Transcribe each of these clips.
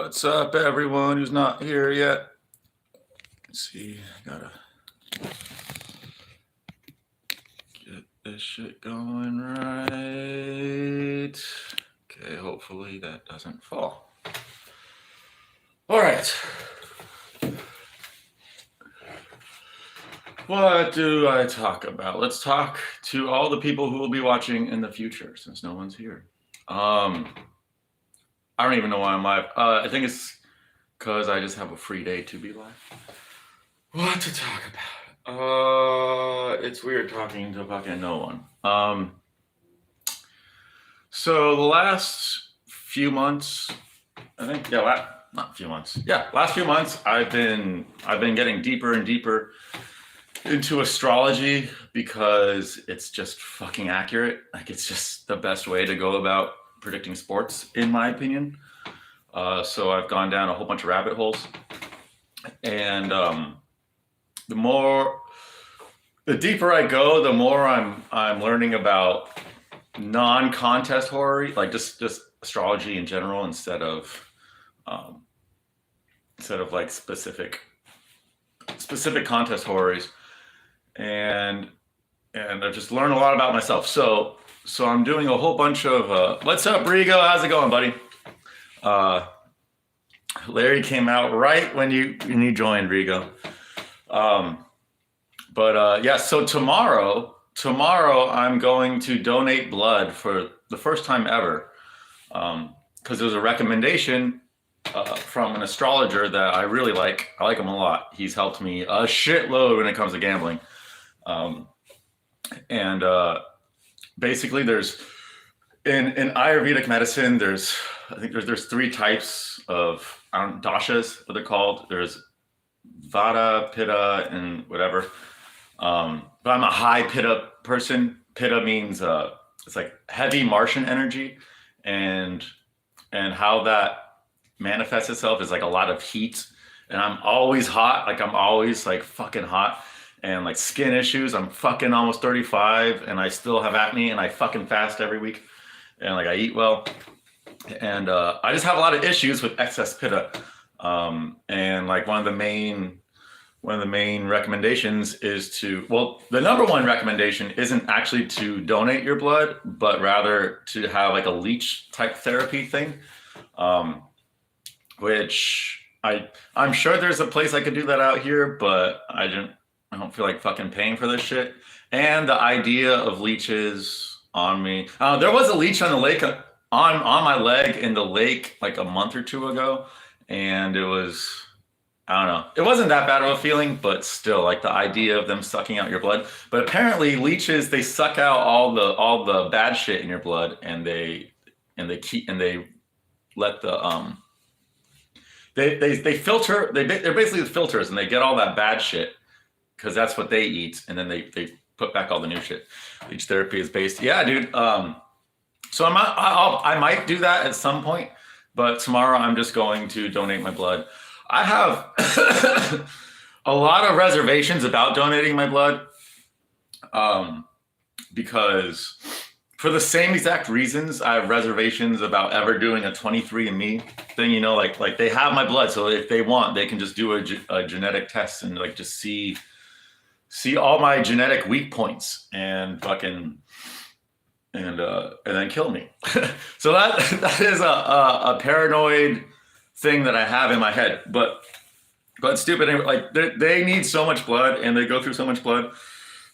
What's up, everyone who's not here yet? Let's see, I gotta get this shit going right. Okay, hopefully that doesn't fall. All right. What do I talk about? Let's talk to all the people who will be watching in the future, since no one's here. I don't even know why I'm live. I think it's because I just have a free day to be live. What to talk about? It's weird talking to fucking no one. So the last few months, I think, last few months, I've been getting deeper and deeper into astrology because it's just fucking accurate. Like, it's just the best way to go about predicting sports, in my opinion. So I've gone down a whole bunch of rabbit holes, and the deeper I go, the more I'm learning about non-contest horror, like just astrology in general, instead of like specific contest horrors, and I've just learned a lot about myself. So I'm doing a whole bunch of what's up, Rigo? How's it going, buddy? Larry came out right when you joined, Rigo. Yeah, so tomorrow I'm going to donate blood for the first time ever, because there's a recommendation from an astrologer that I really like. I like him a lot. He's helped me a shitload when it comes to gambling. Basically, there's in Ayurvedic medicine, I think there's three types of dashas, what they're called. There's Vata, Pitta, and whatever. But I'm a high Pitta person. Pitta means it's like heavy Martian energy, and how that manifests itself is like a lot of heat. And I'm always hot. Like, I'm always like fucking hot. And like skin issues. I'm fucking almost 35, and I still have acne, and I fucking fast every week, and like I eat well, and I just have a lot of issues with excess Pitta. And like one of the main recommendations is the number one recommendation isn't actually to donate your blood, but rather to have like a leech type therapy thing, which I'm sure there's a place I could do that out here, but I don't feel like fucking paying for this shit. And the idea of leeches on me. There was a leech on the lake, on my leg in the lake like a month or two ago, and it was, I don't know, it wasn't that bad of a feeling, but still, like the idea of them sucking out your blood. But apparently leeches, they suck out all the bad shit in your blood, and they let the they filter. They're basically the filters, and they get all that bad shit, because that's what they eat, and then they put back all the new shit. Leech therapy is based. Yeah, dude. So I might do that at some point, but tomorrow I'm just going to donate my blood. I have a lot of reservations about donating my blood, because for the same exact reasons, I have reservations about ever doing a 23andMe thing. You know, like they have my blood, so if they want, they can just do a genetic test and like just see all my genetic weak points and fucking and then kill me. So that is a paranoid thing that I have in my head. But stupid, like they need so much blood, and they go through so much blood,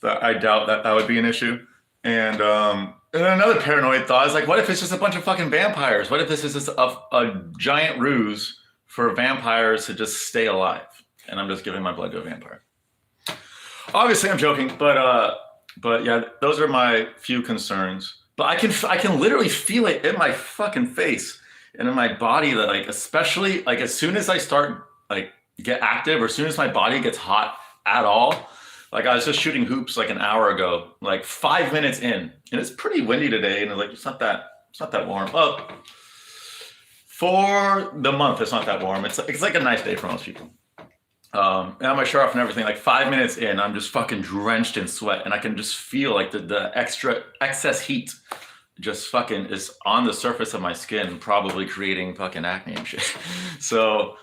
that I doubt that would be an issue. And another paranoid thought is like, what if it's just a bunch of fucking vampires? What if this is just a giant ruse for vampires to just stay alive, and I'm just giving my blood to a vampire? Obviously, I'm joking, but yeah, those are my few concerns. But I can literally feel it in my fucking face and in my body, that like, especially like as soon as I start like get active, or as soon as my body gets hot at all. Like, I was just shooting hoops like an hour ago, like 5 minutes in, and it's pretty windy today, and it's like it's not that warm. Well, for the month, it's not that warm. It's like a nice day for most people. And I have my shirt off and everything. Like 5 minutes in, I'm just fucking drenched in sweat, and I can just feel like the excess heat just fucking is on the surface of my skin, probably creating fucking acne and shit. So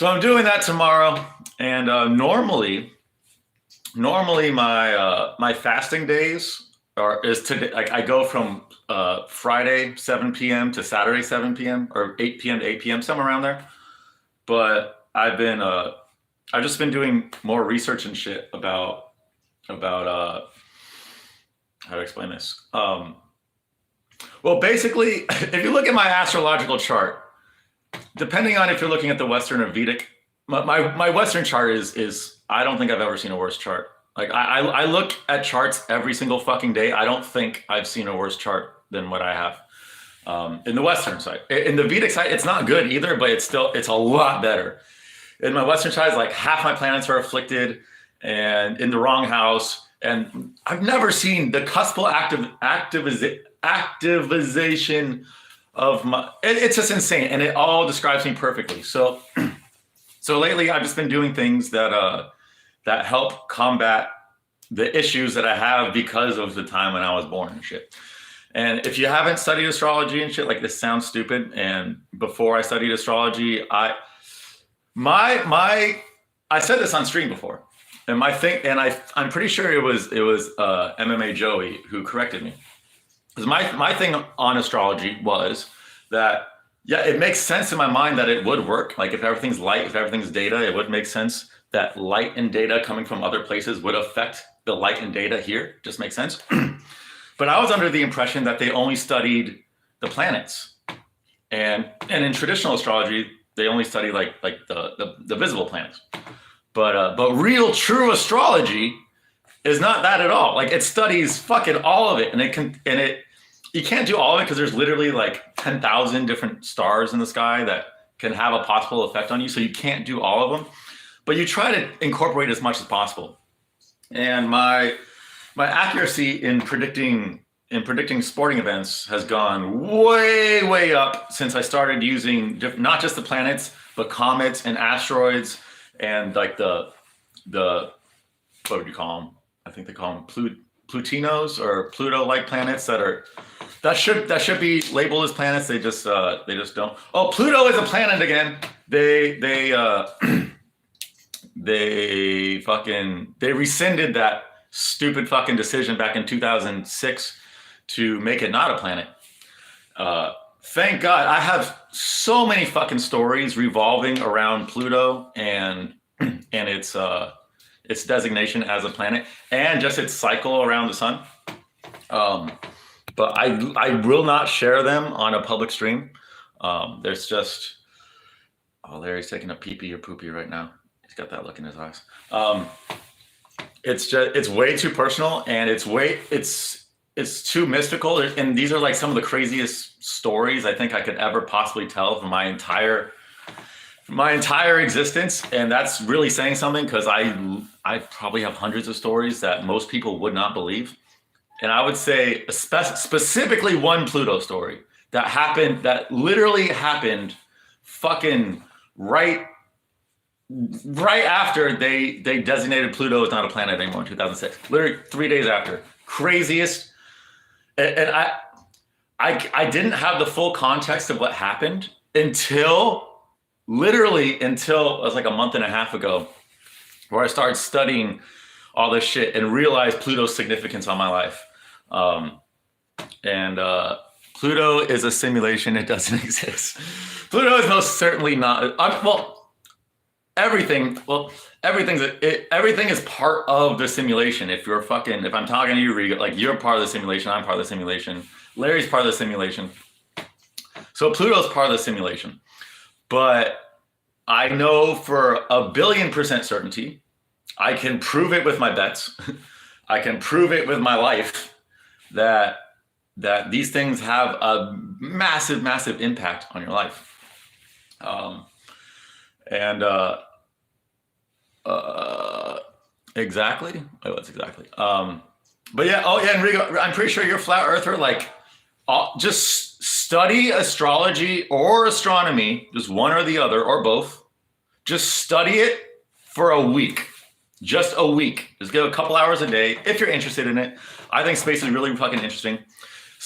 I'm doing that tomorrow. And normally my fasting days is today. Like I go from Friday 7 p.m. to Saturday 7 p.m. or 8 p.m. to 8 p.m. somewhere around there. But I've just been doing more research and shit about how to explain this. Well, basically, if you look at my astrological chart, depending on if you're looking at the Western or Vedic, my Western chart is I don't think I've ever seen a worse chart. Like I look at charts every single fucking day. I don't think I've seen a worse chart than what I have in the Western side. In the Vedic side, it's not good either, but it's a lot better. In my Western side, like half my planets are afflicted and in the wrong house. And I've never seen the cuspal activization of my, it's just insane. And it all describes me perfectly. So lately I've just been doing things that help combat the issues that I have because of the time when I was born and shit. And if you haven't studied astrology and shit, like this sounds stupid. And before I studied astrology, I said this on stream before. And I'm pretty sure it was MMA Joey who corrected me. Because my thing on astrology was that, yeah, it makes sense in my mind that it would work. Like if everything's light, if everything's data, it would make sense that light and data coming from other places would affect the light and data here. Just makes sense. But I was under the impression that they only studied the planets. And in traditional astrology, they only study like the visible planets. But real true astrology is not that at all. Like it studies fucking all of it, and you can't do all of it because there's literally like 10,000 different stars in the sky that can have a possible effect on you. So you can't do all of them, but you try to incorporate as much as possible. And my accuracy in predicting sporting events has gone way up since I started using not just the planets, but comets and asteroids. And like the what would you call them? I think they call them Plutinos or Pluto-like planets that should be labeled as planets. They just don't. Oh, Pluto is a planet again. They rescinded that stupid fucking decision back in 2006 to make it not a planet. Thank God. I have so many fucking stories revolving around Pluto and its designation as a planet and just its cycle around the sun. But I will not share them on a public stream. There's just, oh, Larry's taking a pee-pee or poopy right now. He's got that look in his eyes. It's way too personal and it's too mystical. And these are like some of the craziest stories I think I could ever possibly tell from my entire existence. And that's really saying something because I probably have hundreds of stories that most people would not believe. And I would say specifically one Pluto story that literally happened fucking right after they designated Pluto as not a planet anymore in 2006. Literally 3 days after. Craziest. And I didn't have the full context of what happened until it was like a month and a half ago, where I started studying all this shit and realized Pluto's significance on my life. Pluto is a simulation. It doesn't exist. Pluto is most certainly not. Everything is part of the simulation. If I'm talking to you, Riga, like you're part of the simulation, I'm part of the simulation. Larry's part of the simulation. So Pluto's part of the simulation. But I know for 1,000,000,000% certainty, I can prove it with my bets. I can prove it with my life that these things have a massive, massive impact on your life. Exactly. What's exactly? But yeah. Oh yeah, Enrico, I'm pretty sure you're a flat earther. Like, just study astrology or astronomy, just one or the other or both. Just study it for a week. Just a week. Just give a couple hours a day if you're interested in it. I think space is really fucking interesting.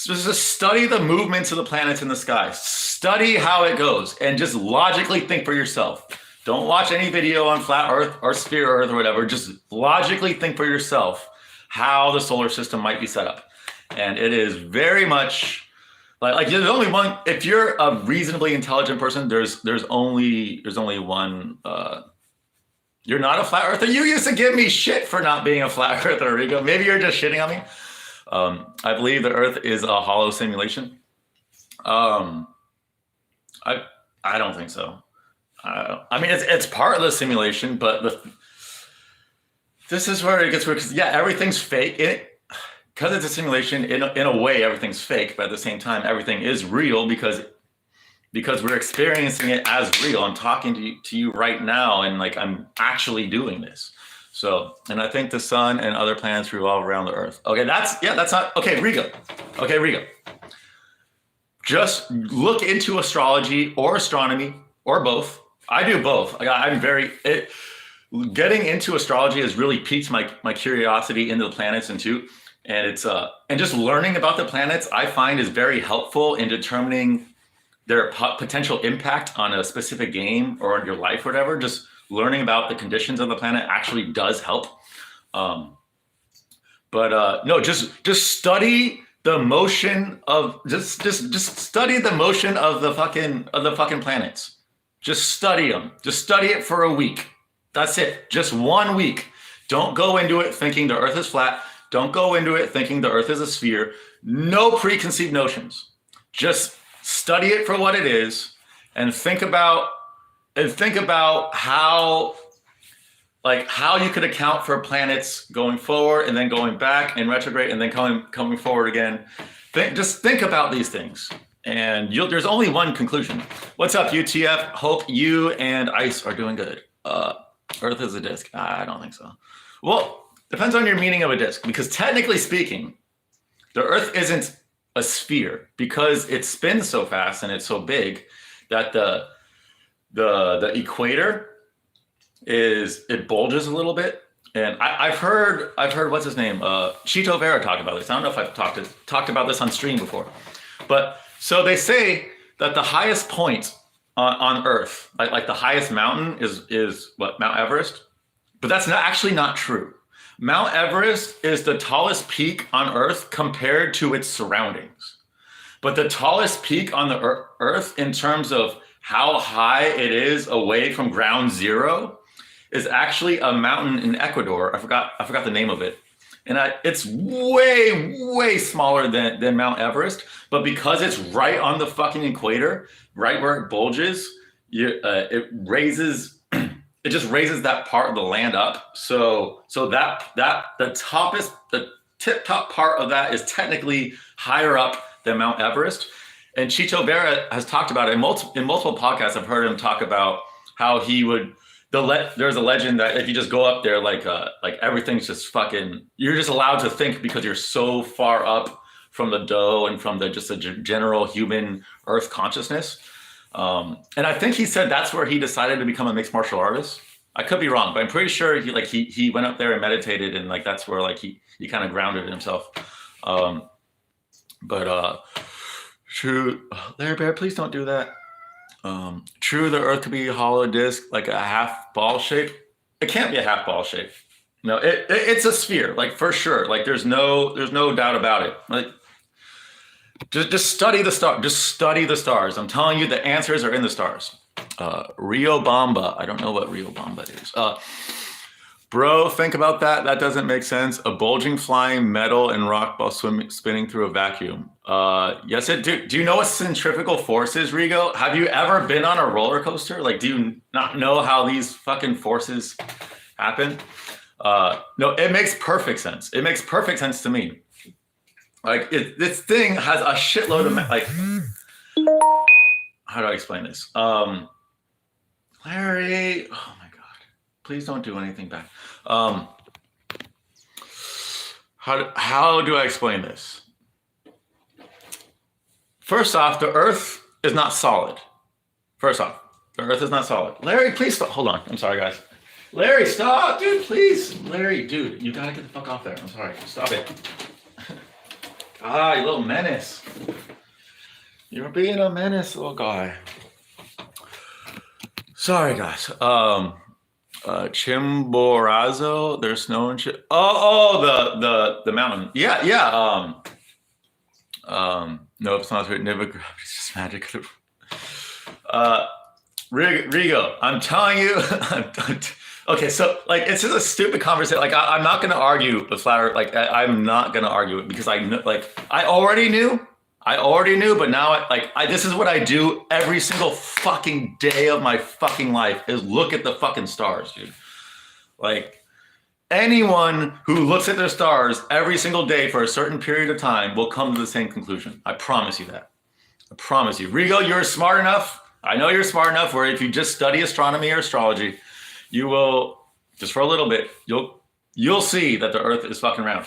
Just study the movements of the planets in the sky. Study how it goes and just logically think for yourself. Don't watch any video on flat Earth or sphere Earth or whatever. Just logically think for yourself how the solar system might be set up. And it is very much like there's only one. If you're a reasonably intelligent person, there's only one. You're not a flat earther. You used to give me shit for not being a flat earther, Rico. Maybe you're just shitting on me. I believe the Earth is a hollow simulation. I don't think so. I mean, it's part of the simulation, but this is where it gets weird. Because yeah, everything's fake. Because it's a simulation. In a way, everything's fake, but at the same time, everything is real because we're experiencing it as real. I'm talking to you right now, and like I'm actually doing this. So, and I think the sun and other planets revolve around the Earth. Okay, that's not, okay, Rigo. Okay, Rigo. Just look into astrology or astronomy or both. I do both. Getting into astrology has really piqued my curiosity into the planets and it's and just learning about the planets I find is very helpful in determining their potential impact on a specific game or on your life or whatever. Just learning about the conditions of the planet actually does help. No, just study the motion of just study the motion of the fucking planets. Just study them. Just study it for a week. That's it. Just 1 week. Don't go into it thinking the Earth is flat. Don't go into it thinking the Earth is a sphere. No preconceived notions. Just study it for what it is and think about how you could account for planets going forward and then going back and retrograde and then coming forward again. Just think about these things, and there's only one conclusion. What's up, UTF? Hope you and Ice are doing good. Earth is a disk. I don't think so. Well, depends on your meaning of a disk, because technically speaking, the Earth isn't a sphere because it spins so fast and it's so big that the equator it bulges a little bit. And I've heard what's his name, Chito Vera talk about this. I don't know if I've talked about this on stream before, but so they say that the highest point on Earth, like the highest mountain is what, Mount Everest, but that's not true. Mount Everest is the tallest peak on Earth compared to its surroundings, but the tallest peak on the Earth in terms of how high it is away from ground zero is actually a mountain in Ecuador. I forgot the name of it. And it's way, way smaller than Mount Everest, but because it's right on the fucking equator, right where it bulges, it just raises that part of the land up. So that the tip top part of that is technically higher up than Mount Everest. And Chito Vera has talked about it in multiple podcasts. I've heard him talk about how he would. There's a legend that if you just go up there, like everything's just fucking. You're just allowed to think because you're so far up from the dough and from the general human Earth consciousness. And I think he said that's where he decided to become a mixed martial artist. I could be wrong, but I'm pretty sure he went up there and meditated, and like that's where like he kind of grounded himself. True, Larry Bear, please don't do that. True, the Earth could be a hollow disc, like a half ball shape. It can't be a half ball shape. No, it's a sphere, like for sure. Like there's no doubt about it. Like just study the star. Just study the stars. I'm telling you, the answers are in the stars. Rio Bamba. I don't know what Rio Bamba is. Bro, think about that. That doesn't make sense. A bulging flying metal and rock ball spinning through a vacuum. Yes, it do. Do you know what centrifugal force is, Rigo? Have you ever been on a roller coaster? Like, do you not know how these fucking forces happen? No, it makes perfect sense. It makes perfect sense to me. Like, this thing has a shitload of like. How do I explain this? Larry, oh my God, please don't do anything bad. How do I explain this? First off, the Earth is not solid. First off, the Earth is not solid. Larry, please stop. Hold on. I'm sorry, guys. Larry, stop, dude, please. Larry, dude, you gotta get the fuck off there. I'm sorry. Stop it. Ah, you little menace. You're being a menace, little guy. Sorry, guys. Chimborazo, there's snow and shit. The mountain. Yeah, yeah. No, it's not never gravity, it's just magic. Rigo, I'm telling you. Okay, so like it's just a stupid conversation. Like I'm not gonna argue with flat Earth. Like I'm not gonna argue it because I know, like I already knew, but now this is what I do every single fucking day of my fucking life is look at the fucking stars, dude. Like anyone who looks at their stars every single day for a certain period of time will come to the same conclusion. I promise you that. I promise you. Rigo, you're smart enough. I know you're smart enough where if you just study astronomy or astrology, you will, just for a little bit, you'll see that the Earth is fucking round.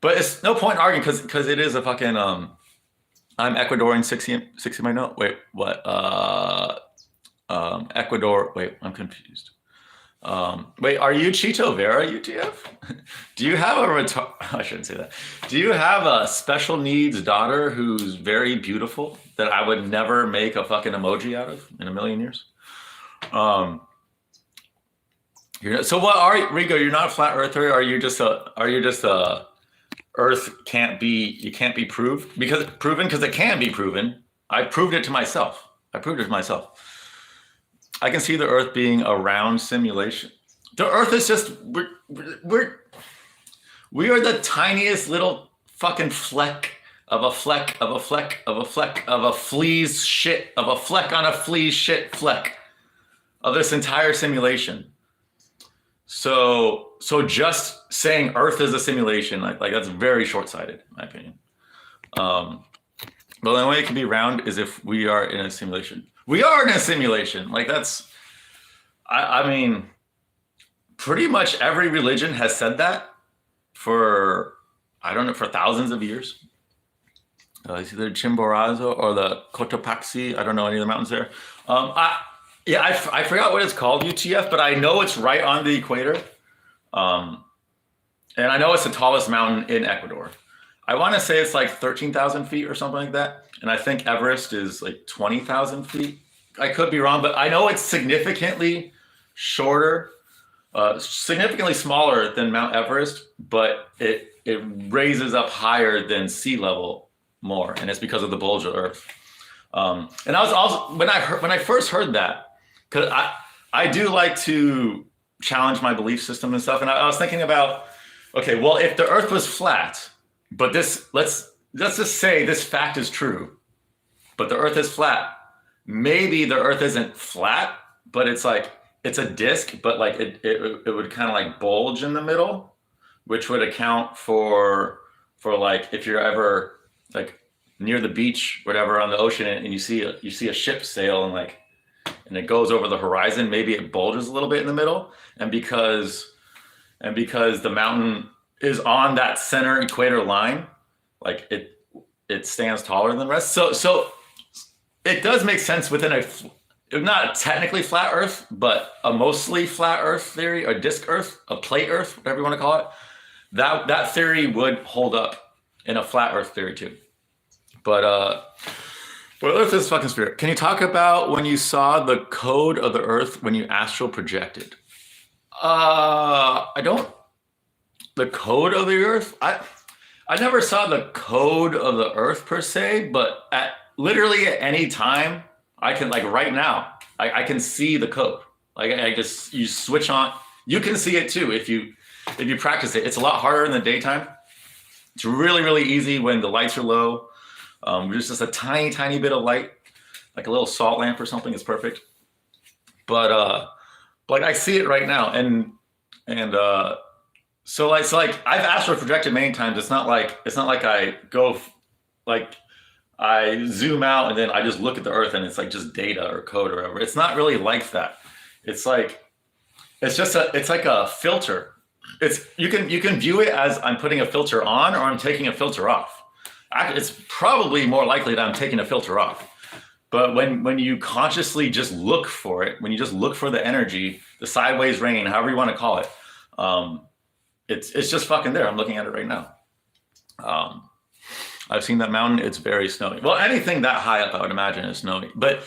But it's no point arguing because it is a fucking I'm Ecuadorian 60 my note. Wait, what? Ecuador. Wait, I'm confused. Wait, are you Chito Vera UTF? Do you have I shouldn't say that. Do you have a special needs daughter who's very beautiful that I would never make a fucking emoji out of in a million years? So what are you, Rico? You're not a flat earther. Are you just a Earth can't be proved because it can be proven. I proved it to myself. I can see the Earth being a round simulation. The Earth is just we are the tiniest little fucking fleck of a fleck of a fleck of a fleck of a flea's shit of a fleck on a flea's shit fleck of this entire simulation. So just saying Earth is a simulation, like that's very short-sighted, in my opinion. But the only way it can be round is if we are in a simulation. We are in a simulation. Like that's, I mean, pretty much every religion has said that for, I don't know, for thousands of years. It's either Chimborazo or the Cotopaxi. I don't know any of the mountains there. I forgot what it's called, UTF, but I know it's right on the equator. And I know it's the tallest mountain in Ecuador. I want to say it's like 13,000 feet or something like that. And I think Everest is like 20,000 feet. I could be wrong, but I know it's significantly shorter, significantly smaller than Mount Everest, but it raises up higher than sea level more. And it's because of the bulge of Earth. And I was also, when I first heard that, because I do like to challenge my belief system and stuff. And I was thinking about, okay, well, if the Earth was flat, but let's just say this fact is true, but the Earth is flat. Maybe the Earth isn't flat, but it's like, it's a disc, but like it would kind of like bulge in the middle, which would account for like, if you're ever like near the beach, whatever, on the ocean, and you see a ship sail and it goes over the horizon, maybe it bulges a little bit in the middle. And because the mountain is on that center equator line, like it stands taller than the rest. So it does make sense within not technically flat Earth, but a mostly flat Earth theory, a disc Earth, a plate Earth, whatever you want to call it. That theory would hold up in a flat Earth theory too. But Earth is fucking spirit. Can you talk about when you saw the code of the Earth when you astral projected? I don't. The code of the Earth? I never saw the code of the Earth per se, but literally at any time, I can, like right now, I can see the code. Like you switch on. You can see it too if you practice it. It's a lot harder in the daytime. It's really, really easy when the lights are low. There's just a tiny bit of light, like a little salt lamp or something is perfect. But like I see it right now, and so it's like I've astral projected many times. It's not like I go like I zoom out and then I just look at the Earth and it's like just data or code or whatever. It's not really like that. It's like it's like a filter. You can view it as I'm putting a filter on or I'm taking a filter off. It's probably more likely that I'm taking a filter off. But when you consciously just look for it, when you just look for the energy, the sideways rain, however you want to call it, it's just fucking there. I'm looking at it right now. I've seen that mountain. It's very snowy. Well, anything that high up, I would imagine, is snowy. But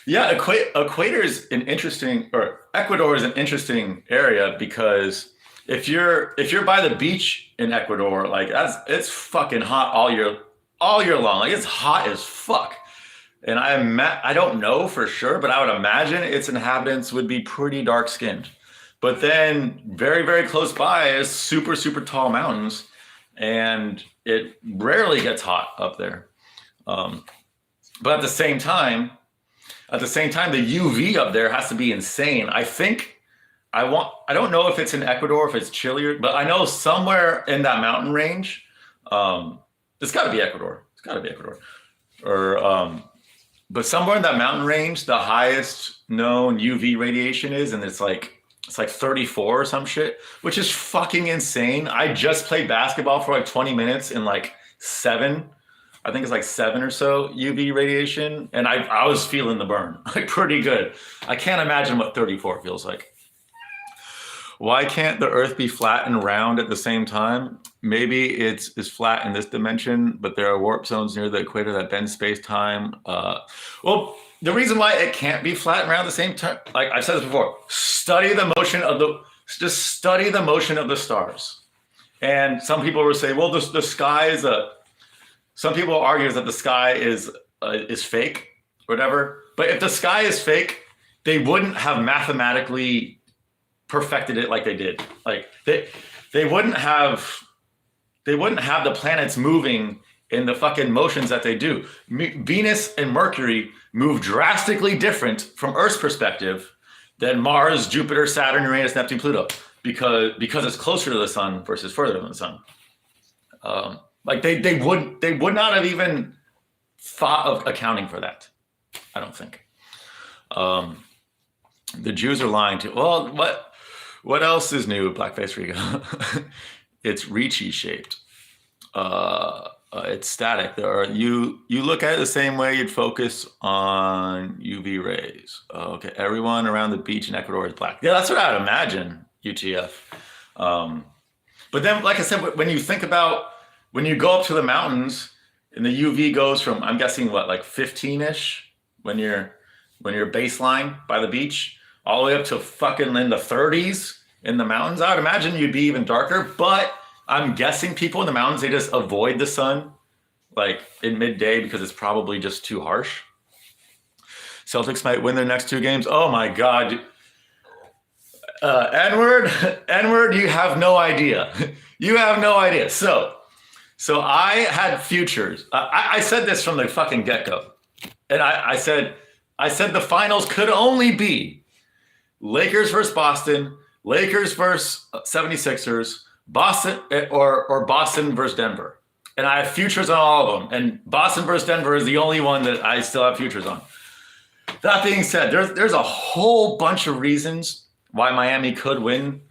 yeah, equator is an interesting, or Ecuador is an interesting area because if you're by the beach in Ecuador, like it's fucking hot all year long. Like it's hot as fuck. And I don't know for sure, but I would imagine its inhabitants would be pretty dark skinned. But then very, very close by is super, super tall mountains, and it rarely gets hot up there. But at the same time, the UV up there has to be insane. I don't know if it's in Ecuador, if it's chillier, but I know somewhere in that mountain range, it's got to be Ecuador. It's got to be Ecuador. But somewhere in that mountain range, the highest known UV radiation is, and it's like 34 or some shit, which is fucking insane. I just played basketball for like 20 minutes in like 7. I think it's like 7 or so UV radiation, and I was feeling the burn, like pretty good. I can't imagine what 34 feels like. Why can't the Earth be flat and round at the same time? Maybe it's flat in this dimension, but there are warp zones near the equator that bend space-time. Well, the reason why it can't be flat and round at the same time, like I've said this before, study the motion of the stars. And some people will say, well, the sky is some people argue that the sky is fake, whatever. But if the sky is fake, they wouldn't have mathematically perfected it like they did. Like they wouldn't have the planets moving in the fucking motions that they do. Venus and Mercury move drastically different from Earth's perspective than Mars, Jupiter, Saturn, Uranus, Neptune, Pluto, because it's closer to the sun versus further from the sun. Like they would not have even thought of accounting for that. I don't think. The Jews are lying too. Well, what else is new? Blackface Rico. It's Ricci shaped. It's static. You look at it the same way you'd focus on UV rays. Okay, everyone around the beach in Ecuador is black. Yeah, that's what I would imagine. UTF. But then, like I said, when you go up to the mountains, and the UV goes from, I'm guessing what, like 15-ish when you're baseline by the beach, all the way up to fucking in the 30s in the mountains. I would imagine you'd be even darker, but I'm guessing people in the mountains, they just avoid the sun like in midday because it's probably just too harsh. Celtics might win their next 2 games. Oh my God. N-word, you have no idea. You have no idea. So I had futures. I said this from the fucking get-go. And I said the finals could only be Lakers versus Boston, Lakers versus 76ers, Boston or Boston versus Denver. And I have futures on all of them. And Boston versus Denver is the only one that I still have futures on. That being said, there's a whole bunch of reasons why Miami could win.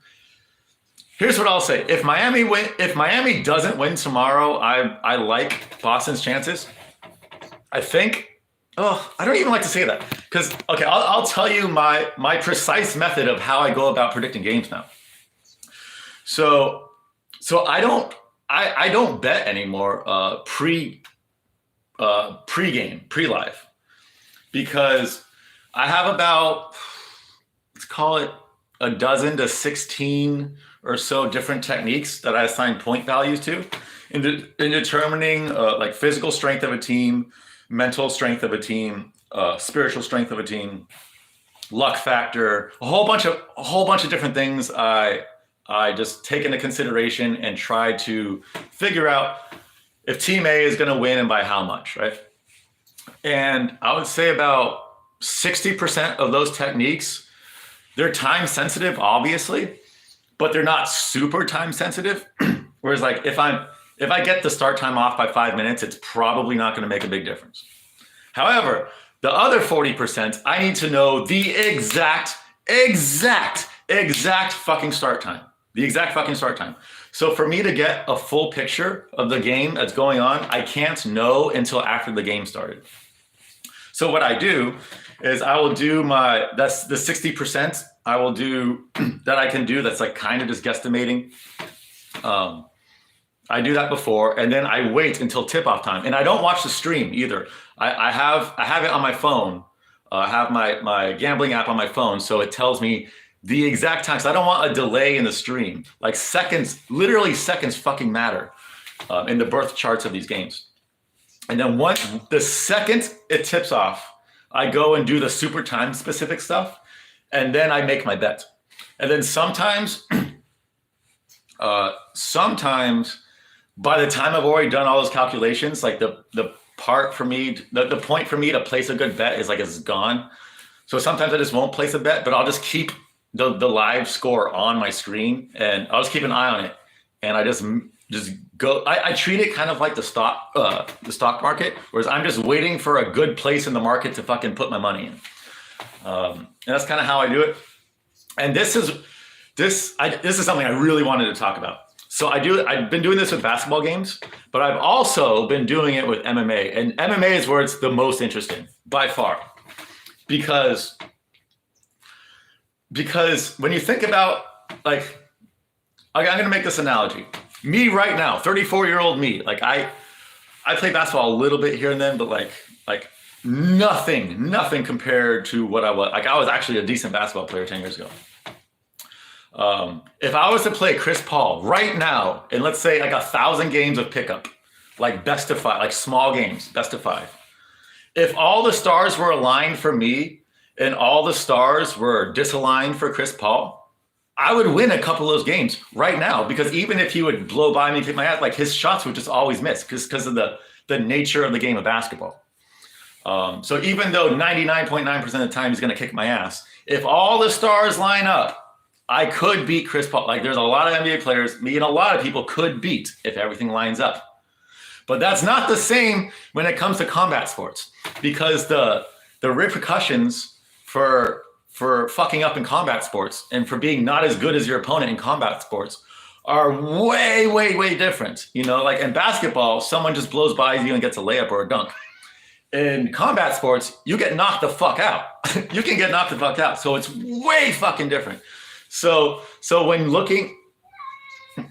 Here's what I'll say. If Miami doesn't win tomorrow, I like Boston's chances. I think, I don't even like to say that. Because, okay, I'll tell you my precise method of how I go about predicting games now. So I don't bet anymore pre-game, pre-live, because I have about, let's call it a dozen to 16 or so different techniques that I assign point values to in determining like physical strength of a team, mental strength of a team, spiritual strength of a team, luck factor, a whole bunch of different things I just take into consideration and try to figure out if team A is going to win and by how much, right? And I would say about 60% of those techniques, they're time sensitive, obviously, but they're not super time sensitive. Whereas like if I get the start time off by 5 minutes, it's probably not going to make a big difference. However, the other 40%, I need to know the exact fucking start time. The exact fucking start time. So for me to get a full picture of the game that's going on, I can't know until after the game started. So what I do is I will do that's the 60% I will do that I can do that's like kind of just guesstimating. I do that before, and then I wait until tip-off time. And I don't watch the stream either. I have it on my phone. I have my gambling app on my phone, so it tells me the exact time. So I don't want a delay in the stream. Like seconds, literally seconds fucking matter in the birth charts of these games. And then the second it tips off, I go and do the super time specific stuff, and then I make my bet. And then sometimes by the time I've already done all those calculations, like the part for me, the point for me to place a good bet is like it's gone. So sometimes I just won't place a bet, but I'll just keep the live score on my screen, and I'll just keep an eye on it. And I just go. I treat it kind of like the stock market, whereas I'm just waiting for a good place in the market to fucking put my money in. And that's kind of how I do it. And this is something I really wanted to talk about. So I've been doing this with basketball games, but I've also been doing it with MMA. And MMA is where it's the most interesting by far. Because when you think about, like, I'm going to make this analogy. Me right now, 34-year-old me, like I play basketball a little bit here and then, but like nothing compared to what I was. Like I was actually a decent basketball player 10 years ago. If I was to play Chris Paul right now, and let's say like 1,000 games of pickup, like best of 5, like small games, best of 5. If all the stars were aligned for me and all the stars were disaligned for Chris Paul, I would win a couple of those games right now, because even if he would blow by me, kick my ass, like his shots would just always miss because of the nature of the game of basketball. So even though 99.9% of the time he's going to kick my ass, if all the stars line up, I could beat Chris Paul. Like there's a lot of NBA players, me and a lot of people could beat if everything lines up. But that's not the same when it comes to combat sports, because the repercussions for fucking up in combat sports and for being not as good as your opponent in combat sports are way, way, way different. You know, like in basketball, someone just blows by you and gets a layup or a dunk. In combat sports, you get knocked the fuck out. You can get knocked the fuck out. So it's way fucking different. So when looking,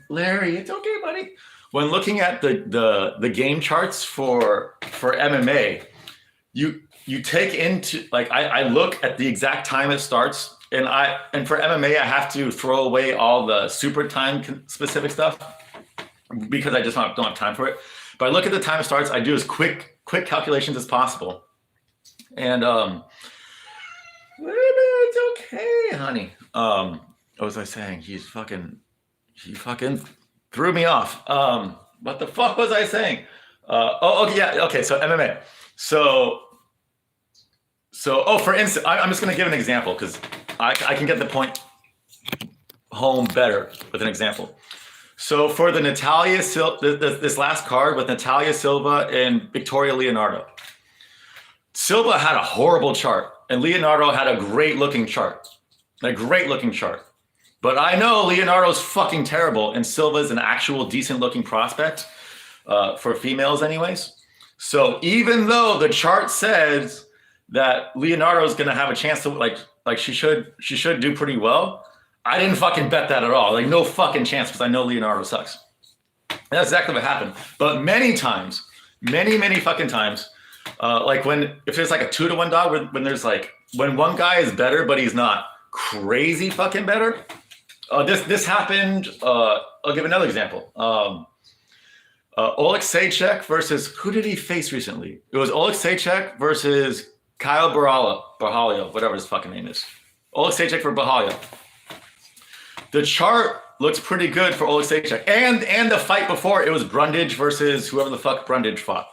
Larry, it's okay, buddy. When looking at the game charts for MMA, you take into, like, I look at the exact time it starts, and for MMA I have to throw away all the super time specific stuff because I just don't have time for it. But I look at the time it starts. I do as quick calculations as possible, and it's okay, honey. What was I saying? He fucking threw me off. What the fuck was I saying? Okay, yeah, okay. So MMA. So, for instance, I'm just gonna give an example because I can get the point home better with an example. So for the this last card with Natalia Silva and Victoria Leonardo, Silva had a horrible chart and Leonardo had a great looking chart. But I know Leonardo's fucking terrible and Silva's an actual decent looking prospect for females anyways. So even though the chart says that Leonardo's gonna have a chance to like she should do pretty well, I didn't fucking bet that at all. Like no fucking chance, because I know Leonardo sucks. And that's exactly what happened. But many times, many fucking times, like if there's like a 2-to-1 dog, when one guy is better but he's not crazy fucking better. This happened. I'll give another example. Oleksiejczuk versus, who did he face recently? It was Oleksiejczuk versus Kyle Borralho, whatever his fucking name is. Oleksiejczuk for Borralho. The chart looks pretty good for Oleksiejczuk, and the fight before, it was Brundage versus whoever the fuck Brundage fought.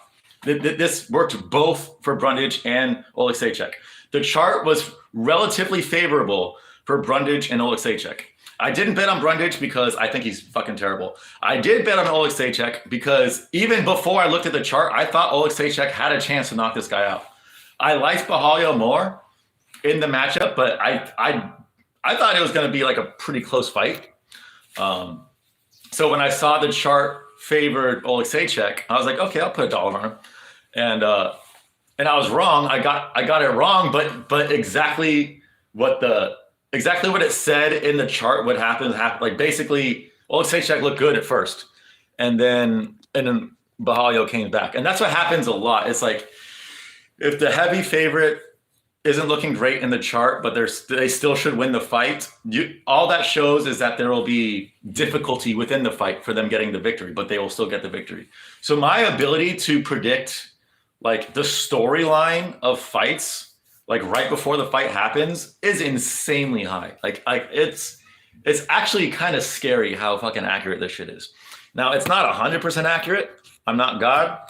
This worked both for Brundage and Oleksiejczuk. The chart was relatively favorable for Brundage and Oleksiejczuk. I didn't bet on Brundage because I think he's fucking terrible. I did bet on Oleksiejczuk because even before I looked at the chart, I thought Oleksiejczuk had a chance to knock this guy out. I liked Borralho more in the matchup, but I thought it was going to be like a pretty close fight. So when I saw the chart favored Oleksiejczuk, I was like, okay, I'll put $1 on him. And I was wrong. I got it wrong, but exactly what it said in the chart would happen. Like basically, Oleksiejczuk looked good at first, and then Bahalio came back. And that's what happens a lot. It's like if the heavy favorite isn't looking great in the chart, but they still should win the fight, all that shows is that there will be difficulty within the fight for them getting the victory, but they will still get the victory. So my ability to predict like the storyline of fights, like right before the fight happens, is insanely high. Like it's actually kind of scary how fucking accurate this shit is. Now, it's not 100% accurate. I'm not God.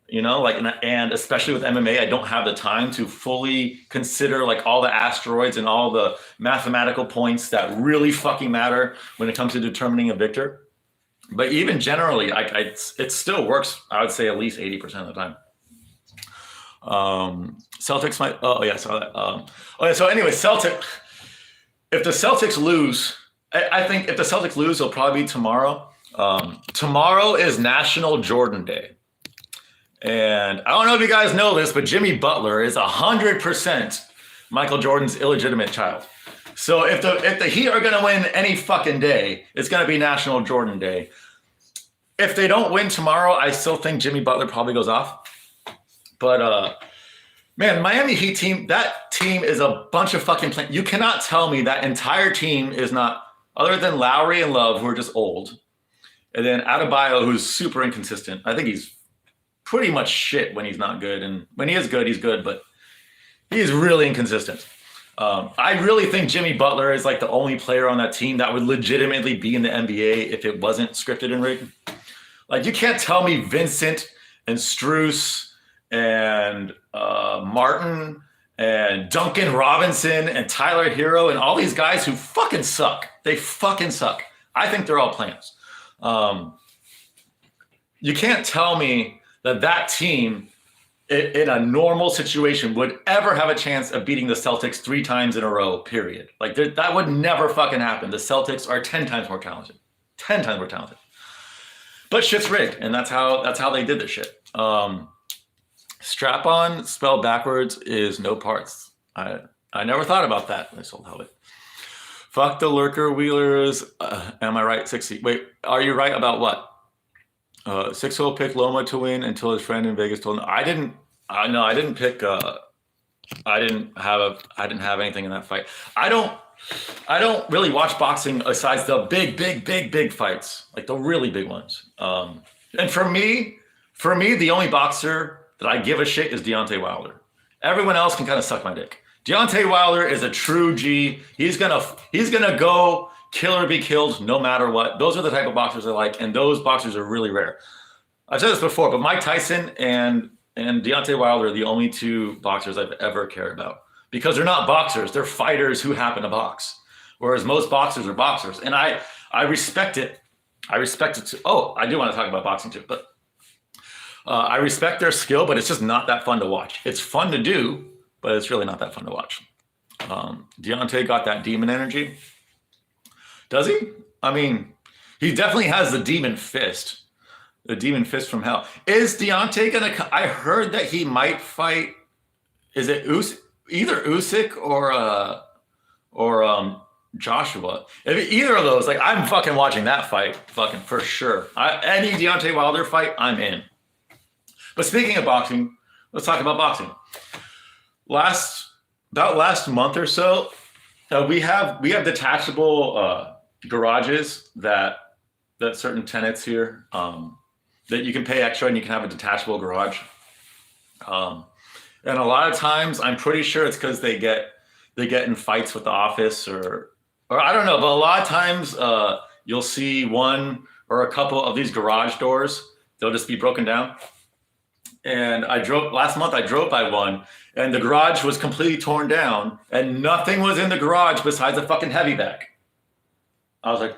You know, like, and especially with MMA, I don't have the time to fully consider like all the asteroids and all the mathematical points that really fucking matter when it comes to determining a victor. But even generally, it still works. I would say at least 80% of the time. Celtics might. Oh yeah, saw that. So anyway, if the Celtics lose, I think if the Celtics lose, it'll probably be tomorrow. Tomorrow is National Jordan Day. And I don't know if you guys know this, but Jimmy Butler is 100% Michael Jordan's illegitimate child. So if the Heat are going to win any fucking day, it's going to be National Jordan Day. If they don't win tomorrow, I still think Jimmy Butler probably goes off. But man, Miami Heat team, that team is a bunch of fucking players. You cannot tell me that entire team is not, other than Lowry and Love, who are just old, and then Adebayo, who's super inconsistent. I think he's pretty much shit when he's not good, and when he is good, he's good, but he's really inconsistent. I really think Jimmy Butler is like the only player on that team that would legitimately be in the NBA if it wasn't scripted and rigged. Like, you can't tell me Vincent and Strus and Martin and Duncan Robinson and Tyler Hero and all these guys who fucking suck. They fucking suck. I think they're all plants. You can't tell me that team in a normal situation would ever have a chance of beating the Celtics 3 times in a row, period. Like, that would never fucking happen. The Celtics are 10 times more talented. 10 times more talented. But shit's rigged, and that's how they did this shit. Strap-on spelled backwards is no parts. I never thought about that. I still have it. Fuck the lurker wheelers. Am I right? 60. Wait, are you right about what? 6-0 picked Loma to win until his friend in Vegas told him. I didn't pick. I didn't have anything in that fight. I don't really watch boxing besides the big fights, like the really big ones. And for me, the only boxer that I give a shit is Deontay Wilder. Everyone else can kind of suck my dick. Deontay Wilder is a true G. He's gonna go kill or be killed no matter what. Those are the type of boxers I like, and those boxers are really rare. I've said this before, but Mike Tyson and Deontay Wilder are the only 2 boxers I've ever cared about, because they're not boxers. They're fighters who happen to box, whereas most boxers are boxers. And I respect it. I respect it too. Oh, I do want to talk about boxing too, but I respect their skill, but it's just not that fun to watch. It's fun to do, but it's really not that fun to watch. Deontay got that demon energy. Does he? I mean, he definitely has the demon fist from hell. Is Deontay gonna? I heard that he might fight. Is it either Usyk or Joshua? If either of those, like, I'm fucking watching that fight, fucking for sure. Any Deontay Wilder fight, I'm in. But speaking of boxing, let's talk about boxing. Last month or so, we have detachable garages that certain tenants here that you can pay extra and you can have a detachable garage. And a lot of times, I'm pretty sure it's because they get in fights with the office or I don't know, but a lot of times you'll see one or a couple of these garage doors. They'll just be broken down. And last month I drove by one, and the garage was completely torn down, and nothing was in the garage besides a fucking heavy bag. I was like,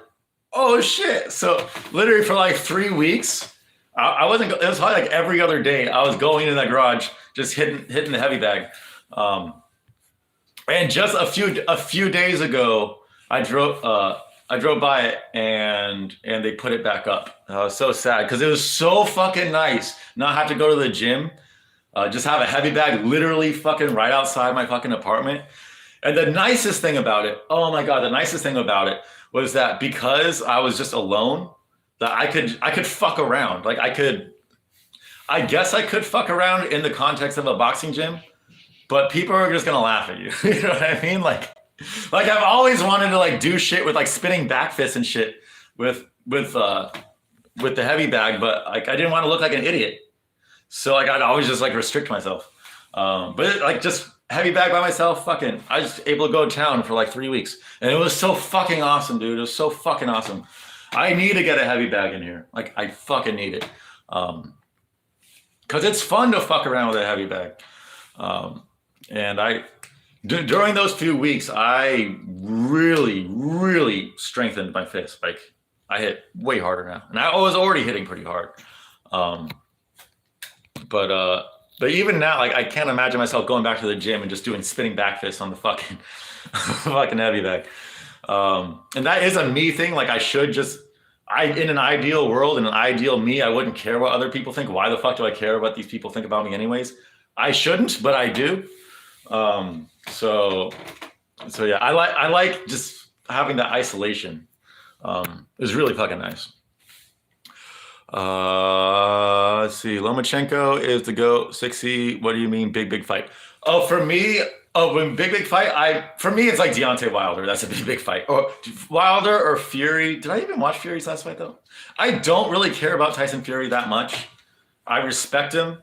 oh shit. So literally for like 3 weeks, I wasn't, it was probably like every other day I was going in that garage, just hitting the heavy bag. And just a few days ago, I drove by it and they put it back up. I was so sad because it was so fucking nice not have to go to the gym, just have a heavy bag literally fucking right outside my fucking apartment. And the nicest thing about it, oh my God, the nicest thing about it was that because I was just alone, that I could fuck around. Like I guess I could fuck around in the context of a boxing gym, but people are just gonna laugh at you. You know what I mean? Like I've always wanted to like do shit with like spinning back fists and shit with the heavy bag, but like I didn't want to look like an idiot. So like I'd always just like restrict myself. But like just heavy bag by myself, fucking, I was just able to go to town for like 3 weeks. And it was so fucking awesome, dude. It was so fucking awesome. I need to get a heavy bag in here. Like I fucking need it. Cause it's fun to fuck around with a heavy bag. And during those few weeks, I really, really strengthened my fist. Like I hit way harder now, and I was already hitting pretty hard. But even now, like I can't imagine myself going back to the gym and just doing spinning back fists on the fucking fucking heavy bag. And that is a me thing. Like I should just, in an ideal world, in an ideal me, I wouldn't care what other people think. Why the fuck do I care what these people think about me anyways? I shouldn't, but I do. So yeah, I like just having that isolation. It's really fucking nice. Let's see. Lomachenko is the GOAT. 6C. What do you mean big fight? Oh, for me, when big fight, for me it's like Deontay Wilder. That's a big fight. Or Wilder or Fury. Did I even watch Fury's last fight though? I don't really care about Tyson Fury that much. I respect him,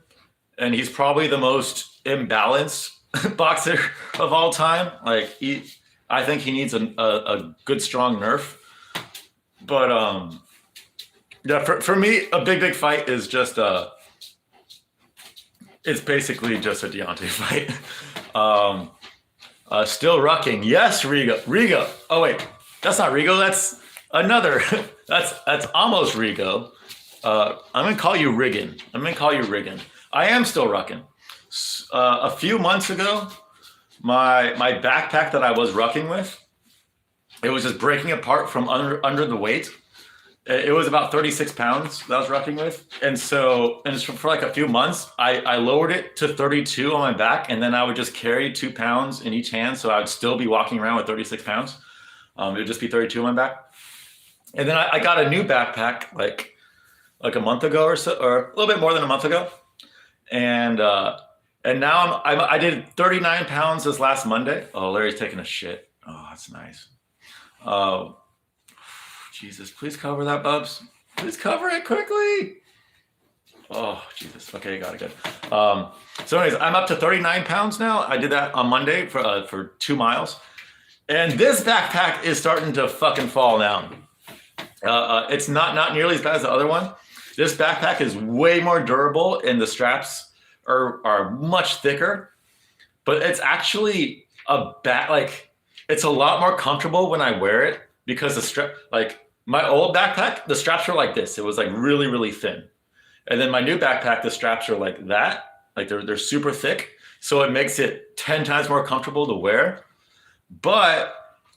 and he's probably the most imbalanced boxer of all time. Like I think he needs a good strong nerf. But yeah, for me, a big fight is just it's basically just a Deontay fight. Still rucking. Yes, Rigo. Oh wait, that's not Rigo. That's another. that's almost Rigo. I'm gonna call you Riggin. I am still rucking. A few months ago, my backpack that I was rucking with, it was just breaking apart from under the weight. It was about 36 pounds that I was rucking with. And for like a few months, I lowered it to 32 on my back, and then I would just carry 2 pounds in each hand. So I would still be walking around with 36 pounds. It would just be 32 on my back. And then I got a new backpack like a month ago or so, or a little bit more than a month ago. And now I did 39 pounds this last Monday. Oh, Larry's taking a shit. Oh, that's nice. Jesus, please cover that, Bubs. Please cover it quickly. Oh, Jesus. Okay, got it, good. So anyways, I'm up to 39 pounds now. I did that on Monday for 2 miles. And this backpack is starting to fucking fall down. It's not nearly as bad as the other one. This backpack is way more durable, and the straps are much thicker. But it's actually it's a lot more comfortable when I wear it, because the strap, like my old backpack, the straps were like this. It was like really, really thin. And then my new backpack, the straps are like that. Like they're super thick. So it makes it 10 times more comfortable to wear. But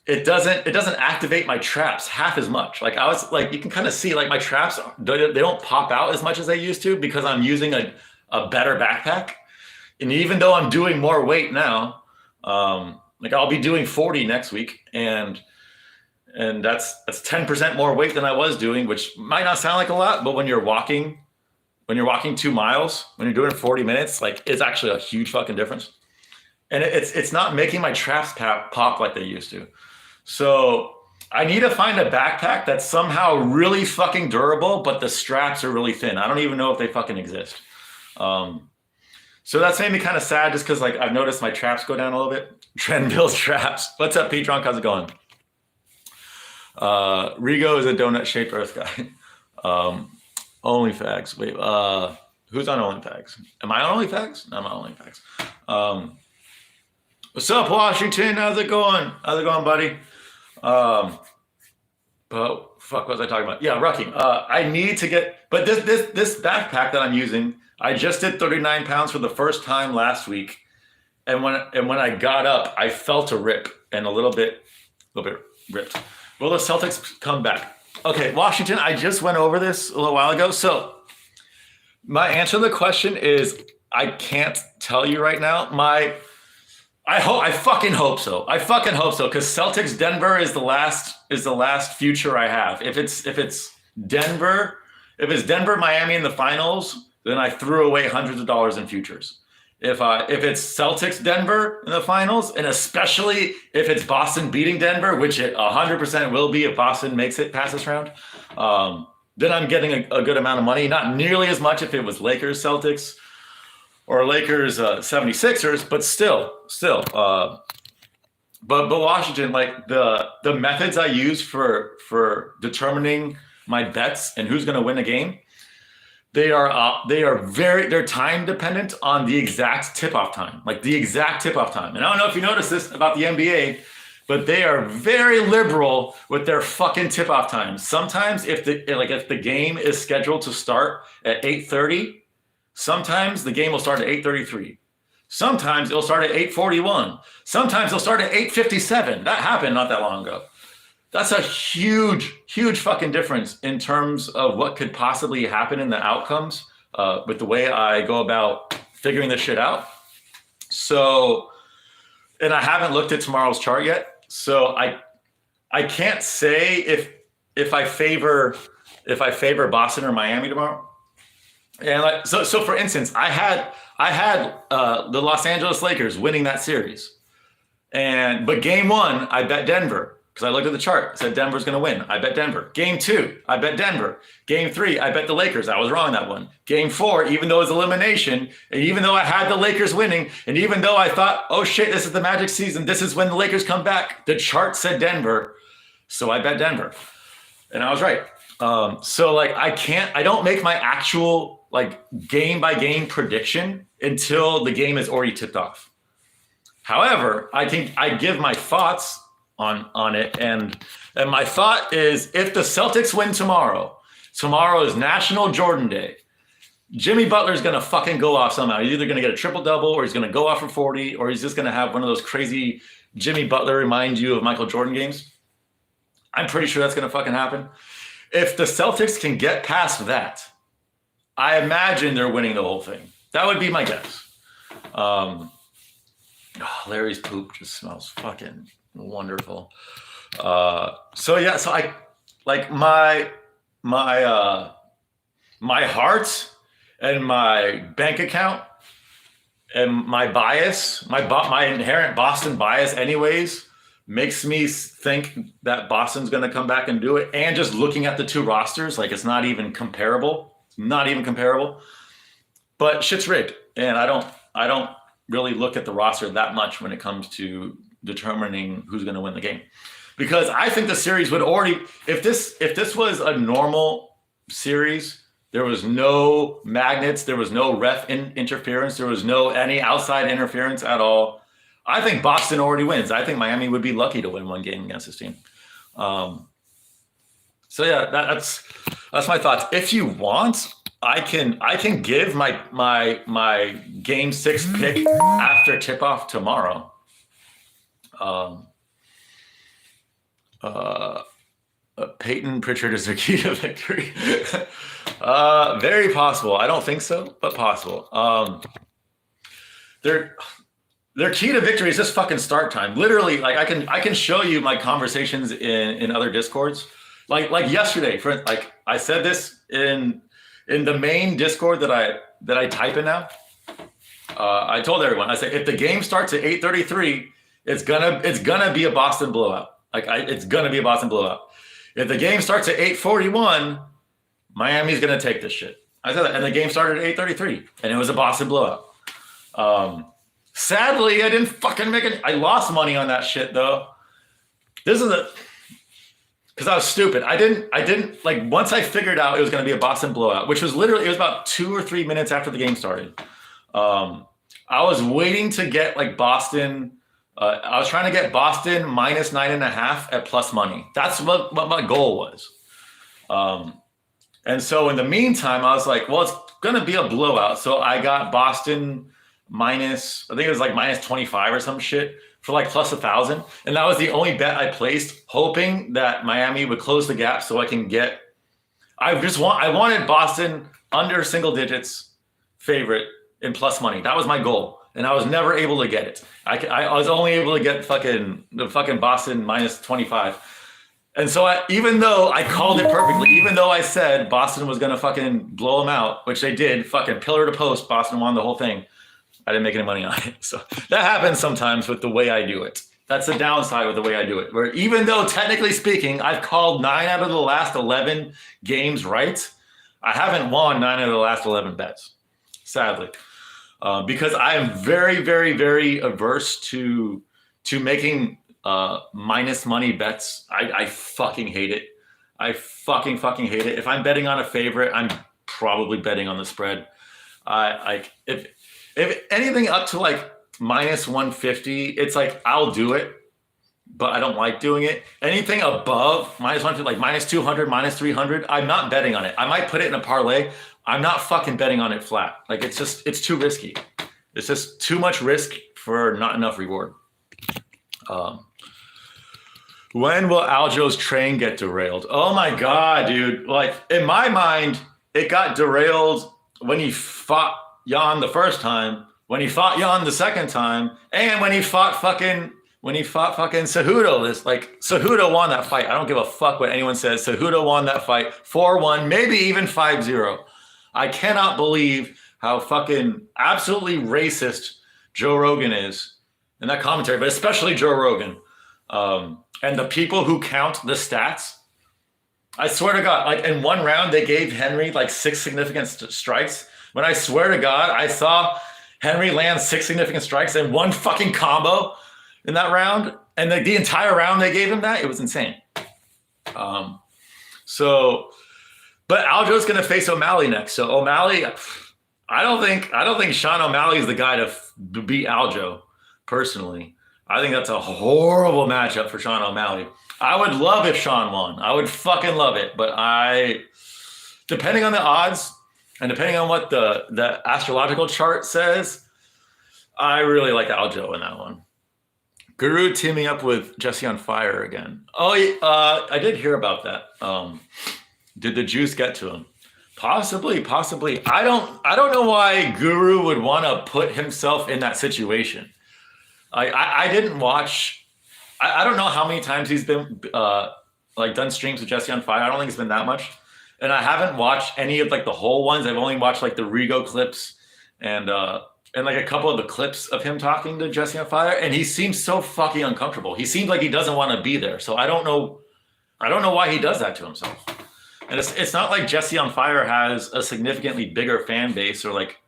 it doesn't activate my traps half as much. Like I was like, you can kind of see like my traps, they don't pop out as much as they used to, because I'm using a better backpack. And even though I'm doing more weight now, like I'll be doing 40 next week, and that's 10% more weight than I was doing, which might not sound like a lot, but when you're walking 2 miles, when you're doing 40 minutes, like it's actually a huge fucking difference. And it's not making my traps pop like they used to. So I need to find a backpack that's somehow really fucking durable, but the straps are really thin. I don't even know if they fucking exist. So that's made me kind of sad, just because like I've noticed my traps go down a little bit. Trendville's traps. What's up, Pete Drunk? How's it going? Rigo is a donut-shaped Earth guy. OnlyFags. Wait, who's on OnlyFags? Am I on OnlyFags? No, I'm on OnlyFags. What's up, Washington? How's it going? Buddy? But fuck, what was I talking about? Yeah, rucking. I need to get, but this backpack that I'm using, I just did 39 pounds for the first time last week. And when I got up, I felt a rip and a little bit ripped. Will the Celtics come back? Okay, Washington, I just went over this a little while ago. So my answer to the question is I can't tell you right now. I fucking hope so. Because Celtics Denver is the last future I have. If Denver, if it's Denver, Miami in the finals, then I threw away hundreds of dollars in futures. If it's Celtics, Denver in the finals, and especially if it's Boston beating Denver, which it 100% will be if Boston makes it past this round, then I'm getting a good amount of money. Not nearly as much if it was Lakers, Celtics, or Lakers, 76ers, but still. But Washington, like the methods I use for determining my bets and who's going to win a game, they're time dependent on the exact tip-off time, like the exact tip-off time. And I don't know if you noticed this about the NBA, but they are very liberal with their fucking tip-off times. Sometimes if the game is scheduled to start at 8:30, sometimes the game will start at 8:33. Sometimes it'll start at 8:41. Sometimes it'll start at 8:57. That happened not that long ago. That's a huge, huge fucking difference in terms of what could possibly happen in the outcomes with the way I go about figuring this shit out. So, and I haven't looked at tomorrow's chart yet. So I can't say if I favor Boston or Miami tomorrow. And so for instance, I had the Los Angeles Lakers winning that series, but game one I bet Denver because I looked at the chart. I said Denver's going to win. I bet Denver. Game two, I bet Denver. Game three, I bet the Lakers. I was wrong on that one. Game four, even though it was elimination, and even though I had the Lakers winning, and even though I thought, oh shit, this is the Magic season, this is when the Lakers come back, the chart said Denver, so I bet Denver, and I was right. So like I don't make my actual like game by game prediction until the game is already tipped off. However, I give my thoughts on it, and my thought is if the Celtics win tomorrow is National Jordan Day. Jimmy Butler's gonna fucking go off somehow. He's either gonna get a triple double, or he's gonna go off for 40, or he's just gonna have one of those crazy Jimmy Butler remind you of Michael Jordan games. I'm pretty sure that's gonna fucking happen. If the Celtics can get past that, I imagine they're winning the whole thing. That would be my guess. Larry's poop just smells fucking wonderful. So I like my heart and my bank account and my bias, my inherent Boston bias anyways, makes me think that Boston's going to come back and do it. And just looking at the two rosters, like it's not even comparable. But shit's rigged. And I don't really look at the roster that much when it comes to determining who's going to win the game, because I think the series would already, if this was a normal series, there was no magnets, there was no ref interference, there was no any outside interference at all, I think Boston already wins. I think Miami would be lucky to win one game against this team. So yeah, that's my thoughts. If you want, I can give my game 6 pick after tip off tomorrow. Peyton Pritchard is the key to victory. Very possible. I don't think so, but possible. Their key to victory is just fucking start time. Literally, like I can show you my conversations in other Discords. Like yesterday, I said this in the main Discord that I type in now. I told everyone, I said, if the game starts at 8:33, it's gonna be a Boston blowout. It's gonna be a Boston blowout. If the game starts at 8:41, Miami's gonna take this shit. I said that, and the game started at 8:33, and it was a Boston blowout. Sadly, I didn't fucking make it. I lost money on that shit though. This is because I was stupid. I didn't like once I figured out it was gonna be a Boston blowout, which was literally, it was about 2 or 3 minutes after the game started. I was waiting to get like Boston. I was trying to get Boston -9.5 at plus money. That's what my goal was. And so in the meantime, I was like, well, it's going to be a blowout. So I got Boston minus, I think it was like -25 or some shit for like plus 1,000. And that was the only bet I placed, hoping that Miami would close the gap so I can get, I wanted Boston under single digits favorite in plus money. That was my goal. And I was never able to get it. I was only able to get the fucking Boston -25. And so even though I called it perfectly, even though I said Boston was going to fucking blow them out, which they did, fucking pillar to post, Boston won the whole thing. I didn't make any money on it. So that happens sometimes with the way I do it. That's the downside with the way I do it. Where even though technically speaking, I've called 9 out of the last 11 games right, I haven't won 9 out of the last 11 bets, sadly. Because I am very, very, very averse to making minus money bets. I fucking hate it. I fucking hate it. If I'm betting on a favorite, I'm probably betting on the spread. If anything up to like minus 150, it's like I'll do it, but I don't like doing it. Anything above minus 150, like minus 200, minus 300, I'm not betting on it. I might put it in a parlay. I'm not fucking betting on it flat. Like it's too risky. It's just too much risk for not enough reward. When will Aljo's train get derailed? Oh my God, dude. Like in my mind, it got derailed when he fought Jan the first time, when he fought Jan the second time, and when he fought fucking Cejudo. This like Cejudo won that fight. I don't give a fuck what anyone says. Cejudo won that fight 4-1, maybe even 5-0. I cannot believe how fucking absolutely racist Joe Rogan is in that commentary, but especially Joe Rogan. And the people who count the stats, I swear to God, like in one round, they gave Henry like 6 significant strikes. When I swear to God, I saw Henry land 6 significant strikes in one fucking combo in that round. And the entire round they gave him that, it was insane. But Aljo's going to face O'Malley next. So O'Malley, I don't think Sean O'Malley is the guy to beat Aljo personally. I think that's a horrible matchup for Sean O'Malley. I would love if Sean won. I would fucking love it. But depending on the odds and depending on what the astrological chart says, I really like Aljo in that one. Guru teaming up with Jesse on Fire again. Oh, I did hear about that. Did the juice get to him? Possibly. I don't know why Guru would want to put himself in that situation. I didn't watch. I don't know how many times he's been done streams with Jesse on Fire. I don't think it's been that much, and I haven't watched any of like the whole ones. I've only watched like the Rigo clips and like a couple of the clips of him talking to Jesse on Fire, and he seems so fucking uncomfortable. He seems like he doesn't want to be there. So I don't know why he does that to himself. And it's not like Jesse on Fire has a significantly bigger fan base or like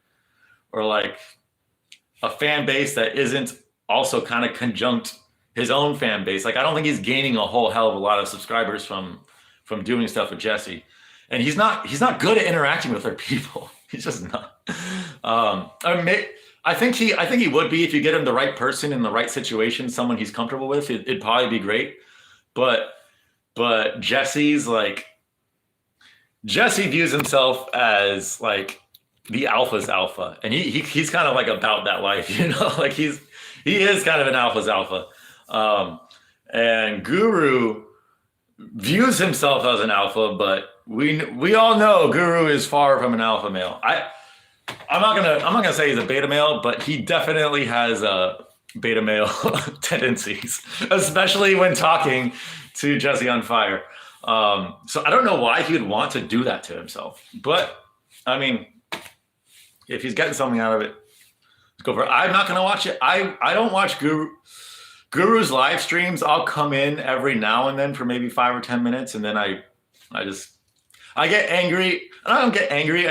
a fan base that isn't also kind of conjunct his own fan base. Like I don't think he's gaining a whole hell of a lot of subscribers from doing stuff with Jesse. And he's not good at interacting with other people. He's just not. I think he would be if you get him the right person in the right situation, someone he's comfortable with. It'd probably be great. But Jesse views himself as like the alpha's alpha, and he's kind of like about that life, you know. Like he is kind of an alpha's alpha, and Guru views himself as an alpha, but we all know Guru is far from an alpha male. I'm not gonna say he's a beta male, but he definitely has beta male tendencies, especially when talking to Jesse on Fire. So I don't know why he would want to do that to himself, but I mean, if he's getting something out of it, let's go for it. I'm not going to watch it. I don't watch Guru's live streams. I'll come in every now and then for maybe 5 or 10 minutes. And then I get angry. And I don't get angry.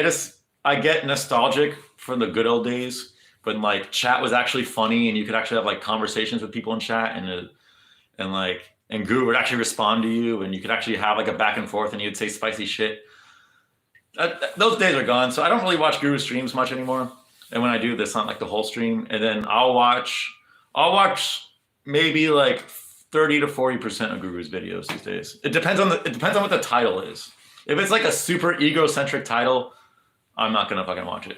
I get nostalgic for the good old days when like chat was actually funny and you could actually have like conversations with people in chat and Guru would actually respond to you and you could actually have like a back and forth and you'd say spicy shit. Those days are gone. So I don't really watch Guru streams much anymore. And when I do, that's not like the whole stream. And then I'll watch maybe like 30 to 40% of Guru's videos these days. It depends on what the title is. If it's like a super egocentric title, I'm not gonna fucking watch it.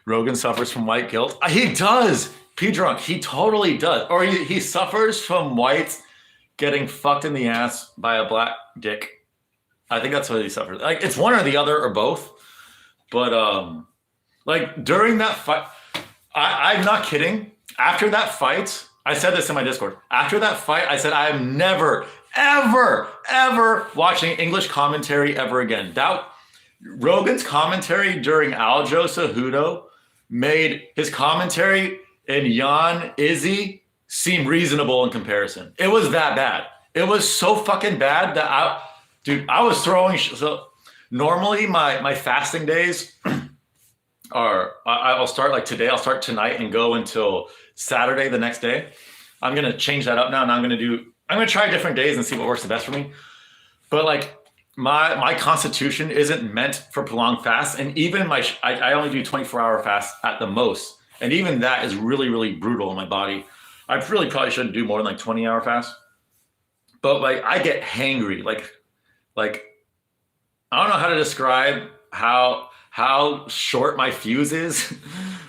Rogan suffers from white guilt. He does. P-Drunk, he totally does. Or he suffers from whites getting fucked in the ass by a black dick. I think that's what he suffers. Like it's one or the other or both. But like during that fight, I'm not kidding. After that fight, I said this in my Discord. After that fight, I said I am never, ever watching English commentary ever again. That Rogan's commentary during Aljo Cejudo made his commentary and Jan Izzy seem reasonable in comparison. It was that bad. It was so fucking bad that I was throwing. So normally my fasting days are, I'll start like today. I'll start tonight and go until Saturday the next day. I'm gonna change that up now, and I'm gonna try different days and see what works the best for me. But like my constitution isn't meant for prolonged fasts, and even I only do 24-hour fasts at the most, and even that is really brutal on my body. I really probably shouldn't do more than like 20-hour fasts. But like I get hangry, like I don't know how to describe how short my fuse is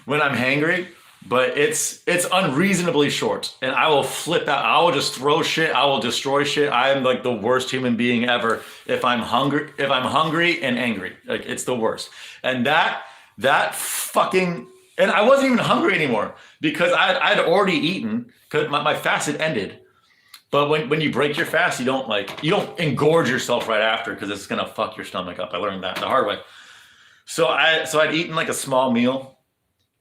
when I'm hangry, but it's unreasonably short, and I will flip out. I will just throw shit. I will destroy shit. I am like the worst human being ever if I'm hungry and angry. Like it's the worst. And that fucking, and I wasn't even hungry anymore because I'd already eaten because my fast had ended. But when you break your fast, you don't engorge yourself right after because it's gonna fuck your stomach up. I learned that the hard way. So I'd eaten like a small meal.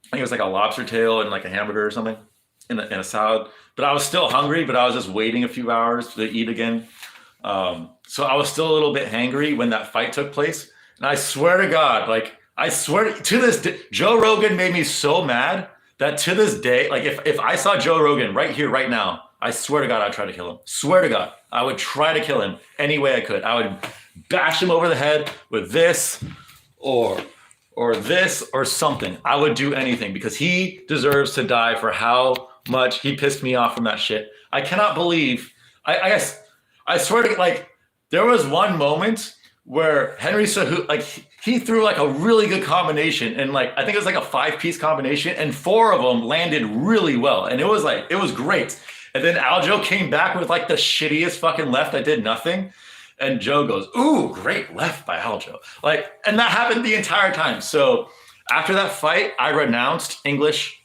I think it was like a lobster tail and like a hamburger or something in a salad. But I was still hungry, but I was just waiting a few hours to eat again. So I was still a little bit hangry when that fight took place. And I swear to God, to this day, Joe Rogan made me so mad that to this day, like if I saw Joe Rogan right here, right now, I swear to God, I'd try to kill him. Swear to God, I would try to kill him any way I could. I would bash him over the head with this or this or something. I would do anything because he deserves to die for how much he pissed me off from that shit. I cannot believe, I swear to, like, there was one moment where Henry Cejudo, like, he threw like a really good combination, and like I think it was like a 5-piece combination, and 4 of them landed really well, and it was great. And then Aljo came back with like the shittiest fucking left that did nothing, and Joe goes, "Ooh, great left by Aljo!" Like, and that happened the entire time. So after that fight, I renounced English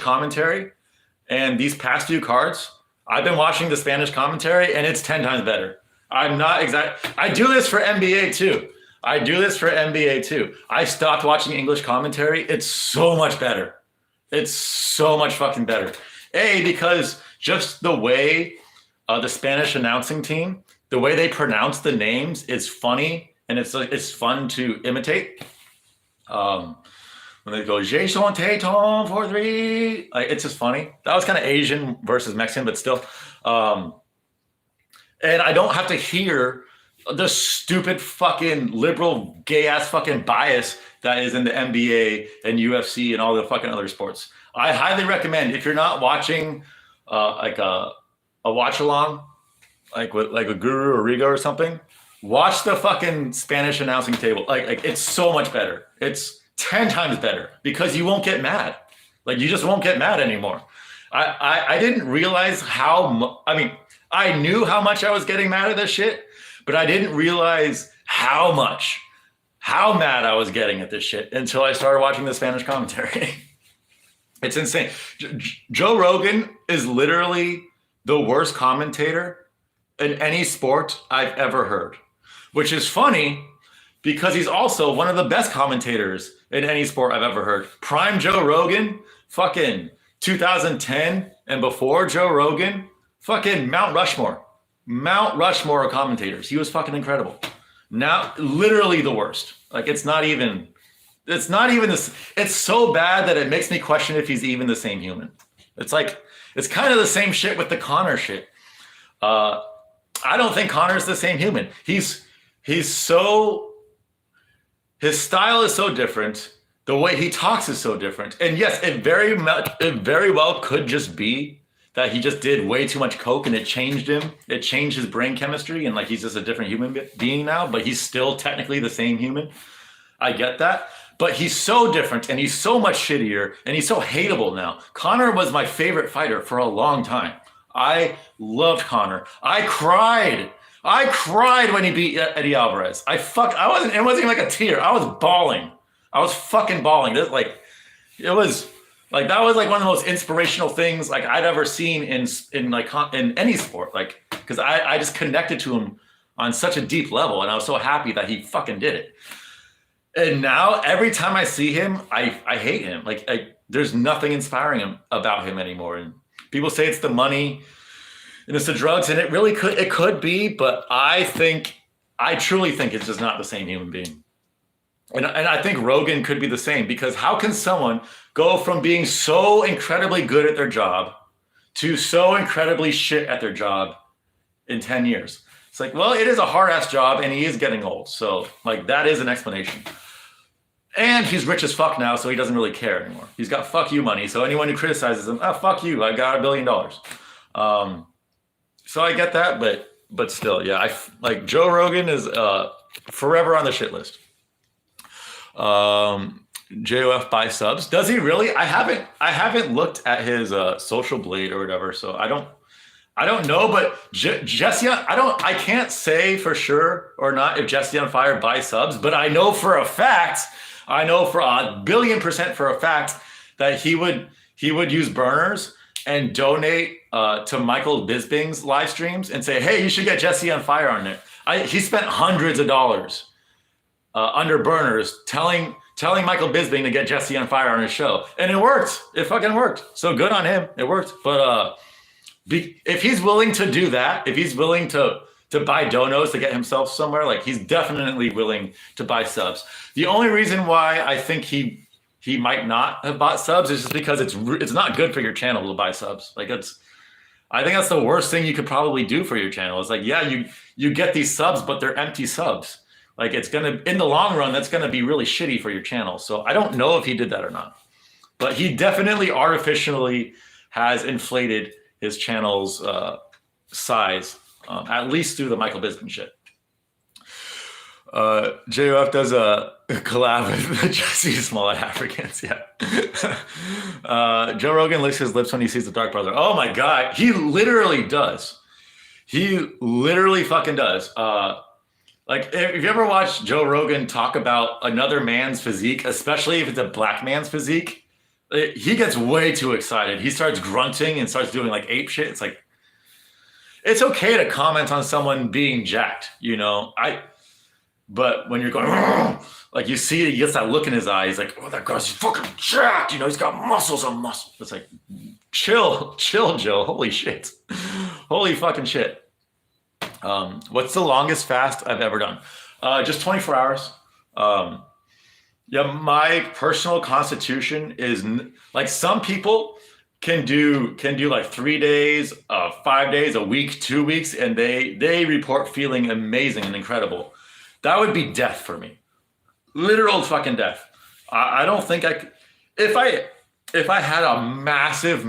commentary, and these past few cards, I've been watching the Spanish commentary, and it's 10 times better. I'm not exact. I do this for NBA too. I stopped watching English commentary. It's so much better. It's so much fucking better. Because just the way the Spanish announcing team, the way they pronounce the names is funny, and it's fun to imitate. When they go Jason Tatum for 3, like, it's just funny. That was kind of Asian versus Mexican, but still. And I don't have to hear the stupid fucking liberal gay ass fucking bias that is in the NBA and UFC and all the fucking other sports. I highly recommend, if you're not watching like a watch along, like with a Guru or Rigo or something, watch the fucking Spanish announcing table. Like it's so much better. It's 10 times better because you won't get mad. Like, you just won't get mad anymore. I didn't realize I knew how much I was getting mad at this shit, but I didn't realize how mad I was getting at this shit until I started watching the Spanish commentary. It's insane. Joe Rogan is literally the worst commentator in any sport I've ever heard, which is funny because he's also one of the best commentators in any sport I've ever heard. Prime Joe Rogan, fucking 2010 and before Joe Rogan, fucking Mount Rushmore of commentators. He was fucking incredible. Now, literally the worst. Like, it's not even this. It's so bad that it makes me question if he's even the same human. It's kind of the same shit with the Connor shit. I don't think Connor's the same human. His style is so different. The way he talks is so different. And yes, it very well could just be that he just did way too much coke and it changed him. It changed his brain chemistry, and like he's just a different human being now, but he's still technically the same human. I get that. But he's so different, and he's so much shittier, and he's so hateable now. Conor was my favorite fighter for a long time. I loved Conor. I cried when he beat Eddie Alvarez. It wasn't even like a tear. I was bawling. I was fucking bawling. That was one of the most inspirational things like I'd ever seen in any sport. Like, because I just connected to him on such a deep level, and I was so happy that he fucking did it. And now every time I see him, I hate him. Like there's nothing inspiring about him anymore. And people say it's the money and it's the drugs, and it could be, but I truly think it's just not the same human being. And I think Rogan could be the same, because how can someone go from being so incredibly good at their job to so incredibly shit at their job in 10 years? It's like, well, it is a hard ass job and he is getting old. So like that is an explanation. And he's rich as fuck now, so he doesn't really care anymore. He's got fuck you money. So anyone who criticizes him, fuck you, I got $1 billion. So I get that, but still, yeah, like Joe Rogan is forever on the shit list. JOF buy subs. Does he really? I haven't looked at his social blade or whatever, so I don't know. But Jesse, I can't say for sure or not if Jesse on Fire buys subs, but I know for a fact, I know for 1,000,000,000% for a fact that he would use burners and donate to Michael Bisping's live streams and say, hey, you should get Jesse on Fire on there. He spent hundreds of dollars under burners telling Michael Bisping to get Jesse on Fire on his show. And it worked. It fucking worked. So good on him. It worked. But if he's willing to do that, if he's willing to buy donos to get himself somewhere, like he's definitely willing to buy subs. The only reason why I think he might not have bought subs is just because it's not good for your channel to buy subs. Like I think that's the worst thing you could probably do for your channel. It's like, yeah, you get these subs, but they're empty subs. Like it's gonna, in the long run, that's gonna be really shitty for your channel. So I don't know if he did that or not, but he definitely artificially has inflated his channel's size, at least through the Michael Bisping shit. JOF does a collab with Jesse Smollett Africans. Yeah. Joe Rogan licks his lips when he sees the Dark Brother. Oh my God. He literally does. He literally fucking does. Like if you ever watch Joe Rogan talk about another man's physique, especially if it's a black man's physique, he gets way too excited. He starts grunting and starts doing like ape shit. It's like, it's okay to comment on someone being jacked, you know? But when you're going, like you see, he gets that look in his eye. He's like, oh, that guy's fucking jacked. You know, he's got muscles on muscle. It's like, chill, Joe. Holy shit. Holy fucking shit. What's the longest fast I've ever done? Just 24 hours. Yeah, my personal constitution is like some people can do like 3 days, 5 days, a week, 2 weeks, and they report feeling amazing and incredible. That would be death for me. Literal fucking death. I don't think I could. If I had a massive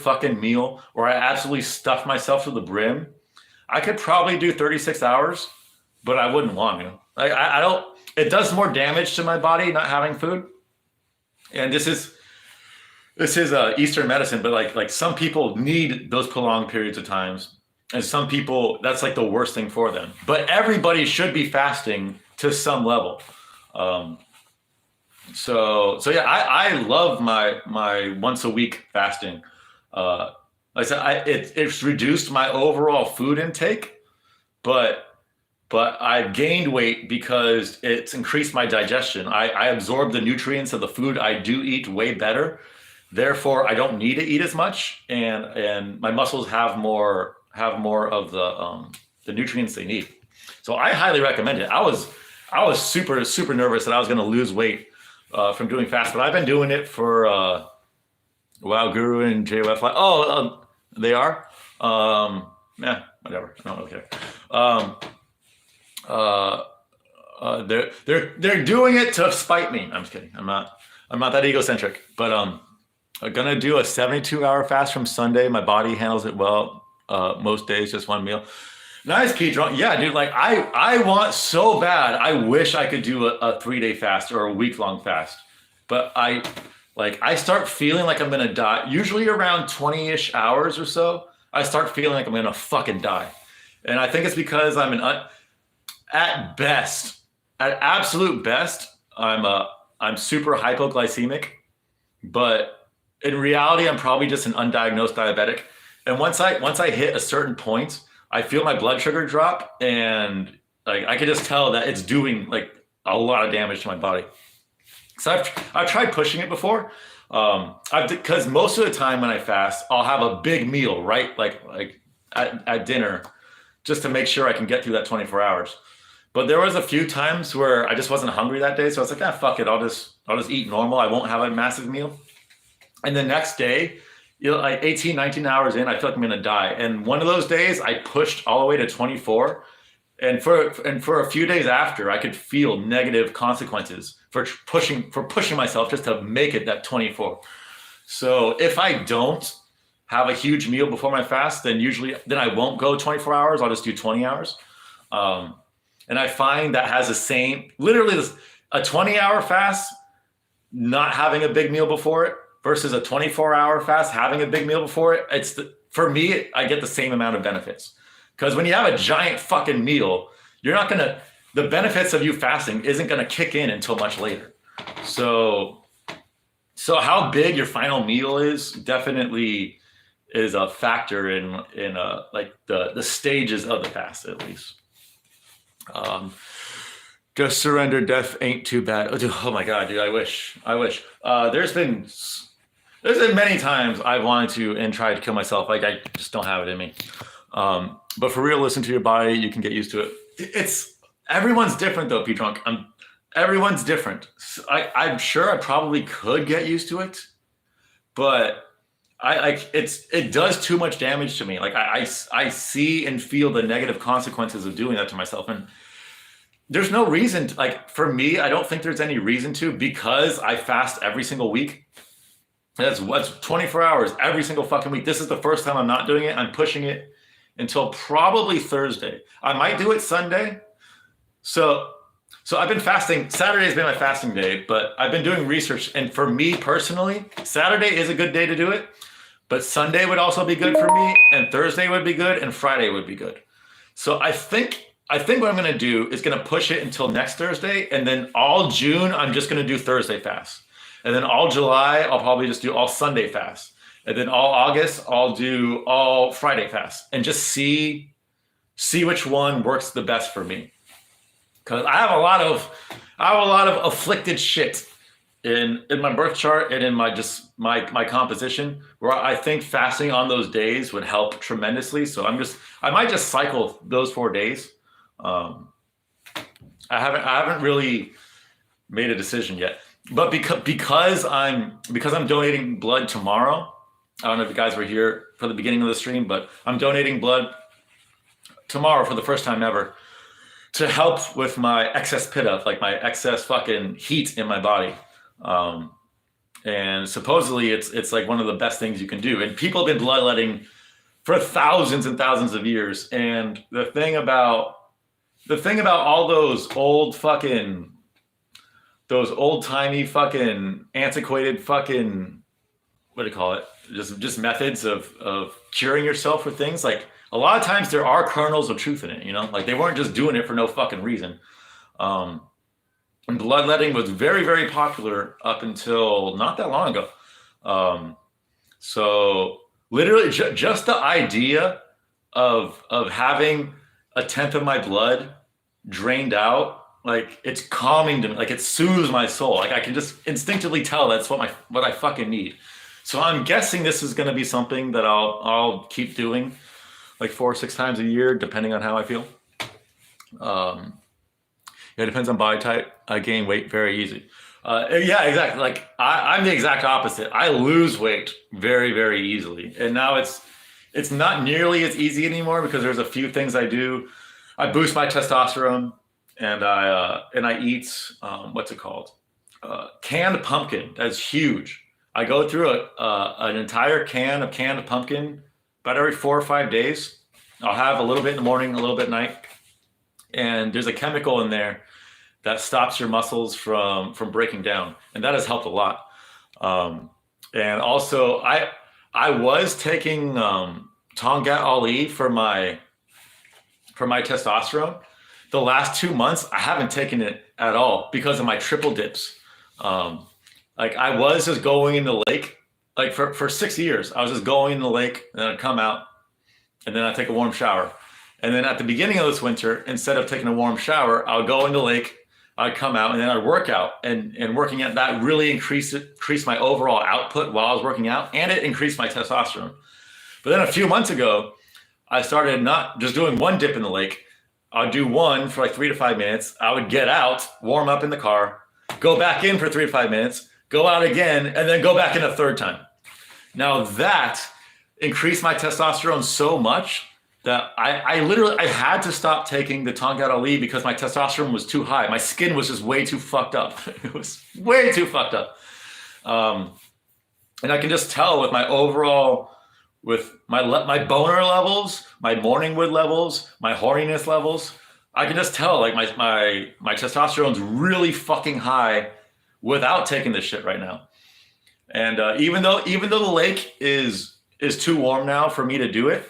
fucking meal where I absolutely stuffed myself to the brim, I could probably do 36 hours, but I wouldn't want to. Like I don't. It does more damage to my body not having food. And this is Eastern medicine, but like some people need those prolonged periods of times. And some people, that's like the worst thing for them. But everybody should be fasting to some level. So yeah, I love my once a week fasting. Like I said, it's reduced my overall food intake, but I've gained weight because it's increased my digestion. I absorb the nutrients of the food I do eat way better. Therefore, I don't need to eat as much, and my muscles have more of the nutrients they need. So I highly recommend it. I was super nervous that I was going to lose weight from doing fast, but I've been doing it for Wow Guru and JOF. They are. Yeah, whatever. I don't really care. They're doing it to spite me. I'm just kidding. I'm not that egocentric. But I'm gonna do a 72-hour fast from Sunday. My body handles it well. Most days, just one meal. Nice, Pete. Yeah, dude. Like I want so bad. I wish I could do a 3-day fast or a week-long fast, but I start feeling like I'm gonna die. Usually around 20-ish hours or so, I start feeling like I'm gonna fucking die, and I think it's because I'm at absolute best, I'm super hypoglycemic, but in reality, I'm probably just an undiagnosed diabetic. And once I hit a certain point, I feel my blood sugar drop, and like I can just tell that it's doing like a lot of damage to my body. So I've tried pushing it before. Because most of the time when I fast, I'll have a big meal, right? Like at dinner, just to make sure I can get through that 24 hours. But there was a few times where I just wasn't hungry that day, so I was like, ah, fuck it, I'll just eat normal. I won't have a massive meal. And the next day, like 18, 19 hours in, I feel like I'm gonna die. And one of those days, I pushed all the way to 24. And for a few days after, I could feel negative consequences for pushing myself just to make it that 24. So if I don't have a huge meal before my fast, then I won't go 24 hours. I'll just do 20 hours. And I find that has the same, literally a 20-hour fast, not having a big meal before it, versus a 24-hour fast having a big meal before it. For me, I get the same amount of benefits. Because when you have a giant fucking meal, the benefits of you fasting isn't gonna kick in until much later. So how big your final meal is definitely is a factor in like the stages of the fast, at least. Just surrender, death ain't too bad. Oh my God, dude, I wish. There's been many times I've wanted to and tried to kill myself. Like I just don't have it in me. But for real, listen to your body. You can get used to it. Everyone's different though, P-Drunk. Everyone's different. I'm sure I probably could get used to it, but it does too much damage to me. Like I see and feel the negative consequences of doing that to myself. And there's no reason like for me, I don't think there's any reason to, because I fast every single week. That's 24 hours every single fucking week. This is the first time I'm not doing it. I'm pushing it until probably Thursday. I might do it Sunday. So I've been fasting. Saturday's been my fasting day, but I've been doing research. And for me personally, Saturday is a good day to do it, but Sunday would also be good for me, and Thursday would be good, and Friday would be good. So I think what I'm going to do is going to push it until next Thursday. And then all June, I'm just going to do Thursday fast. And then all July, I'll probably just do all Sunday fast. And then all August, I'll do all Friday fast, and just see which one works the best for me. Because I have a lot of afflicted shit in my birth chart and in my composition, where I think fasting on those days would help tremendously. So I might just cycle those 4 days. I haven't really made a decision yet. But because I'm donating blood tomorrow, I don't know if you guys were here for the beginning of the stream, but I'm donating blood tomorrow for the first time ever to help with my excess pitta, like my excess fucking heat in my body. And supposedly it's like one of the best things you can do. And people have been bloodletting for thousands and thousands of years. And the thing about all those old timey fucking antiquated fucking, what do you call it? Just methods of curing yourself for things. Like a lot of times there are kernels of truth in it, like they weren't just doing it for no fucking reason. And bloodletting was very, very popular up until not that long ago. So literally just the idea of having a tenth of my blood drained out, like it's calming to me, like it soothes my soul. Like I can just instinctively tell that's what I fucking need. So I'm guessing this is going to be something that I'll keep doing like 4 or 6 times a year, depending on how I feel. It depends on body type. I gain weight very easy. Yeah, exactly. Like I'm the exact opposite. I lose weight very, very easily. And now it's not nearly as easy anymore, because there's a few things I do. I boost my testosterone, and I eat, what's it called? Canned pumpkin. That's huge. I go through an entire can of canned pumpkin about every 4 or 5 days. I'll have a little bit in the morning, a little bit at night. And there's a chemical in there that stops your muscles from breaking down. And that has helped a lot. And also I was taking Tongat Ali for my testosterone. The last 2 months, I haven't taken it at all because of my triple dips. Like I was just going in the lake like for 6 years, I was just going in the lake and then I'd come out and then I'd take a warm shower. And then at the beginning of this winter, instead of taking a warm shower, I would go in the lake, I'd come out and then I'd work out. And working out, that really increased my overall output while I was working out, and it increased my testosterone. But then a few months ago, I started not just doing one dip in the lake. I'd do one for like 3 to 5 minutes. I would get out, warm up in the car, go back in for 3 to 5 minutes, go out again, and then go back in a third time. Now that increased my testosterone so much that I literally had to stop taking the Tongkat Ali because my testosterone was too high. My skin was just way too fucked up. It was way too fucked up. And I can just tell with my overall, with my boner levels, my morning wood levels, my horniness levels, I can just tell like my testosterone's really fucking high without taking this shit right now. And even though the lake is too warm now for me to do it,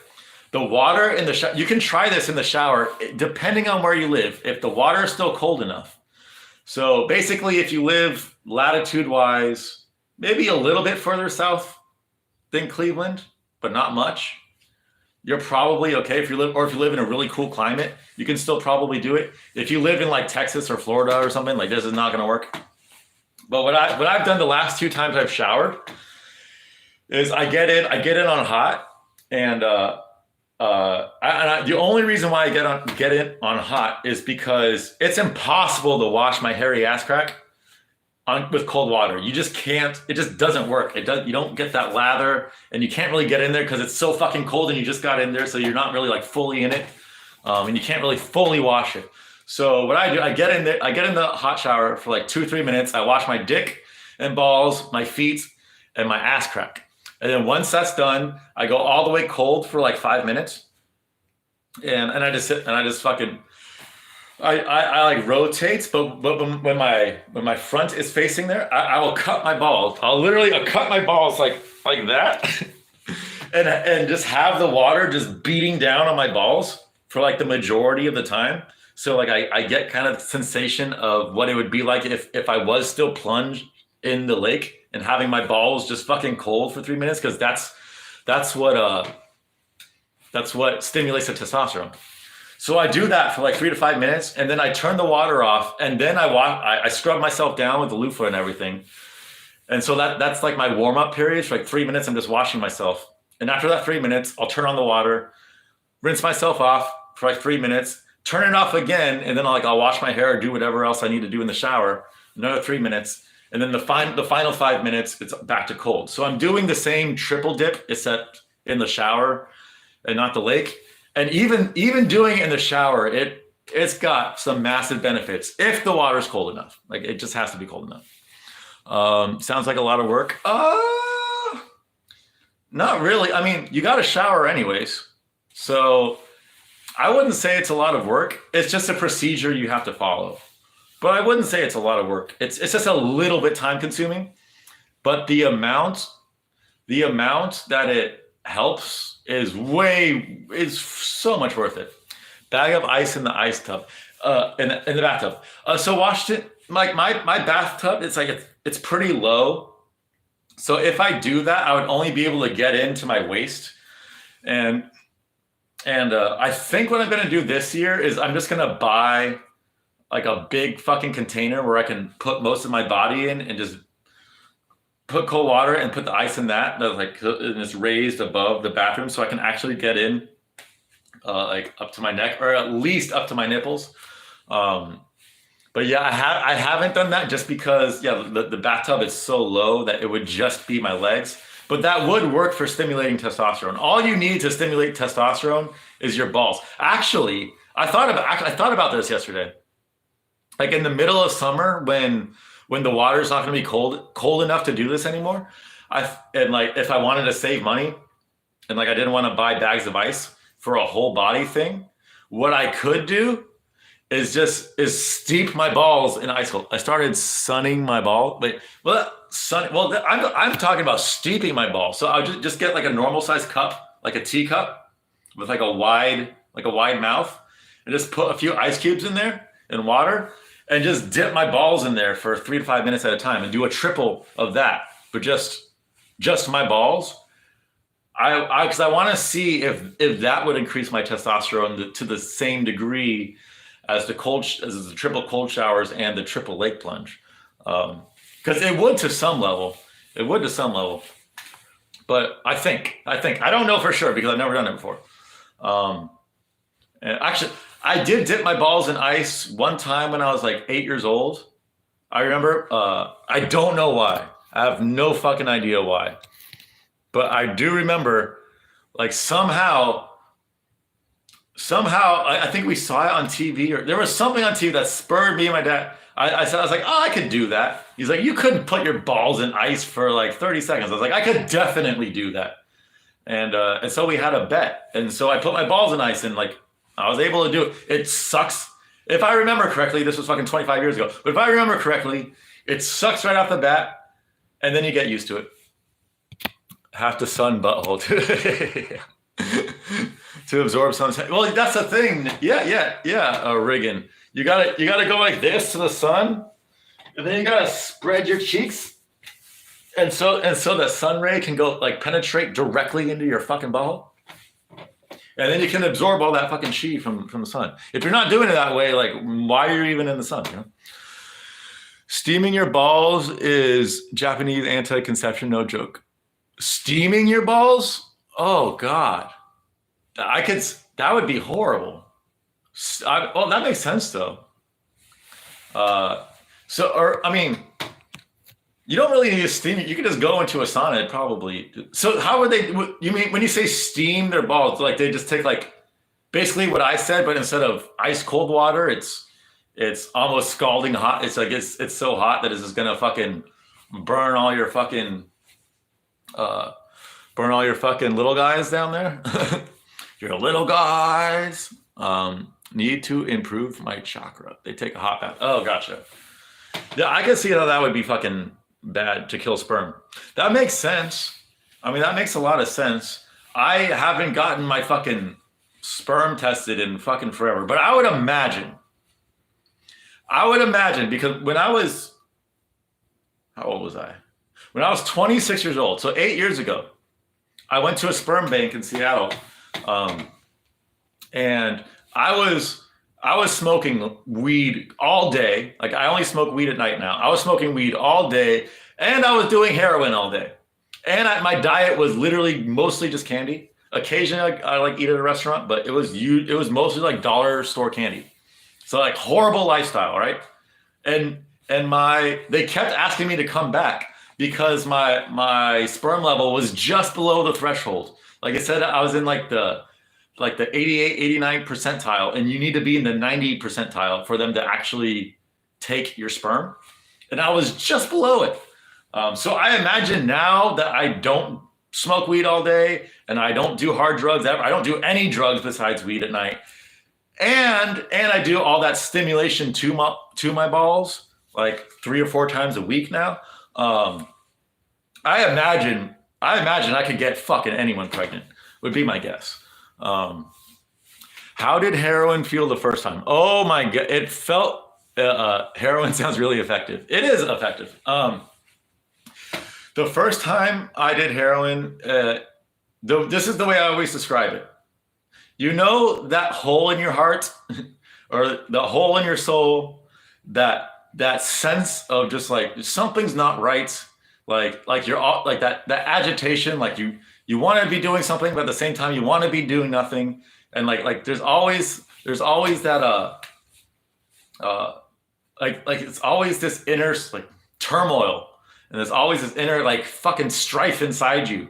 the water in the shower, you can try this in the shower, depending on where you live, if the water is still cold enough. So basically, if you live latitude-wise, maybe a little bit further south than Cleveland, but not much, you're probably okay. If you live in a really cool climate, you can still probably do it. If you live in like Texas or Florida or something, like this is not going to work. But what I've done the last 2 times I've showered is I get in on hot, and the only reason why I get in on hot is because it's impossible to wash my hairy ass crack with cold water. You just can't. It just doesn't work. You don't get that lather, and you can't really get in there because it's so fucking cold, and you just got in there, so you're not really like fully in it, and you can't really fully wash it. So what I do, I get in the hot shower for like 2-3 minutes. I wash my dick and balls, my feet, and my ass crack. And then once that's done, I go all the way cold for like 5 minutes. And I just sit and I just fucking, I like rotate, but when my front is facing there, I will cut my balls. I'll literally cut my balls like that. and just have the water just beating down on my balls for like the majority of the time. So like I get kind of sensation of what it would be like if I was still plunged in the lake and having my balls just fucking cold for 3 minutes, because that's what stimulates the testosterone. So I do that for like 3 to 5 minutes, and then I turn the water off, and then I scrub myself down with the loofah and everything. And so that's like my warm up period. For like 3 minutes, I'm just washing myself. And after that 3 minutes, I'll turn on the water, rinse myself off for like 3 minutes, turn it off again, and then I'll wash my hair or do whatever else I need to do in the shower. Another 3 minutes. And then the final 5 minutes, it's back to cold. So I'm doing the same triple dip, except in the shower and not the lake. And even doing it in the shower, it's got some massive benefits if the water's cold enough. Like it just has to be cold enough. Sounds like a lot of work. Not really. I mean, you got to shower anyways. So I wouldn't say it's a lot of work. It's just a procedure you have to follow. But I wouldn't say it's a lot of work. It's just a little bit time consuming, but the amount that it helps is so much worth it. Bag of ice in the ice tub, in the bathtub. So washed it. My bathtub, it's pretty low. So if I do that, I would only be able to get into my waist. And I think what I'm gonna do this year is I'm just gonna buy like a big fucking container where I can put most of my body in and just put cold water and put the ice in that like, and it's raised above the bathroom, so I can actually get in like up to my neck, or at least up to my nipples. But yeah, I haven't done that just because the bathtub is so low that it would just be my legs. But that would work for stimulating testosterone. All you need to stimulate testosterone is your balls. Actually, I thought about this yesterday. Like in the middle of summer, when the water is not going to be cold enough to do this anymore, if I wanted to save money, and like I didn't want to buy bags of ice for a whole body thing, what I could do is steep my balls in ice cold. I started sunning my ball, I'm talking about steeping my balls. So I'll just get like a normal size cup, like a teacup with like a wide mouth, and just put a few ice cubes in there and water, and just dip my balls in there for 3 to 5 minutes at a time and do a triple of that, but just just my balls, because I want to see if that would increase my testosterone to the same degree as the triple cold showers and the triple lake plunge, because it would to some level. It would to some level, but I think I don't know for sure because I've never done it before. And actually, I did dip my balls in ice one time when I was like 8 years old. I remember. I don't know why. I have no fucking idea why. But I do remember, like somehow, I think we saw it on TV, or there was something on TV that spurred me and my dad. I was like, oh, I could do that. He's like, you couldn't put your balls in ice for like 30 seconds. I was like, I could definitely do that. And so we had a bet. And so I put my balls in ice and like, I was able to do it. It sucks. If I remember correctly, this was fucking 25 years ago. But if I remember correctly, it sucks right off the bat. And then you get used to it. Half the sun butthole to absorb sunshine. Well, that's the thing. Yeah. Reagan, you gotta go like this to the sun, and then you gotta spread your cheeks, and so the sun ray can go like penetrate directly into your fucking butthole, and then you can absorb all that fucking chi from the sun. If you're not doing it that way, like why are you even in the sun? You know? Steaming your balls is Japanese anti-conception, no joke. Steaming your balls? Oh God, that would be horrible. Well, that makes sense though. I mean, you don't really need to steam it. You can just go into a sauna probably. So how would they? You mean when you say steam their balls, like they just take like basically what I said, but instead of ice cold water, it's almost scalding hot. It's like it's so hot that it's just gonna fucking burn all your fucking little guys down there. Your little guys need to improve my chakra. They take a hot bath. Oh, gotcha. Yeah, I can see how that would be fucking bad to kill sperm. That makes sense. I mean, that makes a lot of sense. I haven't gotten my fucking sperm tested in fucking forever, but I would imagine because when I was, how old was I? When I was 26 years old, so 8 years ago, I went to a sperm bank in Seattle, and I was smoking weed all day. Like I only smoke weed at night now. I was smoking weed all day, and I was doing heroin all day. And my diet was literally mostly just candy. Occasionally, I like eat at a restaurant, but it was mostly like dollar store candy. So like horrible lifestyle, right? And they kept asking me to come back because my sperm level was just below the threshold. Like I said, I was in like the 88, 89 percentile, and you need to be in the 90 percentile for them to actually take your sperm. And I was just below it. So I imagine now that I don't smoke weed all day and I don't do hard drugs ever. I don't do any drugs besides weed at night. And I do all that stimulation to my balls like 3 or 4 times a week now. I imagine I could get fucking anyone pregnant, would be my guess. How did heroin feel the first time? Oh my God, it felt, heroin sounds really effective. It is effective. The first time I did heroin, this is the way I always describe it. You know that hole in your heart or the hole in your soul, that sense of just like something's not right. Like you're all, like that agitation, like you want to be doing something, but at the same time you want to be doing nothing. And like there's always that like it's always this inner like turmoil, and there's always this inner like fucking strife inside you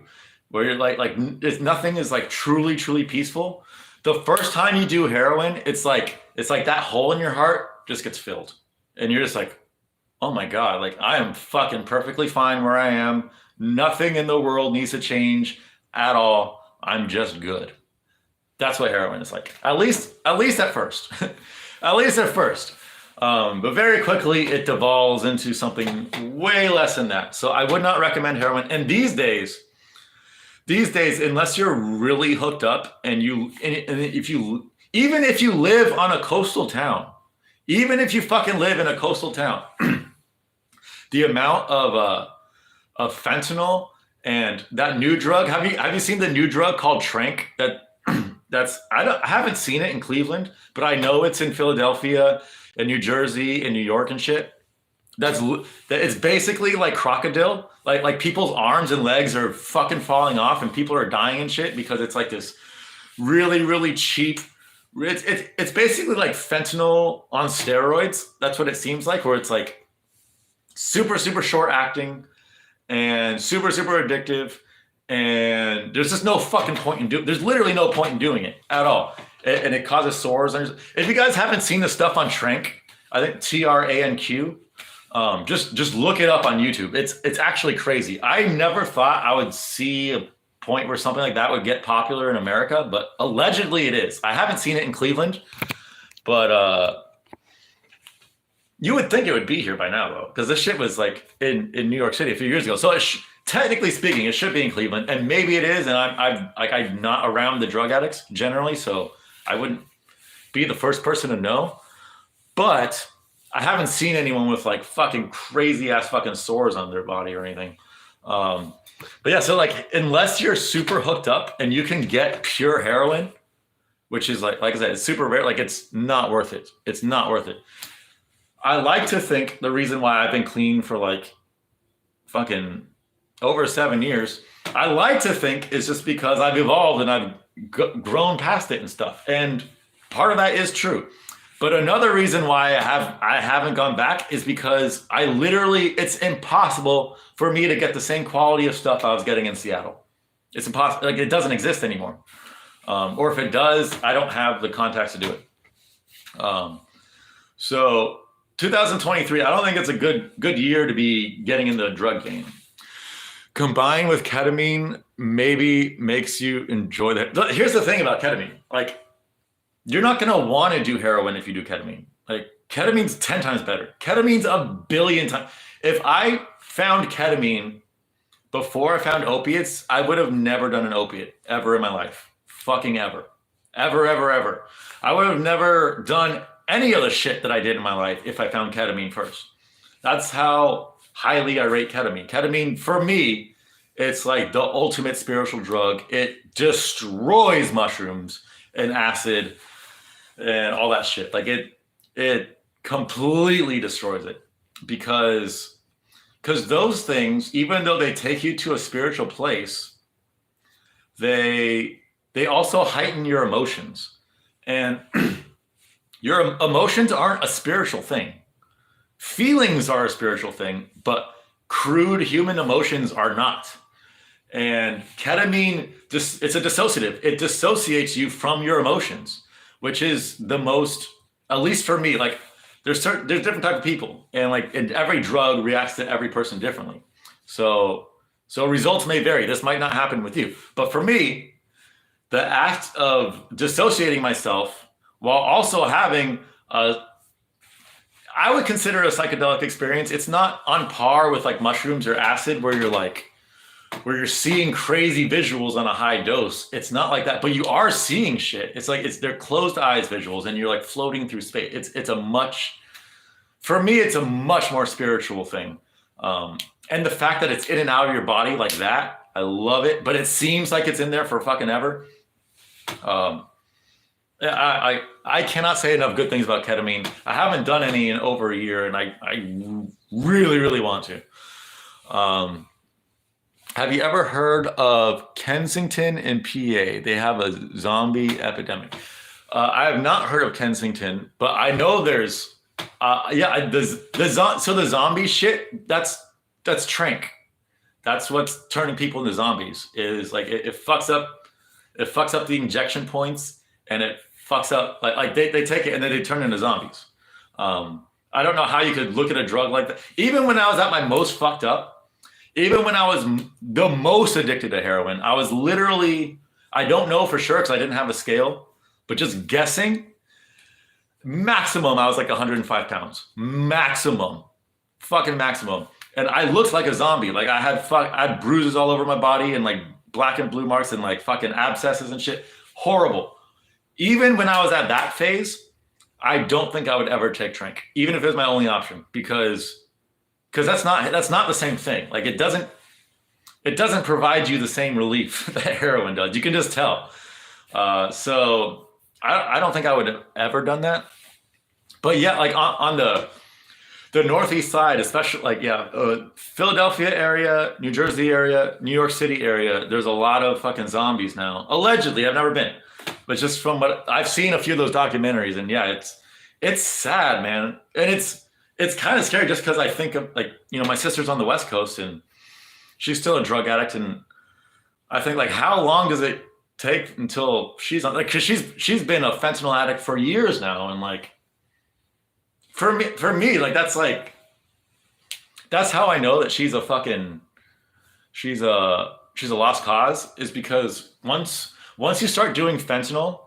where you're like nothing is like truly peaceful. The first time you do heroin, it's like that hole in your heart just gets filled, and you're just like, oh my God, like I am fucking perfectly fine where I am. Nothing in the world needs to change at all. I'm just good. That's what heroin is like. At least at first. At least at first. But very quickly it devolves into something way less than that. So I would not recommend heroin. And these days, unless you're really hooked up and if you live on a coastal town, even if you fucking live in a coastal town, the amount of fentanyl And that new drug, have you seen the new drug called Trank? I haven't seen it in Cleveland, but I know it's in Philadelphia and New Jersey and New York and shit. It's basically like crocodile. Like people's arms and legs are fucking falling off and people are dying and shit because it's like this really, really cheap. It's basically like fentanyl on steroids. That's what it seems like, where it's like super, super short acting and super, super addictive. And there's just no fucking point in there's literally no point in doing it at all. And it causes sores. If you guys haven't seen the stuff on Trank, I think TRANQ, just look it up on YouTube. It's actually crazy. I never thought I would see a point where something like that would get popular in America, but allegedly it is. I haven't seen it in Cleveland, but you would think it would be here by now, though, because this shit was like in New York City a few years ago. So technically speaking, it should be in Cleveland, and maybe it is. And I'm not around the drug addicts generally, so I wouldn't be the first person to know. But I haven't seen anyone with like fucking crazy ass fucking sores on their body or anything. But yeah, so like unless you're super hooked up and you can get pure heroin, which is like I said, it's super rare. Like it's not worth it. It's not worth it. I like to think the reason why I've been clean for like fucking over 7 years, I like to think is just because I've evolved and I've grown past it and stuff. And part of that is true. But another reason why I haven't gone back is because it's impossible for me to get the same quality of stuff I was getting in Seattle. It's impossible. Like it doesn't exist anymore. Or if it does, I don't have the contacts to do it. So 2023, I don't think it's a good year to be getting into the drug game. Combined with ketamine maybe makes you enjoy that. Here's the thing about ketamine. Like, you're not going to want to do heroin if you do ketamine. Like, ketamine's 10 times better. Ketamine's a billion times. If I found ketamine before I found opiates, I would have never done an opiate ever in my life. Fucking ever. Ever, ever, ever. I would have never done any of the shit that I did in my life if I found ketamine first. That's how highly I rate ketamine. Ketamine, for me, it's like the ultimate spiritual drug. It destroys mushrooms and acid and all that shit. Like it completely destroys it because those things, even though they take you to a spiritual place, they also heighten your emotions. And your emotions aren't a spiritual thing. Feelings are a spiritual thing, but crude human emotions are not. And ketamine, it's a dissociative. It dissociates you from your emotions, which is the most, at least for me, like there's different type of people, and every drug reacts to every person differently. So results may vary. This might not happen with you, but for me, the act of dissociating myself while also having I would consider a psychedelic experience. It's not on par with like mushrooms or acid where you're seeing crazy visuals on a high dose. It's not like that, but you are seeing shit. It's like they're closed eyes visuals and you're like floating through space. For me, it's a much more spiritual thing. And the fact that it's in and out of your body like that, I love it, but it seems like it's in there for fucking ever. I cannot say enough good things about ketamine. I haven't done any in over a year, and I really, really want to. Have you ever heard of Kensington in PA? They have a zombie epidemic. I have not heard of Kensington, but I know there's the zombie shit. That's Trank. That's what's turning people into zombies. Is like it fucks up the injection points, and it fucks up like they take it and then they turn into zombies. I don't know how you could look at a drug like that. Even when I was at my most fucked up, even when I was the most addicted to heroin, I was literally, I don't know for sure because I didn't have a scale, but just guessing, maximum, I was like 105 pounds. Maximum. Fucking maximum. And I looked like a zombie. Like I had bruises all over my body and like black and blue marks and like fucking abscesses and shit. Horrible. Even when I was at that phase, I don't think I would ever take Trank, even if it was my only option, because that's not the same thing. Like it it doesn't provide you the same relief that heroin does. You can just tell. So I don't think I would have ever done that. But yeah, like on the Northeast side, especially like, Philadelphia area, New Jersey area, New York City area, there's a lot of fucking zombies now. Allegedly, I've never been, but just from what I've seen a few of those documentaries, and yeah, it's sad, man. And it's kind of scary just because I think of like, my sister's on the West Coast and she's still a drug addict. And I think like, how long does it take until she's on, like, cause she's been a fentanyl addict for years now. And like, for me, like, that's how I know that she's a lost cause, is because once you start doing fentanyl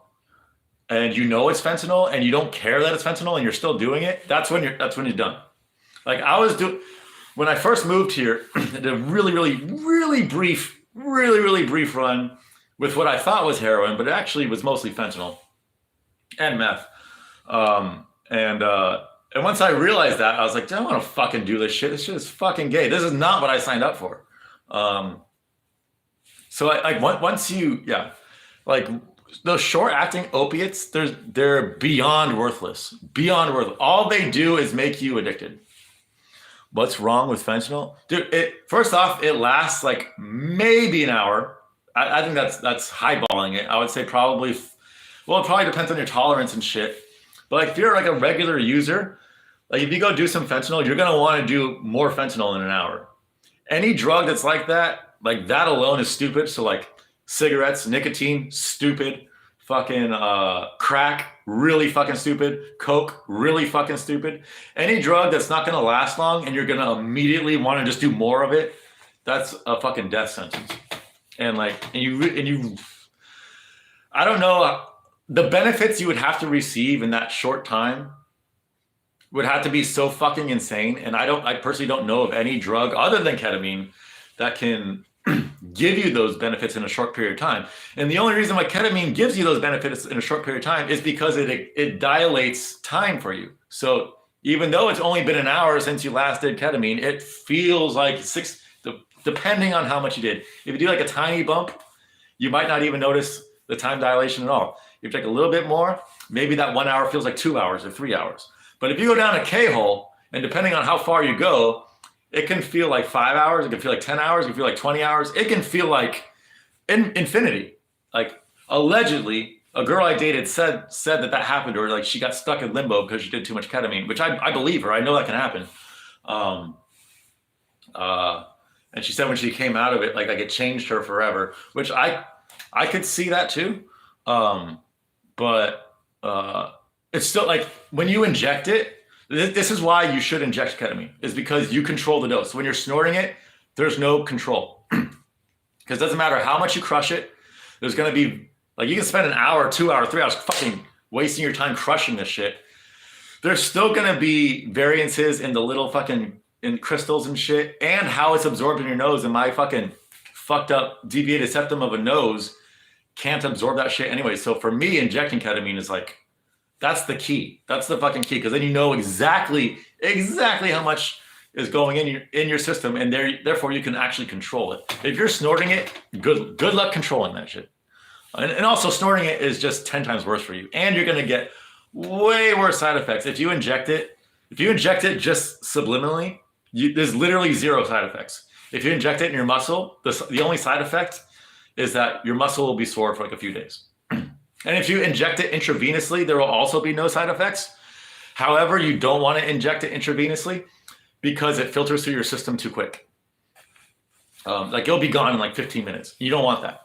and it's fentanyl and you don't care that it's fentanyl and you're still doing it, that's when you're done. Like when I first moved here, did a really brief run with what I thought was heroin, but it actually was mostly fentanyl and meth. And once I realized that, I was like, I don't want to fucking do this shit. This shit is fucking gay. This is not what I signed up for. So once you, like those short acting opiates, they're beyond worthless. All they do is make you addicted. What's wrong with fentanyl? Dude, first off, it lasts like maybe an hour. I think that's highballing it. I would say probably, well, it probably depends on your tolerance and shit. But like if you're like a regular user, like if you go do some fentanyl, you're gonna want to do more fentanyl in an hour. Any drug that's like that alone is stupid. So like cigarettes, nicotine, stupid. Fucking crack, really fucking stupid. Coke, really fucking stupid. Any drug that's not gonna last long and you're gonna immediately want to just do more of it, that's a fucking death sentence. And you, I don't know, the benefits you would have to receive in that short time would have to be so fucking insane. And I personally don't know of any drug other than ketamine that can give you those benefits in a short period of time. And the only reason why ketamine gives you those benefits in a short period of time is because it dilates time for you. So even though it's only been an hour since you last did ketamine, it feels like depending on how much you did. If you do like a tiny bump, you might not even notice the time dilation at all. If you take a little bit more, maybe that 1 hour feels like 2 hours or 3 hours. But if you go down a K-hole, and depending on how far you go, it can feel like 5 hours, it can feel like 10 hours, it can feel like 20 hours, it can feel like infinity. Like allegedly, a girl I dated said that happened to her, like she got stuck in limbo because she did too much ketamine, which I believe her, I know that can happen. And she said when she came out of it, like it changed her forever, which I could see that too. But it's still like when you inject it, this is why you should inject ketamine, is because you control the dose. When you're snorting it, there's no control. Because it doesn't matter how much you crush it, there's going to be, like, you can spend an hour, 2 hours, 3 hours fucking wasting your time crushing this shit. There's still going to be variances in the little fucking in crystals and shit, and how it's absorbed in your nose. And my fucking fucked up deviated septum of a nose can't absorb that shit anyway. So for me, injecting ketamine is like, that's the key. That's the fucking key, because then you know exactly how much is going in your system, and therefore you can actually control it. If you're snorting it, good luck controlling that shit. And also snorting it is just 10 times worse for you, and you're gonna get way worse side effects if you inject it. If you inject it just subliminally, there's literally zero side effects. If you inject it in your muscle, the only side effect is that your muscle will be sore for like a few days. And if you inject it intravenously, there will also be no side effects. However, you don't want to inject it intravenously because it filters through your system too quick. Like it'll be gone in like 15 minutes. You don't want that.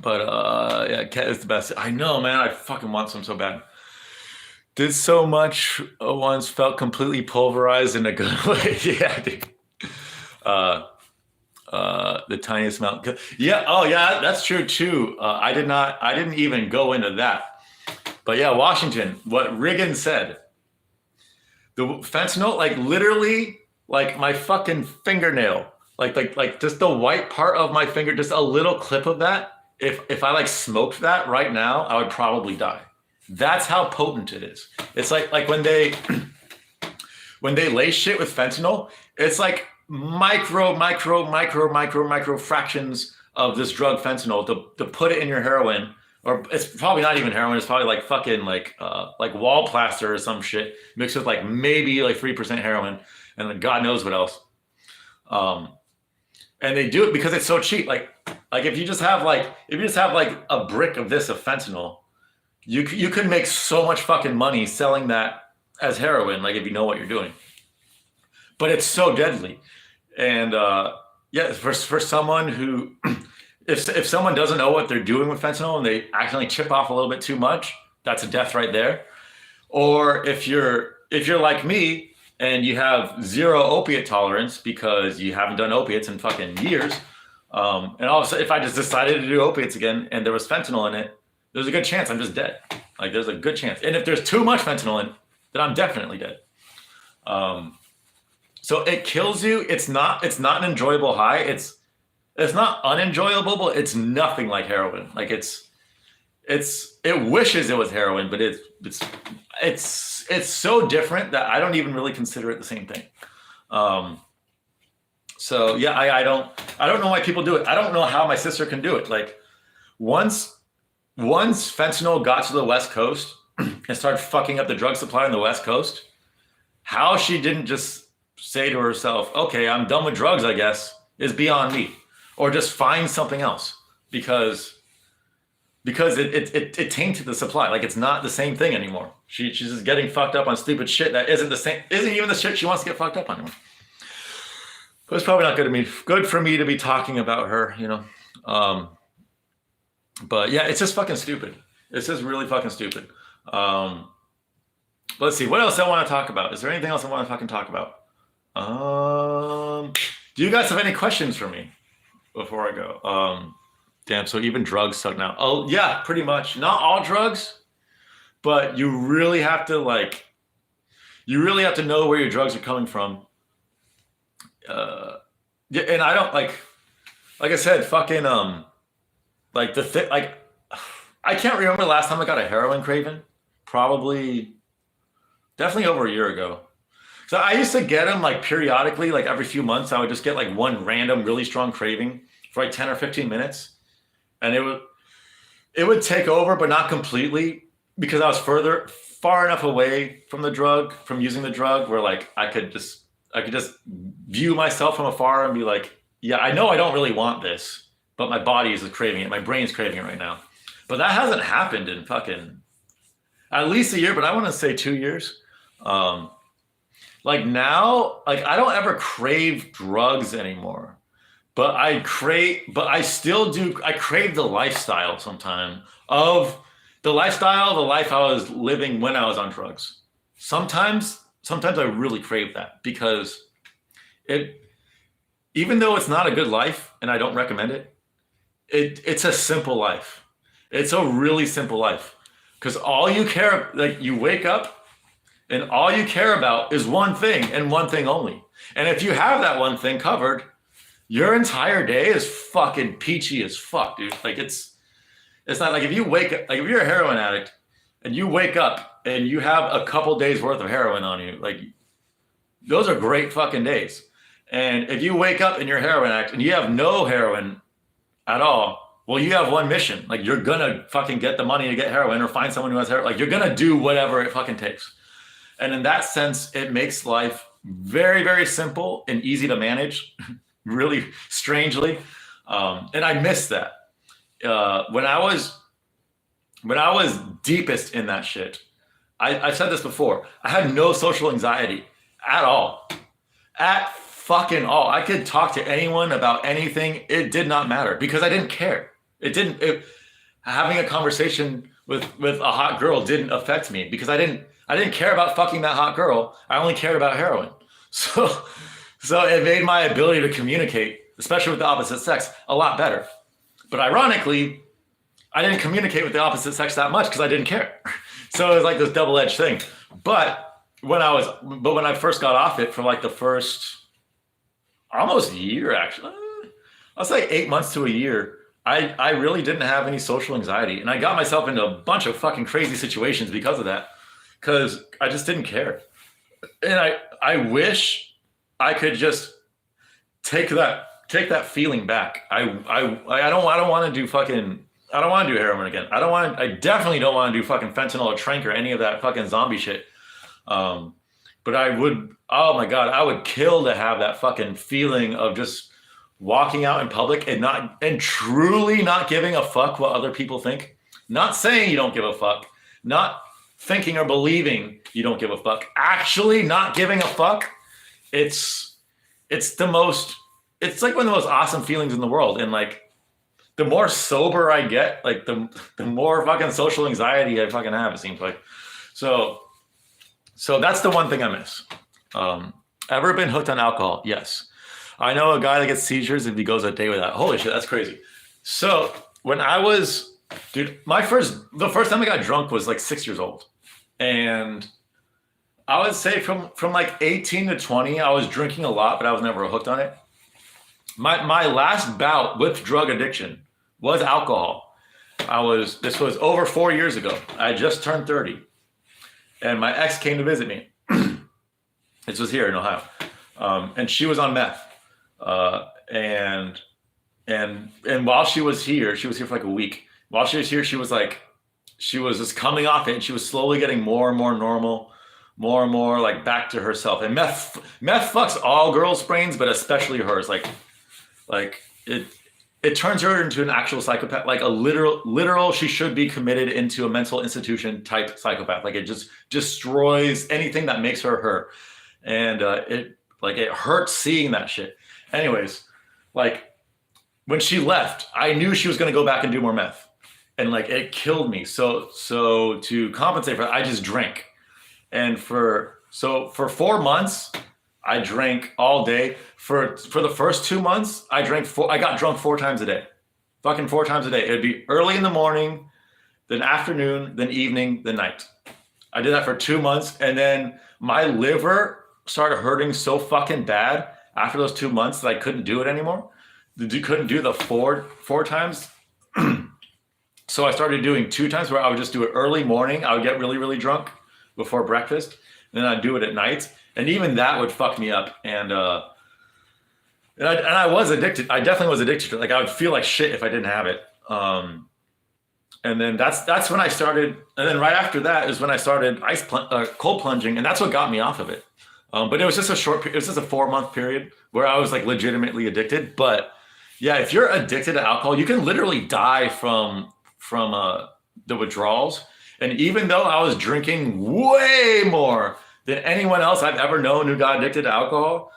Yeah, Cat is the best. I know, man. I fucking want some so bad. Did so much once, felt completely pulverized in a good way. Yeah, dude. The tiniest amount. Yeah. Oh, yeah. That's true too. I didn't even go into that. But yeah, Washington. What Riggin said. The fentanyl, like literally, like my fucking fingernail, like just the white part of my finger, just a little clip of that. If I like smoked that right now, I would probably die. That's how potent it is. It's like when they lay shit with fentanyl, it's like micro fractions of this drug fentanyl to put it in your heroin, or it's probably not even heroin. It's probably like fucking like wall plaster or some shit mixed with like maybe like 3% heroin, and then God knows what else. And they do it because it's so cheap. Like if you just have like a brick of this of fentanyl, you could make so much fucking money selling that as heroin. Like if you know what you're doing, but it's so deadly. And yeah, for someone who, if someone doesn't know what they're doing with fentanyl and they accidentally chip off a little bit too much, that's a death right there. Or if you're like me and you have zero opiate tolerance because you haven't done opiates in fucking years, and all of a sudden, if I just decided to do opiates again and there was fentanyl in it, there's a good chance I'm just dead. Like there's a good chance. And if there's too much fentanyl in, then I'm definitely dead. So it kills you. It's not an enjoyable high. It's not unenjoyable, but it's nothing like heroin. Like it wishes it was heroin, but it's so different that I don't even really consider it the same thing. So yeah, I don't know why people do it. I don't know how my sister can do it. Like once fentanyl got to the West Coast and started fucking up the drug supply on the West Coast, how she didn't just say to herself, okay, I'm done with drugs, I guess, is beyond me. Or just find something else because it tainted the supply. Like it's not the same thing anymore. She's just getting fucked up on stupid shit that isn't even the shit she wants to get fucked up on anymore. But it's probably not good for me to be talking about her, you know. But yeah, it's just fucking stupid. It's just really fucking stupid. Let's see, what else I want to talk about? Is there anything else I want to fucking talk about? Do you guys have any questions for me before I go? Damn, so even drugs suck now. Oh yeah, pretty much. Not all drugs, but you really have to know where your drugs are coming from. Yeah, and I don't like I said, fucking like I can't remember the last time I got a heroin craving. Definitely over a year ago. So I used to get them like periodically, like every few months. I would just get like one random, really strong craving for like 10 or 15 minutes. And it would take over, but not completely, because I was far enough away from using the drug, where like I could just view myself from afar and be like, yeah, I know I don't really want this, but my body is craving it. My brain's craving it right now. But that hasn't happened in fucking at least a year, but I want to say 2 years. Like now, like I don't ever crave drugs anymore, but I crave the lifestyle sometimes of the life I was living when I was on drugs. Sometimes I really crave that because even though it's not a good life and I don't recommend it, it's a simple life. It's a really simple life because all you care, like you wake up and all you care about is one thing and one thing only. And if you have that one thing covered, your entire day is fucking peachy as fuck, dude. Like it's not like if you wake up, like if you're a heroin addict and you wake up and you have a couple days worth of heroin on you, like those are great fucking days. And if you wake up and you're a heroin addict and you have no heroin at all, well, you have one mission. Like you're gonna fucking get the money to get heroin or find someone who has heroin. Like you're gonna do whatever it fucking takes. And in that sense, it makes life very, very simple and easy to manage, really strangely. And I miss that. When I was deepest in that shit, I've said this before, I had no social anxiety at all. At fucking all. I could talk to anyone about anything. It did not matter because I didn't care. Having a conversation with a hot girl didn't affect me because I didn't care about fucking that hot girl. I only cared about heroin. So it made my ability to communicate, especially with the opposite sex, a lot better. But ironically, I didn't communicate with the opposite sex that much because I didn't care. So it was like this double-edged thing. But when I first got off it for like the first almost year, actually, I'll say 8 months to a year, I really didn't have any social anxiety. And I got myself into a bunch of fucking crazy situations because of that. Because I just didn't care. And I wish I could just, take that feeling back. I don't want to do fucking. I don't want to do heroin again. I definitely don't want to do fucking fentanyl or trank or any of that fucking zombie shit. But I would, oh my God, I would kill to have that fucking feeling of just walking out in public and truly not giving a fuck what other people think. Not saying you don't give a fuck, not thinking or believing you don't give a fuck, actually not giving a fuck. It's like one of the most awesome feelings in the world. And like, the more sober I get, like the more fucking social anxiety I fucking have, it seems like. So that's the one thing I miss. Ever been hooked on alcohol? Yes. I know a guy that gets seizures if he goes a day without. Holy shit, that's crazy. So when I was, dude, the first time I got drunk was like 6 years old. And I would say from like 18 to 20, I was drinking a lot, but I was never hooked on it. My last bout with drug addiction was alcohol. This was over 4 years ago. I just turned 30. And my ex came to visit me. This was here in Ohio. And she was on meth. And while she was here for like a week. While she was here, she was just coming off it, and she was slowly getting more and more normal, more and more like back to herself. And meth fucks all girls' brains, but especially hers. Like it turns her into an actual psychopath, like a literal, she should be committed into a mental institution type psychopath. Like it just destroys anything that makes her. And it hurts seeing that shit. Anyways, like when she left, I knew she was going to go back and do more meth. And like, it killed me. So to compensate for that, I just drank. And for 4 months, I drank all day. For the first 2 months, I got drunk 4 times a day. Fucking 4 times a day. It'd be early in the morning, then afternoon, then evening, then night. I did that for 2 months. And then my liver started hurting so fucking bad after those 2 months that I couldn't do it anymore. Couldn't do the four times. So I started doing 2 times where I would just do it early morning. I would get really, really drunk before breakfast. And then I'd do it at night. And even that would fuck me up. And I was addicted. I definitely was addicted to it. Like I would feel like shit if I didn't have it. And then that's when I started. And then right after that is when I started cold plunging. And that's what got me off of it. But it was just it was just a 4-month period where I was like legitimately addicted. But yeah, if you're addicted to alcohol, you can literally die from the withdrawals. And even though I was drinking way more than anyone else I've ever known who got addicted to alcohol,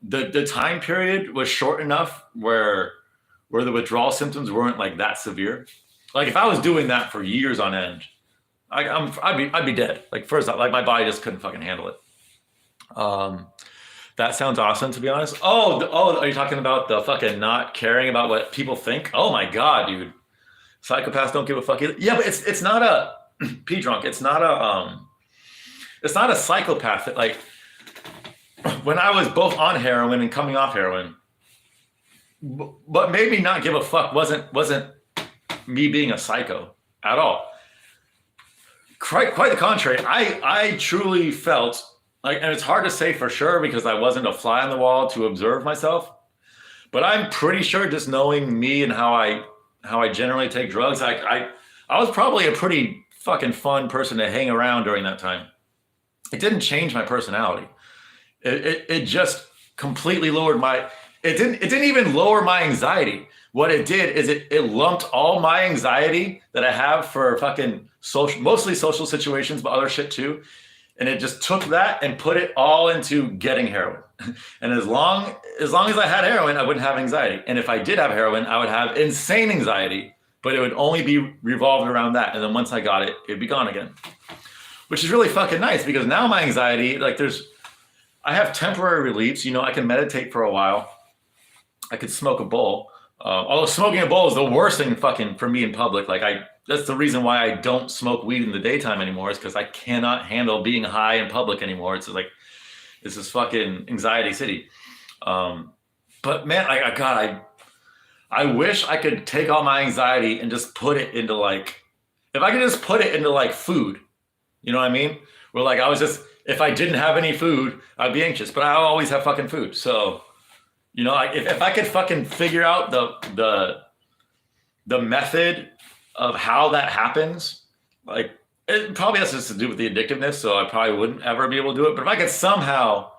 the time period was short enough where the withdrawal symptoms weren't like that severe. Like if I was doing that for years on end, I'd be dead. Like first, like my body just couldn't fucking handle it. That sounds awesome, to be honest. Oh, are you talking about the fucking not caring about what people think? Oh my God, dude. Psychopaths don't give a fuck either. Yeah, but it's not a pee drunk. It's not a psychopath that, like, when I was both on heroin and coming off heroin, but made me not give a fuck wasn't me being a psycho at all. Quite the contrary. I truly felt like, and it's hard to say for sure because I wasn't a fly on the wall to observe myself, but I'm pretty sure just knowing me and how I generally take drugs, I was probably a pretty fucking fun person to hang around during that time. It didn't change my personality. It just completely lowered it didn't even lower my anxiety. What it did is it lumped all my anxiety that I have for fucking mostly social situations, but other shit too. And it just took that and put it all into getting heroin. And as long as I had heroin, I wouldn't have anxiety. And if I did have heroin, I would have insane anxiety, but it would only be revolved around that. And then once I got it, it'd be gone again, which is really fucking nice because now my anxiety, like I have temporary reliefs. You know, I can meditate for a while. I could smoke a bowl. Although smoking a bowl is the worst thing fucking for me in public. Like that's the reason why I don't smoke weed in the daytime anymore, is because I cannot handle being high in public anymore. It's like, this is fucking anxiety city. But man, I wish I could take all my anxiety and just put it into like, if I could just put it into like food, you know what I mean? Where like, if I didn't have any food, I'd be anxious, but I always have fucking food. So, You know, like if I could fucking figure out the method of how that happens, like it probably has just to do with the addictiveness, so I probably wouldn't ever be able to do it. But if I could somehow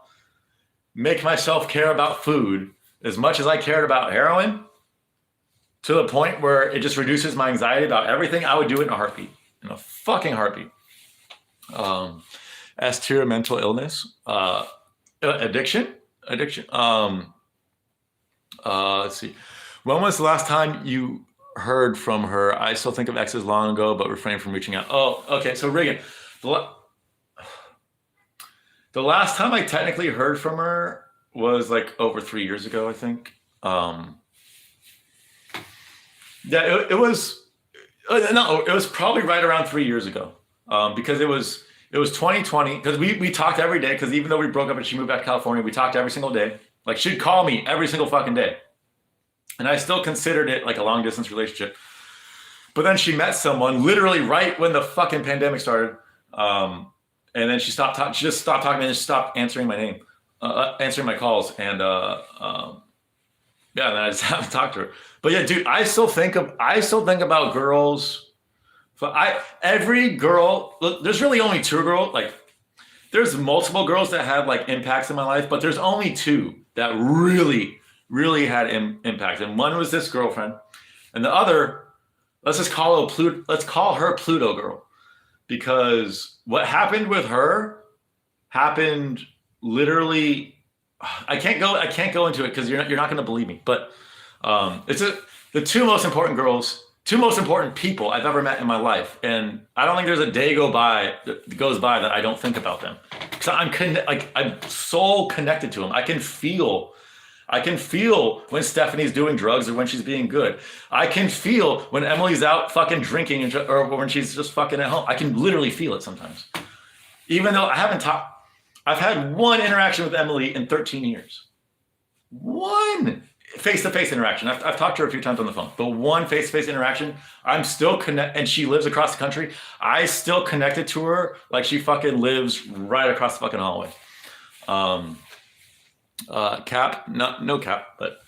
make myself care about food as much as I cared about heroin, to the point where it just reduces my anxiety about everything, I would do it in a heartbeat. In a fucking heartbeat. S tier mental illness, addiction. Let's see. When was the last time you heard from her? I still think of exes long ago, but refrain from reaching out. Oh, okay. So Reagan, the last time I technically heard from her was like over 3 years ago, I think. Yeah, it was probably right around 3 years ago, because it was 2020, because we talked every day, because even though we broke up and she moved back to California, we talked every single day. Like she'd call me every single fucking day. And I still considered it like a long distance relationship. But then she met someone literally right when the fucking pandemic started. And then she stopped talking. She just stopped talking and just stopped answering my name, answering my calls. And yeah, and then I just haven't talked to her. But yeah, dude, I still think about girls. Every girl, look, there's really only two girls. Like there's multiple girls that had like impacts in my life, but there's only two that really, really had impact. And one was this girlfriend, and the other, let's call her Pluto girl, because what happened with her happened literally. I can't go into it because you're not going to believe me. But it's the two most important people I've ever met in my life, and I don't think there's a day goes by that I don't think about them. Because I'm so connected to them. I can feel when Stephanie's doing drugs or when she's being good. I can feel when Emily's out fucking drinking or when she's just fucking at home. I can literally feel it sometimes. Even though I've had one interaction with Emily in 13 years. One face-to-face interaction. I've talked to her a few times on the phone. The one face-to-face interaction, I'm still connected, and she lives across the country. I still connected to her like she fucking lives right across the fucking hallway. Cap, no cap, but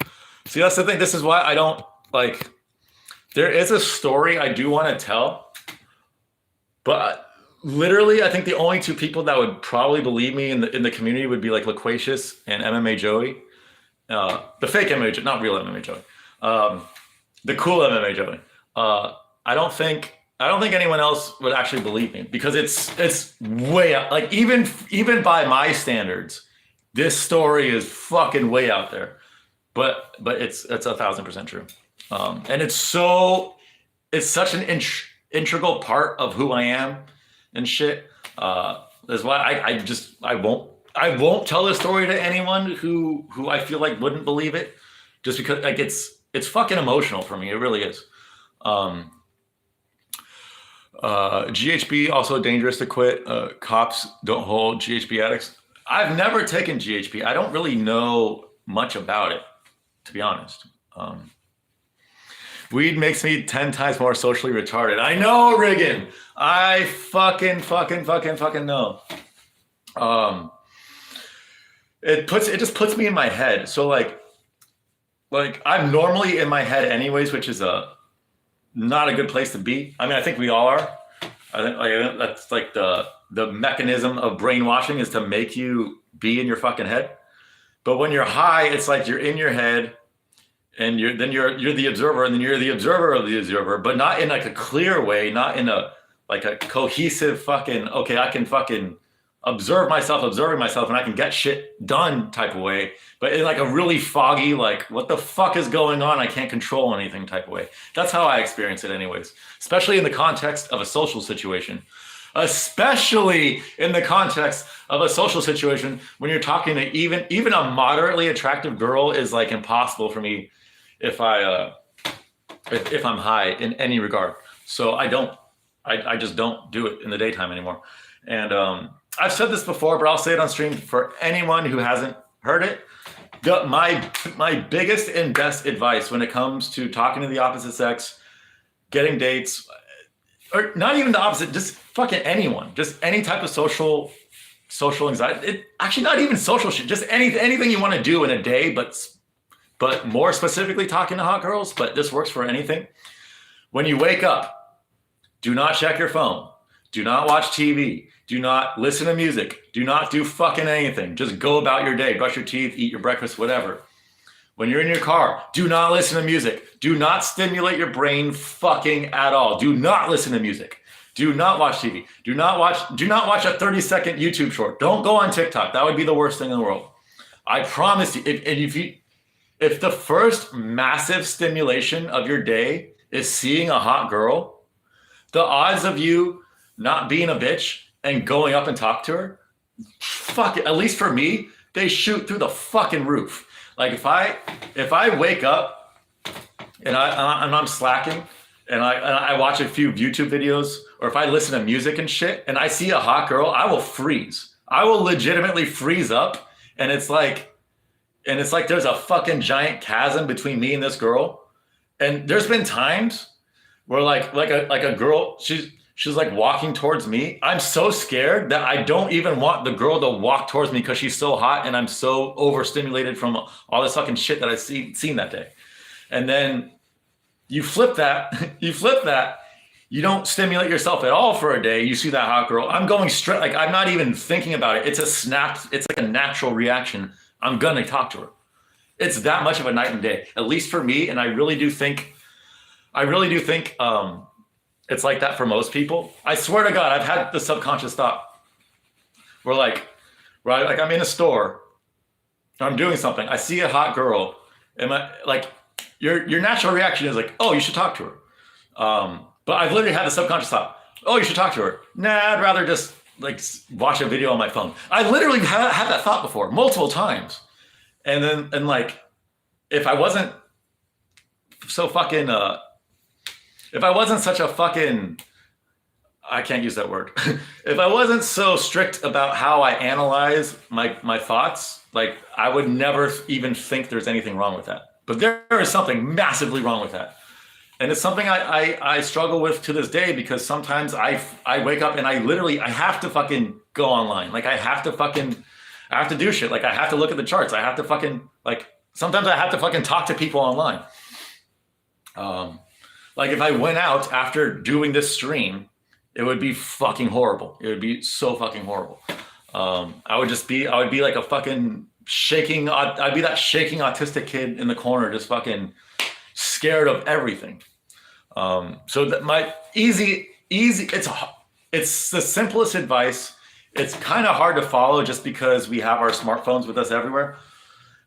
see, that's the thing. This is why I don't like. There is a story I do want to tell, but literally, I think the only two people that would probably believe me in the community would be like Loquacious and MMA Joey, the fake MMA Joey, not real MMA Joey, the cool MMA Joey. I don't think anyone else would actually believe me, because it's way out. Like even by my standards, this story is fucking way out there, but it's 1,000% true, and it's such an integral part of who I am and shit. That's why I won't tell this story to anyone who I feel like wouldn't believe it, just because like it's fucking emotional for me. It really is. GHB also dangerous to quit. Cops don't hold GHB addicts. I've never taken GHB. I don't really know much about it, to be honest. Weed makes me 10 times more socially retarded. I know, Riggin. I fucking know. It just puts me in my head. So like I'm normally in my head anyways, which is not a good place to be. I mean, I think we all are. I think that's like the mechanism of brainwashing is to make you be in your fucking head. But when you're high, it's like you're in your head, and you're the observer, and then you're the observer of the observer, but not in like a clear way, not in a cohesive fucking, okay, I can fucking observing myself, and I can get shit done type of way, but in like a really foggy, like what the fuck is going on? I can't control anything type of way. That's how I experience it anyways, especially in the context of a social situation. Especially in the context of a social situation when you're talking to even a moderately attractive girl is like impossible for me if I'm high in any regard. So I just don't do it in the daytime anymore. And I've said this before, but I'll say it on stream for anyone who hasn't heard it. My biggest and best advice when it comes to talking to the opposite sex, getting dates, or not even the opposite, just fucking anyone, just any type of social anxiety. Actually, not even social shit, just anything you want to do in a day, but but more specifically talking to hot girls, but this works for anything. When you wake up, do not check your phone. Do not watch TV. Do not listen to music. Do not do fucking anything. Just go about your day, brush your teeth, eat your breakfast, whatever. When you're in your car, do not listen to music. Do not stimulate your brain fucking at all. Do not listen to music. Do not watch TV. Do not watch a 30-second YouTube short. Don't go on TikTok. That would be the worst thing in the world. I promise you, if the first massive stimulation of your day is seeing a hot girl, the odds of you not being a bitch and going up and talk to her, fuck it, at least for me, they shoot through the fucking roof. Like if I wake up and I'm slacking and I watch a few YouTube videos, or if I listen to music and shit and I see a hot girl, I will freeze. I will legitimately freeze up, and it's like there's a fucking giant chasm between me and this girl. And there's been times where like a girl, she's like walking towards me. I'm so scared that I don't even want the girl to walk towards me because she's so hot and I'm so overstimulated from all this fucking shit that I've seen that day. And then you flip that, you don't stimulate yourself at all for a day. You see that hot girl. I'm going straight, like I'm not even thinking about it. It's a snap. It's like a natural reaction. I'm going to talk to her. It's that much of a night and day, at least for me. And I really do think it's like that for most people. I swear to God, I've had the subconscious thought where I'm in a store, I'm doing something, I see a hot girl, and your natural reaction is like, oh, you should talk to her. But I've literally had the subconscious thought, oh, you should talk to her. Nah, I'd rather just like watch a video on my phone. I literally had that thought before, multiple times. And like, if I wasn't so fucking, if I wasn't such a fucking, I can't use that word. If I wasn't so strict about how I analyze my thoughts, like I would never even think there's anything wrong with that. But there is something massively wrong with that. And it's something I struggle with to this day, because sometimes I wake up and I have to fucking go online. Like I have to do shit. Like I have to look at the charts. I have to fucking, like, sometimes I have to fucking talk to people online. Like if I went out after doing this stream, it would be fucking horrible. It would be so fucking horrible. I would be like a fucking I'd be that shaking autistic kid in the corner, just fucking scared of everything. So that my easy, it's the simplest advice. It's kind of hard to follow just because we have our smartphones with us everywhere.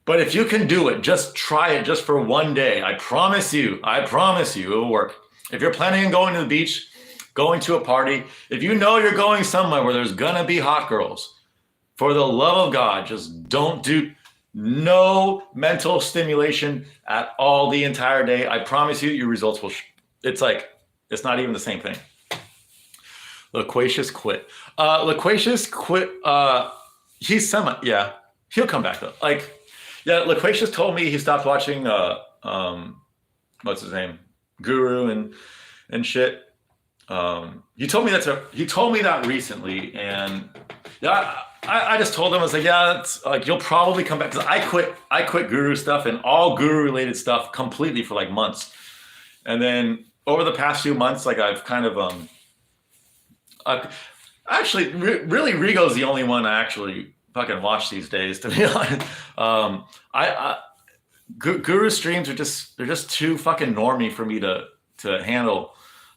But if you can do it, just try it just for one day. I promise you, it will work. If you're planning on going to the beach, going to a party, if you know you're going somewhere where there's gonna be hot girls, for the love of God, just don't do no mental stimulation at all the entire day. I promise you, your results will, it's not even the same thing. Loquacious quit. He's he'll come back though. Like, yeah, Loquacious told me he stopped watching what's his name, Guru and shit. He told me that recently, and yeah, I just told him, I was like, yeah, that's like, you'll probably come back, because I quit Guru stuff and all Guru related stuff completely for like months, and then over the past few months, like I've kind of actually really Rigo's the only one I actually fucking watch these days, to be honest. Guru streams are just too fucking normie for me to handle.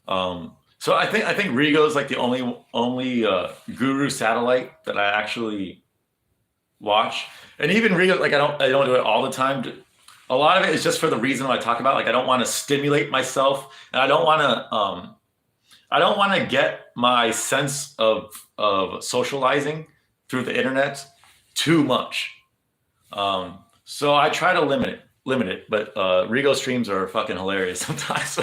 So I think Rigo's like the only Guru satellite that I actually watch. And even Rigo, like I don't do it all the time. A lot of it is just for the reason I talk about. Like I don't want to stimulate myself, and I don't want to get my sense of socializing through the internet too much. So I try to limit it, but Rigo streams are fucking hilarious sometimes.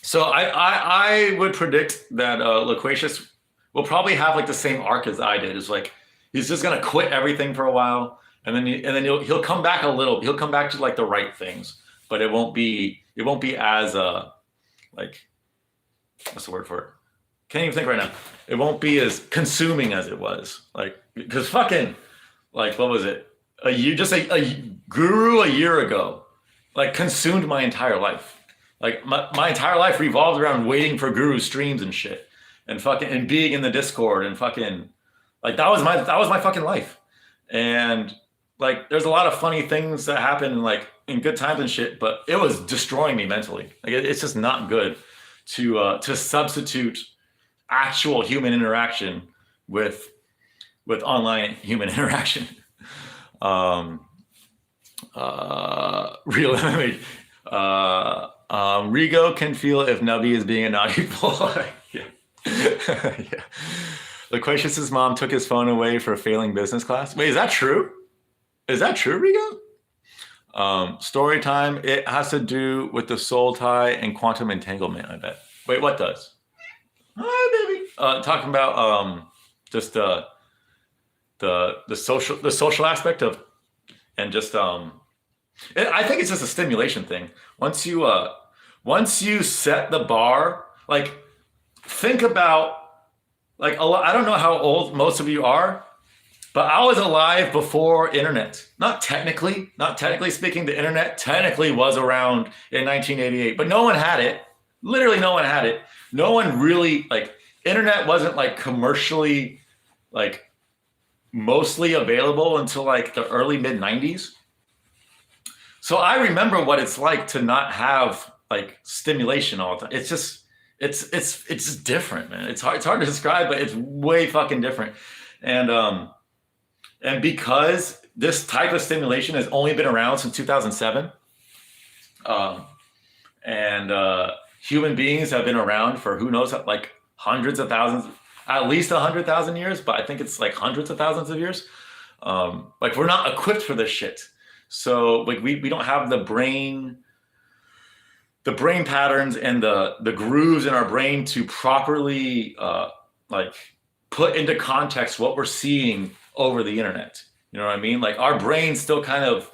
So I would predict that Loquacious will probably have like the same arc as I did. It's like he's just gonna quit everything for a while, and then he'll come back a little. He'll come back to like the right things, but it won't be as like, what's the word for it? Can't even think right now. It won't be as consuming as it was. Like, because fucking, like, what was it? Guru a year ago, like consumed my entire life. Like my entire life revolved around waiting for Guru streams and shit, and fucking and being in the Discord and fucking like that was my fucking life. And like there's a lot of funny things that happen like in good times and shit, but it was destroying me mentally. Like it's just not good to substitute actual human interaction with online human interaction. Real image. Rigo can feel if Nubby is being a naughty boy. Yeah. Yeah. Loquacious's mom took his phone away for failing business class. Wait, is that true? Is that true, Rigo? Story time. It has to do with the soul tie and quantum entanglement, I bet. Wait, what does? Hi, baby. Talking about just the social aspect of, and just I think it's just a stimulation thing. Once you set the bar, like think about like I don't know how old most of you are, but I was alive before internet. Not technically speaking, the internet technically was around in 1988, but no one had it. Literally no one had it. No one really like internet wasn't like commercially like mostly available until like the early mid 90s. So I remember what it's like to not have like stimulation all the time. It's just different, man. It's hard to describe, but it's way fucking different. And because this type of stimulation has only been around since 2007, human beings have been around for who knows, like hundreds of thousands, at least 100,000 years, but I think it's like hundreds of thousands of years. Like we're not equipped for this shit. So like we don't have the brain patterns and the grooves in our brain to properly like put into context what we're seeing over the internet. You know what I mean? Like our brain still kind of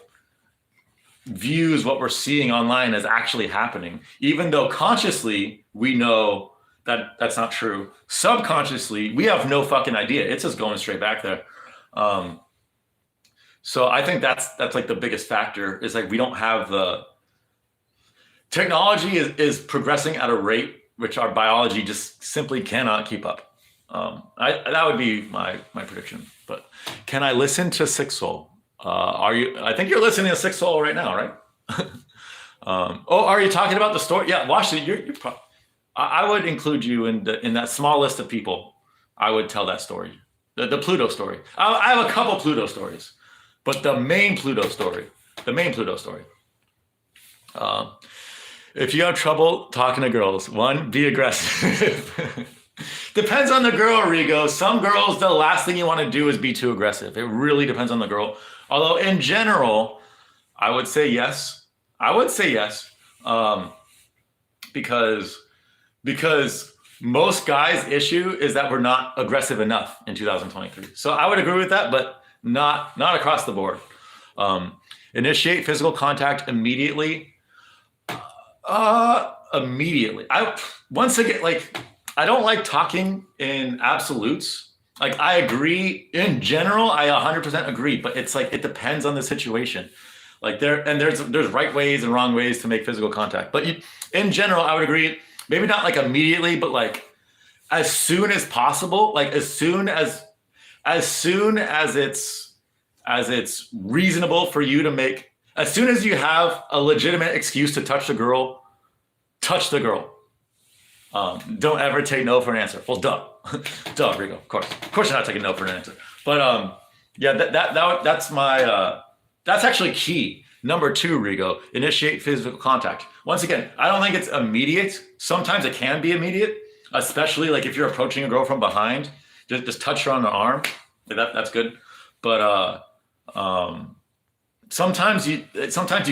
views what we're seeing online as actually happening, even though consciously we know that that's not true. Subconsciously, we have no fucking idea. It's just going straight back there. So I think that's like the biggest factor is like we don't have the technology is progressing at a rate which our biology just simply cannot keep up. That would be my prediction. But can I listen to Sick Soul? I think you're listening to Sick Soul right now, right? Are you talking about the story? Yeah, watch it. You're I would include you in that small list of people. I would tell that story, the Pluto story. I have a couple Pluto stories, but the main Pluto story. If you have trouble talking to girls, one, be aggressive. Depends on the girl, Rigo. Some girls, the last thing you want to do is be too aggressive. It really depends on the girl. Although in general, I would say yes. Because most guys' issue is that we're not aggressive enough in 2023. So I would agree with that, but not across the board. Initiate physical contact immediately. Immediately. I don't like talking in absolutes. Like I agree in general, I 100% agree, but it's like it depends on the situation. Like there's right ways and wrong ways to make physical contact. But in general, I would agree. Maybe not like immediately, but like as soon as possible. Like as soon as it's reasonable for you to make. As soon as you have a legitimate excuse to touch the girl, touch the girl. Don't ever take no for an answer. Well, duh, Rigo. Of course, you're not taking no for an answer. But yeah, that's my that's actually key. Number 2, Rigo, initiate physical contact. Once again, I don't think it's immediate. Sometimes it can be immediate, especially like if you're approaching a girl from behind, just touch her on the arm. That's good. But sometimes you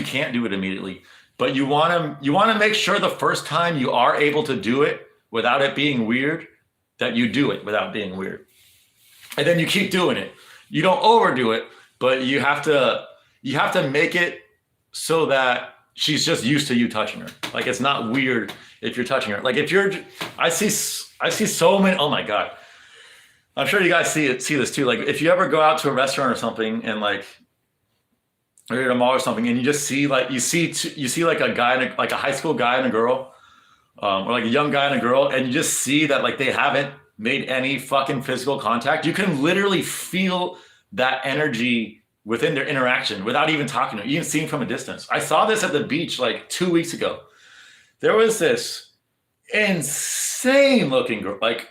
can't do it immediately. But you want to make sure the first time you are able to do it without it being weird, that you do it without being weird. And then you keep doing it. You don't overdo it, but you have to make it so that she's just used to you touching her. Like it's not weird if you're touching her. Like I see so many, oh my God. I'm sure you guys see this too. Like if you ever go out to a restaurant or something and like or you're at a mall or something, and you just see like you see like a guy and like a high school guy and a girl, or like a young guy and a girl, and you just see that like they haven't made any fucking physical contact. You can literally feel that energy within their interaction without even talking to them, even seeing from a distance. I saw this at the beach like 2 weeks ago. There was this insane looking girl. Like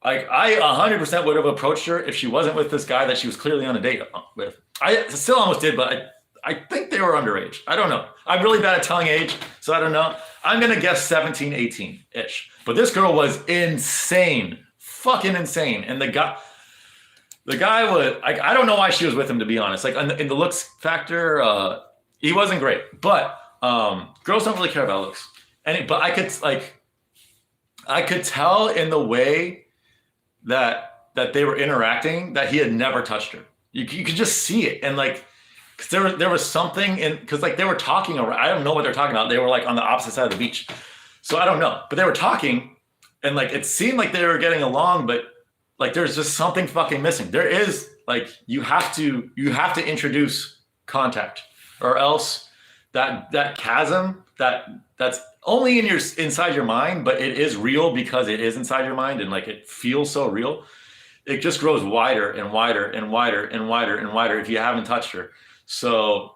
I 100% would have approached her if she wasn't with this guy that she was clearly on a date with. I still almost did, but I think they were underage. I don't know. I'm really bad at telling age, so I don't know. I'm going to guess 17, 18-ish. But this girl was insane, fucking insane. And the guy was, like, I don't know why she was with him, to be honest. Like, in the looks factor, he wasn't great. But girls don't really care about looks. But I could tell in the way that they were interacting that he had never touched her. You could just see it. And like, because there was something in, because like they were talking around, I don't know what they're talking about. They were like on the opposite side of the beach. So I don't know, but they were talking and like, it seemed like they were getting along, but like, there's just something fucking missing. There is like, you have to introduce contact, or else that chasm that's only inside your mind, but it is real because it is inside your mind. And like, it feels so real. It just grows wider and wider and wider and wider and wider if you haven't touched her. So,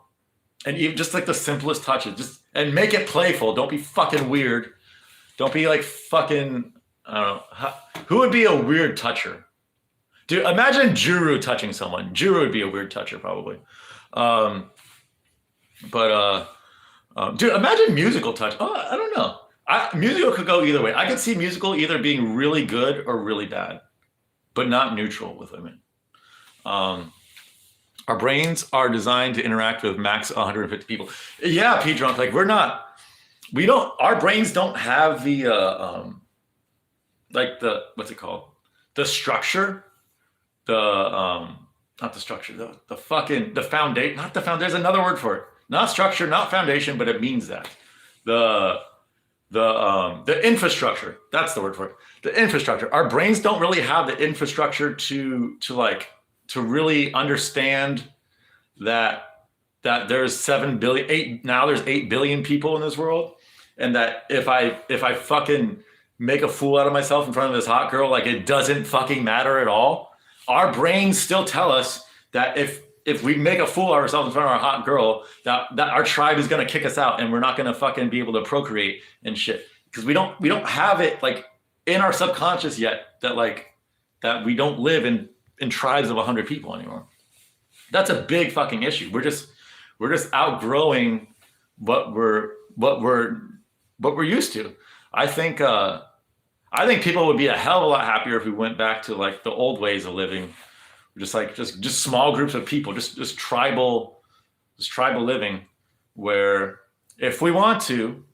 and even just like the simplest touches, and make it playful. Don't be fucking weird. Don't be like fucking, I don't know. Who would be a weird toucher? Dude, imagine Juru touching someone. Juru would be a weird toucher probably. Dude, imagine musical touch. Oh, I don't know. Musical could go either way. I could see musical either being really good or really bad, but not neutral with women. Our brains are designed to interact with max 150 people. Yeah, P Drunk, like our brains don't have the, what's it called? The structure, not the structure, the foundation, not the foundation, there's another word for it. Not structure, not foundation, but it means that. The infrastructure, that's the word for it. The infrastructure. Our brains don't really have the infrastructure to really understand that there's 7 billion, now there's 8 billion people in this world. And that if I fucking make a fool out of myself in front of this hot girl, like it doesn't fucking matter at all. Our brains still tell us that if we make a fool of ourselves in front of our hot girl, that our tribe is going to kick us out and we're not going to fucking be able to procreate and shit. Because we don't have it like in our subconscious yet that we don't live in tribes of 100 people anymore. That's a big fucking issue. We're just outgrowing what we're used to. I think people would be a hell of a lot happier if we went back to like the old ways of living. Just small groups of people, just tribal living, where if we want to,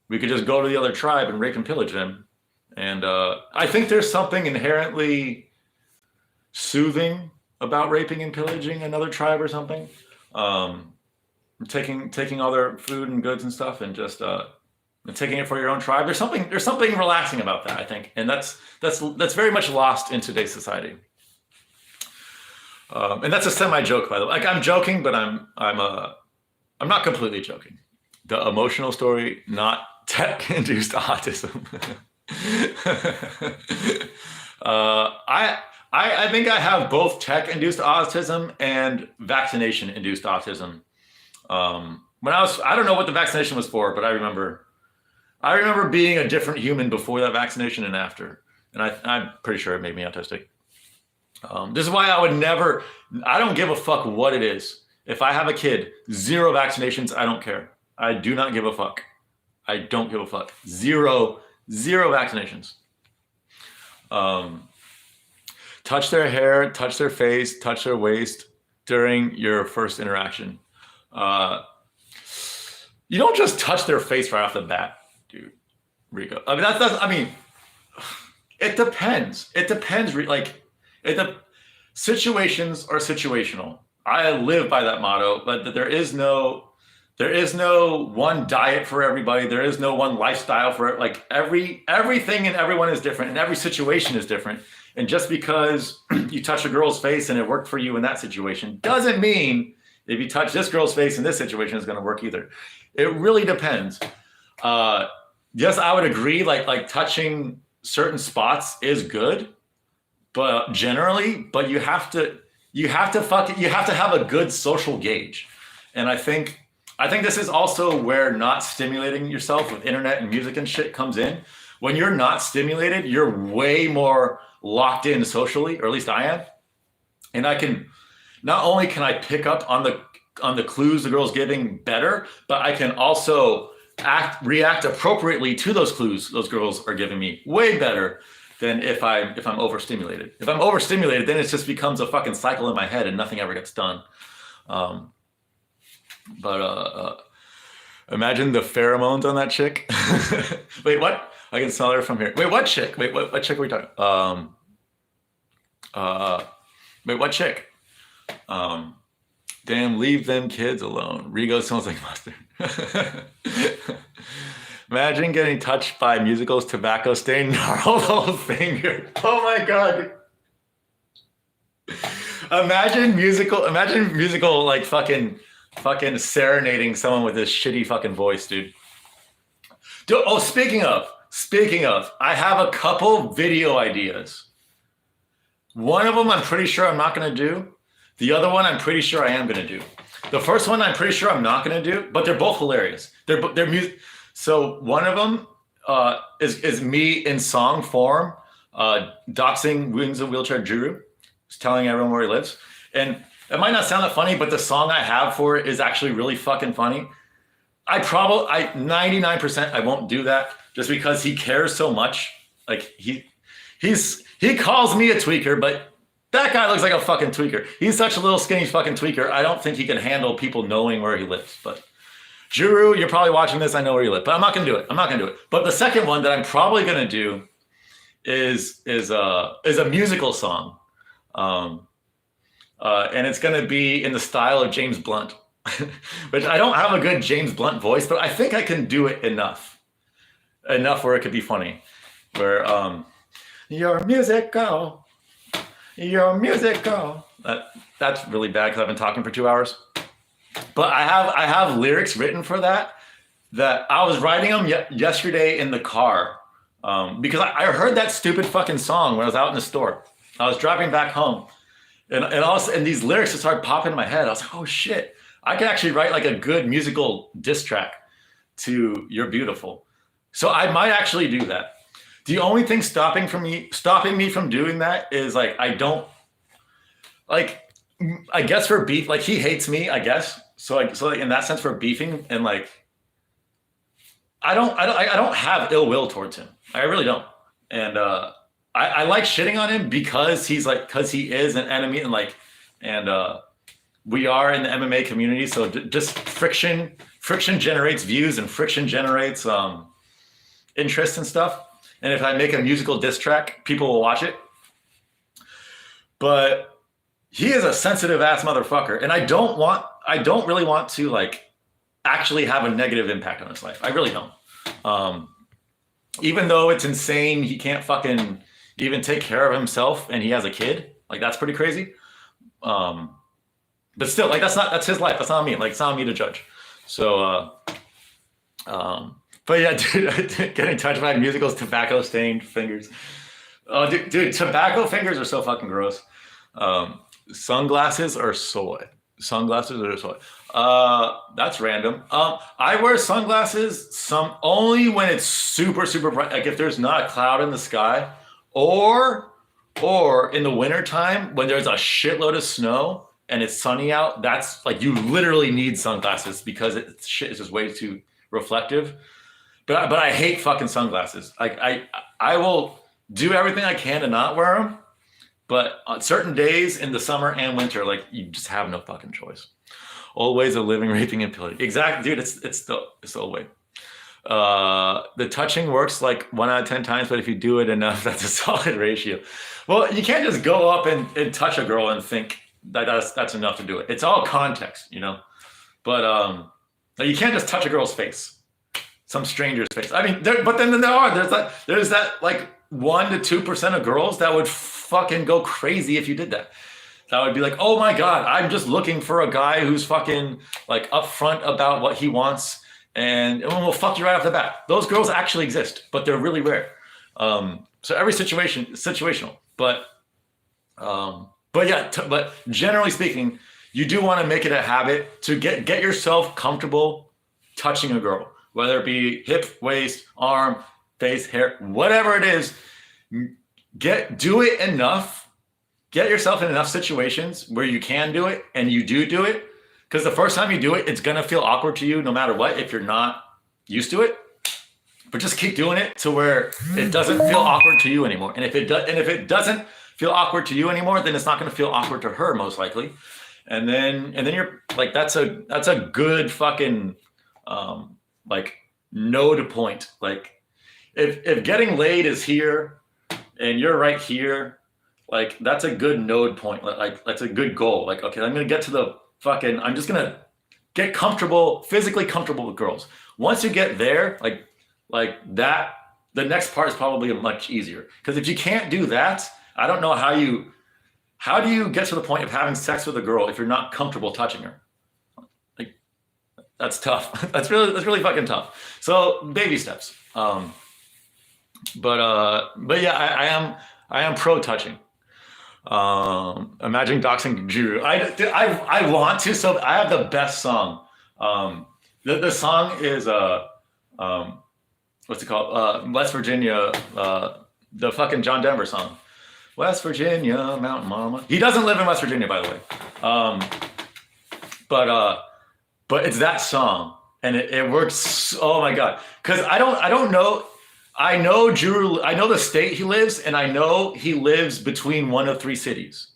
we could just go to the other tribe and rape and pillage them. And I think there's something inherently soothing about raping and pillaging another tribe or something. Taking all their food and goods and stuff and just taking it for your own tribe. There's something relaxing about that, I think. And that's very much lost in today's society. And that's a semi-joke, by the way. Like I'm joking, but I'm not completely joking. The emotional story, not tech-induced autism. I think I have both tech-induced autism and vaccination-induced autism. I don't know what the vaccination was for, but I remember being a different human before that vaccination and after, and I'm pretty sure it made me autistic. This is why I don't give a fuck what it is. If I have a kid, 0 vaccinations, I don't care. I do not give a fuck. I don't give a fuck. Zero vaccinations. Touch their hair, touch their face, touch their waist during your first interaction. You don't just touch their face right off the bat, dude. Rico. It depends. It depends. Situations are situational. I live by that motto, but there is no one diet for everybody. There is no one lifestyle for it. Like everything and everyone is different, and every situation is different. And just because you touch a girl's face and it worked for you in that situation doesn't mean If you touch this girl's face in this situation, it's going to work either. It really depends. Yes, I would agree. Like touching certain spots is good, but generally, but you have to have a good social gauge. And I think this is also where not stimulating yourself with internet and music and shit comes in. When you're not stimulated, you're way more locked in socially, or at least I am. And I can, not only can I pick up on the clues the girl's giving better, but I can also react appropriately to those clues those girls are giving me way better than if I'm overstimulated. If I'm overstimulated, then it just becomes a fucking cycle in my head and nothing ever gets done. Imagine the pheromones on that chick. Wait, what? I can smell her from here. Wait, what chick? Wait, what chick are we talking? Wait, what chick? Damn, leave them kids alone. Rigo smells like mustard. Imagine getting touched by Musical's tobacco stained gnarled little finger. Oh my God. Imagine musical like fucking serenading someone with this shitty fucking voice, dude. Oh, speaking of, I have a couple video ideas. One of them I'm pretty sure I'm not going to do. The other one I'm pretty sure I am going to do. The first one I'm pretty sure I'm not going to do, but they're both hilarious. They're music. So one of them is me in song form, doxing Wings of Wheelchair Juru, just telling everyone where he lives. And it might not sound that funny, but the song I have for it is actually really fucking funny. 99% I won't do that just because he cares so much. Like he calls me a tweaker, but that guy looks like a fucking tweaker. He's such a little skinny fucking tweaker. I don't think he can handle people knowing where he lives. But Juru, you're probably watching this. I know where you live, but I'm not gonna do it. But the second one that I'm probably gonna do is a musical song, and it's gonna be in the style of James Blunt, which I don't have a good James Blunt voice, but I think I can do it enough where it could be funny. Where you're musical. That's really bad because I've been talking for 2 hours. But I have lyrics written for that I was writing them yesterday in the car because I heard that stupid fucking song when I was out in the store. I was driving back home, and these lyrics just started popping in my head. I was like, oh shit, I could actually write like a good musical diss track to "You're Beautiful." So I might actually do that. The only thing stopping me from doing that is like I don't like. I guess for beef, like he hates me, I guess. So like in that sense, for beefing and like, I don't have ill will towards him. I really don't. And I like shitting on him because he is an enemy and we are in the MMA community. So just friction generates views and friction generates interest and stuff. And if I make a musical diss track, people will watch it. But he is a sensitive ass motherfucker, and I don't really want to like actually have a negative impact on his life. I really don't. Even though it's insane, he can't fucking even take care of himself, and he has a kid. Like that's pretty crazy. But still, like that's his life. That's not me. Like it's not me to judge. So, but yeah, dude, getting touched by Musical's tobacco stained fingers. Oh, dude, tobacco fingers are so fucking gross. Sunglasses or soy? That's random. I wear sunglasses only when it's super, super bright. Like if there's not a cloud in the sky or in the wintertime when there's a shitload of snow and it's sunny out, that's like you literally need sunglasses because shit is just way too reflective. But I hate fucking sunglasses. Like I will do everything I can to not wear them. But on certain days in the summer and winter, like you just have no fucking choice. Old ways of living, raping, and pillaging. Exactly, dude. It's the old way. The touching works like 1 out of 10 times, but if you do it enough, that's a solid ratio. Well, you can't just go up and touch a girl and think that's enough to do it. It's all context, you know. But you can't just touch a girl's face, some stranger's face. I mean, there's that like 1 to 2% of girls that would fucking go crazy if you did that. that would be like, oh my God, I'm just looking for a guy who's fucking like upfront about what he wants and we'll fuck you right off the bat. Those girls actually exist, but they're really rare. So every situation is situational, but yeah, but generally speaking, you do want to make it a habit to get yourself comfortable touching a girl, whether it be hip, waist, arm, face, hair, whatever it is. Do it enough. Get yourself in enough situations where you can do it and you do it. Because the first time you do it, it's gonna feel awkward to you no matter what if you're not used to it. But just keep doing it to where it doesn't feel awkward to you anymore. And if it doesn't feel awkward to you anymore, then it's not gonna feel awkward to her most likely. And then you're like, that's a good fucking like node point. Like if getting laid is here and you're right here, like that's a good node point. Like that's a good goal. Like, okay, I'm gonna get to the fucking, I'm just gonna get comfortable, physically comfortable with girls. Once you get there, like that, the next part is probably much easier. Because if you can't do that, I don't know how do you get to the point of having sex with a girl if you're not comfortable touching her? Like that's tough. That's really fucking tough. So baby steps. But yeah, I am pro touching. Imagine doxing Drew. I want to. So I have the best song. The song is what's it called? West Virginia. The fucking John Denver song. West Virginia, Mountain Mama. He doesn't live in West Virginia, by the way. But it's that song, and it works. Oh my God, because I don't know. I know Drew. I know the state he lives, and I know he lives between one of three cities.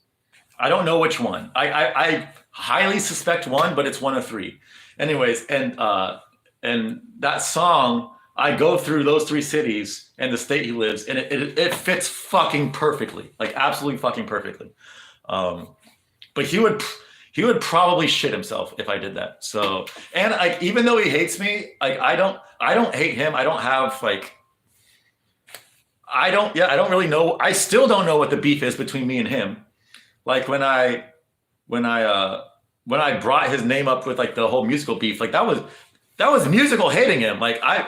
I don't know which one. I highly suspect one, but it's one of three. Anyways, and that song, I go through those three cities and the state he lives, and it fits fucking perfectly, like absolutely fucking perfectly. But he would probably shit himself if I did that. So, and like even though he hates me, like I don't hate him. I don't have like. I don't really know. I still don't know what the beef is between me and him. Like when I brought his name up with like the whole musical beef, like that was musical hating him. Like I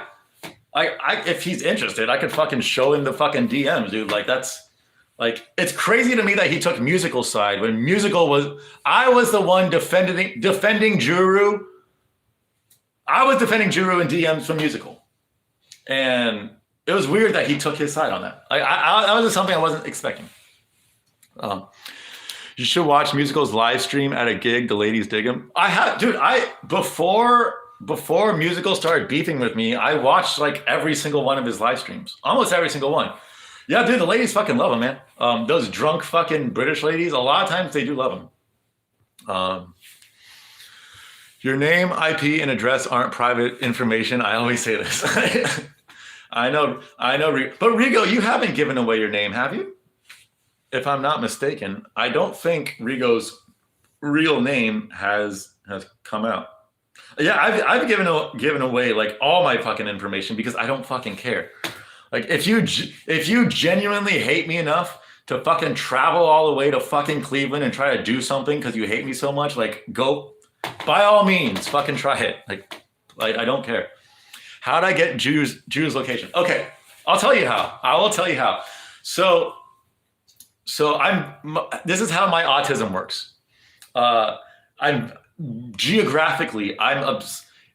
if he's interested, I could fucking show him the fucking DMs, dude. Like that's like, it's crazy to me that he took musical side when musical I was the one defending Juru. I was defending Juru in DMs from musical. And it was weird that he took his side on that. That was just something I wasn't expecting. You should watch Musical's live stream at a gig. The ladies dig him. Before Musical started beefing with me, I watched like every single one of his live streams. Almost every single one. Yeah, dude, the ladies fucking love him, man. Those drunk fucking British ladies, a lot of times they do love him. Your name, IP, and address aren't private information. I always say this. I know. But Rigo, you haven't given away your name, have you? If I'm not mistaken, I don't think Rigo's real name has come out. Yeah, I've given away like all my fucking information because I don't fucking care. Like if you genuinely hate me enough to fucking travel all the way to fucking Cleveland and try to do something because you hate me so much, like go, by all means, fucking try it. Like I don't care. How did I get Drew's location? Okay, I'll tell you how. I will tell you how. So this is how my autism works. I'm geographically,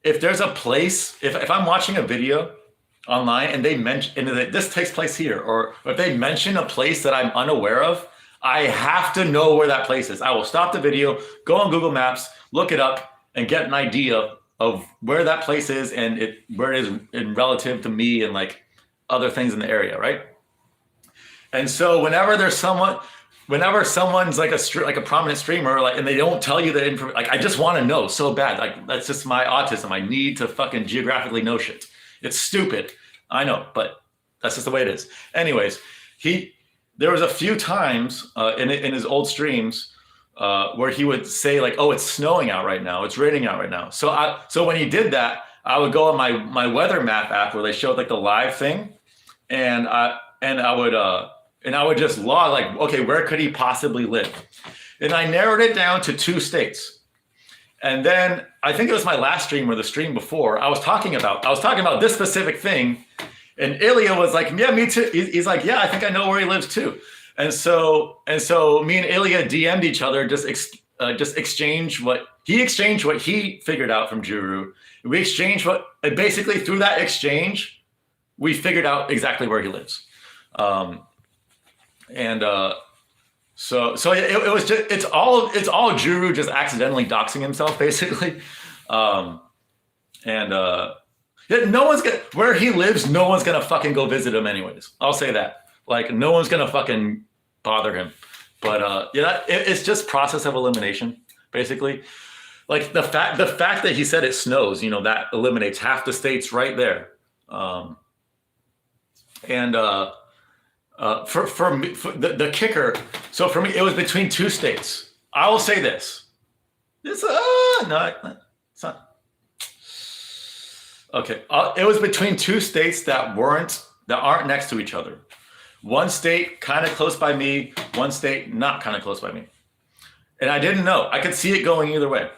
if there's a place, if I'm watching a video online and they mention, and this takes place here, or if they mention a place that I'm unaware of, I have to know where that place is. I will stop the video, go on Google Maps, look it up, and get an idea of where that place is and where it is in relative to me and like other things in the area, right? And so whenever someone's like a prominent streamer, like, and they don't tell you the information, like I just want to know so bad. Like that's just my autism. I need to fucking geographically know shit. It's stupid, I know, but that's just the way it is. Anyways, there was a few times in his old streams where he would say like, "Oh, it's snowing out right now. It's raining out right now." So when he did that, I would go on my weather map app where they showed like the live thing, and I would just log like, okay, where could he possibly live? And I narrowed it down to 2 states. And then I think it was my last stream or the stream before, I was talking about this specific thing. And Ilya was like, yeah, me too. He's like, yeah, I think I know where he lives too. And so me and Ilya DM'd each other, just exchanged what he figured out from Juru. We exchanged basically through that exchange, we figured out exactly where he lives. So it was just, it's all Juru just accidentally doxing himself basically. No one's gonna, where he lives, no one's gonna fucking go visit him anyways. I'll say that. Like, no one's gonna fucking bother him. But it's just process of elimination, basically. Like the fact that he said it snows, that eliminates half the states right there. For me, the kicker. So for me, it was between 2 states. I will say this. It's not. Okay, it was between 2 states that aren't next to each other. One state kind of close by me, one state not kind of close by me. And I didn't know. I could see it going either way,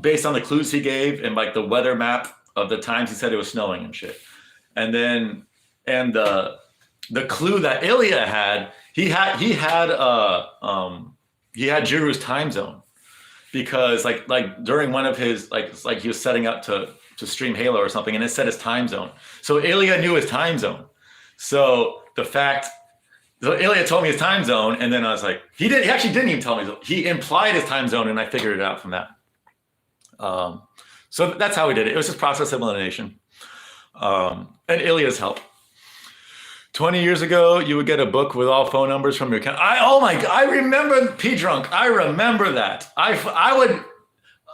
based on the clues he gave and like the weather map of the times he said it was snowing and shit. And then the clue that Ilya had, he had Juru's time zone, because like during one of his like he was setting up to stream Halo or something, and it said his time zone. So Ilya knew his time zone. So Ilya told me his time zone, and then I was like, he actually didn't even tell me. He implied his time zone, and I figured it out from that. So that's how we did it. It was just process of elimination, and Ilya's help. 20 years ago, you would get a book with all phone numbers from your account. I remember P-Drunk. I remember that.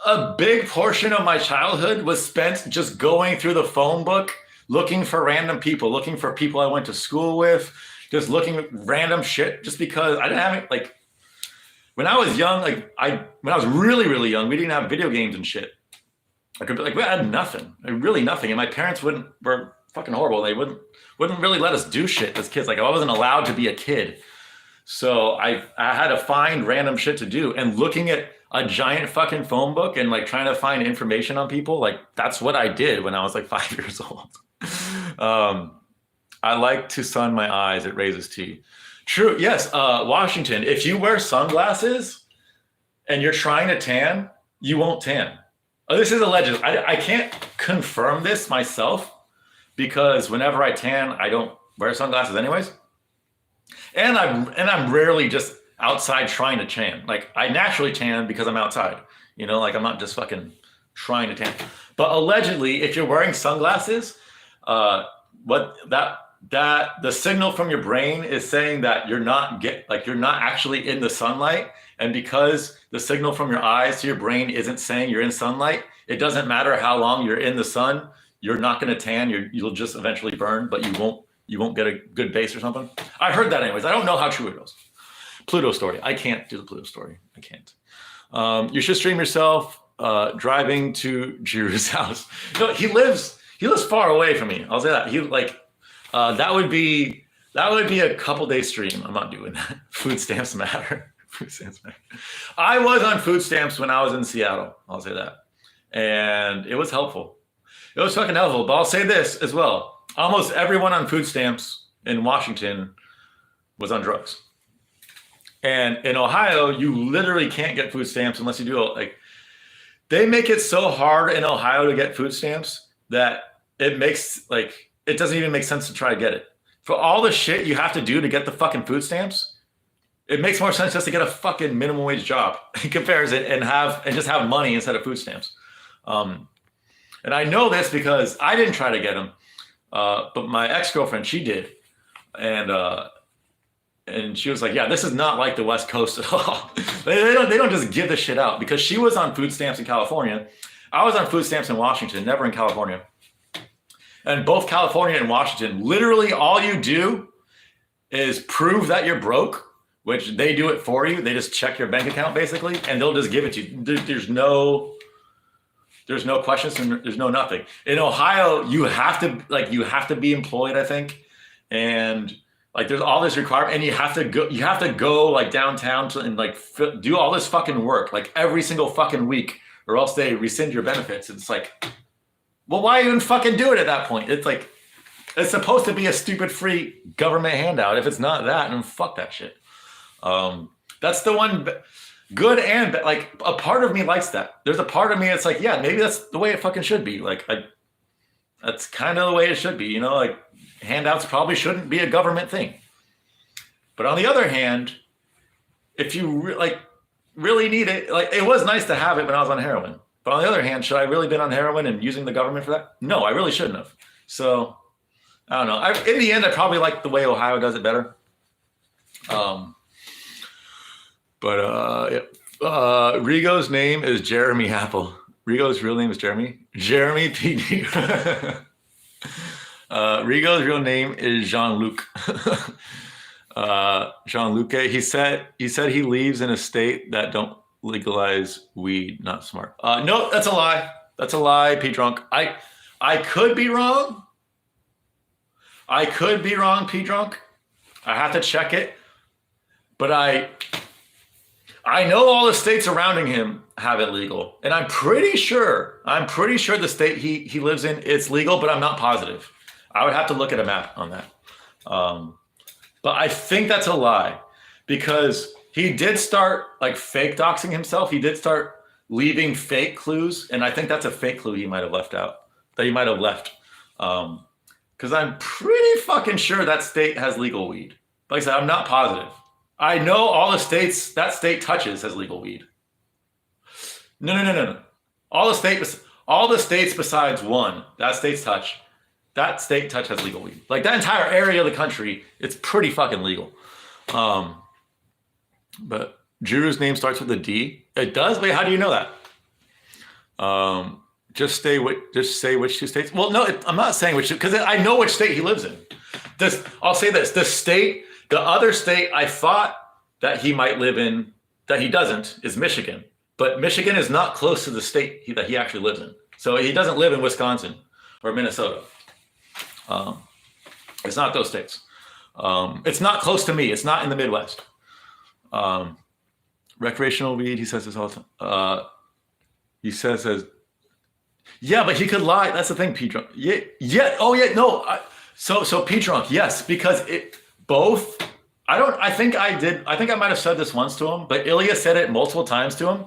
A big portion of my childhood was spent just going through the phone book, looking for random people, looking for people I went to school with, just looking at random shit, just because I didn't have it. Like, when I was young, when I was really, really young, we didn't have video games and shit. We had nothing, really nothing. And my parents were fucking horrible. They wouldn't really let us do shit as kids. Like, I wasn't allowed to be a kid. So I had to find random shit to do, and looking at a giant fucking phone book and like trying to find information on people. Like, that's what I did when I was like 5 years old. I like to sun my eyes. It raises tea. True. Yes. Washington, if you wear sunglasses and you're trying to tan, you won't tan. Oh, this is alleged. I can't confirm this myself, because whenever I tan, I don't wear sunglasses anyways. And I'm rarely just outside trying to tan. Like, I naturally tan because I'm outside, like I'm not just fucking trying to tan. But allegedly, if you're wearing sunglasses, the signal from your brain is saying that you're not actually in the sunlight. And because the signal from your eyes to your brain isn't saying you're in sunlight, it doesn't matter how long you're in the sun, you're not going to tan. You'll just eventually burn, but you won't get a good base or something. I heard that anyways. I don't know how true it is. Pluto story. I can't do the Pluto story. I can't. You should stream yourself driving to Juru's house. He lives far away from me. I'll say that. That would be a couple day stream. I'm not doing that. Food stamps matter. Food stamps matter. I was on food stamps when I was in Seattle. I'll say that. And it was helpful. It was fucking helpful. But I'll say this as well. Almost everyone on food stamps in Washington was on drugs. And in Ohio, you literally can't get food stamps unless you do they make it so hard in Ohio to get food stamps that it doesn't even make sense to try to get it. For all the shit you have to do to get the fucking food stamps, it makes more sense just to get a fucking minimum wage job in comparison and just have money instead of food stamps. And I know this because I didn't try to get them, but my ex-girlfriend, she did. And she was like, yeah, this is not like the West Coast at all. they don't just give the shit out, because she was on food stamps in California. I was on food stamps in Washington, never in California. And both California and Washington, literally all you do is prove that you're broke, which they do it for you. They just check your bank account basically, and they'll just give it to you. There's no questions and there's no nothing. In Ohio, you have to be employed, I think. And Like there's all this requirement, and you have to go like downtown and like do all this fucking work like every single fucking week, or else they rescind your benefits. It's like, well, why even fucking do it at that point? It's like, it's supposed to be a stupid free government handout. If it's not that, then fuck that shit. That's the one good and bad. Like a part of me likes that. There's a part of me that's like, yeah, maybe that's the way it fucking should be. Like that's kind of the way it should be. You know, like handouts probably shouldn't be a government thing. But on the other hand, if you really need it, like it was nice to have it when I was on heroin. But on the other hand, should I really been on heroin and using the government for that? No, I really shouldn't have. So I don't know. In the end, I probably like the way Ohio does it better. Rigo's name is Jeremy Apple. Rigo's real name is Jeremy. Jeremy P. Rigo's real name is Jean-Luc. Jean-Luc. He said he leaves in a state that don't legalize weed. Not smart. No, that's a lie. That's a lie, P. Drunk. I could be wrong. I could be wrong, P. Drunk. I have to check it. But I know all the states surrounding him have it legal. And I'm pretty sure the state he lives in, it's legal, but I'm not positive. I would have to look at a map on that. But I think that's a lie because he did start like fake doxing himself. He did start leaving fake clues. And I think that's a fake clue he might have left out, that he might have left. Because I'm pretty fucking sure that state has legal weed. Like I said, I'm not positive. I know all the states that state touches has legal weed. No. All the states besides one, that state touch has legal weed. Like that entire area of the country, it's pretty fucking legal. But Juru's name starts with a D. It does? Wait, how do you know that? Just say which two states. Well, no, I'm not saying which, because I know which state he lives in. I'll say this: the other state I thought that he might live in, that he doesn't, is Michigan. But Michigan is not close to the state that he actually lives in. So he doesn't live in Wisconsin or Minnesota. It's not those states. It's not close to me. It's not in the Midwest. Recreational weed, he says this all the time. He says, yeah, but he could lie. That's the thing, P. Drunk. Yeah. Oh, yeah. No. So P. Drunk, yes, because both. I think I might have said this once to him, but Ilya said it multiple times to him,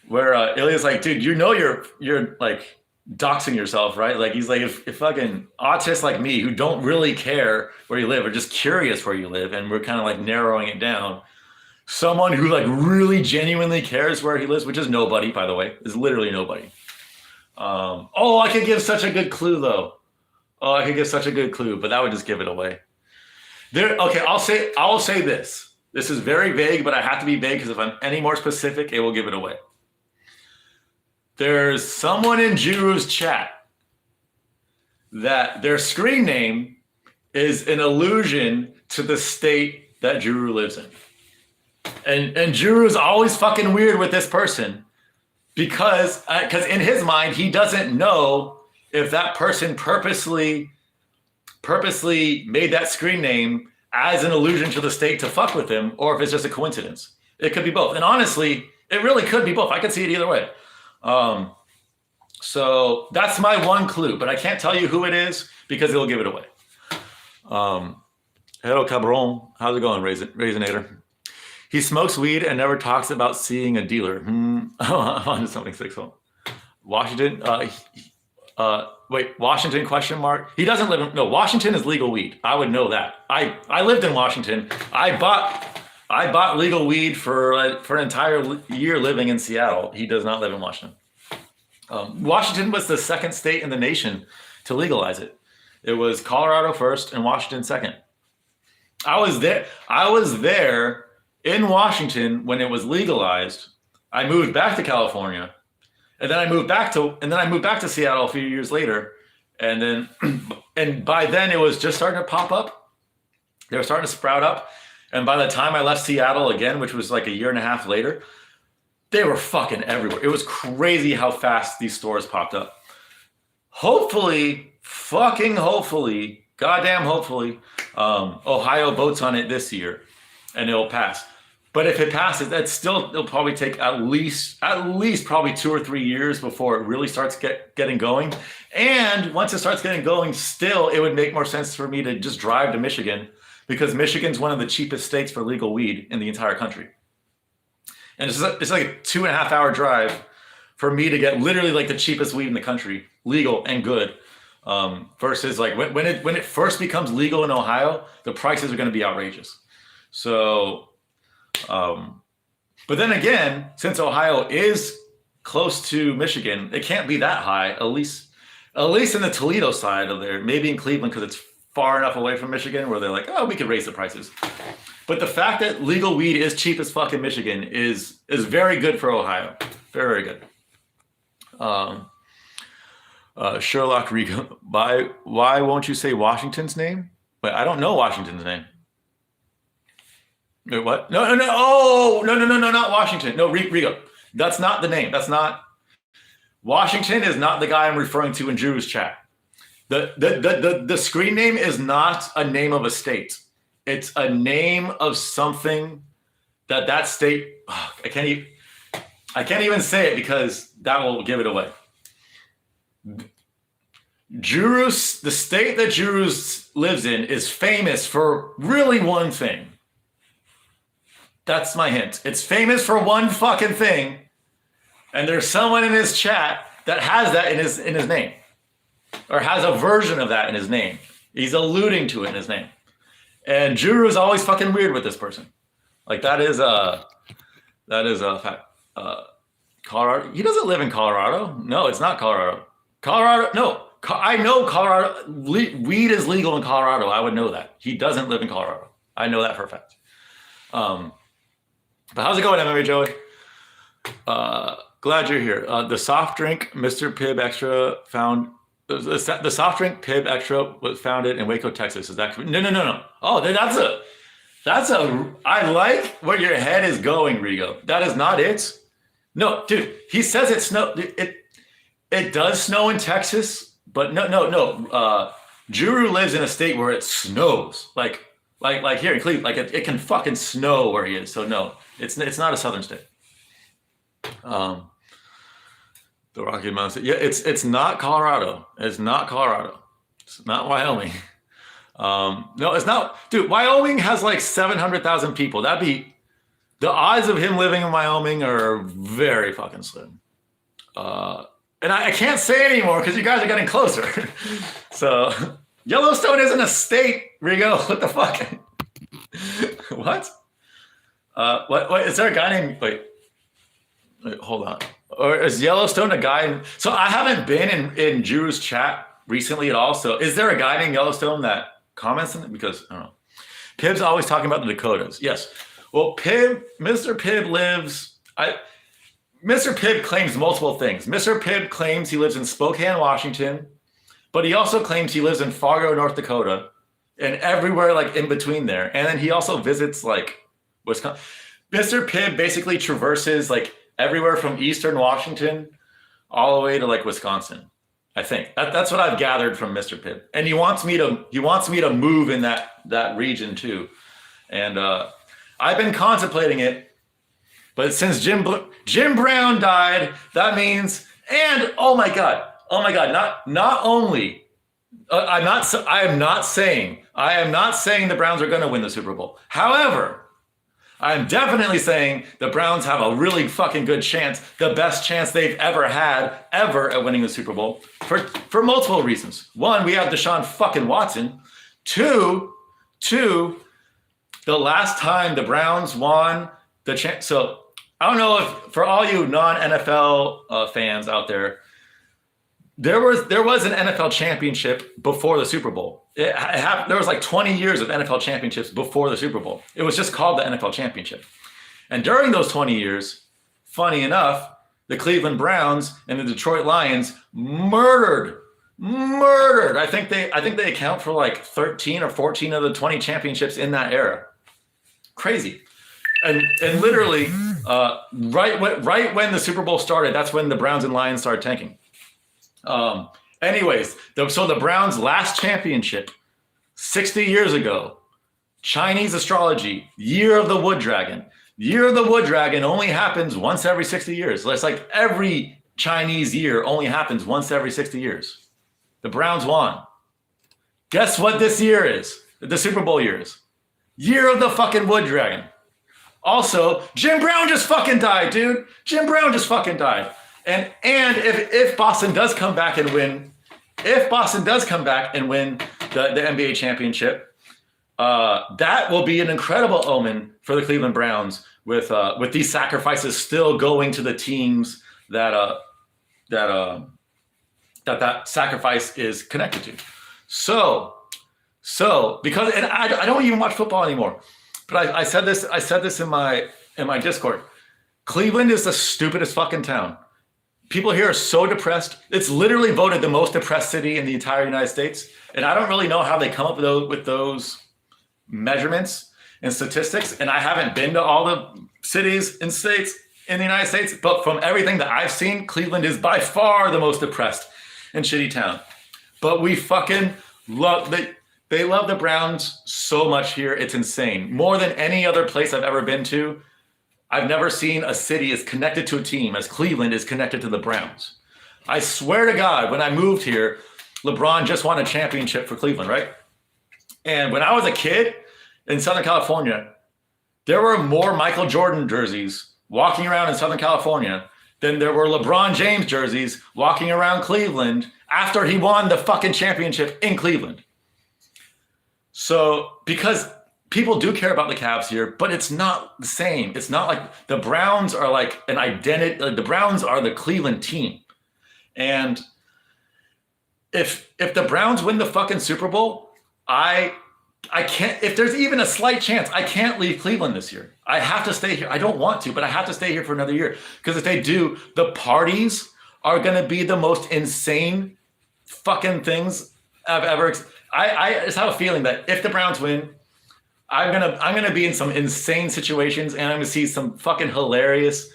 where Ilya's like, dude, you know you're like doxing yourself, right? Like he's like, if fucking autists like me who don't really care where you live, or just curious where you live, and we're kind of like narrowing it down. Someone who like really genuinely cares where he lives, which is nobody, by the way, is literally nobody. I could give such a good clue though. But that would just give it away. Okay, I'll say this. This is very vague, but I have to be vague because if I'm any more specific, it will give it away. There's someone in Juru's chat that their screen name is an allusion to the state that Juru lives in. And Juru's always fucking weird with this person because in his mind, he doesn't know if that person purposely made that screen name as an allusion to the state to fuck with him, or if it's just a coincidence. It could be both. And honestly, it really could be both. I could see it either way. So that's my one clue, but I can't tell you who it is because it'll give it away. Hello, Cabron. How's it going, Raisinator? He smokes weed and never talks about seeing a dealer. On to something sexual. Washington, Washington question mark. He doesn't live in, no, Washington is legal weed. I would know that. I lived in Washington. I bought legal weed for an entire year living in Seattle. He does not live in Washington. Washington was the second state in the nation to legalize it. It was Colorado first and Washington second. I was there in Washington when it was legalized. I moved back to California. And then I moved back to Seattle a few years later. And by then it was just starting to pop up. They were starting to sprout up. And by the time I left Seattle again, which was like a year and a half later, they were fucking everywhere. It was crazy how fast these stores popped up. Hopefully, goddamn hopefully, Ohio votes on it this year, and it'll pass. But if it passes, it'll probably take at least probably 2 or 3 years before it really starts getting going. And once it starts getting going, still, it would make more sense for me to just drive to Michigan, because Michigan's one of the cheapest states for legal weed in the entire country. And it's like a 2.5 hour drive for me to get literally like the cheapest weed in the country, legal and good. Versus like when it first becomes legal in Ohio, the prices are going to be outrageous. So. But then again, since Ohio is close to Michigan, it can't be that high, at least in the Toledo side of there, maybe in Cleveland, because it's far enough away from Michigan where they're like, oh, we could raise the prices. But the fact that legal weed is cheap as fuck in Michigan is very good for Ohio. Very, very good. Sherlock Rigo, why won't you say Washington's name? But I don't know Washington's name. Wait, what? No. Oh, no, not Washington. No, Rigo. That's not the name. That's not. Washington is not the guy I'm referring to in Drew's chat. The screen name is not a name of a state. It's a name of something that state. Oh, I can't even say it because that will give it away. The state that Jurus lives in is famous for really one thing. That's my hint. It's famous for one fucking thing, and there's someone in his chat that has that in his name, or has a version of that in his name. He's alluding to it in his name, and Juru is always fucking weird with this person. Like that is a fact. Colorado. He doesn't live in Colorado. No, it's not Colorado. Colorado. No, I know Colorado. Weed is legal in Colorado. I would know that. He doesn't live in Colorado. I know that for a fact. But how's it going, MMA Joey? Glad you're here. The soft drink Mr. Pibb Extra found. The soft drink Pibb Extra was founded in Waco, Texas. Is that correct? No. Oh, that's a. I like where your head is going, Rigo. That is not it. No, dude. He says it snow. It does snow in Texas, but no. Juru lives in a state where it snows. Like here in Cleveland, like it can fucking snow where he is. So no, it's not a southern state. The Rocky Mountains. Yeah, it's not Colorado. It's not Colorado. It's not Wyoming. No, it's not. Dude, Wyoming has like 700,000 people. That'd be the odds of him living in Wyoming are very fucking slim. And I can't say it anymore because you guys are getting closer. So Yellowstone isn't a state, Rigo. What the fuck? What? What? Is there a guy named? Wait, hold on. Or is Yellowstone a guy? So I haven't been in Drew's chat recently at all. So is there a guy named Yellowstone that comments on it? Because I don't know. Pibb's always talking about the Dakotas. Yes. Well, Mr. Pibb lives. Mr. Pibb claims multiple things. Mr. Pibb claims he lives in Spokane, Washington, but he also claims he lives in Fargo, North Dakota, and everywhere like in between there. And then he also visits like Wisconsin. Mr. Pibb basically traverses like everywhere from Eastern Washington all the way to like Wisconsin. I think that's what I've gathered from Mr. Pibb. And he wants me to move in that region too. And I've been contemplating it. But since Jim Brown died, that means, and oh my God, not only, I am not saying the Browns are going to win the Super Bowl. However, I'm definitely saying the Browns have a really fucking good chance, the best chance they've ever had at winning the Super Bowl for multiple reasons. One, we have Deshaun fucking Watson. Two, the last time the Browns won the chance. So I don't know if for all you non-NFL fans out there, there was an NFL championship before the Super Bowl. There was like 20 years of NFL championships before the Super Bowl. It was just called the NFL championship. And during those 20 years, funny enough, the Cleveland Browns and the Detroit Lions murdered. I think they account for like 13 or 14 of the 20 championships in that era. Crazy. And literally, right when the Super Bowl started, that's when the Browns and Lions started tanking. Anyways, so the Browns' last championship 60 years ago, Chinese astrology, year of the wood dragon. Year of the wood dragon only happens once every 60 years. It's like every Chinese year only happens once every 60 years. The Browns won. Guess what this year is? The Super Bowl year is. Year of the fucking wood dragon. Also, Jim Brown just fucking died, dude. Jim Brown just fucking died. And if Boston does come back and win, the NBA championship, that will be an incredible omen for the Cleveland Browns with these sacrifices still going to the teams that sacrifice is connected to. So because I don't even watch football anymore, but I said this in my Discord. Cleveland is the stupidest fucking town. People here are so depressed. It's literally voted the most depressed city in the entire United States. And I don't really know how they come up with those measurements and statistics. And I haven't been to all the cities and states in the United States, but from everything that I've seen, Cleveland is by far the most depressed and shitty town. But we fucking love they love the Browns so much here. It's insane. More than any other place I've ever been to. I've never seen a city as connected to a team as Cleveland is connected to the Browns. I swear to God, when I moved here, LeBron just won a championship for Cleveland, right? And when I was a kid in Southern California, there were more Michael Jordan jerseys walking around in Southern California than there were LeBron James jerseys walking around Cleveland after he won the fucking championship in Cleveland. So, because people do care about the Cavs here, but it's not the same. It's not like the Browns are like an identity. The Browns are the Cleveland team. And if the Browns win the fucking Super Bowl, I can't, if there's even a slight chance, I can't leave Cleveland this year. I have to stay here. I don't want to, but I have to stay here for another year. Because if they do, the parties are going to be the most insane fucking things I've ever. I just have a feeling that if the Browns win, I'm gonna be in some insane situations, and I'm gonna see some fucking hilarious,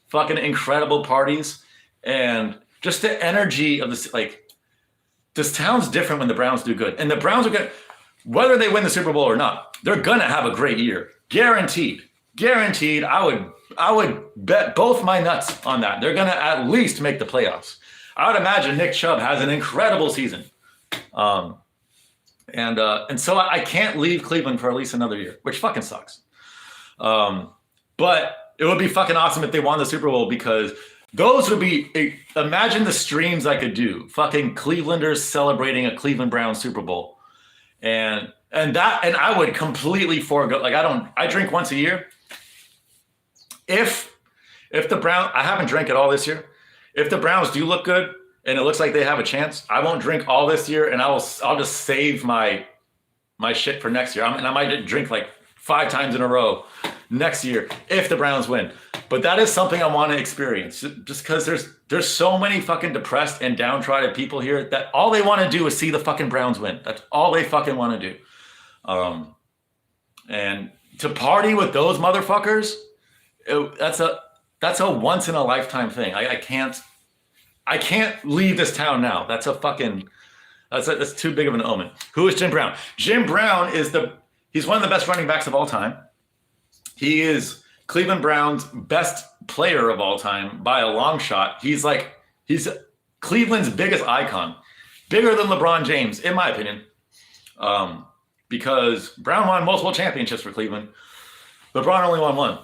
fucking incredible parties, and just the energy of this. Like, this town's different when the Browns do good, and the Browns are gonna, whether they win the Super Bowl or not, they're gonna have a great year, guaranteed. I would bet both my nuts on that. They're gonna at least make the playoffs. I would imagine Nick Chubb has an incredible season. And so I can't leave Cleveland for at least another year, which fucking sucks. But it would be fucking awesome if they won the Super Bowl, because those would be, imagine the streams I could do. Fucking Clevelanders celebrating a Cleveland Browns Super Bowl. And I would completely forego, like I drink once a year. If the Browns, I haven't drank at all this year. If the Browns do look good, and it looks like they have a chance, I won't drink all this year, and I'll just save my shit for next year. I might drink like 5 times in a row next year if the Browns win. But that is something I want to experience, just because there's so many fucking depressed and downtrodden people here that all they want to do is see the fucking Browns win. That's all they fucking want to do. And to party with those motherfuckers, that's a once in a lifetime thing. I can't leave this town now. That's too big of an omen. Who is Jim Brown? Jim Brown he's one of the best running backs of all time. He is Cleveland Browns' best player of all time by a long shot. He's Cleveland's biggest icon, bigger than LeBron James, in my opinion. Because Brown won multiple championships for Cleveland. LeBron only won one.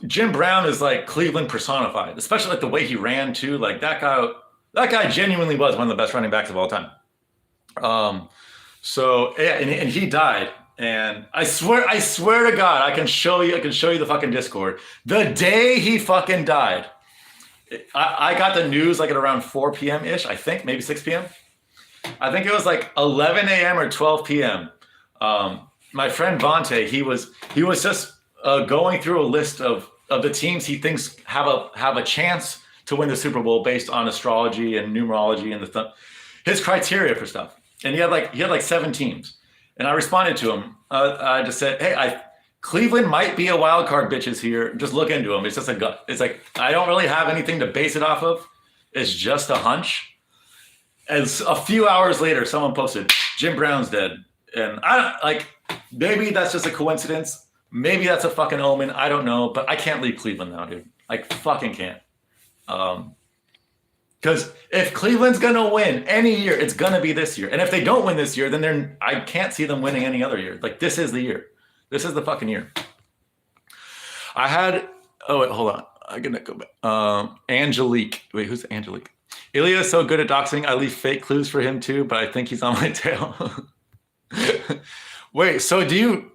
Jim Brown is like Cleveland personified, especially like the way he ran too. Like that guy genuinely was one of the best running backs of all time. So yeah, and he died. And I swear to God, I can show you the fucking Discord. The day he fucking died, I got the news like at around 4 p.m. ish, I think, maybe 6 p.m. I think it was like 11 a.m. or 12 p.m. My friend Vontae, he was just going through a list of the teams he thinks have a chance to win the Super Bowl based on astrology and numerology and his criteria for stuff. And he had like 7 teams. And I responded to him. I just said, hey, Cleveland might be a wild card, bitches here. Just look into them. It's just a gut. It's like, I don't really have anything to base it off of. It's just a hunch. And a few hours later, someone posted, Jim Brown's dead. And I don't like, maybe that's just a coincidence. Maybe that's a fucking omen. I don't know, but I can't leave Cleveland now, dude. I fucking can't. Because if Cleveland's gonna win any year, it's gonna be this year. And if they don't win this year, then I can't see them winning any other year. Like, this is the year. This is the fucking year. Oh wait, hold on. I'm gonna go back. Angelique. Wait, who's Angelique? Ilya is so good at doxing. I leave fake clues for him too, but I think he's on my tail. Wait, so do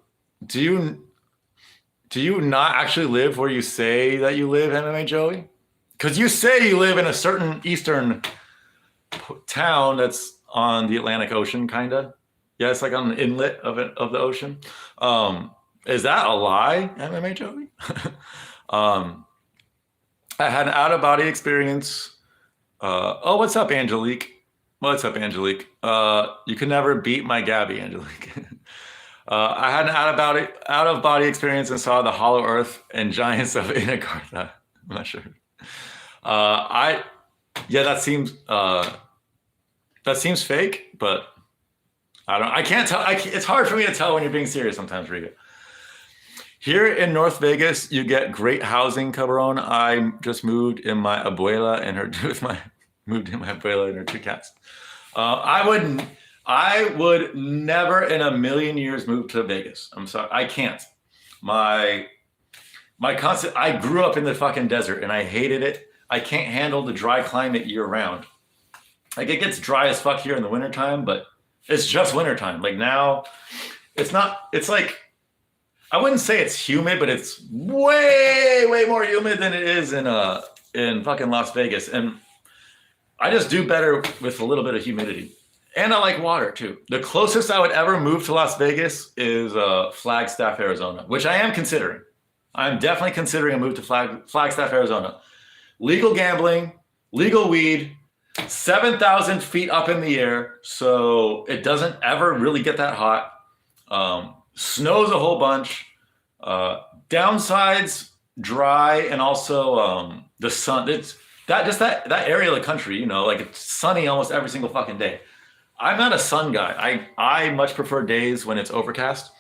you not actually live where you say that you live, MMA Joey? Because you say you live in a certain eastern town that's on the Atlantic Ocean, kind of. Yeah, it's like on an inlet of the ocean. Is that a lie, MMA Joey? I had an out-of-body experience. Oh, what's up, Angelique? What's up, Angelique? You can never beat my Gabby, Angelique. I had an out-of-body experience and saw the hollow earth and giants of Inagartha. I'm not sure. That seems fake, but I can't tell. It's hard for me to tell when you're being serious sometimes, Riga. Here in North Vegas, you get great housing, Cabron. I just moved in my abuela and her two cats. I would never in a million years move to Vegas. I'm sorry, I can't. I grew up in the fucking desert and I hated it. I can't handle the dry climate year round. Like, it gets dry as fuck here in the wintertime, but it's just wintertime. Like, now it's like, I wouldn't say it's humid, but it's way, way more humid than it is in fucking Las Vegas. And I just do better with a little bit of humidity. And I like water too. The closest I would ever move to Las Vegas is Flagstaff, Arizona, which I am considering. I'm definitely considering a move to Flagstaff, Arizona. Legal gambling, legal weed, 7,000 feet up in the air, so it doesn't ever really get that hot. Snows a whole bunch. Downsides, dry, and also the sun. It's that area of the country, you know, like, it's sunny almost every single fucking day. I'm not a sun guy. I much prefer days when it's overcast.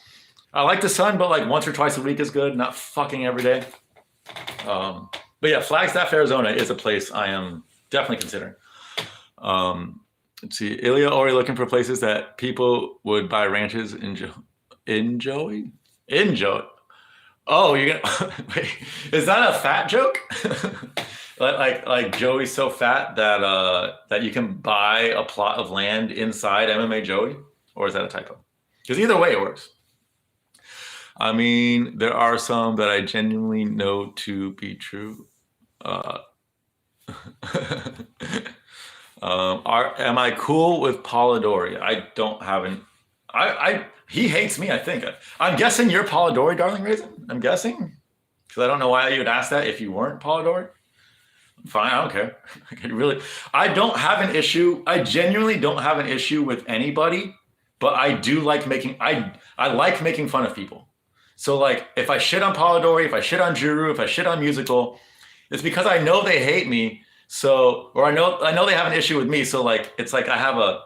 I like the sun, but like once or twice a week is good, not fucking every day. But yeah, Flagstaff, Arizona is a place I am definitely considering. Let's see, Ilya already looking for places that people would buy ranches in Joey. Oh, you're gonna wait? Is that a fat joke? like Joey's so fat that you can buy a plot of land inside MMA Joey, or is that a typo? Because either way, it works. I mean, there are some that I genuinely know to be true. Am I cool with Polidori? I don't have an. He hates me, I think. I'm guessing you're Polidori, darling Raisin. I'm guessing, because I don't know why you would ask that if you weren't Polidori. Fine, I don't care. I don't have an issue. I genuinely don't have an issue with anybody, but I do like I like making fun of people. So like, if I shit on Polidori, if I shit on Juru, if I shit on Musical, it's because I know they hate me. So, or I know they have an issue with me. So like, it's like I have an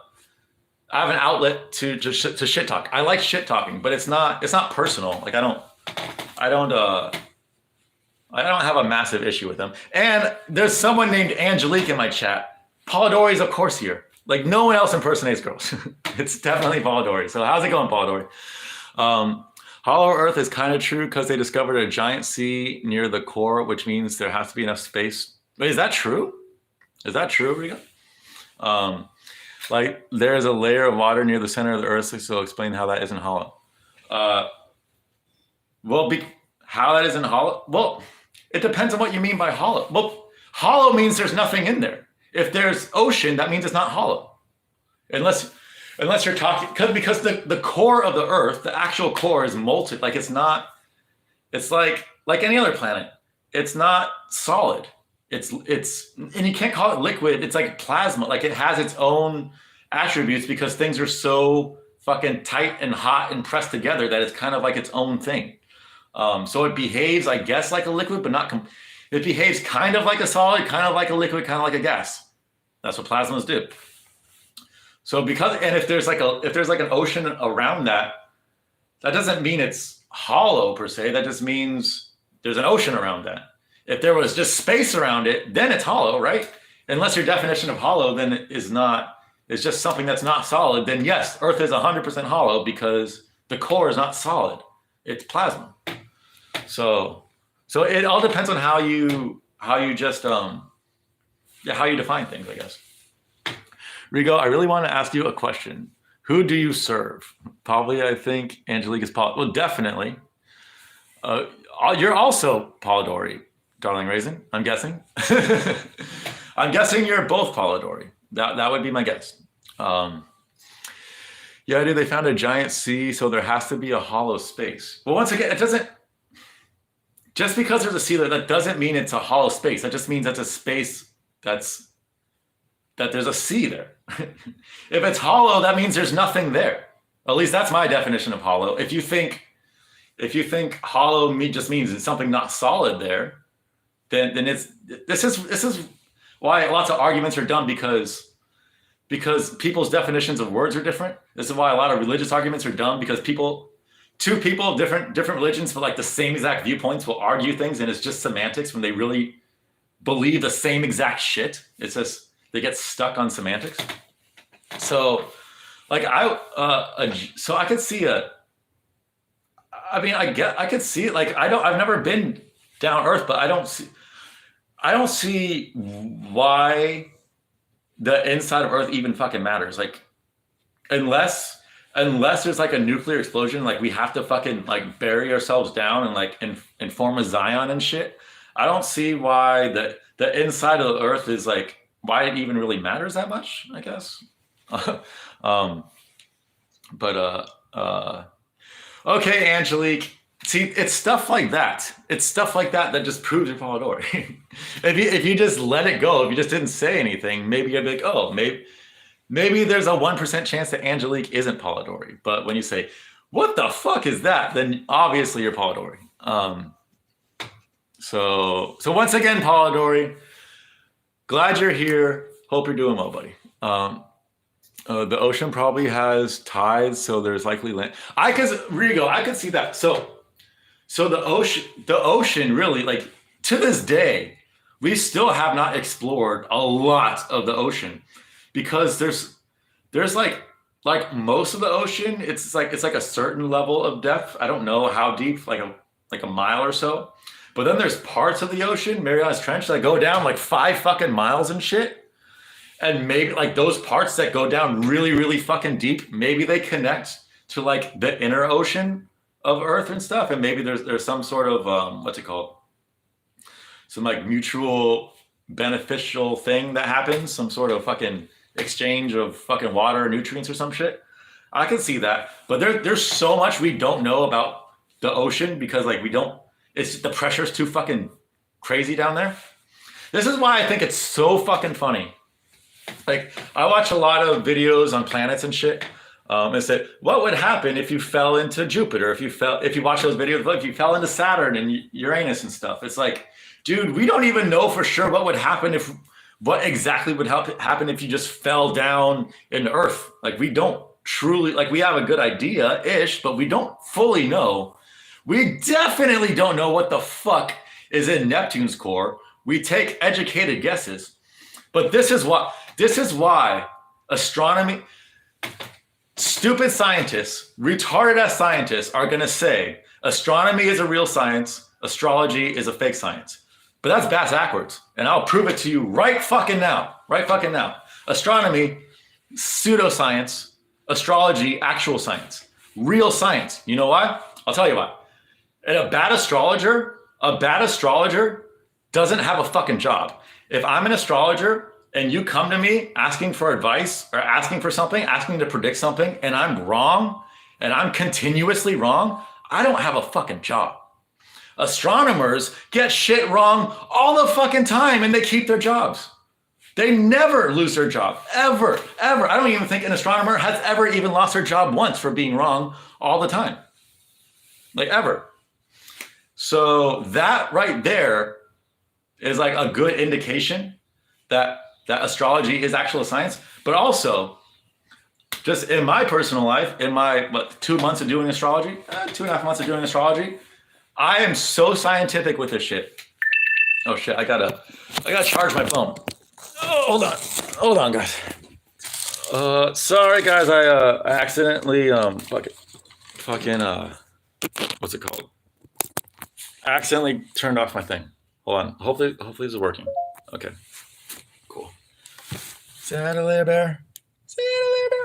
outlet to shit talk. I like shit talking, but it's not personal. Like, I don't have a massive issue with them. And there's someone named Angelique in my chat. Polidori is of course here. Like, no one else impersonates girls. It's definitely Polidori. So how's it going, Polidori? Hollow Earth is kind of true because they discovered a giant sea near the core, which means there has to be enough space. Wait, is that true? Is that true, Riga? Like, there's a layer of water near the center of the Earth, so explain how that isn't hollow. How that isn't hollow? Well, it depends on what you mean by hollow. Well, hollow means there's nothing in there. If there's ocean, that means it's not hollow. Unless you're talking, because the core of the Earth, the actual core is molten. Like, it's like any other planet. It's not solid. And you can't call it liquid. It's like plasma. Like, it has its own attributes because things are so fucking tight and hot and pressed together that it's kind of like its own thing. So it behaves, I guess, like a liquid, but not. It behaves kind of like a solid, kind of like a liquid, kind of like a gas. That's what plasmas do. So because, and if there's like an ocean around that, that doesn't mean it's hollow per se. That just means there's an ocean around that. If there was just space around it, then it's hollow, right? Unless your definition of hollow then is not, it's just something that's not solid, then yes, Earth is 100% hollow because the core is not solid. It's plasma. So it all depends on how you just how you define things, I guess. Rigo, I really want to ask you a question. Who do you serve? Probably, I think Angelique is well, definitely. You're also Polidori, darling raisin. I'm guessing. I'm guessing you're both Polidori. That would be my guess. Yeah, dude. They found a giant sea, so there has to be a hollow space. Well, once again, it doesn't. Just because there's a sea there, that doesn't mean it's a hollow space. That just means that's a space that there's a sea there. If it's hollow, that means there's nothing there. At least that's my definition of hollow. If you think hollow just means it's something not solid there, then this is why lots of arguments are done because people's definitions of words are different. This is why a lot of religious arguments are done because two people of different religions for like the same exact viewpoints will argue things, and it's just semantics when they really believe the same exact shit. It's just they get stuck on semantics. So like so I could see I could see it. Like I've never been down Earth, but I don't see why the inside of Earth even fucking matters. Like unless there's like a nuclear explosion, like we have to fucking like bury ourselves down and like and form a Zion and shit. I don't see why the inside of the Earth is like why it even really matters that much, I guess. Okay, Angelique. See, it's stuff like that. It's stuff like that that just proves you're Polidori. if you just let it go, if you just didn't say anything, maybe you'd be like, oh, maybe there's a 1% chance that Angelique isn't Polidori. But when you say, what the fuck is that? Then obviously you're Polidori. So once again, Polidori, glad you're here. Hope you're doing well, buddy. The ocean probably has tides, so there's likely land. Rigo, I could see that. So the ocean really, like to this day, we still have not explored a lot of the ocean because there's like most of the ocean, it's like a certain level of depth. I don't know how deep, like a mile or so. But then there's parts of the ocean, Marianas Trench, that go down like 5 fucking miles and shit. And maybe like those parts that go down really, really fucking deep, maybe they connect to like the inner ocean of Earth and stuff. And maybe there's some sort of, what's it called? Some like mutual beneficial thing that happens, some sort of fucking exchange of fucking water or nutrients or some shit. I can see that. But there's so much we don't know about the ocean because like the pressure's too fucking crazy down there. This is why I think it's so fucking funny. Like I watch a lot of videos on planets and shit. And said, what would happen if you fell into Jupiter? If you watch those videos, if you fell into Saturn and Uranus and stuff, it's like, dude, we don't even know for sure what would happen what exactly would happen if you just fell down in Earth. Like we don't truly, like we have a good idea-ish, but we don't fully know. We definitely don't know what the fuck is in Neptune's core. We take educated guesses, but this is why astronomy, stupid scientists, retarded ass scientists are going to say astronomy is a real science, astrology is a fake science. But that's backwards, and I'll prove it to you right fucking now. Astronomy, pseudoscience, astrology, actual science, real science. You know why? I'll tell you why. And a bad astrologer doesn't have a fucking job. If I'm an astrologer and you come to me asking for advice or asking for something, asking to predict something, and I'm wrong, and I'm continuously wrong, I don't have a fucking job. Astronomers get shit wrong all the fucking time and they keep their jobs. They never lose their job, ever. I don't even think an astronomer has ever even lost their job once for being wrong all the time. Like ever. So that right there is like a good indication that astrology is actual science. But also, just in my personal life, in my 2 months of doing astrology, 2.5 months of doing astrology, I am so scientific with this shit. Oh shit, I gotta charge my phone. Oh, hold on, guys. Sorry guys, I accidentally fucking what's it called? Accidentally turned off my thing. Hold on. Hopefully this is working. Okay. Cool. Say hi to Lair Bear. Say hi to Lair Bear.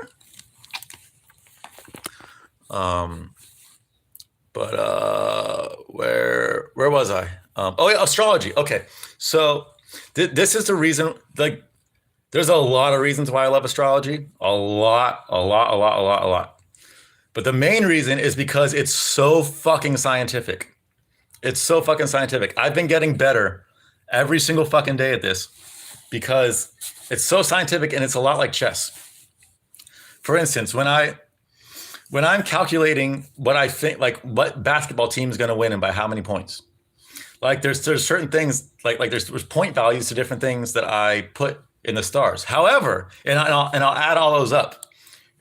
Where was I? Oh yeah, astrology. Okay. So this is the reason, like, there's a lot of reasons why I love astrology. A lot. But the main reason is because it's so fucking scientific. It's so fucking scientific. I've been getting better every single fucking day at this because it's so scientific and it's a lot like chess. For instance, when I'm calculating what I think, like what basketball team is going to win and by how many points, like there's certain things like there's point values to different things that I put in the stars. However, and I'll add all those up,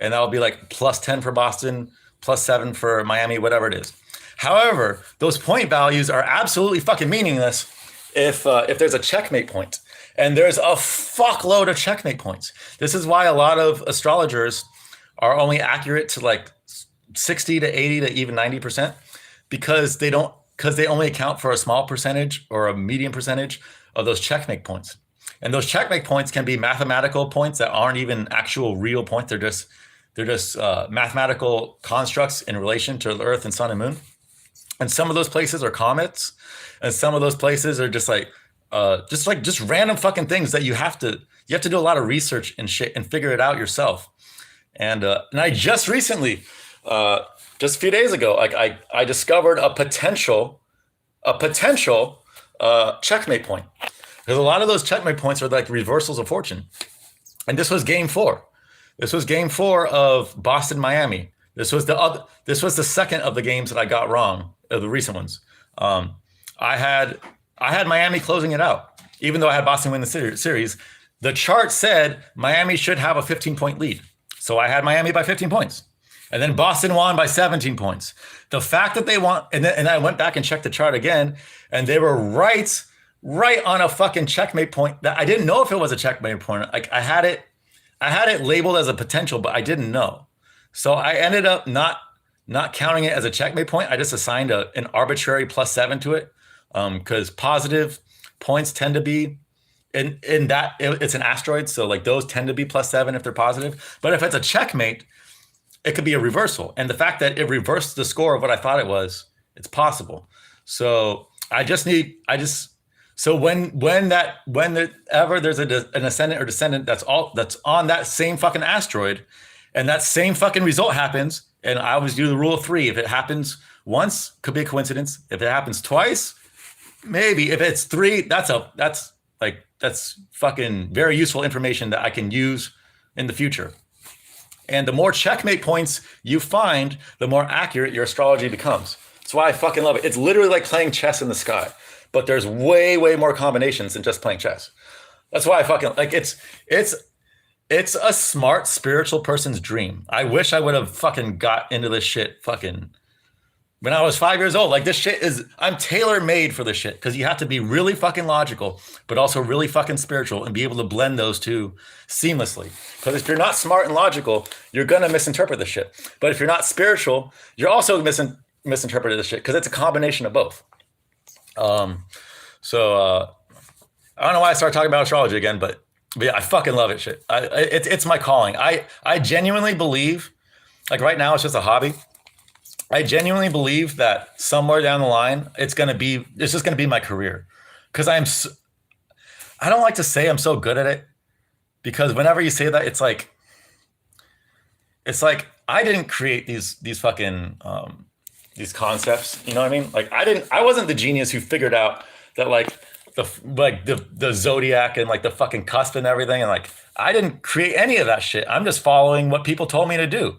and that'll be like +10 for Boston, +7 for Miami, whatever it is. However, those point values are absolutely fucking meaningless if there's a checkmate point. And there's a fuckload of checkmate points. This is why a lot of astrologers are only accurate to like 60 to 80 to even 90%, because they only account for a small percentage or a medium percentage of those checkmate points. And those checkmate points can be mathematical points that aren't even actual real points. They're just mathematical constructs in relation to the Earth and Sun and Moon. And some of those places are comets, and some of those places are just random fucking things that you have to do a lot of research and shit and figure it out yourself. And I just recently, just a few days ago, like I discovered a potential checkmate point, because a lot of those checkmate points are like reversals of fortune. And this was game 4. This was game 4 of Boston, Miami. This was the second of the games that I got wrong, of the recent ones. I had Miami closing it out, even though I had Boston win the series. The chart said Miami should have a 15-point lead, so I had Miami by 15 points, and then Boston won by 17 points. The fact that they won, and I went back and checked the chart again, and they were right on a fucking checkmate point. That I didn't know if it was a checkmate point. Like I had it labeled as a potential, but I didn't know. So I ended up not counting it as a checkmate point. I just assigned an arbitrary +7 to it, because positive points tend to be in that it's an asteroid. So like those tend to be +7 if they're positive. But if it's a checkmate, it could be a reversal. And the fact that it reversed the score of what I thought it was, it's possible. So so whenever there's an ascendant or descendant that's on that same fucking asteroid, and that same fucking result happens, and I always do the rule of 3. If it happens once, could be a coincidence. If it happens twice, maybe. If it's 3, that's fucking very useful information that I can use in the future. And the more checkmate points you find, the more accurate your astrology becomes. That's why I fucking love it. It's literally like playing chess in the sky, but there's way more combinations than just playing chess. That's why I fucking like it's a smart spiritual person's dream. I wish I would have fucking got into this shit fucking when I was 5 years old. Like this shit I'm tailor-made for this shit, because you have to be really fucking logical, but also really fucking spiritual, and be able to blend those two seamlessly. Because if you're not smart and logical, you're gonna misinterpret the shit. But if you're not spiritual, you're also misinterpreting the shit, because it's a combination of both. So I don't know why I started talking about astrology again, but yeah, I fucking love it. Shit, it's my calling. I genuinely believe, like right now, it's just a hobby. I genuinely believe that somewhere down the line, it's just gonna be my career. Because I don't like to say I'm so good at it, because whenever you say that, it's like I didn't create these fucking these concepts. You know what I mean? Like I wasn't the genius who figured out that the zodiac and like the fucking cusp and everything, and like I didn't create any of that shit. I'm just following what people told me to do.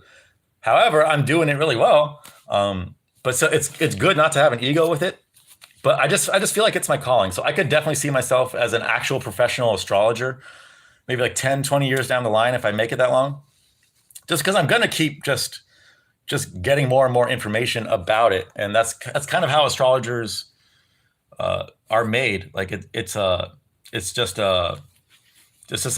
However, I'm doing it really well. But so it's good not to have an ego with it. But I just feel like it's my calling. So I could definitely see myself as an actual professional astrologer, maybe like 10, 20 years down the line if I make it that long. just because I'm gonna keep just getting more and more information about it, and that's kind of how astrologers are made. Like it's just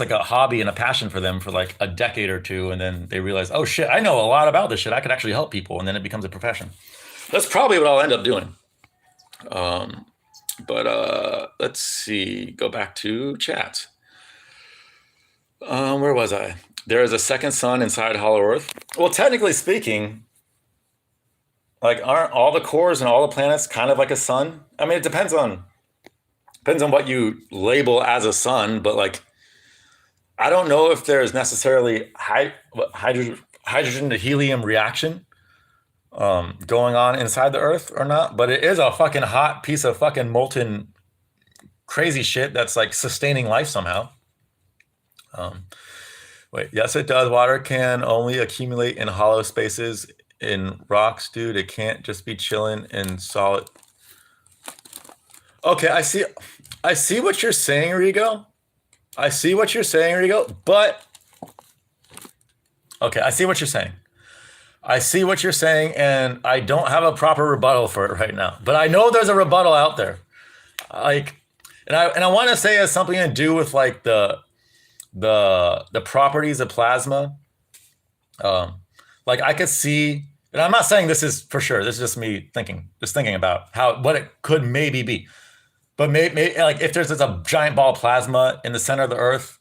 like a hobby and a passion for them for like a decade or two, and then they realize, oh shit, I know a lot about this shit. I could actually help people, and then it becomes a profession. That's probably what I'll end up doing. But let's see. Go back to chat. Where was I? There is a second sun inside Hollow Earth. Well, technically speaking, like aren't all the cores and all the planets kind of like a sun? I mean, it depends on what you label as a sun, but like I don't know if there's necessarily hydrogen to helium reaction going on inside the Earth or not, but it is a fucking hot piece of fucking molten crazy shit that's like sustaining life somehow. Wait, yes, it does. Water can only accumulate in hollow spaces in rocks, dude. It can't just be chilling in solid. Okay, I see what you're saying, Rigo. I see what you're saying, Rigo, but okay, I see what you're saying. I see what you're saying, and I don't have a proper rebuttal for it right now. But I know there's a rebuttal out there. Like, and I want to say it has something to do with like the properties of plasma. Like I could see, and I'm not saying this is for sure. This is just me thinking about what it could maybe be. But maybe like if there's a giant ball of plasma in the center of the Earth,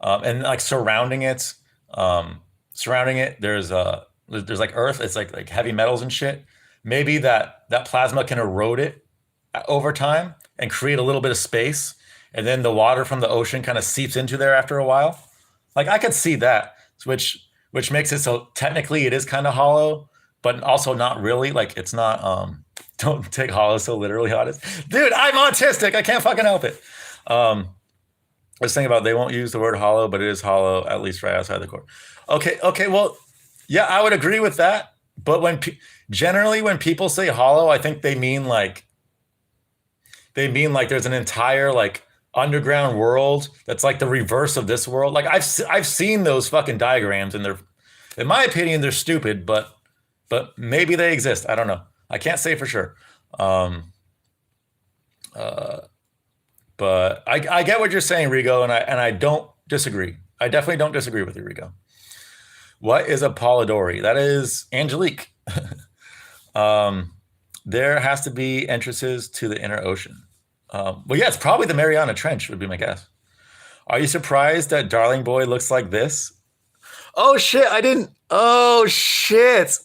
and like surrounding it, there's like Earth. It's like heavy metals and shit. Maybe that plasma can erode it over time and create a little bit of space, and then the water from the ocean kind of seeps into there after a while. Like I could see that, which makes it so technically it is kind of hollow, but also not really. Like it's not. Don't take hollow so literally, honest. Dude, I'm autistic. I can't fucking help it. I was thinking about they won't use the word hollow, but it is hollow, at least right outside the core. Okay. Well, yeah, I would agree with that. But generally when people say hollow, I think they mean like there's an entire like underground world that's like the reverse of this world. Like I've seen those fucking diagrams, and they're, in my opinion, they're stupid, but maybe they exist. I don't know. I can't say for sure. But I get what you're saying, Rigo, and I don't disagree. I definitely don't disagree with you, Rigo. What is a Polidori? That is Angelique. There has to be entrances to the inner ocean. Well, yeah, it's probably the Mariana Trench would be my guess. Are you surprised that Darling Boy looks like this? Oh shit! I didn't. Oh shit!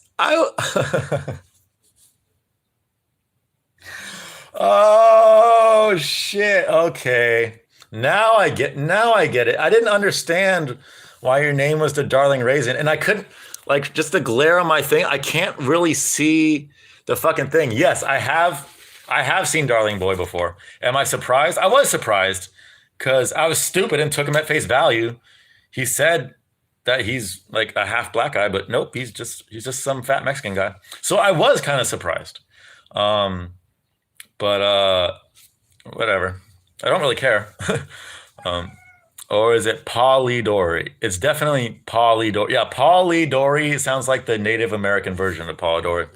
Oh shit. Okay. Now I get it. I didn't understand why your name was the Darling Raisin, and I couldn't, like, just the glare on my thing. I can't really see the fucking thing. Yes, I have seen Darling Boy before. Am I surprised? I was surprised because I was stupid and took him at face value. He said that he's like a half black guy, but nope, he's just some fat Mexican guy. So I was kind of surprised. But whatever. I don't really care. Or is it Polidori? It's definitely Polidori. Yeah, Polidori sounds like the Native American version of Polidori.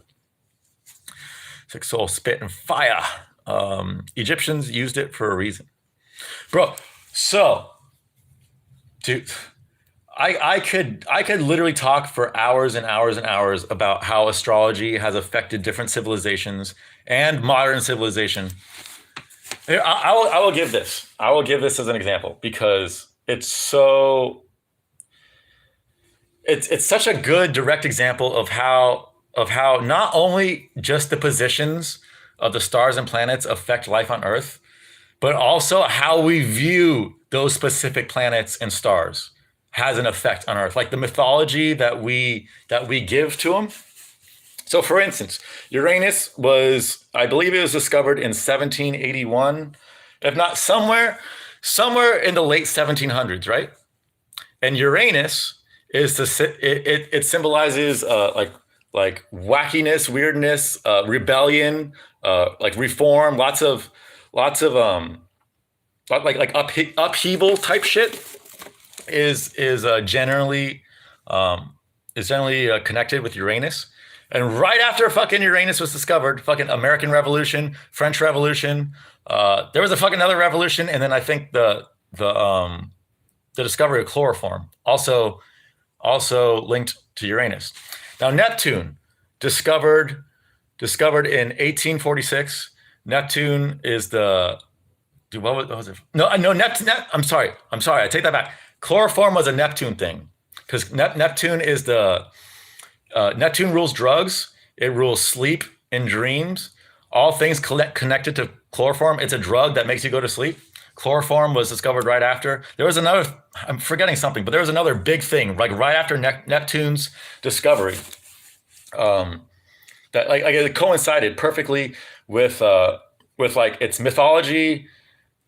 It's like soul spit and fire. Egyptians used it for a reason. Bro, so dude, I could literally talk for hours and hours and hours about how astrology has affected different civilizations and modern civilization. I will give this. I will give this as an example because it's such a good direct example of how not only just the positions of the stars and planets affect life on Earth, but also how we view those specific planets and stars has an effect on Earth. Like the mythology that we give to them. So, for instance, Uranus was, I believe it was discovered in 1781, if not somewhere in the late 1700s, right? And Uranus is it symbolizes like wackiness, weirdness, rebellion, like reform, lots of like upheaval type shit is generally is generally connected with Uranus. And right after fucking Uranus was discovered, fucking American Revolution, French Revolution, there was a fucking other revolution, and then I think the discovery of chloroform also linked to Uranus. Now Neptune discovered in 1846. Neptune is the what was it? No, Neptune. I'm sorry. I take that back. Chloroform was a Neptune thing because Neptune is the Neptune rules drugs. It rules sleep and dreams. All things connected to chloroform. It's a drug that makes you go to sleep. Chloroform was discovered right after. There was another, I'm forgetting something, but there was another big thing, like right after Neptune's discovery, that like it coincided perfectly with like its mythology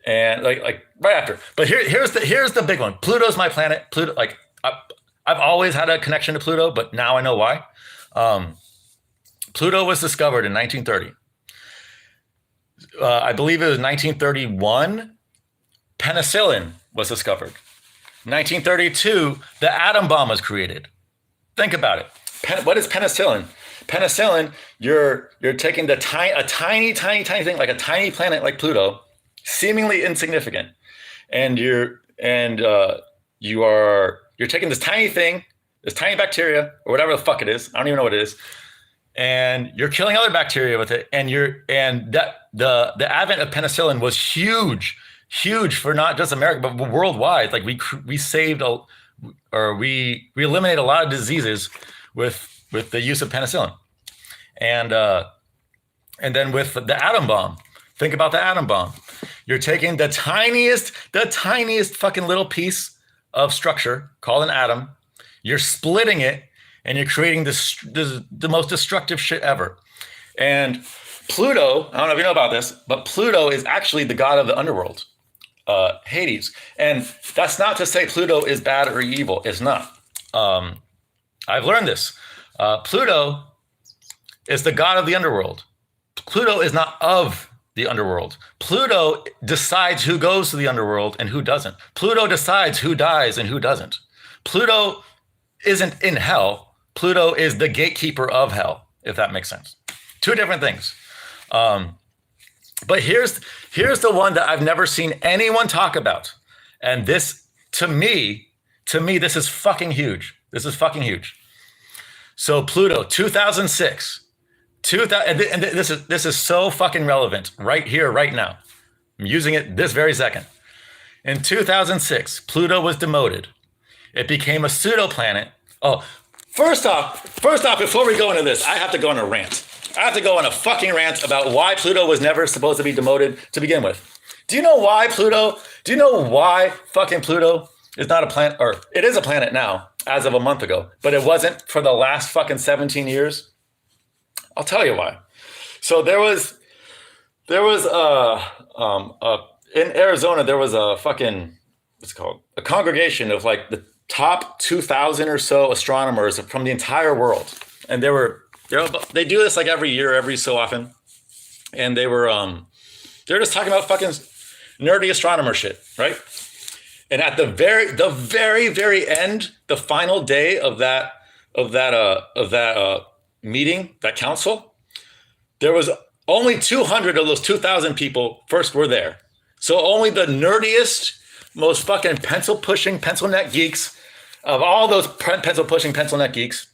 and like right after. But here's the big one. Pluto's my planet. Pluto, like I've always had a connection to Pluto, but now I know why. Pluto was discovered in 1930. I believe it was 1931. Penicillin was discovered. 1932, the atom bomb was created. Think about it. What is penicillin? Penicillin, you're taking a tiny thing, like a tiny planet like Pluto, seemingly insignificant, and you're taking this tiny thing, this tiny bacteria or whatever the fuck it is. I don't even know what it is, and you're killing other bacteria with it. And the advent of penicillin was huge for not just America but worldwide. Like we saved we eliminated a lot of diseases with the use of penicillin, and then with the atom bomb. Think about the atom bomb. You're taking the tiniest fucking little piece of structure called an atom. You're splitting it, and you're creating the most destructive shit ever. And Pluto, I don't know if you know about this, but Pluto is actually the god of the underworld, Hades. And that's not to say Pluto is bad or evil. It's not. I've learned this. Pluto is the god of the underworld. Pluto is not of the underworld. Pluto decides who goes to the underworld and who doesn't. Pluto decides who dies and who doesn't. Pluto isn't in hell. Pluto is the gatekeeper of hell, if that makes sense. Two different things. But here's the one that I've never seen anyone talk about. And this, to me, this is fucking huge. This is fucking huge. So Pluto, 2006. And this is so fucking relevant right here, right now. I'm using it this very second. In 2006, Pluto was demoted. It became a pseudo-planet. Oh, first off, before we go into this, I have to go on a rant. I have to go on a fucking rant about why Pluto was never supposed to be demoted to begin with. Do you know why fucking Pluto is not a planet, or it is a planet now, as of a month ago, but it wasn't for the last fucking 17 years? I'll tell you why. So there was in Arizona, there was a fucking, what's it called? A congregation of like the top 2,000 or so astronomers from the entire world. And they do this like every year, every so often. And they're just talking about fucking nerdy astronomer shit, right? And at the very end, the final day of that meeting, that council, there was only 200 of those 2,000 people first were there. So only the nerdiest, most fucking pencil-pushing, pencil-neck geeks of all those pencil-pushing, pencil-neck geeks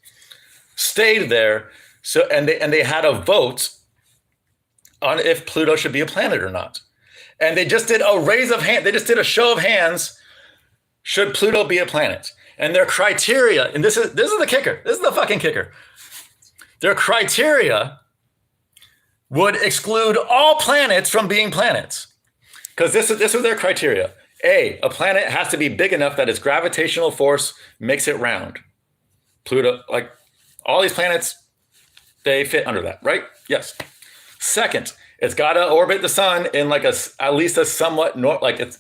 stayed there. So and they had a vote on if Pluto should be a planet or not. And they just did a raise of hand. They just did a show of hands. Should Pluto be a planet? And their criteria, and this is the kicker. This is the fucking kicker. Their criteria would exclude all planets from being planets. Because this was their criteria. A planet has to be big enough that its gravitational force makes it round. Pluto, like all these planets, they fit under that, right? Yes. Second, it's got to orbit the sun in like at least a somewhat it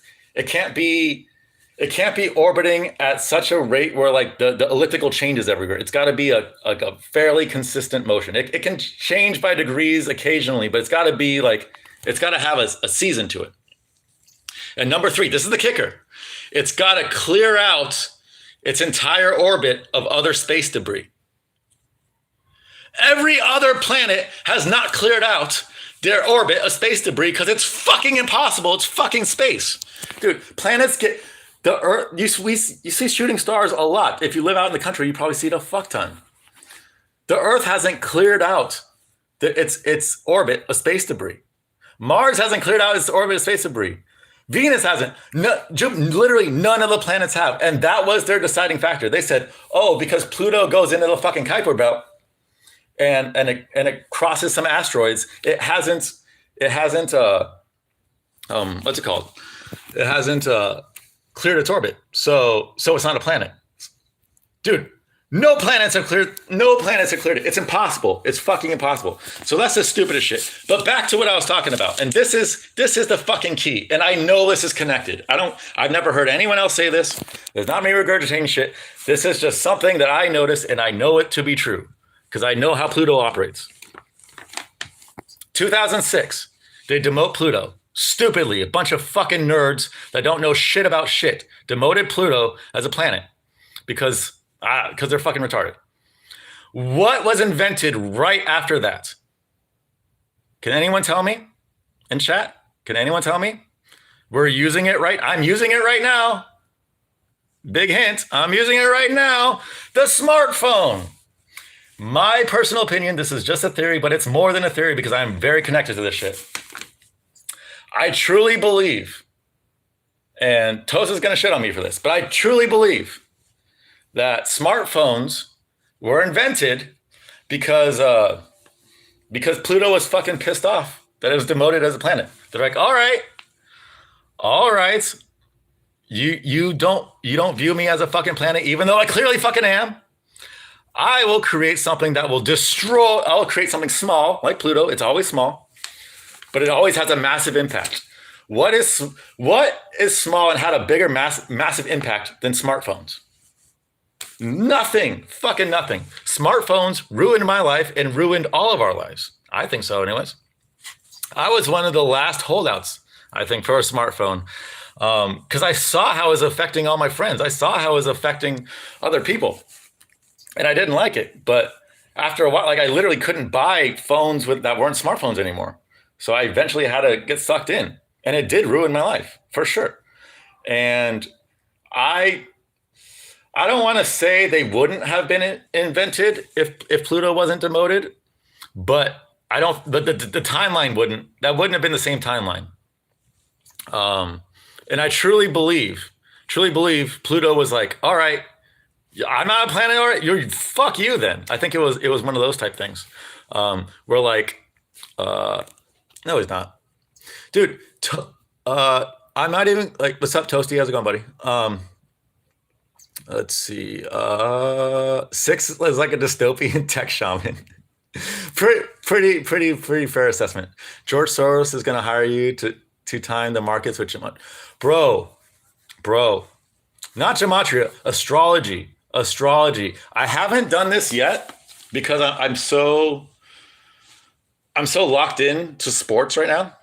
can't be orbiting at such a rate where like the elliptical changes everywhere. It's got to be a fairly consistent motion. It can change by degrees occasionally, but it's got to be like, it's got to have a season to it. And number three, this is the kicker. It's got to clear out its entire orbit of other space debris. Every other planet has not cleared out their orbit of space debris because it's fucking impossible. It's fucking space. Dude, planets get the Earth. You see shooting stars a lot. If you live out in the country, you probably see it a fuck ton. The Earth hasn't cleared out its orbit of space debris. Mars hasn't cleared out its orbit of space debris. Venus hasn't. Literally none of the planets have. And that was their deciding factor. They said, oh, because Pluto goes into the fucking Kuiper belt and it crosses some asteroids, it hasn't what's it called? It hasn't cleared its orbit. So it's not a planet. Dude, no planets have cleared it. It's impossible. It's fucking impossible. So that's the stupidest shit. But back to what I was talking about. And this is the fucking key. And I know this is connected. I've never heard anyone else say this. There's not me regurgitating shit. This is just something that I noticed and I know it to be true because I know how Pluto operates. 2006, they demote Pluto. Stupidly, a bunch of fucking nerds that don't know shit about shit demoted Pluto as a planet because they're fucking retarded. What was invented right after that? Can anyone tell me in chat? Can anyone tell me? We're using it right. I'm using it right now. Big hint. I'm using it right now. The smartphone. My personal opinion, this is just a theory, but it's more than a theory because I'm very connected to this shit. I truly believe, and Tosa's going to shit on me for this, but I truly believe that smartphones were invented because Pluto was fucking pissed off that it was demoted as a planet. They're like, all right, you don't view me as a fucking planet, even though I clearly fucking am. I will create something that will destroy. I'll create something small like Pluto. It's always small, but it always has a massive impact. What is small and had a bigger massive impact than smartphones? Nothing, fucking nothing. Smartphones ruined my life and ruined all of our lives. I think so anyways. I was one of the last holdouts, I think, for a smartphone because I saw how it was affecting all my friends. I saw how it was affecting other people and I didn't like it. But after a while, like I literally couldn't buy phones that weren't smartphones anymore. So I eventually had to get sucked in and it did ruin my life for sure. And I don't want to say they wouldn't have been invented if Pluto wasn't demoted, but the timeline wouldn't have been the same timeline. And I truly believe Pluto was like, all right, I'm not a planet, all right, fuck you then. I think it was one of those type things. We're like, no, he's not. Dude, I'm not even like, what's up, Toasty? How's it going, buddy? Let's see. 6 is like a dystopian tech shaman. pretty fair assessment. George Soros is going to hire you to time the markets with gematria. Bro, not gematria, astrology. I haven't done this yet because I'm so locked in to sports right now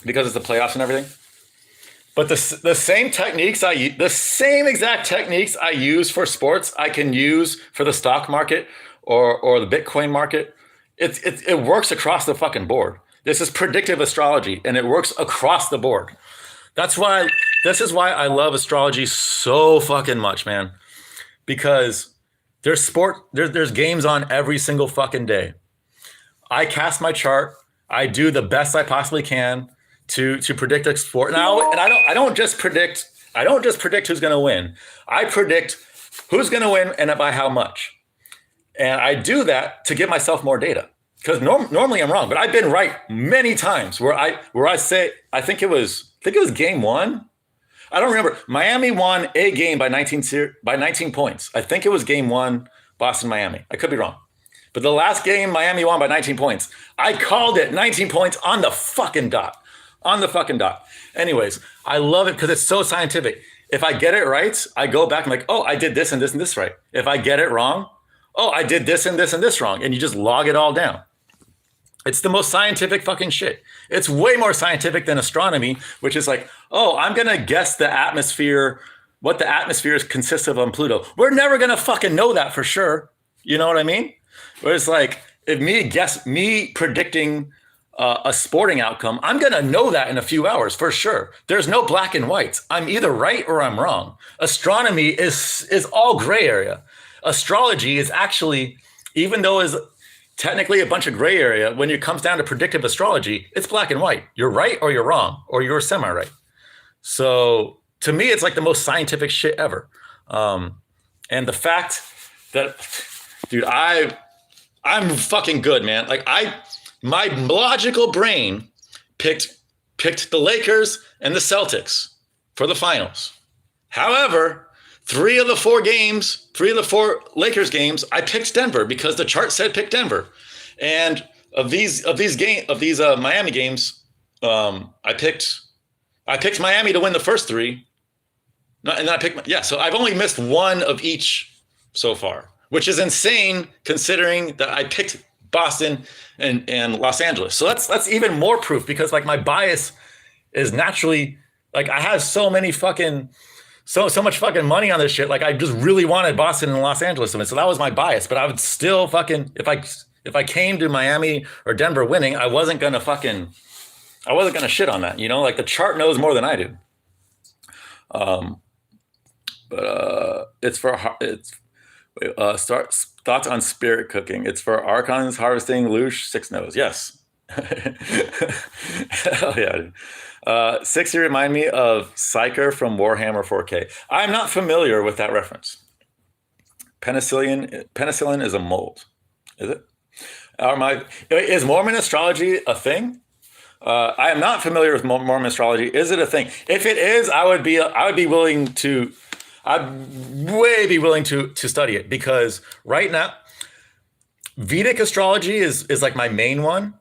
because it's the playoffs and everything. But the same techniques the same exact techniques I use for sports, I can use for the stock market or the Bitcoin market. It works across the fucking board. This is predictive astrology, and it works across the board. This is why I love astrology so fucking much, man. Because there's games on every single fucking day. I cast my chart. I do the best I possibly can to predict a sport. Now, and I don't just predict who's going to win. I predict who's going to win and by how much. And I do that to give myself more data because normally I'm wrong, but I've been right many times where I say, I think it was game 1. I don't remember. Miami won a game by 19 points. I think it was game 1, Boston, Miami. I could be wrong. But the last game, Miami won by 19 points. I called it 19 points on the fucking dot. Anyways, I love it because it's so scientific. If I get it right, I go back and like, oh, I did this and this and this right. If I get it wrong, oh, I did this and this and this wrong. And you just log it all down. It's the most scientific fucking shit. It's way more scientific than astronomy, which is like, oh, I'm going to guess the atmosphere what the atmosphere consists of on Pluto. We're never gonna fucking know that for sure. You know what I mean? Whereas like if me predicting a sporting outcome, I'm gonna know that in a few hours for sure. There's no black and whites. I'm either right or I'm wrong. Astronomy is all gray area. Astrology is actually, even though is technically a bunch of gray area, when it comes down to predictive astrology, it's black and white. You're right or you're wrong, or you're semi-right. So to me, it's like the most scientific shit ever. And the fact that, dude, I'm fucking good, man. Like my logical brain picked the Lakers and the Celtics for the finals. However, 3 of the 4 Lakers games, I picked Denver because the chart said pick Denver. And of these Miami games, I picked Miami to win the first 3. And then I picked, so I've only missed 1 of each so far, which is insane considering that I picked Boston and Los Angeles. So that's even more proof, because like my bias is naturally, like I have so many fucking, so much fucking money on this shit. Like I just really wanted Boston and Los Angeles to win. So that was my bias, but I would still fucking, if I came to Miami or Denver winning, I wasn't gonna shit on that, you know, like the chart knows more than I do. Thoughts on spirit cooking. It's for archons, harvesting, loosh, 6 knows. Yes. Hell yeah. 60 remind me of Psyker from Warhammer 4K. I'm not familiar with that reference. Penicillin is a mold. Is it? Is Mormon astrology a thing? I am not familiar with Mormon astrology. Is it a thing? If it is, I'd be willing to study it, because right now Vedic astrology is like my main one,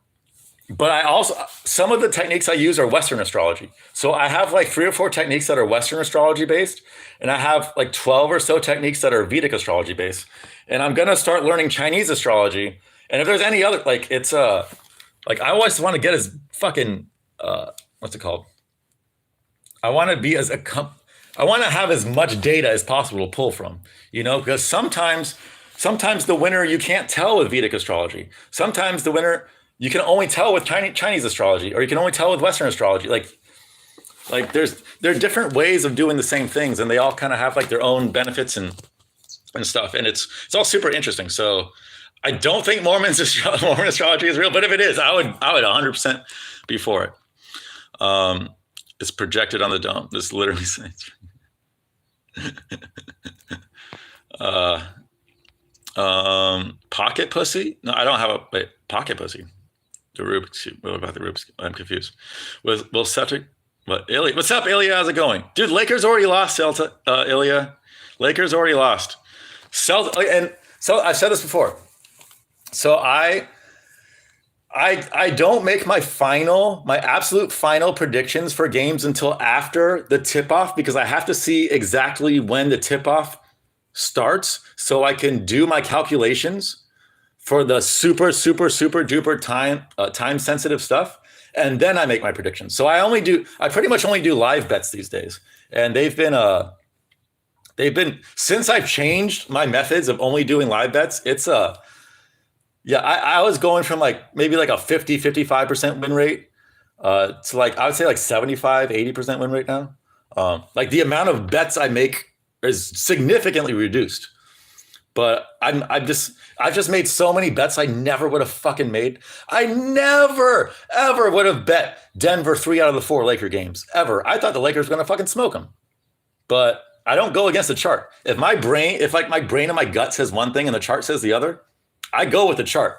but I also, some of the techniques I use are Western astrology. So I have like 3 or 4 techniques that are Western astrology based, and I have like 12 or so techniques that are Vedic astrology based. And I'm going to start learning Chinese astrology. And if there's any other, like it's like I always want to get as fucking what's it called? I want to have as much data as possible to pull from, you know, because sometimes the winner you can't tell with Vedic astrology. Sometimes the winner you can only tell with Chinese astrology, or you can only tell with Western astrology. Like there are different ways of doing the same things, and they all kind of have like their own benefits and stuff. And it's all super interesting. So I don't think Mormon astrology is real, but if it is, I would 100% be for it. It's projected on the dome. This literally says pocket pussy. No, I don't have a pocket pussy. The Rubik's Cube. What about the Rubik's Cube? I'm confused. What's up, Ilya? How's it going? Dude, Lakers already lost, Ilya. Lakers already lost. And so I've said this before. So I don't make my absolute final predictions for games until after the tip-off, because I have to see exactly when the tip-off starts so I can do my calculations for the super, super, super duper time sensitive stuff. And then I make my predictions. So I pretty much only do live bets these days. And they've been since I've changed my methods of only doing live bets, it's I was going from like maybe like a 55% win rate to like, I would say like 75, 80% win rate now. Like the amount of bets I make is significantly reduced. But I've just made so many bets I never would have fucking made. I never, ever would have bet Denver 3 out of the 4 Laker games, ever. I thought the Lakers were going to fucking smoke them. But I don't go against the chart. If my brain and my gut says one thing and the chart says the other, I go with the chart.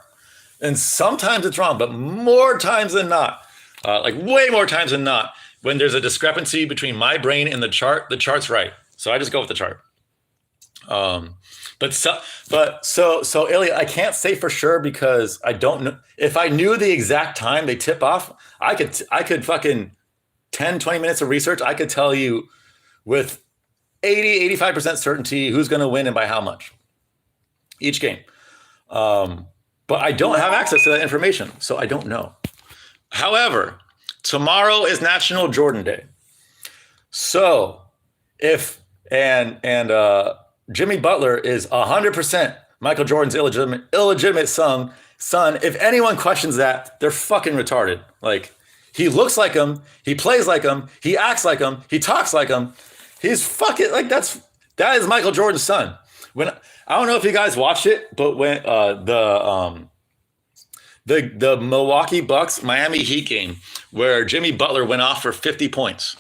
And sometimes it's wrong, but more times than not, like way more times than not, when there's a discrepancy between my brain and the chart's right. So I just go with the chart. So Ilya, I can't say for sure because I don't know. If I knew the exact time they tip off, I could fucking 10, 20 minutes of research. I could tell you with 85% certainty who's going to win and by how much each game. But I don't have access to that information, so I don't know. However, tomorrow is National Jordan Day. So if and Jimmy Butler is 100% Michael Jordan's illegitimate son. If anyone questions that, they're fucking retarded. Like, he looks like him, he plays like him, he acts like him, he talks like him. He's fucking like that is Michael Jordan's son. When I don't know if you guys watched it, but when the Milwaukee Bucks Miami Heat game where Jimmy Butler went off for 50 points.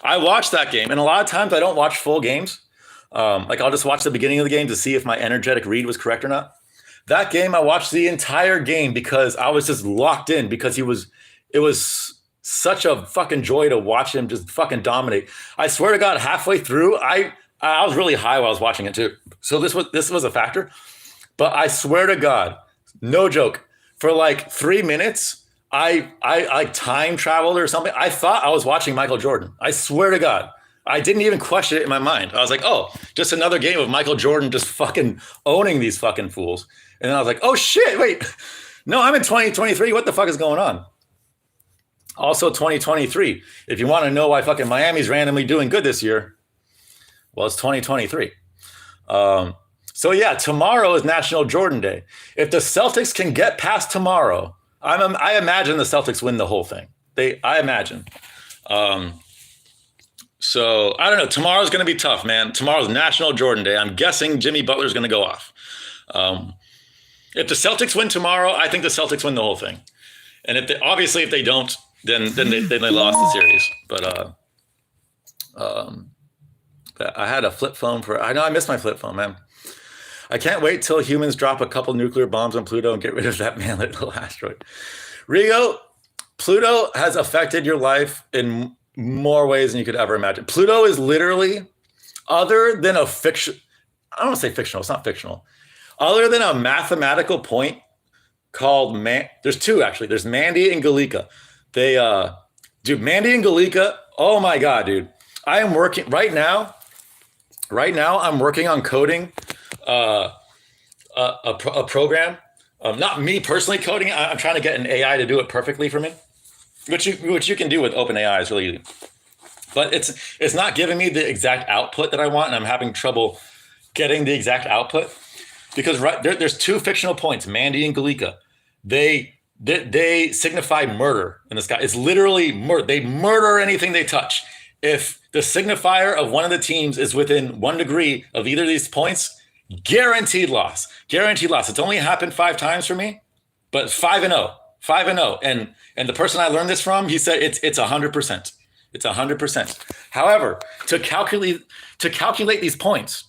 I watched that game, and a lot of times I don't watch full games. Like, I'll just watch the beginning of the game to see if my energetic read was correct or not. That game, I watched the entire game because I was just locked in because it was such a fucking joy to watch him just fucking dominate. I swear to God, halfway through, I was really high while I was watching it too. So this was a factor. But I swear to God, no joke, for like 3 minutes, I time traveled or something. I thought I was watching Michael Jordan. I swear to God. I didn't even question it in my mind. I was like, oh, just another game of Michael Jordan just fucking owning these fucking fools. And then I was like, oh shit, wait. No, I'm in 2023. What the fuck is going on? Also 2023. If you want to know why fucking Miami's randomly doing good this year, well, it's 2023. So yeah, tomorrow is National Jordan Day. If the Celtics can get past tomorrow, I imagine the Celtics win the whole thing. I imagine. So I don't know. Tomorrow's going to be tough, man. Tomorrow's National Jordan Day. I'm guessing Jimmy Butler's going to go off. If the Celtics win tomorrow, I think the Celtics win the whole thing. And if they don't, then they lost the series. But I had a flip phone I know I missed my flip phone, man. I can't wait till humans drop a couple nuclear bombs on Pluto and get rid of that man-lit little asteroid. Rigo, Pluto has affected your life in more ways than you could ever imagine. Pluto is literally, other than a fiction, I don't want to say fictional, it's not fictional. Other than a mathematical point called there's two actually. There's Mandy and Galika. Mandy and Galika, oh my God, dude. I am working right now. I'm working on coding a program. Not me personally coding it. I'm trying to get an AI to do it perfectly for me, which you can do with OpenAI. It's really easy. But it's not giving me the exact output that I want, and I'm having trouble getting the exact output because there's two fictional points, Mandy and Galika. They signify murder in the sky. It's literally murder. They murder anything they touch. If the signifier of one of the teams is within 1 degree of either of these points, guaranteed loss. Guaranteed loss. It's only happened 5 times for me, but 5-0. 5-0. And the person I learned this from, he said it's 100%. It's 100%. However, to calculate these points,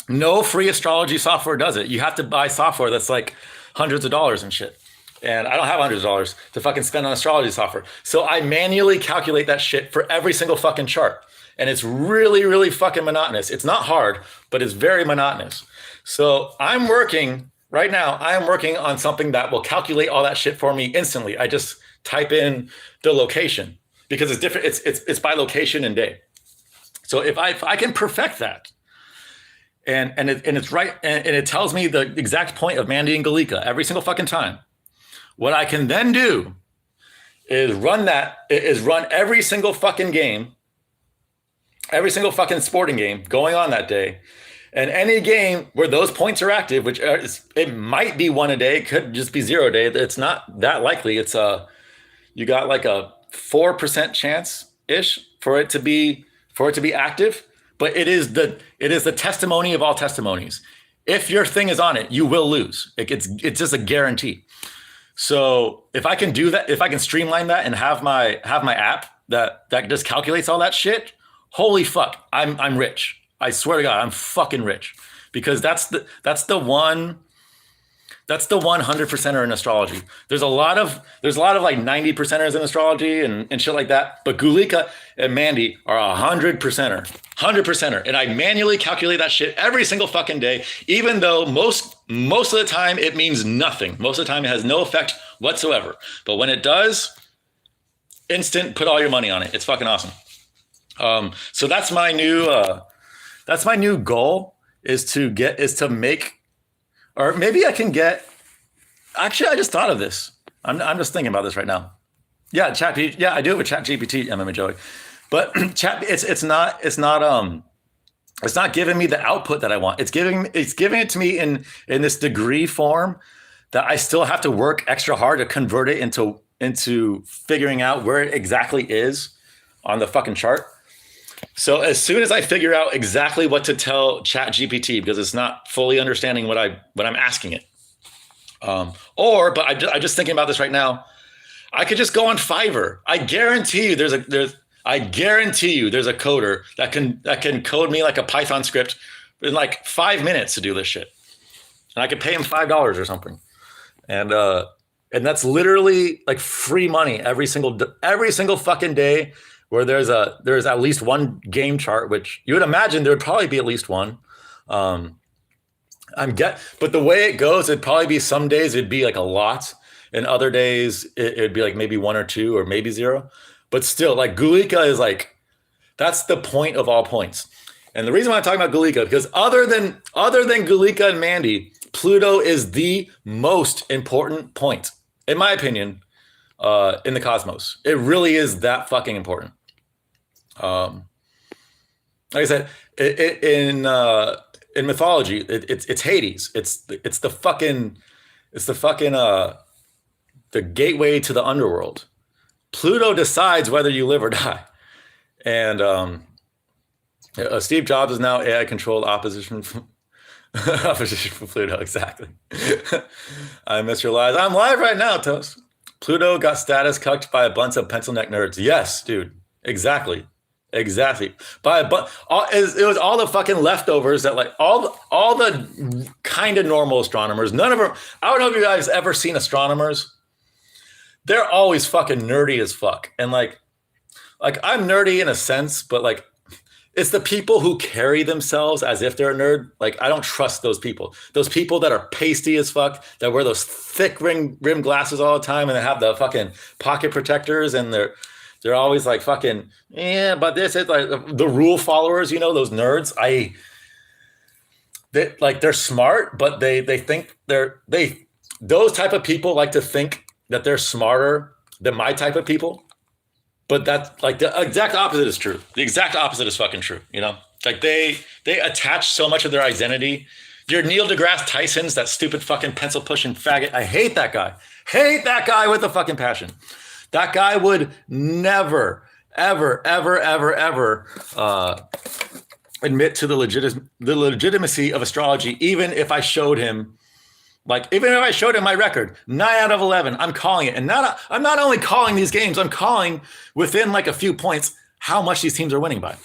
no free astrology software does it. You have to buy software that's like hundreds of dollars and shit. And I don't have hundreds of dollars to fucking spend on astrology software. So I manually calculate that shit for every single fucking chart. And it's really, really fucking monotonous. It's not hard, but it's very monotonous. So I'm working on something that will calculate all that shit for me instantly. I just type in the location because it's different. It's by location and day. So if I can perfect that, and it's right, and it tells me the exact point of Mandy and Galika every single fucking time. What I can then do is run every single fucking game, every single fucking sporting game going on that day, and any game where those points are active, it might be 1 a day, it could just be 0 a day. It's not that likely. It's you got like a 4% chance ish for it to be active, but it is the testimony of all testimonies. If your thing is on it, you will lose. It's just a guarantee. So if I can do that, if I can streamline that and have my app that just calculates all that shit, holy fuck, I'm rich. I swear to God, I'm fucking rich because that's the 100%er in astrology. There's a lot of like 90%ers in astrology and shit like that. But Gulika and Mandy are 100%er. And I manually calculate that shit every single fucking day, even though most of the time it means nothing. Most of the time it has no effect whatsoever. But when it does, instant, put all your money on it. It's fucking awesome. So that's my new goal is to make. Or maybe I can get. Actually, I just thought of this. I'm just thinking about this right now. Yeah, I do it with ChatGPT, MMA Joey. But it's not It's not giving me the output that I want. It's giving it to me in this degree form that I still have to work extra hard to convert it into figuring out where it exactly is on the fucking chart. So as soon as I figure out exactly what to tell ChatGPT, because it's not fully understanding what I'm asking it, I'm just thinking about this right now. I could just go on Fiverr. I guarantee you, there's a coder that can code me like a Python script in like 5 minutes to do this shit, and I could pay him $5 or something, and that's literally like free money every single fucking day. Where there's at least one game chart, which you would imagine there would probably be at least one. But the way it goes, it'd probably be some days it'd be like a lot, and other days it'd be like maybe one or two or maybe zero. But still, like Gulika is like, that's the point of all points. And the reason why I'm talking about Gulika, because other than Gulika and Mandy, Pluto is the most important point, in my opinion, in the cosmos. It really is that fucking important. Like I said, in mythology, it's Hades. It's the gateway to the underworld. Pluto decides whether you live or die. And Steve Jobs is now AI controlled opposition from Pluto. Exactly. I miss your lies. I'm live right now, Toast. Pluto got status cucked by a bunch of pencil neck nerds. Yes, dude. Exactly. By a bunch. It was all the fucking leftovers that, like, all the kind of normal astronomers. None of them. I don't know if you guys ever seen astronomers. They're always fucking nerdy as fuck. And like I'm nerdy in a sense, but like, it's the people who carry themselves as if they're a nerd. Like, I don't trust those people. Those people that are pasty as fuck, that wear those thick rim glasses all the time, and they have the fucking pocket protectors, and they're always like fucking, yeah, but this is like the rule followers, you know, those nerds. They're smart, but they think those type of people like to think that they're smarter than my type of people. But that's like the exact opposite is true. The exact opposite is fucking true. You know, like they attach so much of their identity. Your Neil deGrasse Tyson's, that stupid fucking pencil pushing faggot. I hate that guy. Hate that guy with a fucking passion. That guy would never, ever, ever, ever, ever admit to the legitimacy of astrology, even if I showed him. Like, even if I showed him my record, 9 out of 11, I'm calling it. And I'm not only calling these games, I'm calling within like a few points how much these teams are winning by.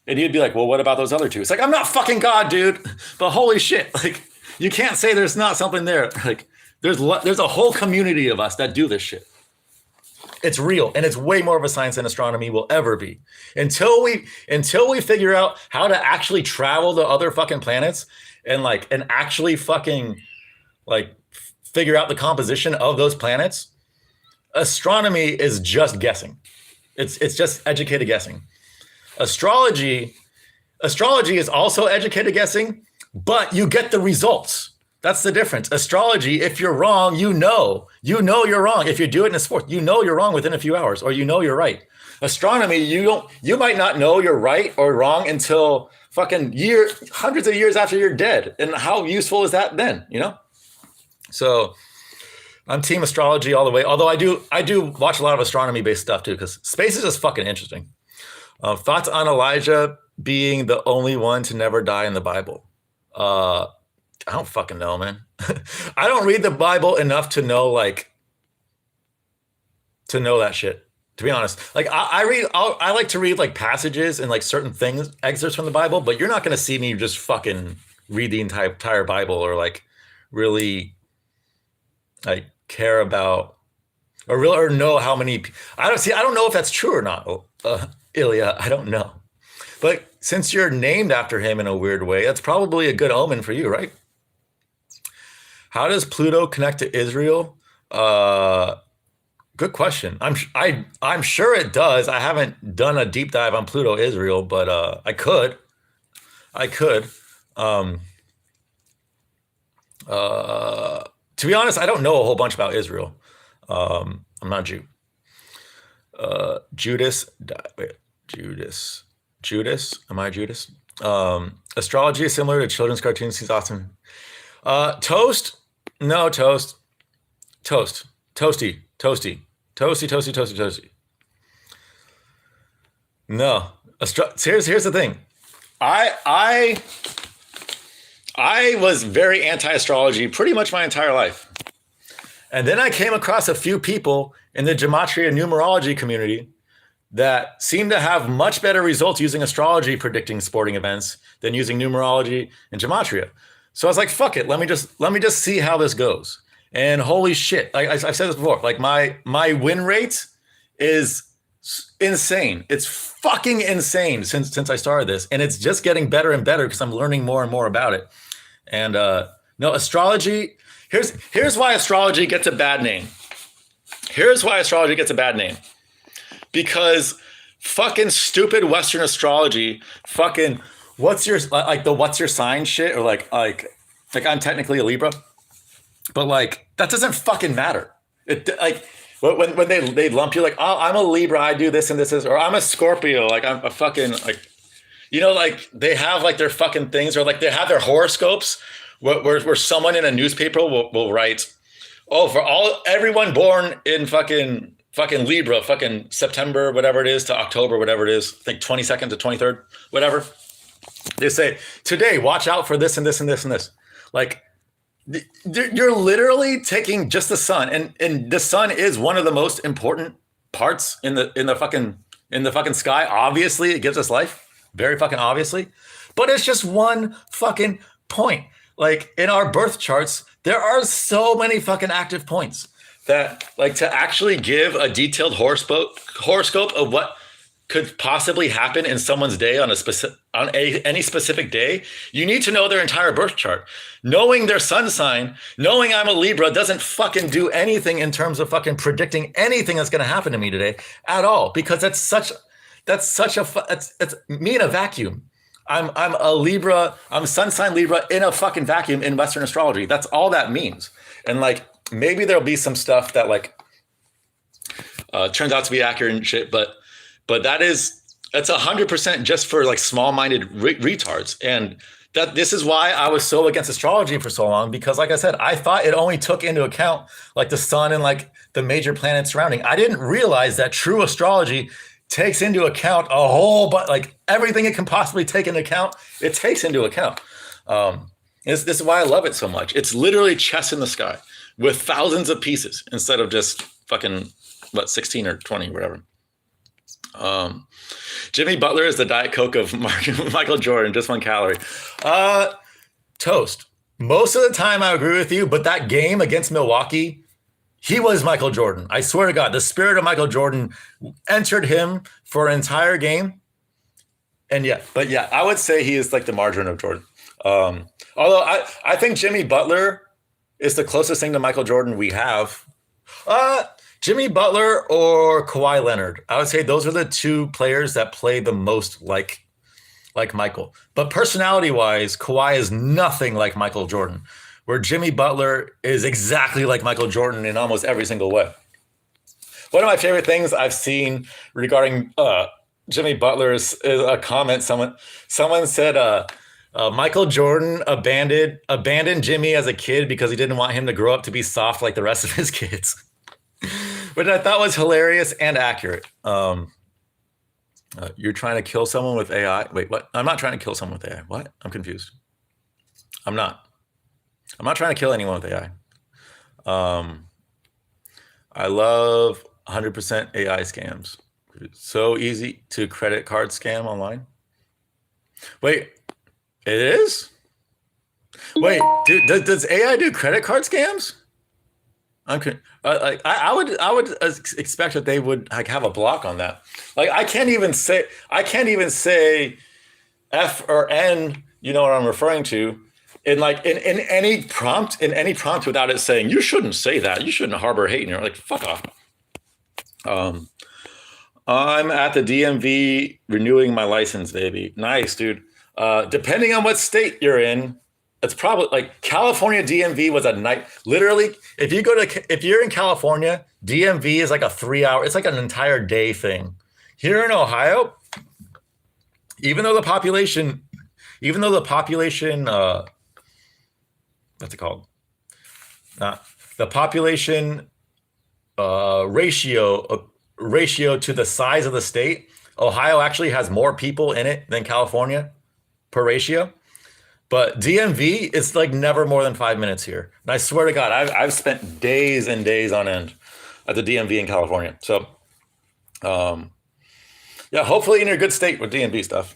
And he'd be like, well, what about those other two? It's like, I'm not fucking God, dude. But holy shit, like, you can't say there's not something there. Like, there's a whole community of us that do this shit. It's real, and it's way more of a science than astronomy will ever be. Until we figure out how to actually travel to other fucking planets and actually fucking like figure out the composition of those planets, astronomy is just guessing. It's just educated guessing. Astrology is also educated guessing, but you get the results. That's the difference. Astrology, if you're wrong, you know you're wrong. If you do it in a sport, you know you're wrong within a few hours, or you know you're right. Astronomy, you might not know you're right or wrong until fucking hundreds of years after you're dead. And how useful is that then, you know? So I'm team astrology all the way. Although I do watch a lot of astronomy based stuff too, because space is just fucking interesting. Thoughts on Elijah being the only one to never die in the Bible? I don't fucking know, man. I don't read the Bible enough to know that shit, to be honest. Like I like to read like passages and like certain things, excerpts from the Bible, but you're not going to see me just fucking read the entire Bible or like really like care about or know how many. I don't know if that's true or not, Ilya. I don't know. But since you're named after him in a weird way, that's probably a good omen for you, right? How does Pluto connect to Israel? Good question. I'm sure it does. I haven't done a deep dive on Pluto Israel, but I could. To be honest, I don't know a whole bunch about Israel. I'm not Jew. Judas. Am I Judas? Astrology is similar to children's cartoons. He's awesome. Toast? No, toast. Toast. Toasty. Toasty. Toasty, toasty, toasty, toasty. No. Here's the thing. I was very anti-astrology pretty much my entire life. And then I came across a few people in the gematria and numerology community that seem to have much better results using astrology predicting sporting events than using numerology and gematria. So I was like, fuck it, let me just see how this goes. And holy shit, like I've said this before, like my win rate is insane. It's fucking insane since I started this, and it's just getting better and better because I'm learning more and more about it. And no, astrology. Here's why astrology gets a bad name. Here's why astrology gets a bad name. Because fucking stupid Western astrology, fucking what's your sign shit, or like I'm technically a Libra, but like that doesn't fucking matter. It like when they lump you like, oh, I'm a Libra, I do this and this is, or I'm a Scorpio, like I'm a fucking like, you know, like they have like their fucking things, or like they have their horoscopes where someone in a newspaper will write, oh, for everyone born in fucking Libra, fucking September, whatever it is, to October, whatever it is, I think 22nd to 23rd, whatever. They say, today, watch out for this and this and this and this. Like, you're literally taking just the sun, and the sun is one of the most important parts in the fucking sky. Obviously, it gives us life, very fucking obviously, but it's just one fucking point. Like in our birth charts, there are so many fucking active points that, like, to actually give a detailed horoscope of what could possibly happen in someone's day on any specific day, you need to know their entire birth chart. Knowing their sun sign, knowing I'm a Libra doesn't fucking do anything in terms of fucking predicting anything that's going to happen to me today at all, because it's me in a vacuum. I'm a Libra, I'm sun sign Libra in a fucking vacuum in Western astrology. That's all that means. And like, maybe there'll be some stuff that like turns out to be accurate and shit, but that's 100% just for like small-minded retards. And this is why I was so against astrology for so long, because like I said, I thought it only took into account like the sun and like the major planets surrounding. I didn't realize that true astrology takes into account a whole, but like everything it can possibly take into account, it takes into account. This is why I love it so much. It's literally chess in the sky with thousands of pieces instead of just fucking 16 or 20, whatever. Jimmy Butler is the Diet Coke of Michael Jordan, just 1 calorie. Toast. Most of the time I agree with you, but that game against Milwaukee, he was Michael Jordan. I swear to God, the spirit of Michael Jordan entered him for an entire game. And yeah, I would say he is like the margarine of Jordan. Although I think Jimmy Butler is the closest thing to Michael Jordan we have. Jimmy Butler or Kawhi Leonard. I would say those are the two players that play the most like Michael. But personality-wise, Kawhi is nothing like Michael Jordan, where Jimmy Butler is exactly like Michael Jordan in almost every single way. One of my favorite things I've seen regarding Jimmy Butler is a comment. Someone said Michael Jordan abandoned Jimmy as a kid because he didn't want him to grow up to be soft like the rest of his kids. Which I thought was hilarious and accurate. You're trying to kill someone with AI? Wait, what? I'm not trying to kill someone with AI. What? I'm confused. I'm not trying to kill anyone with AI. I love 100% AI scams. It's so easy to credit card scam online. Wait, it is? Wait, does AI do credit card scams? I would expect that they would like have a block on that. Like I can't even say F or N. You know what I'm referring to? In any prompt without it saying you shouldn't say that. You shouldn't harbor hate. And you're like, fuck off. I'm at the DMV renewing my license, baby. Nice, dude. Depending on what state you're in. It's probably like California DMV was a night. Literally, if you're in California, DMV is like a 3-hour. It's like an entire day thing. Here in Ohio, even though the population even though the population, what's it called? The population ratio to the size of the state, Ohio actually has more people in it than California per ratio. But DMV is like never more than 5 minutes here. And I swear to God, I've spent days and days on end at the DMV in California. So, yeah, hopefully in a good state with DMV stuff.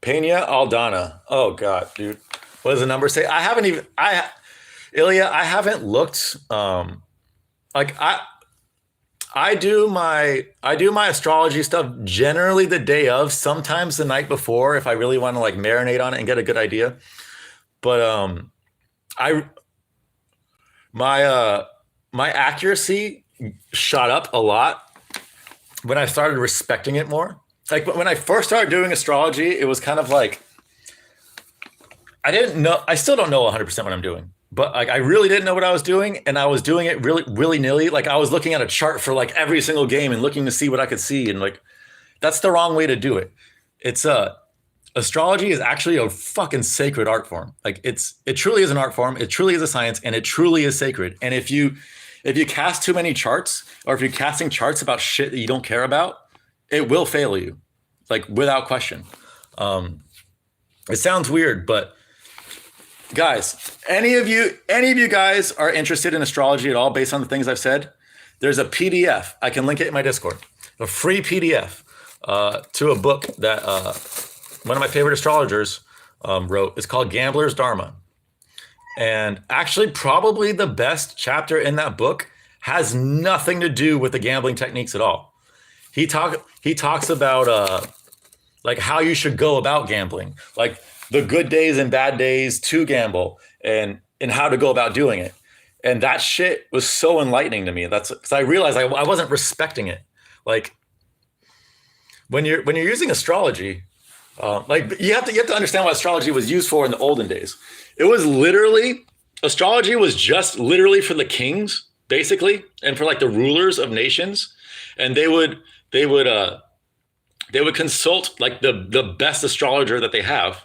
Pena Aldana. Oh God, dude. What does the number say? Ilya, I haven't looked. I do my astrology stuff generally the day of, sometimes the night before if I really want to like marinate on it and get a good idea. But my accuracy shot up a lot when I started respecting it more. Like when I first started doing astrology, it was kind of like I still don't know 100% what I'm doing. But like I really didn't know what I was doing, and I was doing it really willy-nilly. Like I was looking at a chart for like every single game and looking to see what I could see, and like that's the wrong way to do it. It's astrology is actually a fucking sacred art form. Like it truly is an art form. It truly is a science, and it truly is sacred. And if you cast too many charts, or if you're casting charts about shit that you don't care about, it will fail you, like without question. It sounds weird, but guys, any of you guys are interested in astrology at all based on the things I've said, there's a PDF. I can link it in my Discord. A free PDF to a book that one of my favorite astrologers wrote. It's called Gambler's Dharma. And actually probably the best chapter in that book has nothing to do with the gambling techniques at all. He talks about like how you should go about gambling, like the good days and bad days to gamble, and how to go about doing it. And that shit was so enlightening to me. That's because I realized I wasn't respecting it. Like when you're using astrology, like you have to understand what astrology was used for in the olden days. It was astrology was just literally for the kings, basically, and for like the rulers of nations. And they would consult like the best astrologer that they have.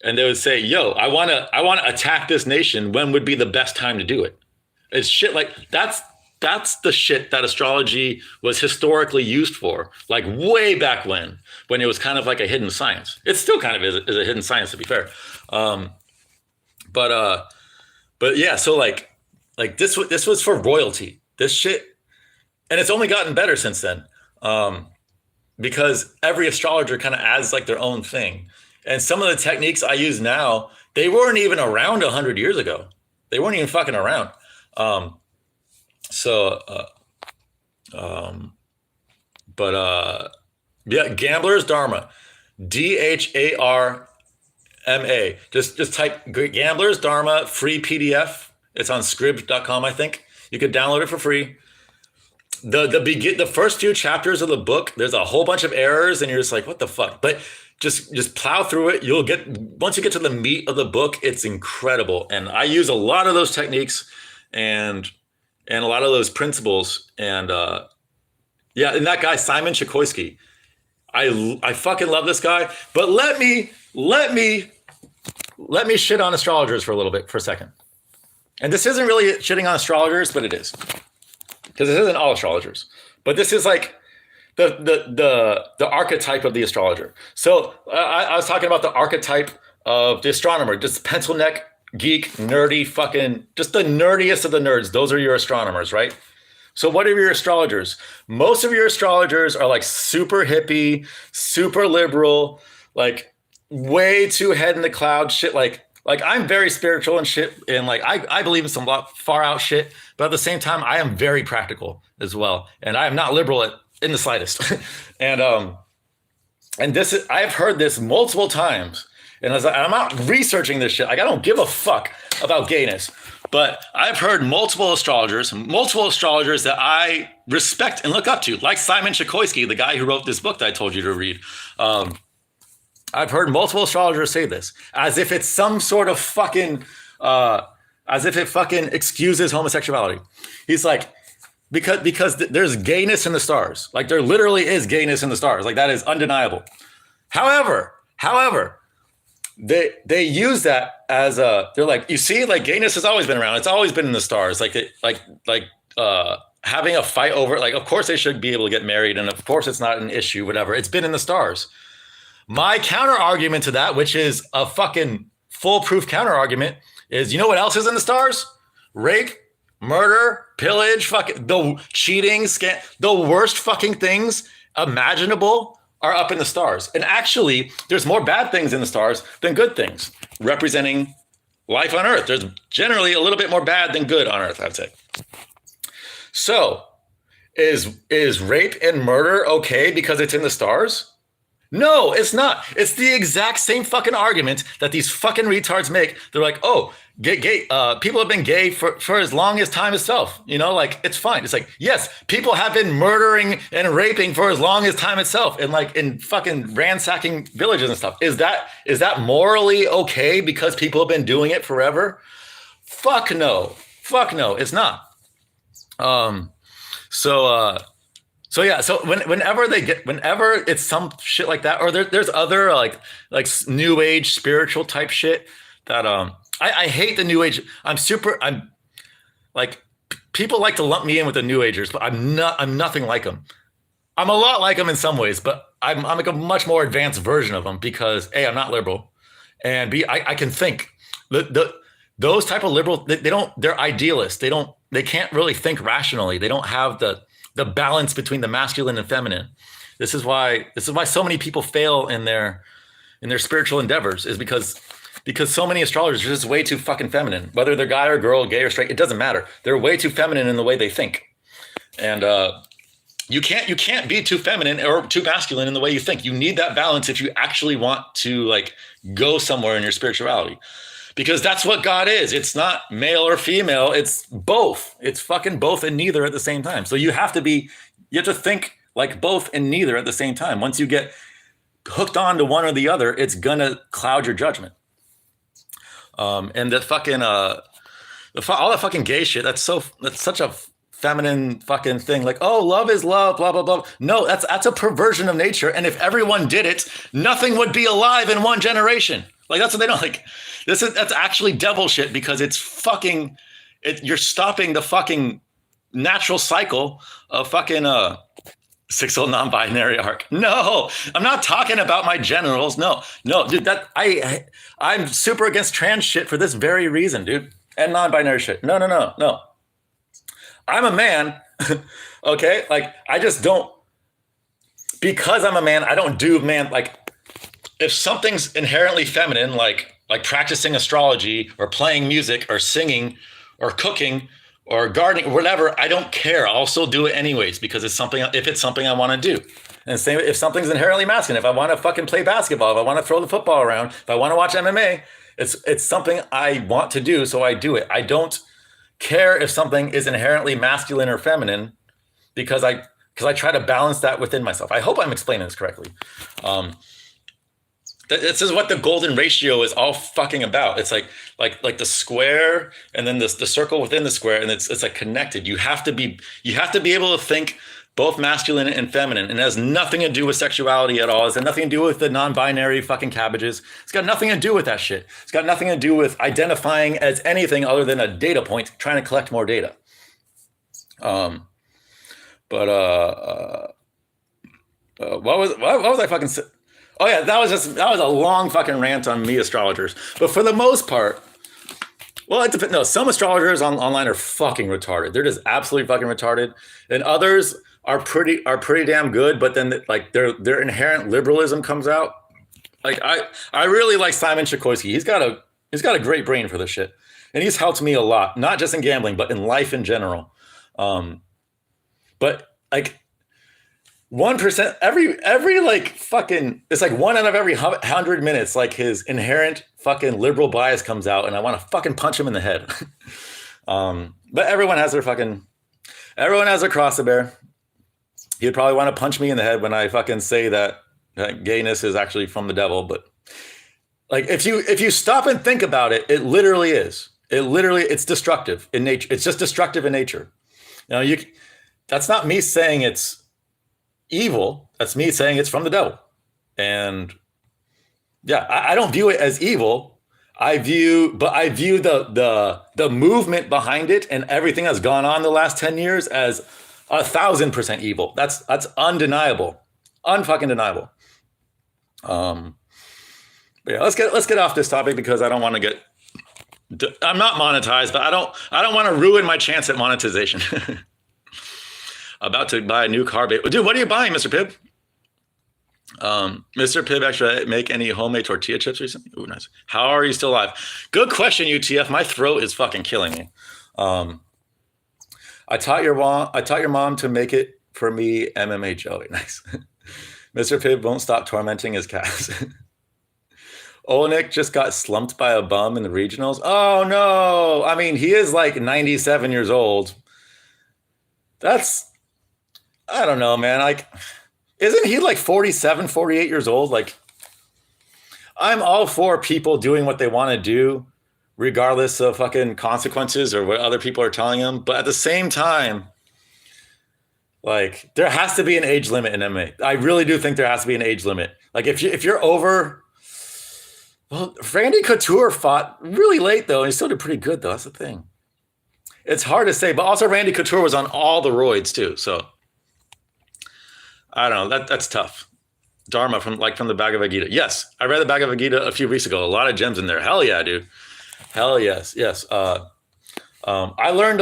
And they would say, yo, I want to attack this nation. When would be the best time to do it? It's shit like that's the shit that astrology was historically used for, like way back when it was kind of like a hidden science. It still kind of is a hidden science, to be fair. But yeah, so like this was for royalty, this shit. And it's only gotten better since then. Because every astrologer kind of adds like their own thing. And some of the techniques I use now, they weren't even around 100 years ago. They weren't even fucking around. Yeah, Gambler's Dharma, DHARMA. Just type Gambler's Dharma, free PDF. It's on Scribd.com, I think. You could download it for free. The first few chapters of the book, there's a whole bunch of errors, and you're just like, what the fuck? But just plow through it. Once you get to the meat of the book, it's incredible. And I use a lot of those techniques and a lot of those principles. And yeah, and that guy, Simon Chikoisky, I fucking love this guy. But let me shit on astrologers for a second. And this isn't really shitting on astrologers, but it is. Because this isn't all astrologers. But this is like the archetype of the astrologer. So I was talking about the archetype of the astronomer, just pencil neck, geek, nerdy, fucking, just the nerdiest of the nerds. Those are your astronomers, right? So what are your astrologers? Most of your astrologers are like super hippie, super liberal, like way too head in the cloud shit. Like I'm very spiritual and shit. And like, I believe in some far out shit, but at the same time, I am very practical as well. And I am not liberal in the slightest. And I've heard this multiple times, and I'm not researching this shit. Like I don't give a fuck about gayness, but I've heard multiple astrologers that I respect and look up to, like Simon Chikoisky, the guy who wrote this book that I told you to read. I've heard multiple astrologers say this as if it's some sort of fucking, as if it fucking excuses homosexuality. He's like, because there's gayness in the stars. Like there literally is gayness in the stars. Like that is undeniable. However, However, they use that as a, they're like, you see, like gayness has always been around. It's always been in the stars. Having a fight over, like, of course they should be able to get married, and of course it's not an issue, whatever. It's been in the stars. My counter argument to that, which is a fucking foolproof counter argument, is, you know what else is in the stars? Rape, murder, pillage, fucking the cheating, the worst fucking things imaginable are up in the stars. And actually, there's more bad things in the stars than good things, representing life on Earth. There's generally a little bit more bad than good on Earth, I'd say. So, is rape and murder okay because it's in the stars? No, it's not. It's the exact same fucking argument that these fucking retards make. They're like, oh, people have been gay for as long as time itself. You know, like, it's fine. It's like, yes, people have been murdering and raping for as long as time itself, and like in fucking ransacking villages and stuff. Is that morally okay because people have been doing it forever? Fuck no, it's not. So yeah, so whenever it's some shit like that, or there's other like new age spiritual type shit that I hate the new age. I'm like, people like to lump me in with the new agers, but I'm nothing like them. I'm a lot like them in some ways, but I'm like a much more advanced version of them because A, I'm not liberal, and B, I can think. Those type of liberal, they're idealists. They can't really think rationally. They don't have the balance between the masculine and feminine. This is why so many people fail in their spiritual endeavors, is because so many astrologers are just way too fucking feminine. Whether they're guy or girl, gay or straight, it doesn't matter. They're way too feminine in the way they think. And you can't be too feminine or too masculine in the way you think. You need that balance if you actually want to like go somewhere in your spirituality. Because that's what God is. It's not male or female. It's both. It's fucking both and neither at the same time. So you have to think like both and neither at the same time. Once you get hooked on to one or the other, it's gonna cloud your judgment. And the fucking all that fucking gay shit. That's such a feminine fucking thing. Like, oh, love is love, blah blah blah. No, that's a perversion of nature. And if everyone did it, nothing would be alive in one generation. Like, that's what they don't like. That's actually devil shit, because it's fucking, you're stopping the fucking natural cycle of fucking 6-cell non-binary arc. No, I'm not talking about my genitals. No, dude, I'm super against trans shit for this very reason, dude. And non-binary shit. No. I'm a man. Okay. Like, I just don't, because I'm a man, I don't do man. Like, if something's inherently feminine, like practicing astrology or playing music or singing or cooking or gardening or whatever, I don't care. I'll still do it anyways, because if it's something I want to do. And same if something's inherently masculine, if I want to fucking play basketball, if I want to throw the football around, if I want to watch MMA, it's something I want to do, so I do it. I don't care if something is inherently masculine or feminine, because I try to balance that within myself. I hope I'm explaining this correctly. This is what the golden ratio is all fucking about. It's like the square and then the circle within the square, and it's like connected. You have to be able to think both masculine and feminine, and it has nothing to do with sexuality at all. It's got nothing to do with the non-binary fucking cabbages. It's got nothing to do with that shit. It's got nothing to do with identifying as anything other than a data point, trying to collect more data. What was I fucking? Oh yeah, that was a long fucking rant on me astrologers. But for the most part, well, it depends. No, some astrologers online are fucking retarded. They're just absolutely fucking retarded, and others are pretty damn good. But then like their inherent liberalism comes out. Like I really like Simon Sikorsky. He's got a great brain for this shit, and he's helped me a lot, not just in gambling, but in life in general. But like 1%, every like fucking, it's like 1 out of every 100 minutes, like his inherent fucking liberal bias comes out, and I want to fucking punch him in the head. But everyone has their cross to bear. He'd probably want to punch me in the head when I fucking say that gayness is actually from the devil. But like, if you stop and think about it, it literally is. It's destructive in nature. It's just destructive in nature. That's not me saying it's evil. That's me saying it's from the devil. And Yeah, I don't view it as evil. I view the movement behind it and everything that's gone on the last 10 years as 1,000% evil. That's undeniable, unfucking deniable. But yeah, let's get off this topic because I don't want to get. I'm not monetized, but I don't want to ruin my chance at monetization. About to buy a new car. Dude, what are you buying, Mr. Pibb? Mr. Pibb actually make any homemade tortilla chips recently? Ooh, nice. How are you still alive? Good question, UTF. My throat is fucking killing me. I taught your mom to make it for me, MMA Joey. Nice. Mr. Pibb won't stop tormenting his cats. Olenek just got slumped by a bum in the regionals. Oh no. I mean, he is like 97 years old. I don't know, man. Like, isn't he like 47, 48 years old? Like, I'm all for people doing what they want to do, regardless of fucking consequences or what other people are telling them. But at the same time, like, there has to be an age limit in MMA. I really do think there has to be an age limit. Like, if you're over, well, Randy Couture fought really late though, and he still did pretty good though. That's the thing. It's hard to say, but also Randy Couture was on all the roids too, so. I don't know. That's tough. Dharma from the Bhagavad Gita. Yes, I read the Bhagavad Gita a few weeks ago. A lot of gems in there. Hell yeah, dude. Hell yes, yes. I learned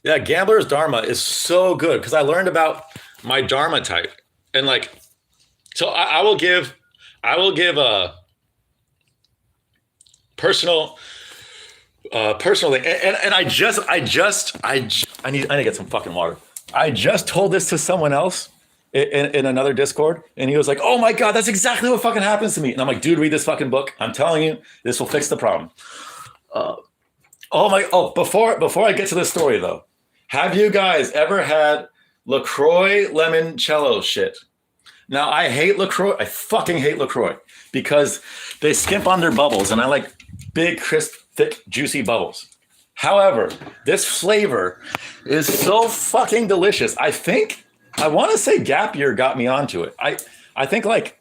Gambler's Dharma is so good because I learned about my Dharma type, and like, so I will give a personally, and I need to get some fucking water. I just told this to someone else in another Discord, and he was like, "Oh my God, that's exactly what fucking happens to me." And I'm like, "Dude, read this fucking book. I'm telling you, this will fix the problem." Before I get to the story though, have you guys ever had LaCroix limoncello shit? Now I hate LaCroix. I fucking hate LaCroix because they skimp on their bubbles, and I like big, crisp, thick, juicy bubbles. However, this flavor is so fucking delicious. I want to say Gap Year got me onto it. I think like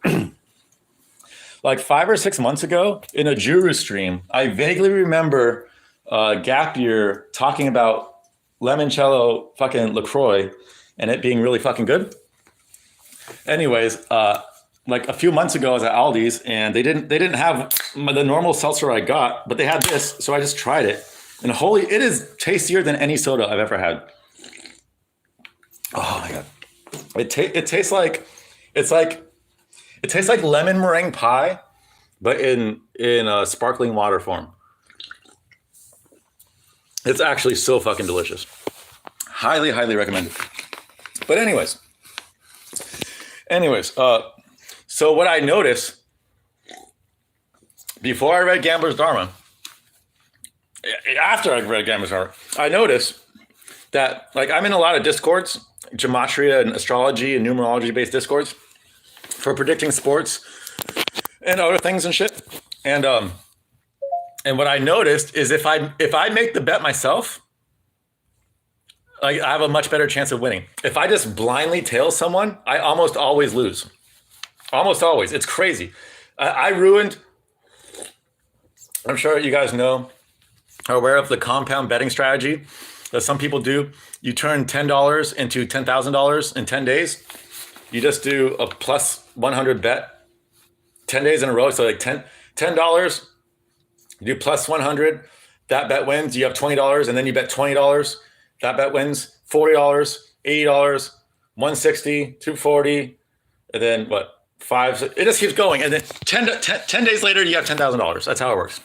5 or 6 months ago in a Juru stream, I vaguely remember Gap Year talking about limoncello fucking LaCroix and it being really fucking good. Anyways, like a few months ago I was at Aldi's and they didn't have the normal seltzer I got, but they had this, so I just tried it. And it is tastier than any soda I've ever had. Oh my God. It tastes like lemon meringue pie, but in sparkling water form. It's actually so fucking delicious. Highly, highly recommended. But anyways, so what I noticed before I read Gambler's Dharma, after I read Gambler's Dharma, I noticed that like I'm in a lot of Discords, gematria and astrology and numerology based Discords for predicting sports and other things and shit. And what I noticed is if I make the bet myself, like I have a much better chance of winning. If I just blindly tail someone, I almost always lose. Almost always. It's crazy. I ruined, I'm sure you guys know, are aware of the compound betting strategy that some people do. You turn $10 into $10,000 in 10 days. You just do a plus 100 bet 10 days in a row. So like $10, you do plus 100, that bet wins. You have $20 and then you bet $20. That bet wins $40, $80, $160, $240, and then what? $5. It just keeps going. And then 10 days later, you have $10,000. That's how it works.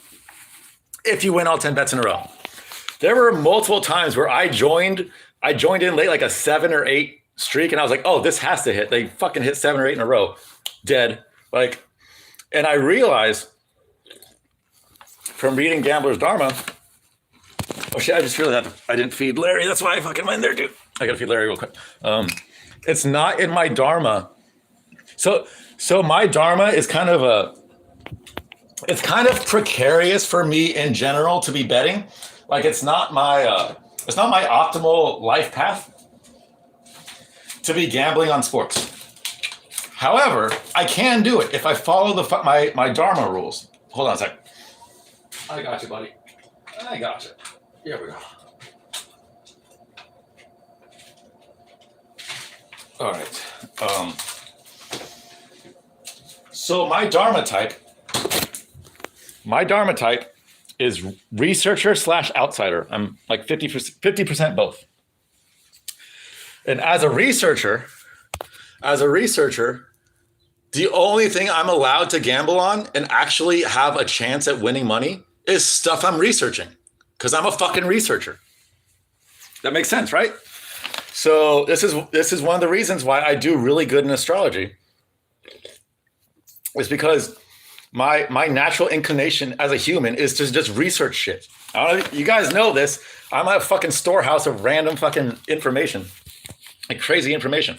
If you win all 10 bets in a row. There were multiple times where I joined in late, like a 7 or 8 streak, and I was like, oh, this has to hit. They fucking hit 7 or 8 in a row. Dead. Like, and I realized from reading Gambler's Dharma, oh shit, I just realized that I didn't feed Larry. That's why I fucking went there, dude. I gotta feed Larry real quick. It's not in my Dharma. So my Dharma is kind of precarious for me in general to be betting. Like it's not my optimal life path to be gambling on sports. However, I can do it if I follow my Dharma rules. Hold on a second. I got you, buddy. I got you. Here we go. All right. So my Dharma type is researcher / outsider. I'm like 50% both. And as a researcher, the only thing I'm allowed to gamble on and actually have a chance at winning money is stuff I'm researching, because I'm a fucking researcher. That makes sense, right? So this is one of the reasons why I do really good in astrology. It's because my natural inclination as a human is to just research shit. I don't know, you guys know this. I'm a fucking storehouse of random fucking information, like crazy information.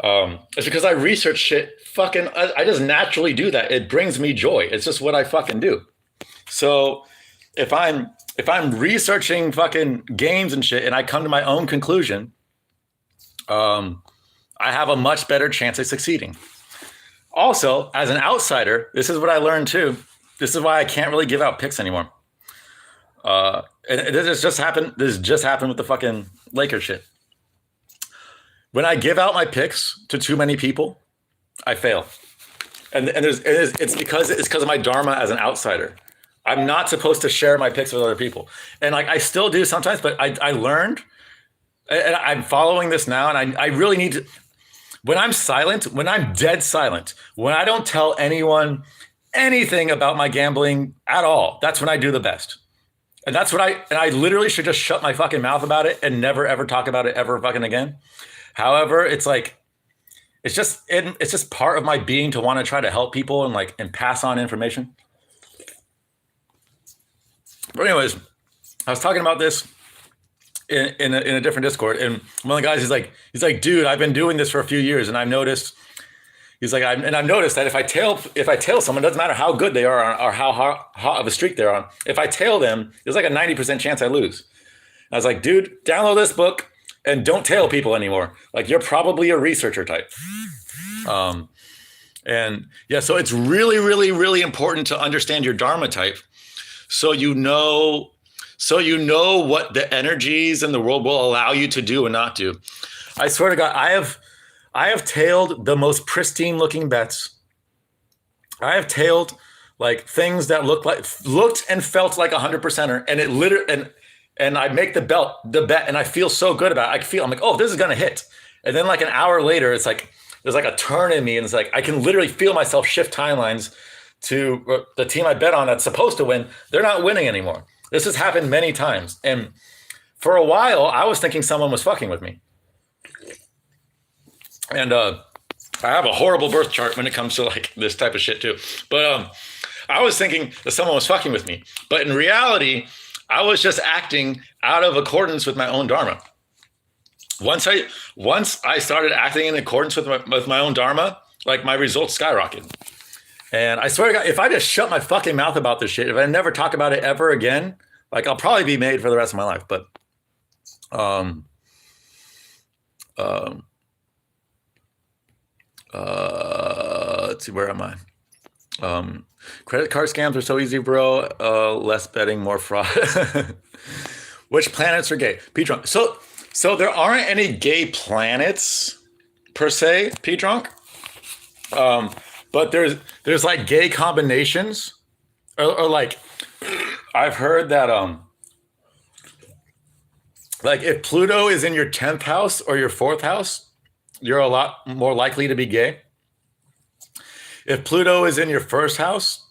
It's because I research shit. Fucking, I just naturally do that. It brings me joy. It's just what I fucking do. So if I'm researching fucking games and shit, and I come to my own conclusion, I have a much better chance of succeeding. Also, as an outsider, this is what I learned too. This is why I can't really give out picks anymore. And this just happened with the fucking Lakers shit. When I give out my picks to too many people, I fail. And it's because of my Dharma as an outsider. I'm not supposed to share my picks with other people. And like I still do sometimes, but I learned, and I'm following this now, and I really need to, when I'm silent, when I'm dead silent, when I don't tell anyone anything about my gambling at all, that's when I do the best. And that's what I literally should just shut my fucking mouth about it and never ever talk about it ever fucking again. However, it's like, it's just part of my being to want to try to help people and pass on information. But anyways, I was talking about this in a different Discord, and one of the guys he's like, dude, I've been doing this for a few years, and I've noticed. He's like, I've noticed that if I tail someone, it doesn't matter how good they are or how hot of a streak they're on. If I tail them, there's like a 90% chance I lose. I was like, dude, download this book and don't tail people anymore. Like, you're probably a researcher type. And yeah, so it's really, really, really important to understand your Dharma type, so you know what the energies in the world will allow you to do and not do. I swear to God, I have tailed the most pristine looking bets. I have tailed like things that looked and felt like 100%er, and it literally and I make the bet, and I feel so good about it. I'm like, oh, this is gonna hit. And then like an hour later, it's like there's like a turn in me, and it's like I can literally feel myself shift timelines to the team I bet on that's supposed to win. They're not winning anymore. This has happened many times, and for a while, I was thinking someone was fucking with me. And I have a horrible birth chart when it comes to like this type of shit too. But I was thinking that someone was fucking with me. But in reality, I was just acting out of accordance with my own Dharma. Once I started acting in accordance with my own Dharma, like my results skyrocketed. And I swear to God, if I just shut my fucking mouth about this shit, if I never talk about it ever again, like I'll probably be made for the rest of my life. But let's see, where am I? Credit card scams are so easy, bro. Less betting, more fraud. Which planets are gay? P-Drunk. So there aren't any gay planets per se, P-Drunk. But there's like gay combinations, or like I've heard that like if Pluto is in your 10th house or your 4th house, you're a lot more likely to be gay. If Pluto is in your 1st house,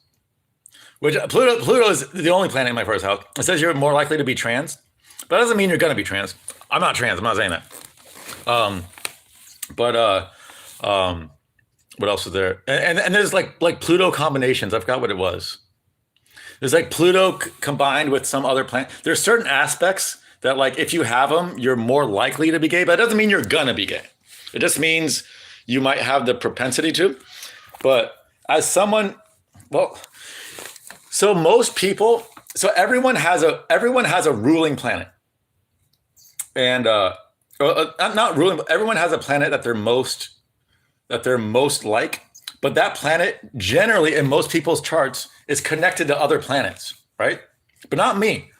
which Pluto is the only planet in my 1st house, it says you're more likely to be trans. But that doesn't mean you're going to be trans. I'm not trans. I'm not saying that. What else is there? And there's like Pluto combinations. I forgot what it was. There's like Pluto combined with some other planet. There's certain aspects that like if you have them, you're more likely to be gay. But it doesn't mean you're gonna be gay. It just means you might have the propensity to. But as someone, well, so most people, so everyone has a ruling planet, and not ruling, but everyone has a planet that they're most that they're most like, but that planet generally in most people's charts is connected to other planets, right? But not me.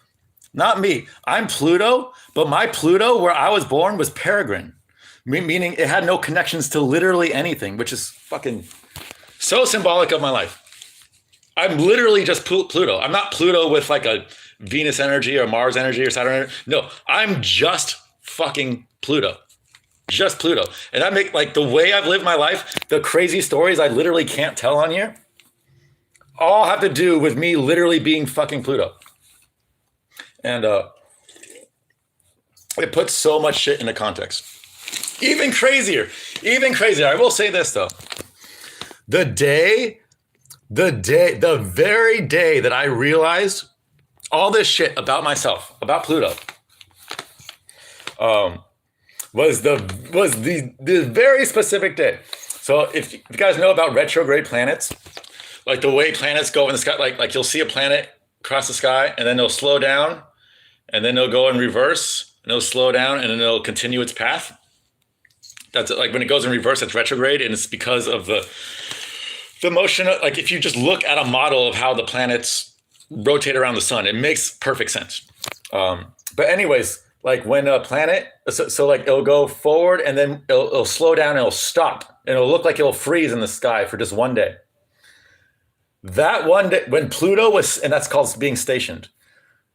Not me. I'm Pluto, but my Pluto where I was born was peregrine, meaning it had no connections to literally anything, which is fucking so symbolic of my life. I'm literally just Pluto. I'm not Pluto with like a Venus energy or Mars energy or Saturn energy. No, I'm just fucking Pluto. Just Pluto. And I make like the way I've lived my life, the crazy stories I literally can't tell on here, all have to do with me literally being fucking Pluto. And it puts so much shit into context. Even crazier. I will say this though. The very day that I realized all this shit about myself, about Pluto, was the very specific day. So if you guys know about retrograde planets, like the way planets go in the sky, like you'll see a planet cross the sky and then they'll slow down and then they'll go in reverse and it'll slow down and then it'll continue its path. That's like when it goes in reverse, it's retrograde, and it's because of the motion. Like if you just look at a model of how the planets rotate around the sun, it makes perfect sense. But anyways, like when a planet, so like it'll go forward and then it'll slow down and it'll stop and it'll look like it'll freeze in the sky for just one day. That one day when Pluto was, and that's called being stationed.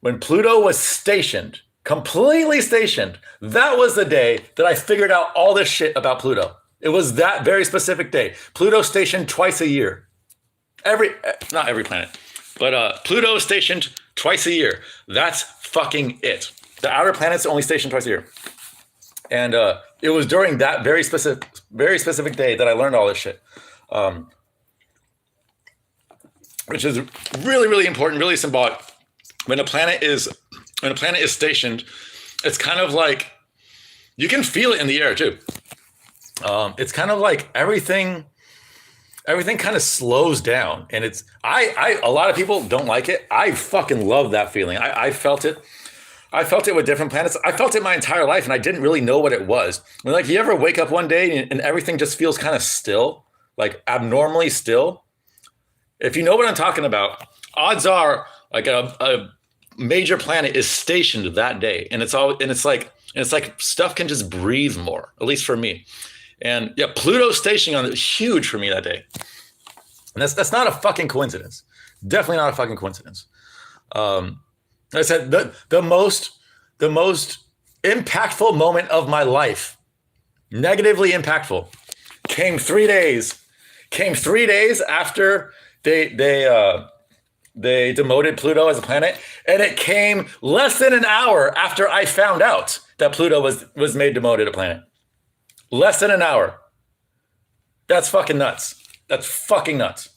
When Pluto was stationed, completely stationed, that was the day that I figured out all this shit about Pluto. It was that very specific day. Pluto stationed twice a year. Not every planet, but Pluto stationed twice a year. That's fucking it. The outer planets only station twice a year. And it was during that very specific day that I learned all this shit. Which is really, really important, really symbolic. When a planet is stationed, it's kind of like you can feel it in the air too. It's kind of like everything kind of slows down, and it's a lot of people don't like it. I fucking love that feeling. I felt it. I felt it with different planets. I felt it my entire life, and I didn't really know what it was. I mean, like, you ever wake up one day and everything just feels kind of still, like abnormally still? If you know what I'm talking about, odds are like a major planet is stationed that day, and it's like stuff can just breathe more, at least for me. And yeah, Pluto stationing on it was huge for me that day. And that's not a fucking coincidence. Definitely not a fucking coincidence. I said the most impactful moment of my life, negatively impactful, came 3 days after they demoted Pluto as a planet, and it came less than an hour after I found out that Pluto was made demoted a planet. Less than an hour. That's fucking nuts. That's fucking nuts.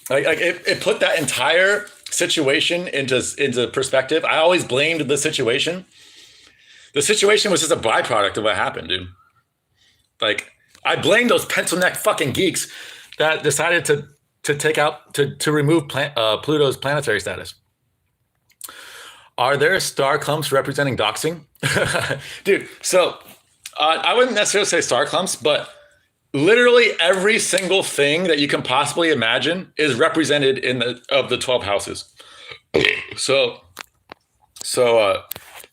Like it put that entire situation into perspective. I always blamed the situation. The situation was just a byproduct of what happened, dude. Like, I blamed those pencil neck fucking geeks that decided to remove Pluto's planetary status. Are there star clumps representing doxing? Dude, so I wouldn't necessarily say star clumps, but literally every single thing that you can possibly imagine is represented in the 12 houses. So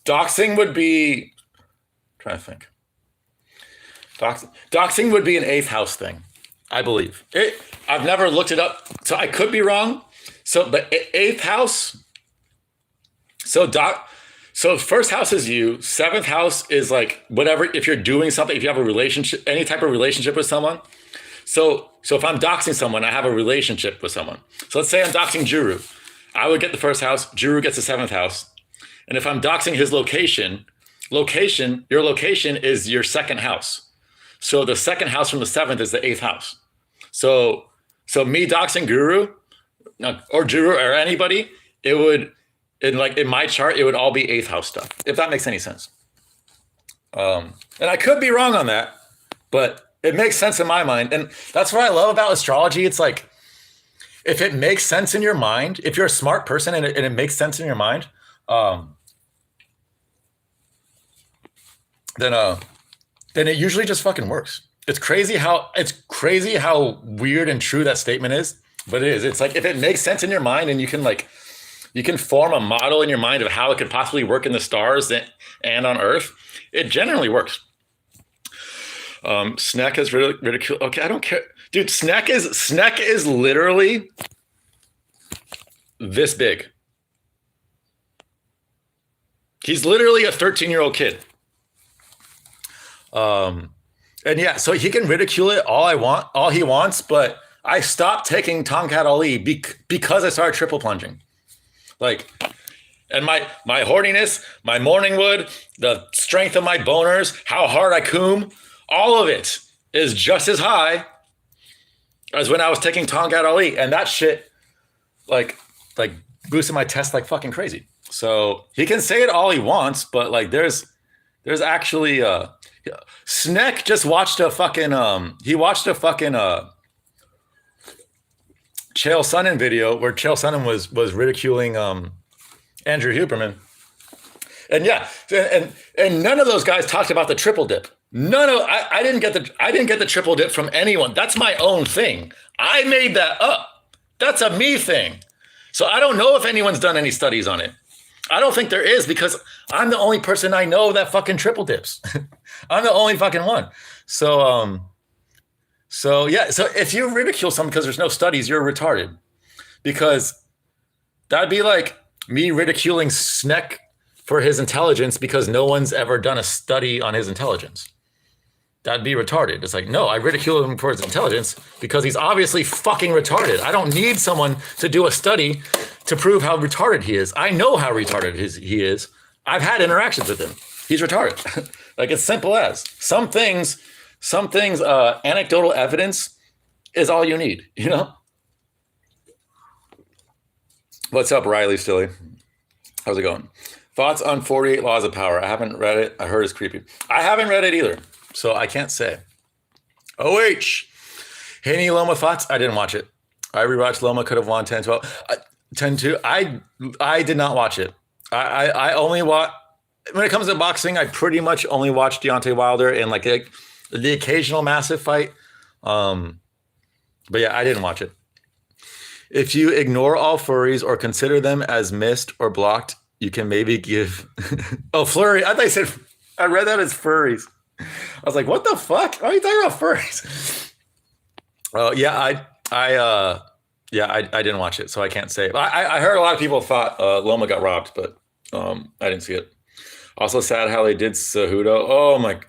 doxing would be, I'm trying to think. Doxing would be an 8th house thing, I believe. I've never looked it up, so I could be wrong. So, but 8th house. So first house is you. 7th house is like whatever. If you're doing something, if you have a relationship, any type of relationship with someone. So if I'm doxing someone, I have a relationship with someone. So let's say I'm doxing Juru. I would get the first house. Juru gets the 7th house. And if I'm doxing his location, your location is your 2nd house. So the 2nd house from the 7th is the 8th house. So me doxing Guru or Juru or anybody, it would, in my chart, it would all be 8th house stuff, if that makes any sense. And I could be wrong on that, but it makes sense in my mind. And that's what I love about astrology. It's like, if it makes sense in your mind, if you're a smart person and it makes sense in your mind, then then it usually just fucking works. It's crazy how weird and true that statement is, but it is. It's like if it makes sense in your mind and you can form a model in your mind of how it could possibly work in the stars and on Earth, it generally works. Sneck is ridiculed. Okay, I don't care, dude. Sneck is literally this big. He's literally a 13-year-old kid. And yeah, so he can ridicule it all he wants, but I stopped taking Tomcat Ali because I started triple plunging. Like, and my horniness, my morning wood, the strength of my boners, how hard I coom, all of it is just as high as when I was taking Tomcat Ali. And that shit, like boosted my test like fucking crazy. So he can say it all he wants, but like there's actually Sneck just watched a fucking Chael Sonnen video where Chael Sonnen was ridiculing Andrew Huberman. And yeah, and none of those guys talked about the triple dip. I didn't get the triple dip from anyone. That's my own thing. I made that up. That's a me thing. So I don't know if anyone's done any studies on it. I don't think there is because I'm the only person I know that fucking triple dips. I'm the only fucking one. So yeah. So if you ridicule someone because there's no studies, you're retarded. Because that'd be like me ridiculing Sneck for his intelligence because no one's ever done a study on his intelligence. That'd be retarded. It's like, no, I ridicule him for his intelligence because he's obviously fucking retarded. I don't need someone to do a study to prove how retarded he is. I know how retarded he is. I've had interactions with him. He's retarded. Like, it's simple as. Some things, anecdotal evidence is all you need, you know? What's up, Riley Stilly? How's it going? Thoughts on 48 Laws of Power? I haven't read it. I heard it's creepy. I haven't read it either, so I can't say. OH. Haney Loma thoughts? I didn't watch it. I rewatched Loma could have won 10-12. 10-2. I did not watch it. I only watch, when it comes to boxing, I pretty much only watch Deontay Wilder and like the occasional massive fight. But yeah, I didn't watch it. If you ignore all furries or consider them as missed or blocked, you can maybe give flurry. I thought you said, I read that as furries. I was like, what the fuck? Why are you talking about furries? I didn't watch it, so I can't say. I heard a lot of people thought Loma got robbed, but I didn't see it. Also sad how they did Cejudo. Oh my,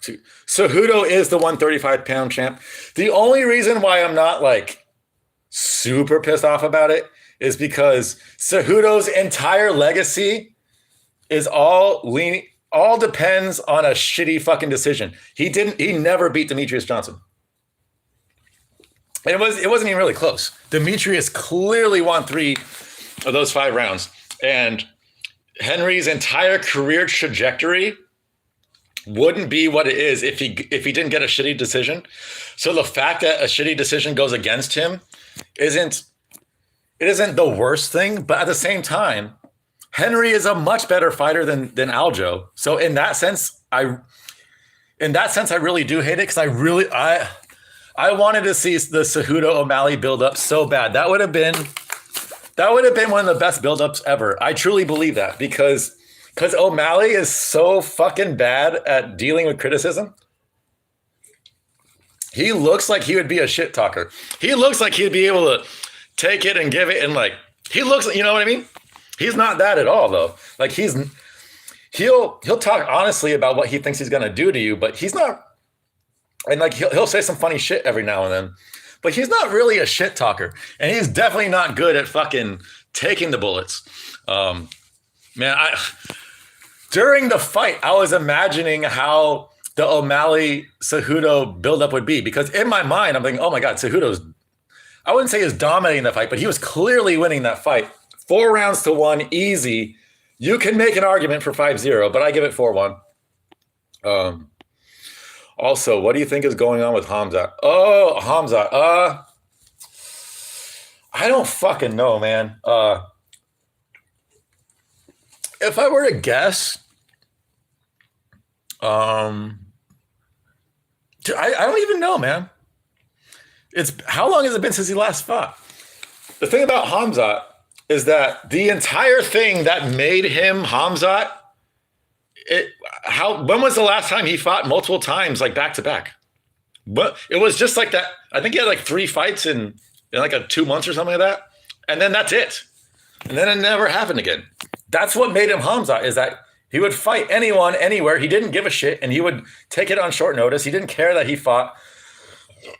Cejudo is the 135-pound champ. The only reason why I'm not like super pissed off about it is because Cejudo's entire legacy is all depends on a shitty fucking decision. He never beat Demetrius Johnson. It wasn't even really close. Demetrius clearly won 3 of those 5 rounds. And Henry's entire career trajectory wouldn't be what it is if he didn't get a shitty decision. So the fact that a shitty decision goes against him isn't the worst thing, but at the same time, Henry is a much better fighter than Aljo. So in that sense, I really do hate it because I wanted to see the Cejudo O'Malley build-up so bad. That would have been one of the best build-ups ever. I truly believe that because O'Malley is so fucking bad at dealing with criticism. He looks like he would be a shit talker. He looks like he'd be able to take it and give it, and like he looks, you know what I mean? He's not that at all though. Like he'll talk honestly about what he thinks he's gonna do to you, but he's not. And like he'll say some funny shit every now and then, but he's not really a shit talker, and he's definitely not good at fucking taking the bullets. During the fight, I was imagining how the O'Malley Cejudo buildup would be, because in my mind, I'm thinking, oh my God, Cejudo's, I wouldn't say he was dominating the fight, but he was clearly winning that fight. 4 rounds to 1, easy. You can make an argument for 5-0, but I give it 4-1. Also, what do you think is going on with Hamzat? Oh, Hamzat. I don't fucking know, man. If I were to guess, I don't even know, man. It's how long has it been since he last fought? The thing about Hamzat is that the entire thing that made him Hamzat, when was the last time he fought multiple times, like back to back? But it was just like that. I think he had like 3 fights in like 2 months or something like that. And then that's it. And then it never happened again. That's what made him Hamzat, is that he would fight anyone, anywhere. He didn't give a shit, and he would take it on short notice. He didn't care that he fought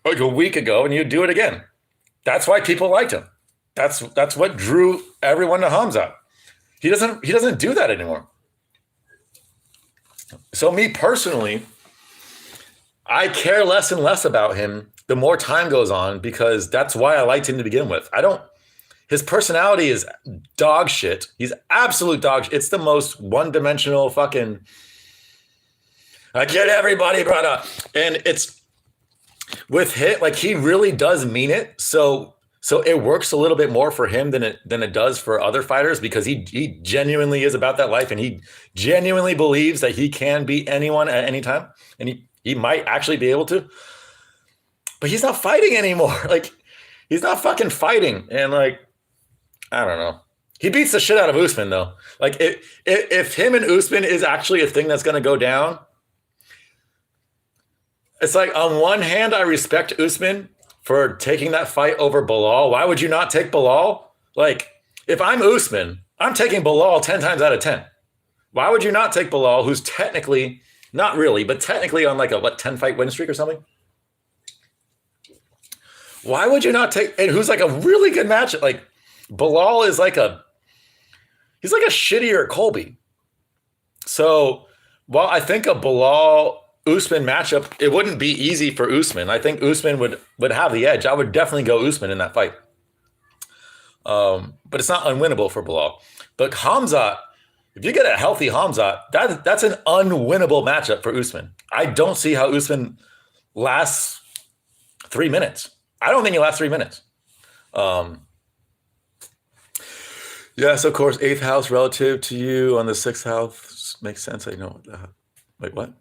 like a week ago, and he'd do it again. That's why people liked him. That's what drew everyone to Hamzat. He doesn't do that anymore. So me personally, I care less and less about him the more time goes on, because that's why I liked him to begin with. His personality is dog shit. He's absolute dog shit. It's the most one-dimensional fucking, I get everybody brought up. And it's with him, like, he really does mean it. So it works a little bit more for him than it does for other fighters, because he genuinely is about that life, and he genuinely believes that he can beat anyone at any time, and he might actually be able to. But he's not fighting anymore. Like, he's not fucking fighting, and like, I don't know. He beats the shit out of Usman though. Like, if him and Usman is actually a thing that's going to go down, it's like, on one hand, I respect Usman for taking that fight over Bilal. Why would you not take Bilal? Like, if I'm Usman, I'm taking Bilal 10 times out of 10. Why would you not take Bilal, who's technically, not really, but technically on like a 10-fight win streak or something? Why would you not take, and who's like a really good matchup? Like, Bilal is he's like a shittier Colby. So while I think a Bilal Usman matchup, it wouldn't be easy for Usman. I think Usman would have the edge. I would definitely go Usman in that fight. But it's not unwinnable for Bilal. But Hamzat, if you get a healthy Hamzat, that's an unwinnable matchup for Usman. I don't see how Usman lasts 3 minutes. I don't think he lasts 3 minutes. Yes, of course, 8th house relative to you on the 6th house makes sense. I know that. Wait, what?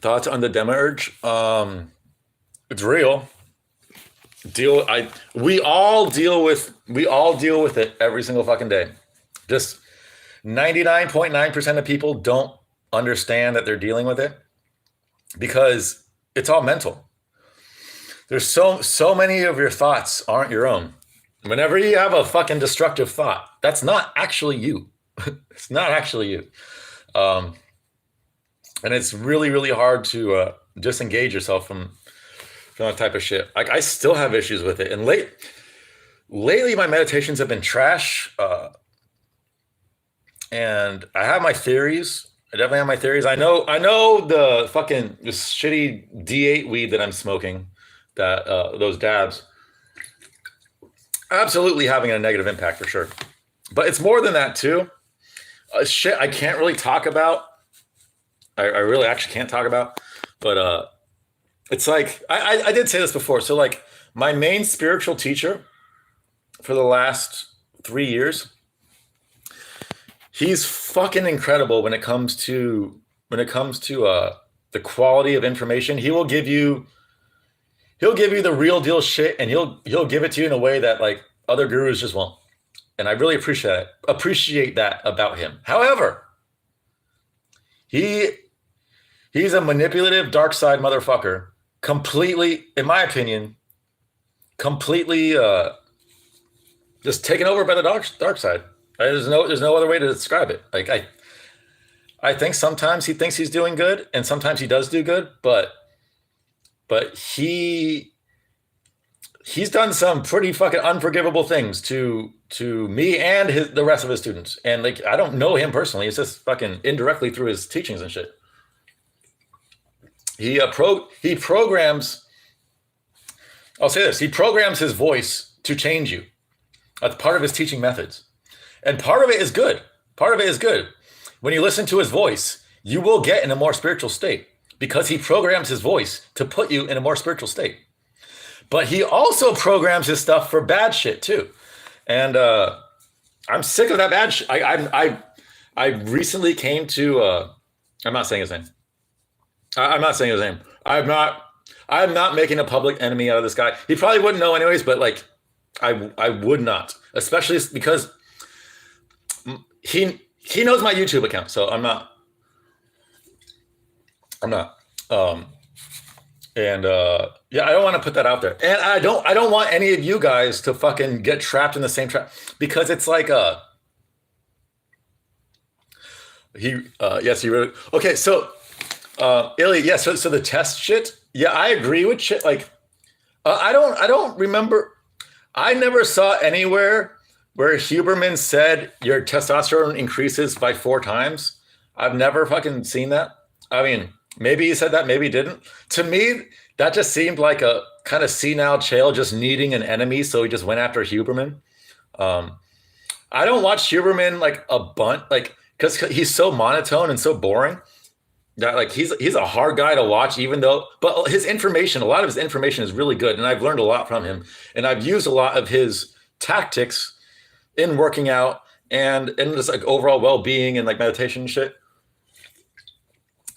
Thoughts on the demiurge? It's real. We all deal with it every single fucking day. Just 99.9% of people don't understand that they're dealing with it, because it's all mental. There's so many of your thoughts aren't your own. Whenever you have a fucking destructive thought, that's not actually you. It's not actually you. And it's really, really hard to disengage yourself from that type of shit. Like, I still have issues with it. And lately my meditations have been trash. And I have my theories. I definitely have my theories. I know this shitty D8 weed that I'm smoking, that those dabs, absolutely having a negative impact for sure. But it's more than that too. Shit I can't really talk about. I really actually can't talk about. But it's like, I did say this before. So like, my main spiritual teacher for the last 3 years, he's fucking incredible when it comes to the quality of information. He'll give you the real deal shit, and he'll give it to you in a way that like other gurus just won't. And I really appreciate that about him. However, he's a manipulative dark side motherfucker, completely, in my opinion, completely just taken over by the dark side. There's no other way to describe it. Like, I think sometimes he thinks he's doing good, and sometimes he does do good, but he's done some pretty fucking unforgivable things to me and the rest of his students. And like, I don't know him personally. It's just fucking indirectly through his teachings and shit. He programs, I'll say this, he programs his voice to change you. That's part of his teaching methods. And part of it is good. When you listen to his voice, you will get in a more spiritual state, because he programs his voice to put you in a more spiritual state. But he also programs his stuff for bad shit too. And I'm sick of that bad shit. I recently came to I'm not saying his name. I'm not saying his name. I'm not making a public enemy out of this guy. He probably wouldn't know anyways, but like I would not, especially because he knows my YouTube account, so I'm not. And yeah, I don't want to put that out there, and I don't want any of you guys to fucking get trapped in the same trap, because it's like yes, you really okay. So Illy, yeah, so the test shit, yeah, I agree with shit. Like I don't remember. I never saw anywhere where Huberman said your testosterone increases by 4 times. I've never fucking seen that. I mean, maybe he said that, maybe he didn't. To me, that just seemed like a kind of senile Chael just needing an enemy, so he just went after Huberman. I don't watch Huberman like a bunch, like because he's so monotone and so boring that like he's a hard guy to watch, even though, but his information, a lot of his information is really good, and I've learned a lot from him, and I've used a lot of his tactics in working out and in just like overall well-being and like meditation and shit.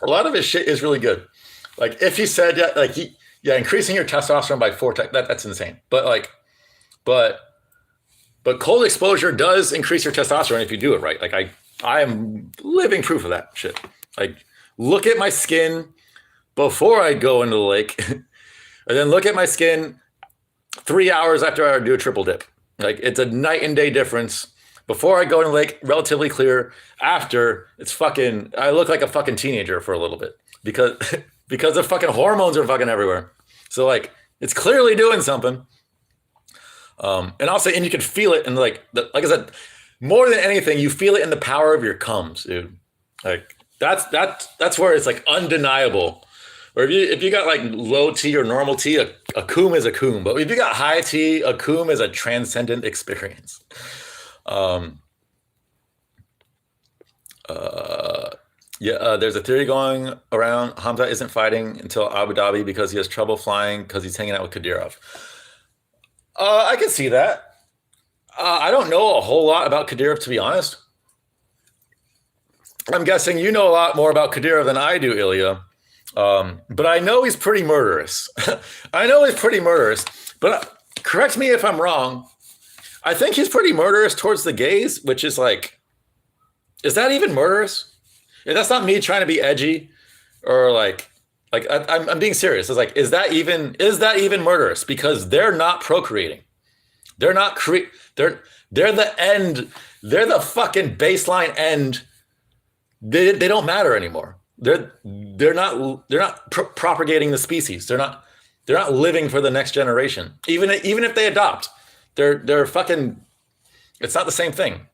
A lot of his shit is really good. Like if he said like increasing your testosterone by 4 times, that's insane. But cold exposure does increase your testosterone if you do it right. Like I am living proof of that shit. Like look at my skin before I go into the lake, and then look at my skin 3 hours after I do a triple dip. Like it's a night and day difference. Before I go in the lake, relatively clear. After, it's fucking, I look like a fucking teenager for a little bit because the fucking hormones are fucking everywhere. So like, it's clearly doing something. And also, and you can feel it. And like I said, more than anything, you feel it in the power of your comes, dude. Like that's where it's like undeniable. Or if you got like low T or normal T, a coom is a coom. But if you got high T, a coom is a transcendent experience. There's a theory going around Hamza isn't fighting until Abu Dhabi because he has trouble flying because he's hanging out with Kadyrov. I can see that. I don't know a whole lot about Kadyrov, to be honest. I'm guessing you know a lot more about Kadyrov than I do, Ilya. But I know he's pretty murderous. But correct me if I'm wrong. I think he's pretty murderous towards the gays, which is like, is that even murderous? If that's not me trying to be edgy, or like I'm being serious. It's like, is that even murderous? Because they're not procreating. They're not they're the end. They're the fucking baseline end. They don't matter anymore. They're not propagating the species. They're not living for the next generation. Even if they adopt. They're fucking, it's not the same thing.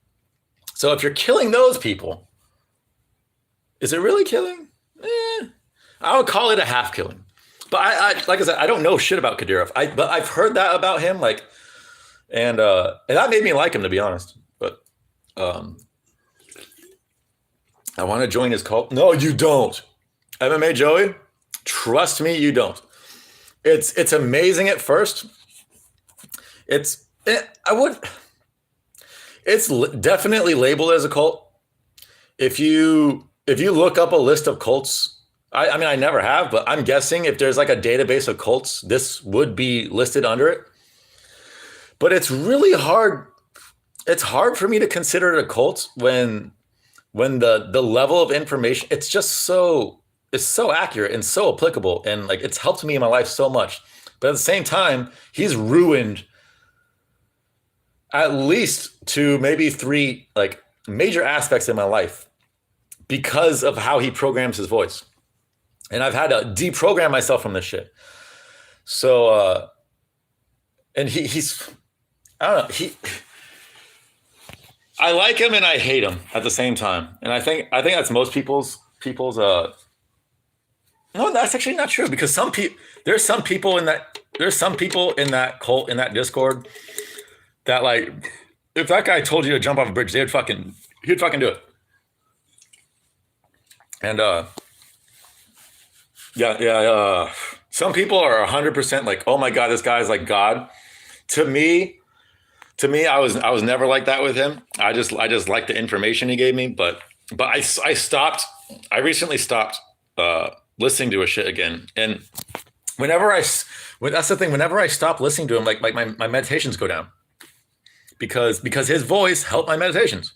So if you're killing those people, is it really killing? I would call it a half killing. But I like I said, I don't know shit about Kadyrov. But I've heard that about him, like, and that made me like him, to be honest. But I want to join his cult. No, you don't. MMA Joey, trust me, you don't. It's amazing at first. It's definitely labeled as a cult. If you look up a list of cults, I mean, I never have, but I'm guessing if there's like a database of cults, this would be listed under it. But it's really hard. It's hard for me to consider it a cult when the level of information, it's so accurate and so applicable, and like it's helped me in my life so much. But at the same time, he's ruined at least 2, maybe 3 like major aspects in my life because of how he programs his voice. And I've had to deprogram myself from this shit. So and he's I don't know, I like him and I hate him at the same time. And I think that's most people's no, that's actually not true, because there's some people in that cult, in that Discord, that like, if that guy told you to jump off a bridge, he'd fucking do it. And some people are 100% like, oh my God, this guy is like God. To me, I was never like that with him. I just liked the information he gave me, but I stopped I recently stopped listening to his shit again, and whenever that's the thing. Whenever I stop listening to him, like my meditations go down because his voice helped my meditations.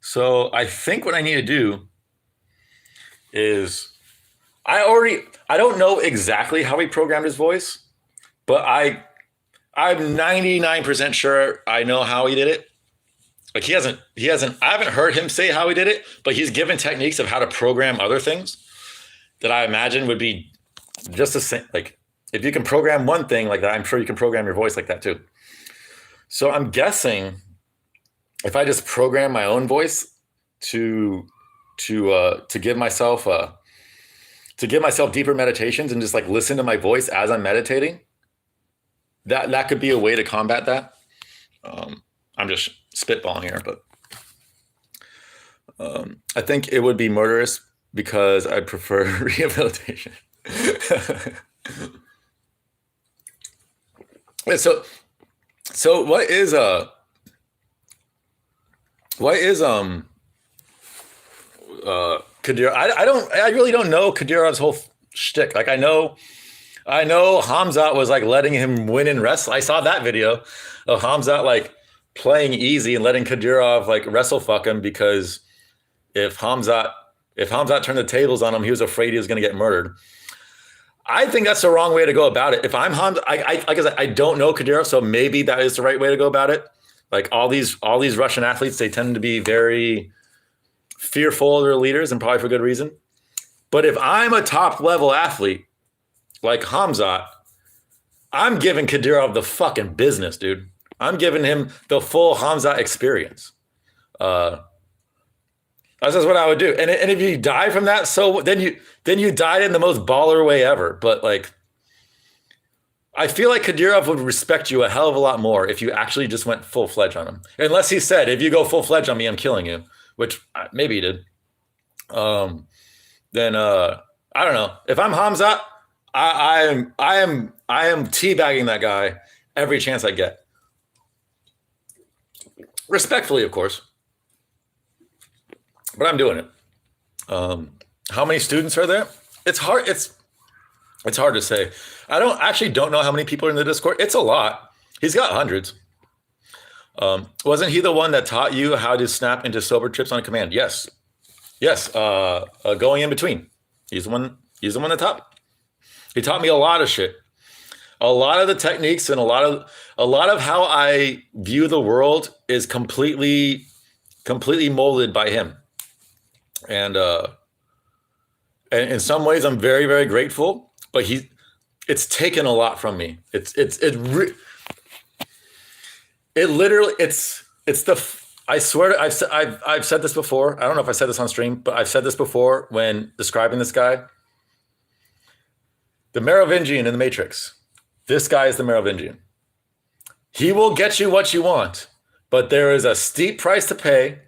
So I think what I need to do is I don't know exactly how he programmed his voice, but I'm 99% sure I know how he did it. Like he hasn't I haven't heard him say how he did it, but he's given techniques of how to program other things that I imagine would be just the same. Like if you can program one thing like that, I'm sure you can program your voice like that too. So I'm guessing if I just program my own voice to give myself deeper meditations and just like listen to my voice as I'm meditating, that could be a way to combat that. I'm just spitballing here, but I think it would be murderous because I prefer rehabilitation. So what is Kadir? I really don't know Kadirov's whole shtick. Like I know Hamzat was like letting him win in wrestle. I saw that video of Hamzat like playing easy and letting Kadyrov like wrestle fuck him because if Hamzat turned the tables on him, he was afraid he was going to get murdered. I think that's the wrong way to go about it. If I'm Hamzat, like I said, I don't know Kadyrov, so maybe that is the right way to go about it. Like all these Russian athletes, they tend to be very fearful of their leaders, and probably for good reason. But if I'm a top level athlete like Hamzat, I'm giving Kadyrov the fucking business, dude. I'm giving him the full Hamzat experience. That's just what I would do. And if you die from that, so then you died in the most baller way ever. But like, I feel like Kadyrov would respect you a hell of a lot more if you actually just went full fledged on him. Unless he said, if you go full fledged on me, I'm killing you, which maybe he did. Then I don't know. If I'm Hamzat, I am teabagging that guy every chance I get. Respectfully, of course. But I'm doing it. How many students are there? It's hard. It's hard to say. I don't know how many people are in the Discord. It's a lot. He's got hundreds. Wasn't he the one that taught you how to snap into sober trips on command? Yes. Going in between. He's the one that taught. He taught me a lot of shit. A lot of the techniques and a lot of how I view the world is completely molded by him. And in some ways I'm very, very grateful, but it's taken a lot from me. I swear I've said this before. I don't know if I said this on stream, but I've said this before when describing this guy. The Merovingian in the Matrix. This guy is the Merovingian. He will get you what you want, but there is a steep price to pay,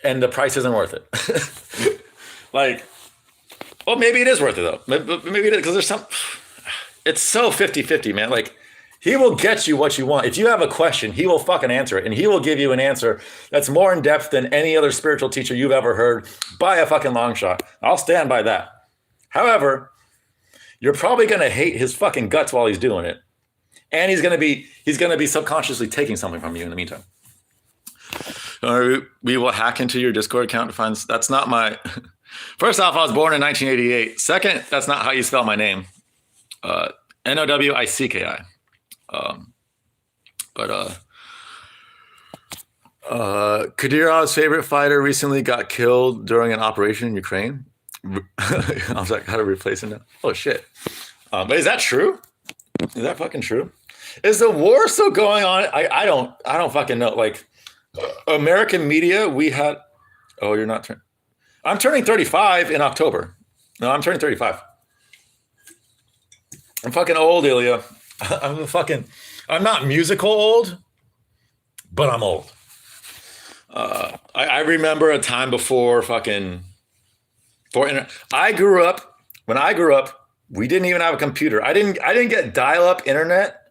and the price isn't worth it. Like, well, maybe it is worth it though. Maybe it is, because there's some. It's so 50-50, man. Like, he will get you what you want. If you have a question, he will fucking answer it, and he will give you an answer that's more in depth than any other spiritual teacher you've ever heard by a fucking long shot. I'll stand by that. However, you're probably going to hate his fucking guts while he's doing it. And he's going to be subconsciously taking something from you in the meantime. We will hack into your Discord account to find, that's not my, first off, I was born in 1988. Second, that's not how you spell my name. Nowicki. Kadyrov's favorite fighter recently got killed during an operation in Ukraine. I was like, how to replace him now? Oh shit! But is that true? Is that fucking true? Is the war still going on? I don't fucking know. Like, American media, we had. Oh, you're not turning. I'm turning 35 in October. No, I'm turning 35. I'm fucking old, Ilya. I'm not musical old, but I'm old. I remember a time before fucking. When I grew up, we didn't even have a computer. I didn't get dial-up internet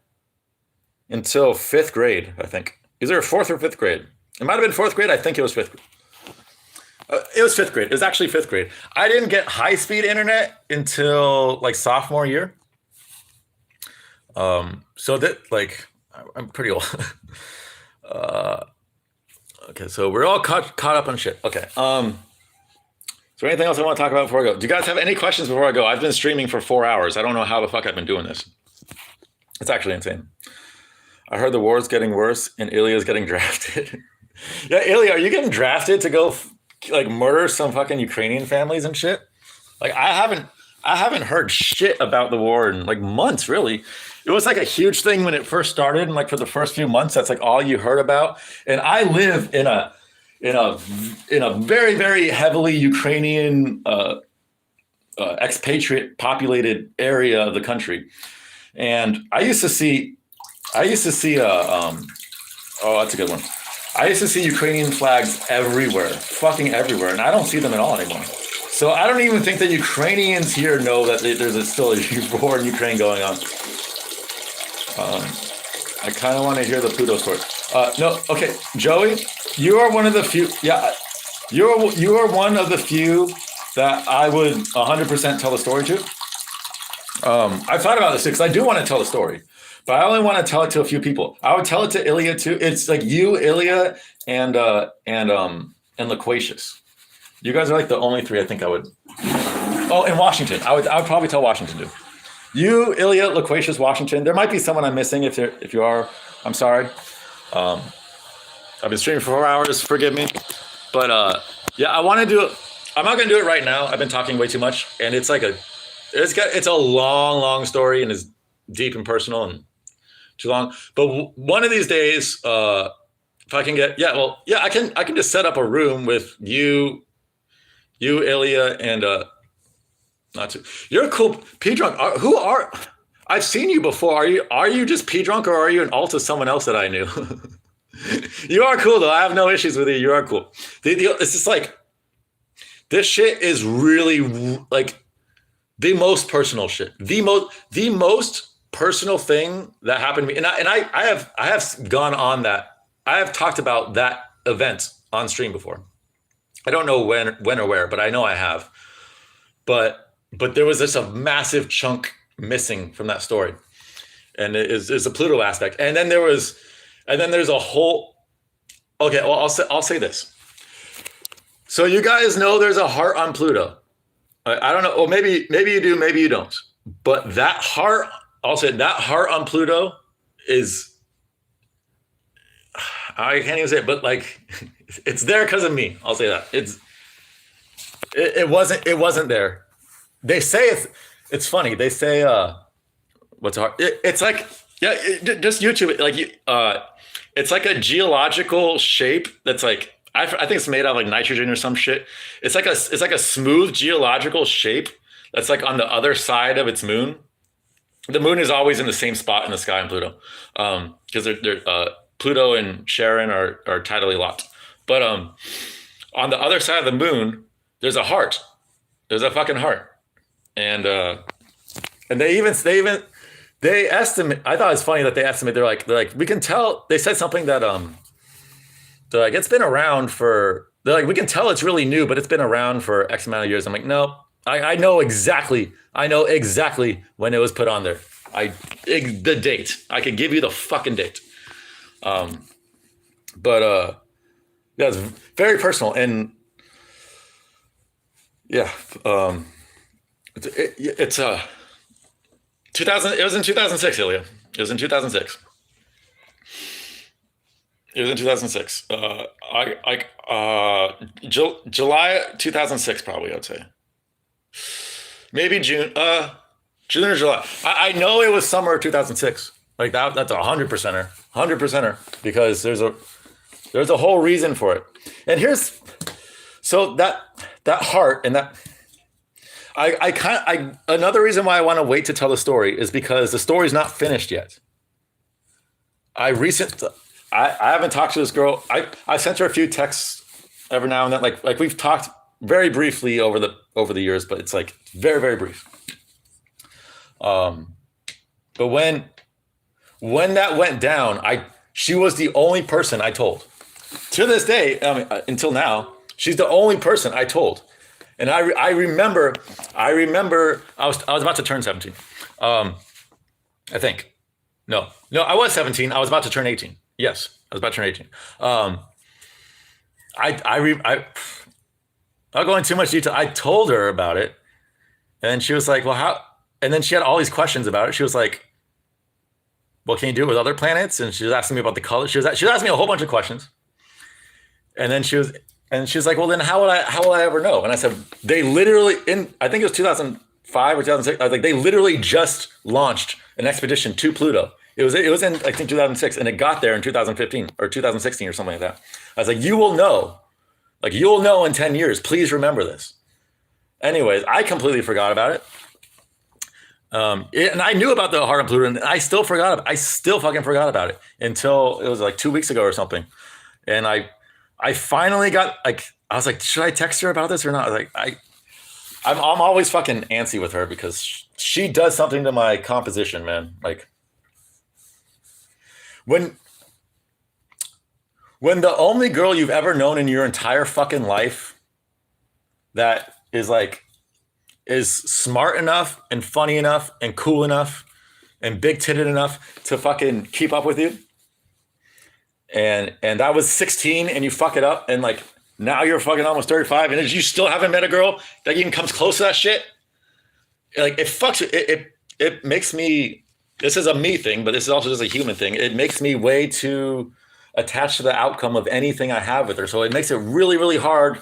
until 5th grade, I think. Is there 4th or 5th grade? It might have been 4th grade. I think it was 5th grade. It was fifth grade. It was actually fifth grade. I didn't get high speed internet until like sophomore year. So that like I'm pretty old. Okay, so we're all caught up on shit. Okay. Is there anything else I want to talk about before I go? Do you guys have any questions before I go? I've been streaming for 4 hours. I don't know how the fuck I've been doing this. It's actually insane. I heard the war's getting worse and Ilya's getting drafted. Yeah, Ilya, are you getting drafted to go like murder some fucking Ukrainian families and shit? Like I haven't heard shit about the war in like months, really. It was like a huge thing when it first started, and like for the first few months, that's like all you heard about. And I live in a very, very heavily Ukrainian expatriate populated area of the country. And I used to see oh, that's a good one. I used to see Ukrainian flags everywhere, fucking everywhere, and I don't see them at all anymore. So I don't even think that Ukrainians here know that there's still a war in Ukraine going on. I kind of want to hear the Pluto story. No, okay, Joey, you are one of the few. Yeah, you are one of the few that I would 100% tell the story to. I thought about this because I do want to tell the story, but I only want to tell it to a few people. I would tell it to Ilya too. It's like you, Ilya, and Loquacious. You guys are like the only three I think I would. Oh, and Washington. I would probably tell Washington too. You, Ilya, Loquacious, Washington. There might be someone I'm missing. If you are, I'm sorry. I've been streaming for 4 hours. Forgive me. But yeah, I want to do it. I'm not going to do it right now. I've been talking way too much, and it's a long story, and it's deep and personal and too long. But one of these days, if I can get, I can just set up a room with you, Ilya, and not too. You're a cool P drunk. I've seen you before. Are you just P drunk, or are you an alt of someone else that I knew? You are cool though. I have no issues with you. You are cool. It's just like this shit is really like the most personal shit. The most personal thing that happened to me. And I have gone on that. I have talked about that event on stream before. I don't know when or where, but I know I have. But there was just a massive chunk missing from that story, and it is a Pluto aspect. And then there's a whole. Okay, well I'll say this. So you guys know there's a heart on Pluto. I don't know. Well, maybe you do, maybe you don't. But that heart, I'll say that heart on Pluto is. I can't even say it, but like, it's there because of me. I'll say that it wasn't there. They say it's funny. They say what's hard? It's like just YouTube it. Like it's like a geological shape that's like I think it's made out of like nitrogen or some shit. It's like a smooth geological shape that's like on the other side of its moon. The moon is always in the same spot in the sky in Pluto, because they're Pluto and Charon are tidally locked. But on the other side of the moon, there's a heart. There's a fucking heart. And they estimate. I thought it was funny that they estimate. They're like we can tell. They said something that they're like it's been around for. They're like we can tell it's really new, but it's been around for X amount of years. I'm like no, I know exactly. I know exactly when it was put on there. The date. I could give you the fucking date. But yeah, it's very personal and yeah. It's 2000. It was in 2006, Ilya. It was in 2006. July 2006, probably. I'd say maybe June. June or July. I know it was summer of 2006. Like that. That's 100%er, because there's a whole reason for it. And here's so that heart and that. Another reason why I want to wait to tell the story is because the story's not finished yet. I haven't talked to this girl. I sent her a few texts every now and then. Like we've talked very briefly over the years, but it's like very, very brief. But when that went down, she was the only person I told. To this day, I mean, until now, She's the only person I told. And I remember I was about to turn 17. I think. No, I was 17. I was about to turn 18. Yes, I was about to turn 18. Not going too much detail. I told her about it, and she was like, "Well, how?" And then she had all these questions about it. She was like, "Well, can you do it with other planets?" And she was asking me about the color. She was asking me a whole bunch of questions. And then she was like, "Well, then how will I ever know?" And I said, "They literally I think it was 2005 or 2006. I was like, they literally just launched an expedition to Pluto. It was in I think 2006, and it got there in 2015 or 2016 or something like that. I was like, you will know. Like, you'll know in 10 years. Please remember this." Anyways, I completely forgot about it. And I knew about the heart of Pluto, and I still fucking forgot about it until it was like 2 weeks ago or something. And I finally got, like, I was like, should I text her about this or not? Like, I'm always fucking antsy with her because she does something to my composition, man. Like, when the only girl you've ever known in your entire fucking life that is smart enough and funny enough and cool enough and big titted enough to fucking keep up with you, and I was 16 and you fuck it up, and like now you're fucking almost 35 and you still haven't met a girl that even comes close to that shit. Like, it fucks it makes me, this is a me thing, but this is also just a human thing. It makes me way too attached to the outcome of anything I have with her. So it makes it really, really hard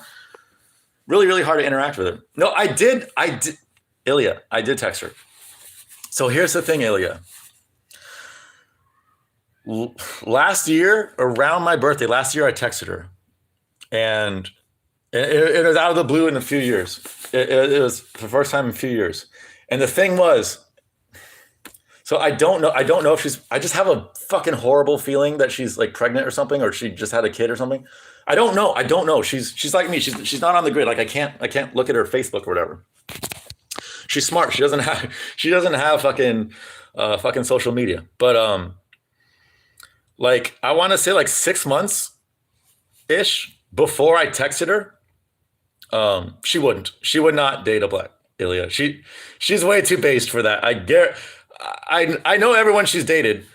to interact with her. No, I did, Ilya, I did text her. So here's the thing, Ilya. Last year, around my birthday, I texted her. And it was out of the blue in a few years. It was the first time in a few years. And the thing was, so I don't know if I just have a fucking horrible feeling that she's like pregnant or something, or she just had a kid or something. I don't know. She's like me. She's not on the grid. Like, I can't look at her Facebook or whatever. She's smart. She doesn't have fucking social media. But like, I want to say like 6 months ish before I texted her, she would not date a black, Ilya. She's way too based for that. I know everyone she's dated.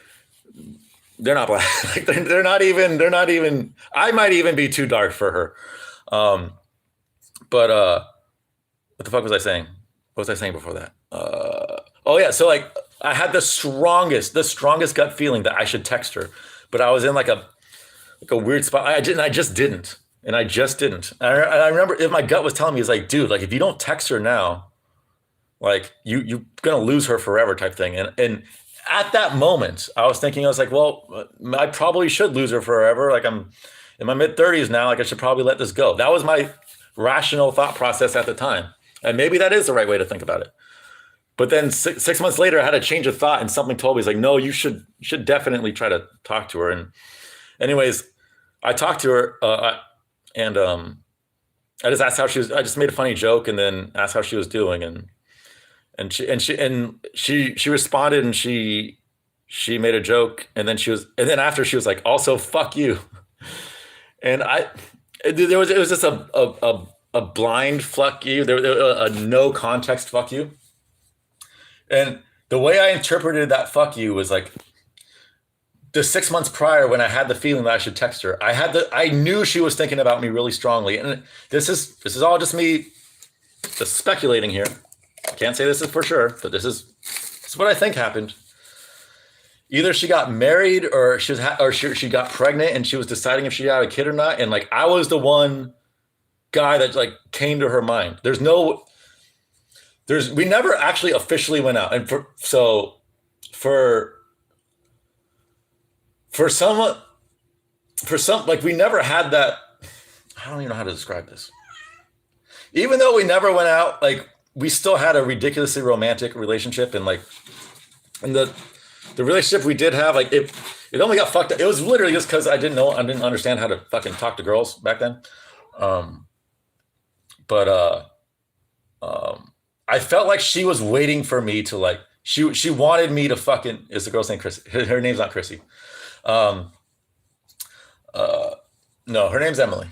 They're not black. Like, they're not even, I might even be too dark for her. But what the fuck was I saying? What was I saying before that? Oh yeah. So like, I had the strongest gut feeling that I should text her, but I was in like a weird spot. I just didn't. And I remember if my gut was telling me, it's like, dude, like, if you don't text her now, like, you're gonna lose her forever type thing. And at that moment, I was like, well, I probably should lose her forever. Like, I'm in my mid-30s now. Like, I should probably let this go. That was my rational thought process at the time. And maybe that is the right way to think about it. But then 6 months later, I had a change of thought, and something told me, it's like, no, you should definitely try to talk to her. And anyways, I talked to her, and I just asked how she was. I just made a funny joke and then asked how she was doing, and she responded, and she made a joke, and then after she was like, also fuck you. And it was just a blind fuck you. There a no context fuck you. And the way I interpreted that fuck you was like, the 6 months prior, when I had the feeling that I should text her, I knew she was thinking about me really strongly. And this is all just me just speculating here. I can't say this is for sure, but this is what I think happened. Either she got married, or she got pregnant, and she was deciding if she had a kid or not. And like, I was the one guy that like came to her mind. We never actually officially went out. And for some, like, we never had that. I don't even know how to describe this. Even though we never went out, like, we still had a ridiculously romantic relationship. And like, and the relationship we did have, like, it only got fucked up. It was literally just because I didn't understand how to fucking talk to girls back then. I felt like she was waiting for me to, like, she wanted me to fucking, is the girl's name Chrissy? Her name's not Chrissy. No, her name's Emily.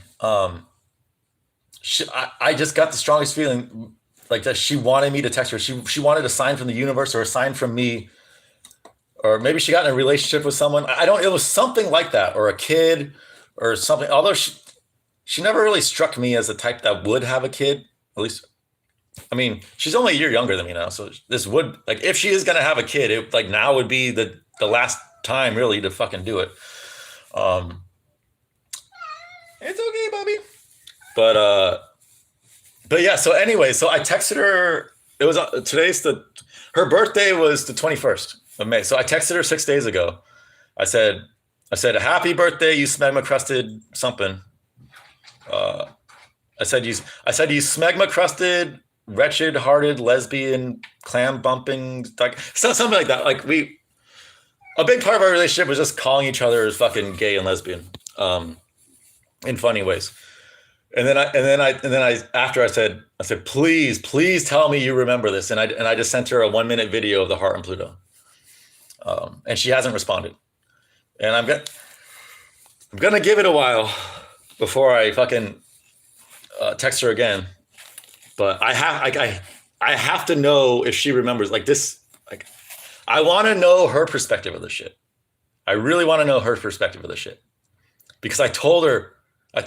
I just got the strongest feeling like that she wanted me to text her. She wanted a sign from the universe or a sign from me, or maybe she got in a relationship with someone. I don't. It was something like that, or a kid, or something. Although she never really struck me as the type that would have a kid. At least, I mean, she's only a year younger than me now, so this would like if she is gonna have a kid, it like now would be the last time really to fucking do it. Um, it's okay, Bobby. But yeah. So anyway, so I texted her. It was her birthday was the 21st of May. So I texted her 6 days ago. I said, happy birthday, you smegma crusted something. I said you smegma crusted, wretched hearted lesbian clam bumping, like something like that. Like a big part of our relationship was just calling each other fucking gay and lesbian, in funny ways. And then I after I said, please tell me you remember this. And I just sent her a 1-minute video of the heart and Pluto. And she hasn't responded. And I'm gonna give it a while before I fucking text her again. But I have to know if she remembers like this. Like, I want to know her perspective of this shit. I really want to know her perspective of this shit because I told her in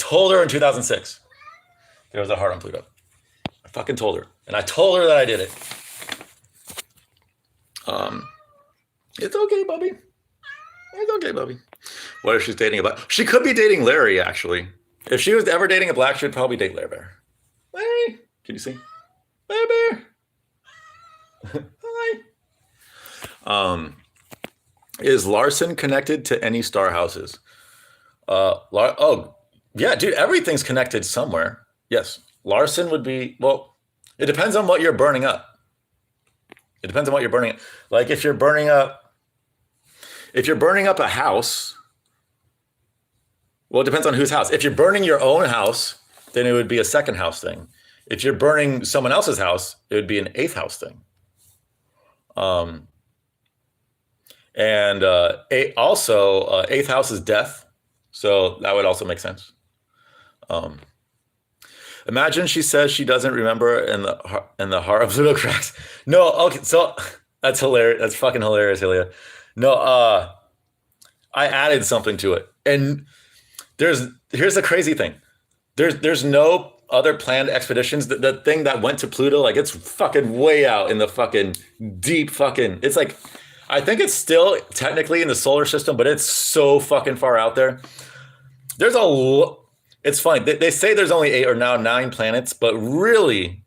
2006 there was a heart on Pluto. I fucking told her, and I told her that I did it. It's okay, Bubby. It's okay, Bubby. What if she's dating a black? She could be dating Larry, actually. If she was ever dating a black, she'd probably date Larry Bear. Larry, can you see? Larry Bear. Hi. Is Larson connected to any star houses? Oh, yeah, dude, everything's connected somewhere. Yes. Larson would be, well, it depends on what you're burning up. It depends on what you're burning up. Like if you're burning up a house, well, it depends on whose house. If you're burning your own house, then it would be a second house thing. If you're burning someone else's house, it would be an eighth house thing. Eighth house is death. So that would also make sense. Imagine she says she doesn't remember and the heart of Pluto cracks. No, okay, so that's hilarious. That's fucking hilarious, Ilya. No, I added something to it. And here's the crazy thing. There's no other planned expeditions. The thing that went to Pluto, like it's fucking way out in the fucking deep fucking, it's like, I think it's still technically in the solar system, but it's so fucking far out there. It's funny. They say there's only 8 or now 9 planets, but really,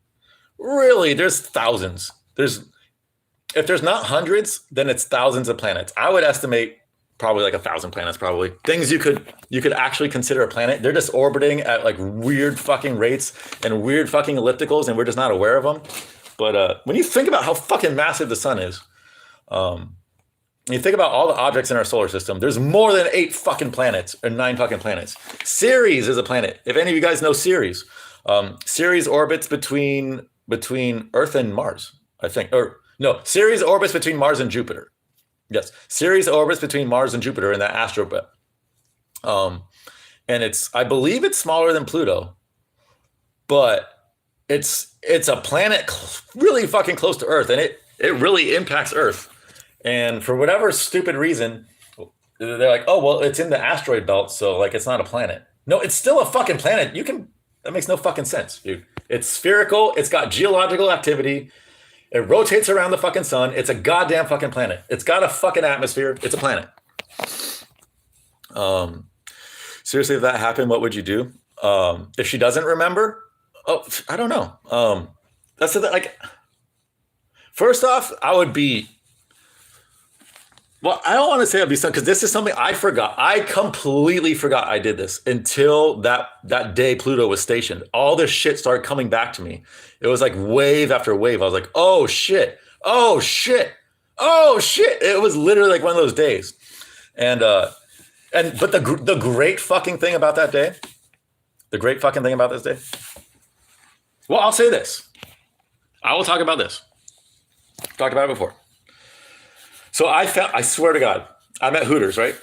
there's thousands. If there's not hundreds, then it's thousands of planets. I would estimate probably like 1,000 planets, probably. Things you could actually consider a planet. They're just orbiting at like weird fucking rates and weird fucking ellipticals, and we're just not aware of them. But when you think about how fucking massive the sun is, you think about all the objects in our solar system, there's more than 8 fucking planets or 9 fucking planets. Ceres is a planet. If any of you guys know Ceres, Ceres orbits between Earth and Mars, I think. Or no, Ceres orbits between Mars and Jupiter. Yes, Ceres orbits between Mars and Jupiter in that asteroid belt. And I believe it's smaller than Pluto, but it's a planet really fucking close to Earth, and it really impacts Earth. And for whatever stupid reason, they're like, oh, well, it's in the asteroid belt, so like it's not a planet. No, it's still a fucking planet. That makes no fucking sense, dude. It's spherical. It's got geological activity. It rotates around the fucking sun. It's a goddamn fucking planet. It's got a fucking atmosphere. It's a planet. Seriously, if that happened, what would you do? If she doesn't remember? Oh, I don't know. That's like, first off, I would be, well, I don't want to say I'd be stunned because this is something I forgot. I completely forgot I did this until that day Pluto was stationed. All this shit started coming back to me. It was like wave after wave. I was like, oh shit, oh shit, oh shit. It was literally like one of those days. But the great fucking thing about that day, the great fucking thing about this day. Well, I'll say this. I will talk about this. Talked about it before. So I swear to God, I'm at Hooters, right?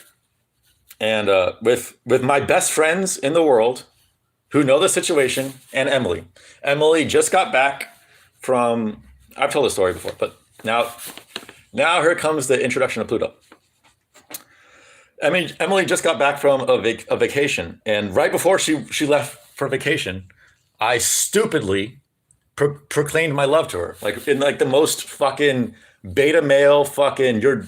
And with my best friends in the world, who know the situation, and Emily. Emily just got back from, I've told the story before, but now here comes the introduction of Pluto. I mean, Emily just got back from a vacation, and right before she left for vacation, I stupidly proclaimed my love to her, like in like the most fucking beta male fucking, you're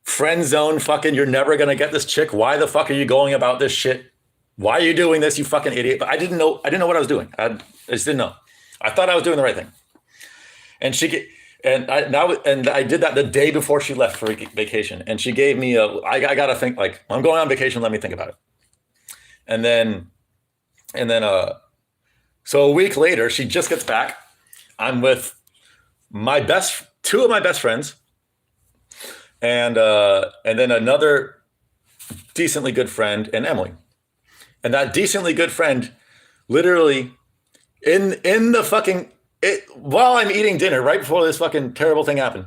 friend zone fucking, you're never gonna get this chick. Why the fuck are you going about this shit? Why are you doing this, you fucking idiot? But I didn't know what I was doing. I just didn't know. I thought I was doing the right thing. And I did that the day before she left for vacation. And she gave me I gotta think, like, I'm going on vacation, let me think about it. And then so a week later, she just gets back. I'm with two of my best friends, and then another decently good friend, and Emily. And that decently good friend, literally, in the fucking while I'm eating dinner, right before this fucking terrible thing happened,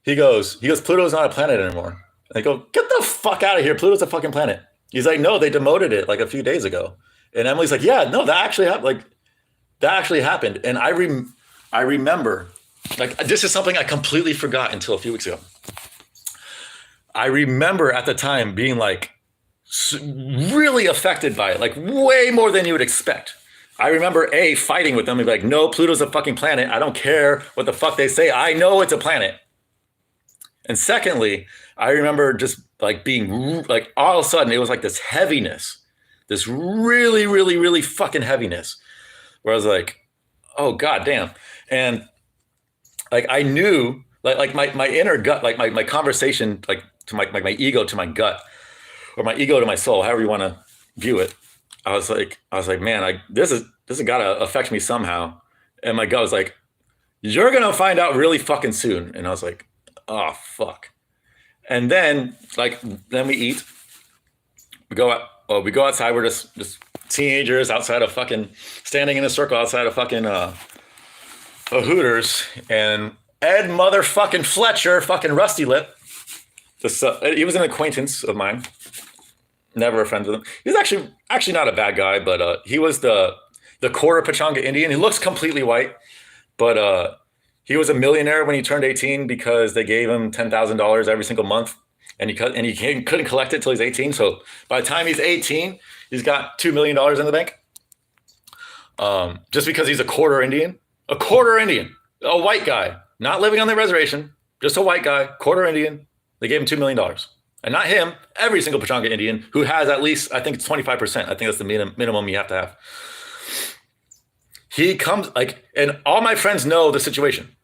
he goes, Pluto's not a planet anymore. And I go, get the fuck out of here. Pluto's a fucking planet. He's like, no, they demoted it like a few days ago. And Emily's like, yeah, no, that actually happened. Like, that actually happened. And I remember, like, this is something I completely forgot until a few weeks ago. I remember at the time being like really affected by it, like way more than you would expect. I remember fighting with them and be like, no, Pluto's a fucking planet. I don't care what the fuck they say. I know it's a planet. And secondly, I remember just like being like, all of a sudden it was like this heaviness, this really, really, really fucking heaviness, where I was like, oh god damn. And like I knew, like my inner gut, like my conversation, like to my ego to my gut, or my ego to my soul, however you want to view it. I was like, man, this has gotta affect me somehow. And my gut was like, you're gonna find out really fucking soon. And I was like, oh fuck. And then we eat. We go outside. We're just teenagers outside of fucking, standing in a circle outside of fucking a Hooters. And Ed motherfucking Fletcher, fucking Rusty Lip. He was an acquaintance of mine. Never a friend with him. He's actually not a bad guy, but he was the Kora Pechanga Indian. He looks completely white, but he was a millionaire when he turned 18 because they gave him $10,000 every single month, and he couldn't collect it till he's 18. So by the time he's 18, he's got $2 million in the bank. Just because he's a quarter Indian, a white guy, not living on the reservation, just a white guy, quarter Indian. They gave him $2 million. And not him, every single Pechanga Indian who has at least, I think it's 25%. I think that's the minimum you have to have. He comes and all my friends know the situation.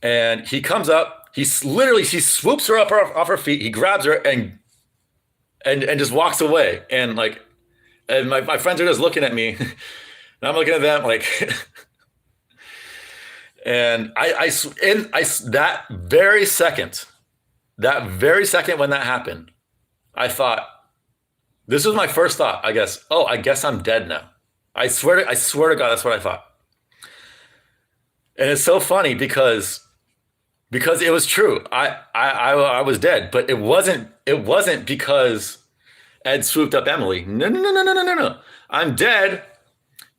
And he comes up, he swoops her up off her feet. He grabs her and just walks away. And my friends are just looking at me, and I'm looking at them like, and that very second when that happened, I thought, this was my first thought, I guess. Oh, I guess I'm dead now. I swear to God, that's what I thought. And it's so funny because it was true. I was dead, but it wasn't because Ed swooped up Emily. No. I'm dead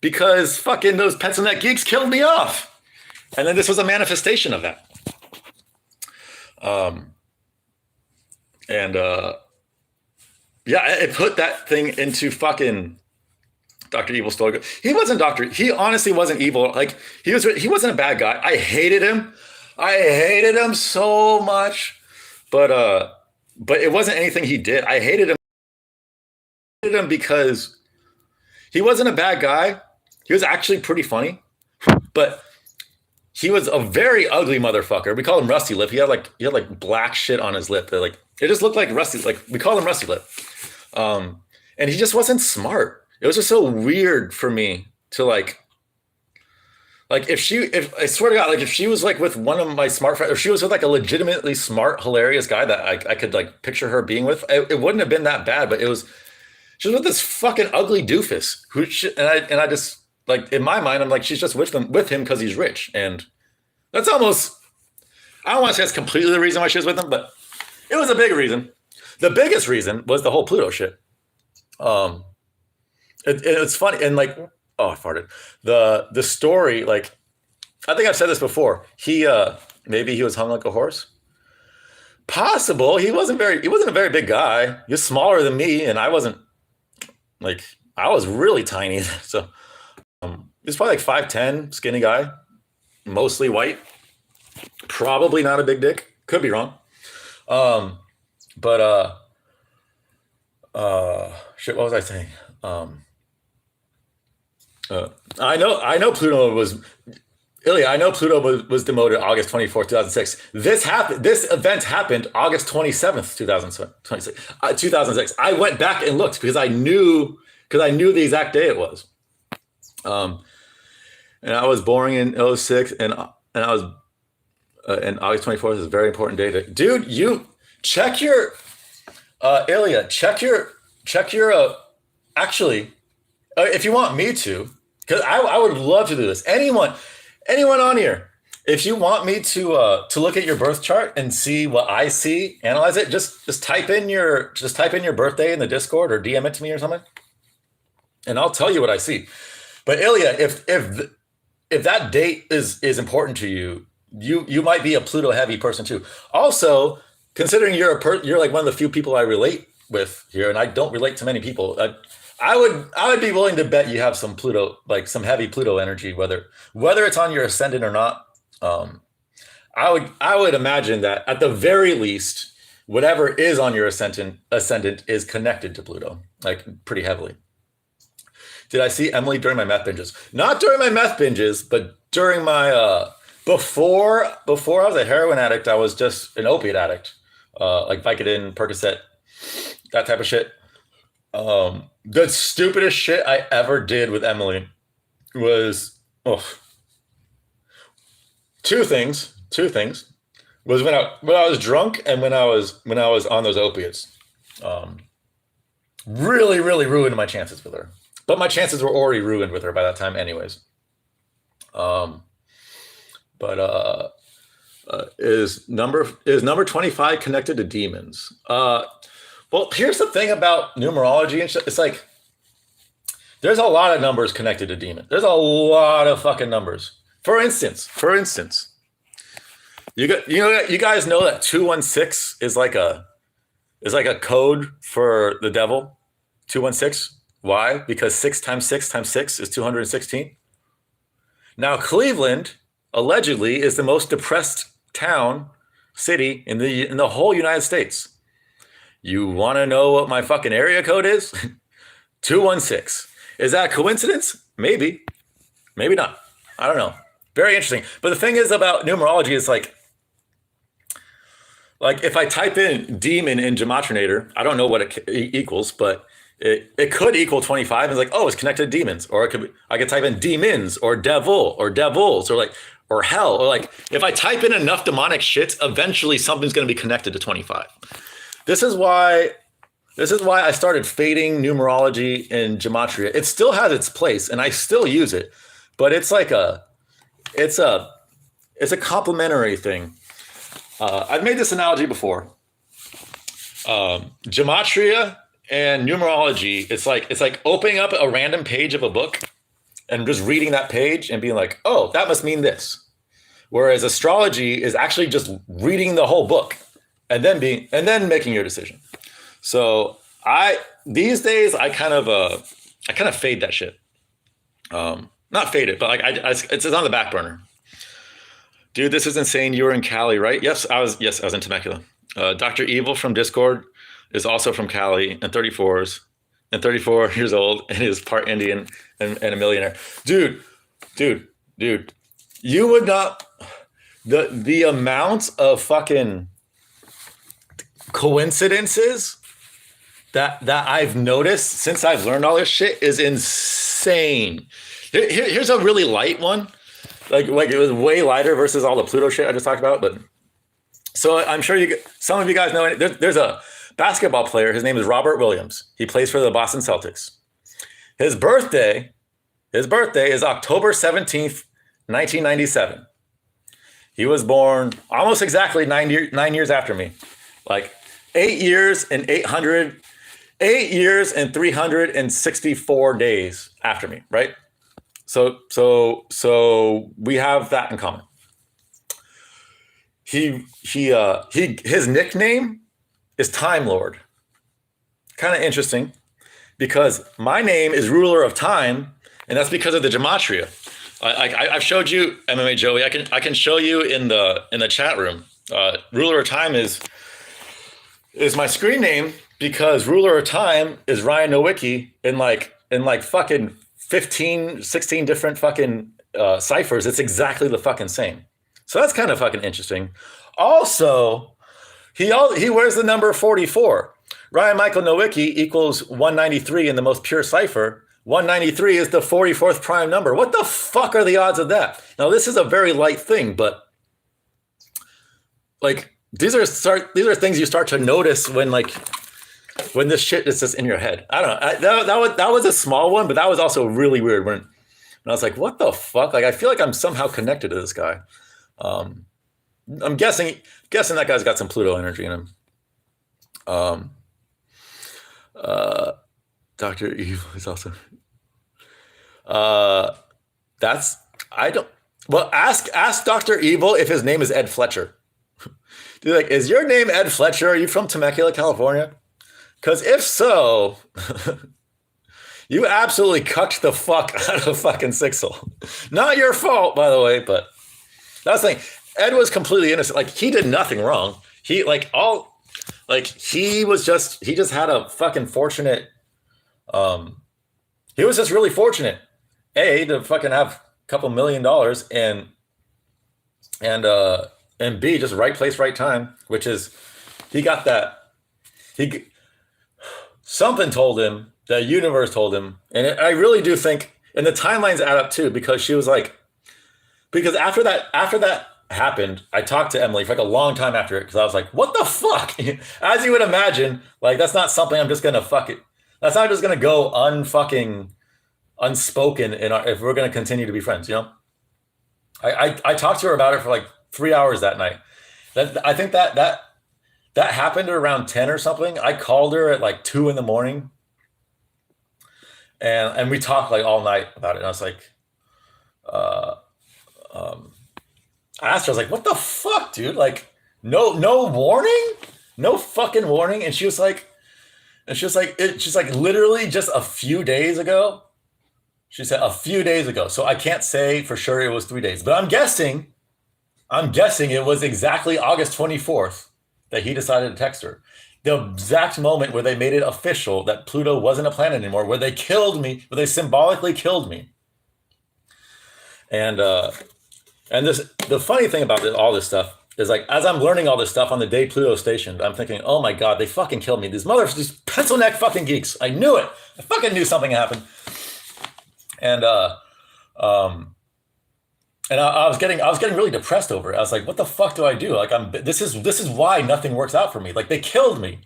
because fucking those pencil neck geeks killed me off. And then this was a manifestation of that. It put that thing into fucking Dr. Evil Stoic. He wasn't he honestly wasn't evil. Like he wasn't a bad guy. I hated him so much, but it wasn't anything he did. I hated him because he wasn't a bad guy. He was actually pretty funny, but he was a very ugly motherfucker. We call him Rusty Lip. He had like black shit on his lip. It just looked like Rusty. Like we call him Rusty Lip. And he just wasn't smart. It was just so weird for me to like if I swear to God, like if she was like with one of my smart friends, or she was with like a legitimately smart, hilarious guy that I could like picture her being with, it wouldn't have been that bad. But she was with this fucking ugly doofus and I just like, in my mind, I'm like, she's just with him because he's rich. And that's almost, I don't want to say that's completely the reason why she was with him, but it was a big reason. The biggest reason was the whole Pluto shit. it's funny. And like, oh, I farted. The story, like, I think I've said this before. Maybe he was hung like a horse. Possible. He wasn't a very big guy. He was smaller than me, and I wasn't like, I was really tiny. So he's probably like 5'10", skinny guy, mostly white. Probably not a big dick. Could be wrong. But shit, what was I saying? I know Pluto was Ilya. I know Pluto was demoted August 24th, 2006. This event happened August 27th, 2006. I went back and looked because I knew the exact day it was. And I was born in 06, and I was and August 24th is a very important day. Dude, you check your Ilya, check your actually, if you want me to, because I would love to do this. Anyone on here, if you want me to look at your birth chart and see what I see, analyze it, just type in your birthday in the Discord or DM it to me or something, and I'll tell you what I see. But Ilya, if that date is important to you, you might be a Pluto heavy person too. Also, considering you're like one of the few people I relate with here, and I don't relate to many people. I would be willing to bet you have some Pluto, like some heavy Pluto energy, whether it's on your ascendant or not. I would imagine that at the very least, whatever is on your ascendant is connected to Pluto, like pretty heavily. Did I see Emily during my meth binges? Not during my meth binges, but during my before I was a heroin addict, I was just an opiate addict, like Vicodin, Percocet, that type of shit. The stupidest shit I ever did with Emily was two things was when I was drunk and when I was on those opiates. Really ruined my chances with her, but my chances were already ruined with her by that time anyways. Is number 25 connected to demons? Well, here's the thing about numerology and shit. It's like there's a lot of numbers connected to demons. There's a lot of fucking numbers. For instance, you guys know that 216 is like a code for the devil. 216. Why? Because 6 times 6 times 6 is 216. Now, Cleveland allegedly is the most depressed city in the whole United States. You want to know what my fucking area code is? 216. Is that a coincidence? Maybe. Maybe not. I don't know. Very interesting. But the thing is about numerology is like if I type in demon in Gematrinator, I don't know what it equals, but it could equal 25. It's like, oh, it's connected to demons. Or I could type in demons or devil or devils or hell. Or like if I type in enough demonic shit, eventually something's going to be connected to 25. This is why I started fading numerology in gematria. It still has its place, and I still use it, but it's a complementary thing. I've made this analogy before. Gematria and numerology, it's like opening up a random page of a book and just reading that page and being like, oh, that must mean this. Whereas astrology is actually just reading the whole book and then making your decision. So these days I kind of fade that shit. Not fade it, but like it's on the back burner. Dude, this is insane. You were in Cali, right? Yes, I was in Temecula. Dr. Evil from Discord is also from Cali and 34 years old and is part Indian and a millionaire. Dude, you would not, the amount of fucking coincidences that I've noticed since I've learned all this shit is insane. Here's a really light one. Like it was way lighter versus all the Pluto shit I just talked about. But so I'm sure some of you guys know it. There's a basketball player. His name is Robert Williams. He plays for the Boston Celtics. His birthday is October 17th, 1997. He was born almost exactly 9 years after me. Like 8 years and 8 years and 364 days after me, right? So we have that in common. His nickname is Time Lord. Kind of interesting because my name is Ruler of Time, and that's because of the gematria. I've showed you MMA Joey. I can show you in the chat room. Ruler of Time is my screen name because Ruler of Time is Ryan Nowicki in like fucking 15, 16 different fucking ciphers. It's exactly the fucking same. So that's kind of fucking interesting. Also, he wears the number 44. Ryan Michael Nowicki equals 193 in the most pure cipher. 193 is the 44th prime number. What the fuck are the odds of that? Now, this is a very light thing, but like these are things you start to notice when this shit is just in your head. I don't know. That was a small one, but that was also really weird when I was like, what the fuck? Like, I feel like I'm somehow connected to this guy. I'm guessing that guy's got some Pluto energy in him. Dr. Evil is also ask Dr. Evil if his name is Ed Fletcher. Dude, like, is your name Ed Fletcher? Are you from Temecula, California? Because if so, you absolutely cucked the fuck out of fucking Sixel. Not your fault, by the way, but that's the thing. Ed was completely innocent. Like, he did nothing wrong. He just had a fucking fortunate. He was just really fortunate, to fucking have a couple $1 million and B, just right place, right time, which is he got that. Something told him, the universe told him, and I really do think, and the timelines add up too, because she was like, because after that happened, I talked to Emily for like a long time after it, because I was like, what the fuck? As you would imagine, like, that's not something I'm just gonna that's not just gonna go unspoken if we're gonna continue to be friends, you know? I talked to her about it for like 3 hours that night. I think that happened around 10 or something. I called her at like 2 a.m. and we talked like all night about it. And I was like, I asked her, I was like, what the fuck, dude? Like, no warning? No fucking warning. And she's like, literally just a few days ago. She said a few days ago. So I can't say for sure it was 3 days, but I'm guessing it was exactly August 24th that he decided to text her. The exact moment where they made it official that Pluto wasn't a planet anymore, where they killed me, where they symbolically killed me. And the funny thing about all this stuff is, like, as I'm learning all this stuff on the day Pluto stationed, I'm thinking, oh my God, they fucking killed me. These pencil neck fucking geeks. I knew it. I fucking knew something happened. And I was getting really depressed over it. I was like, what the fuck do I do? Like, this is why nothing works out for me. Like, they killed me.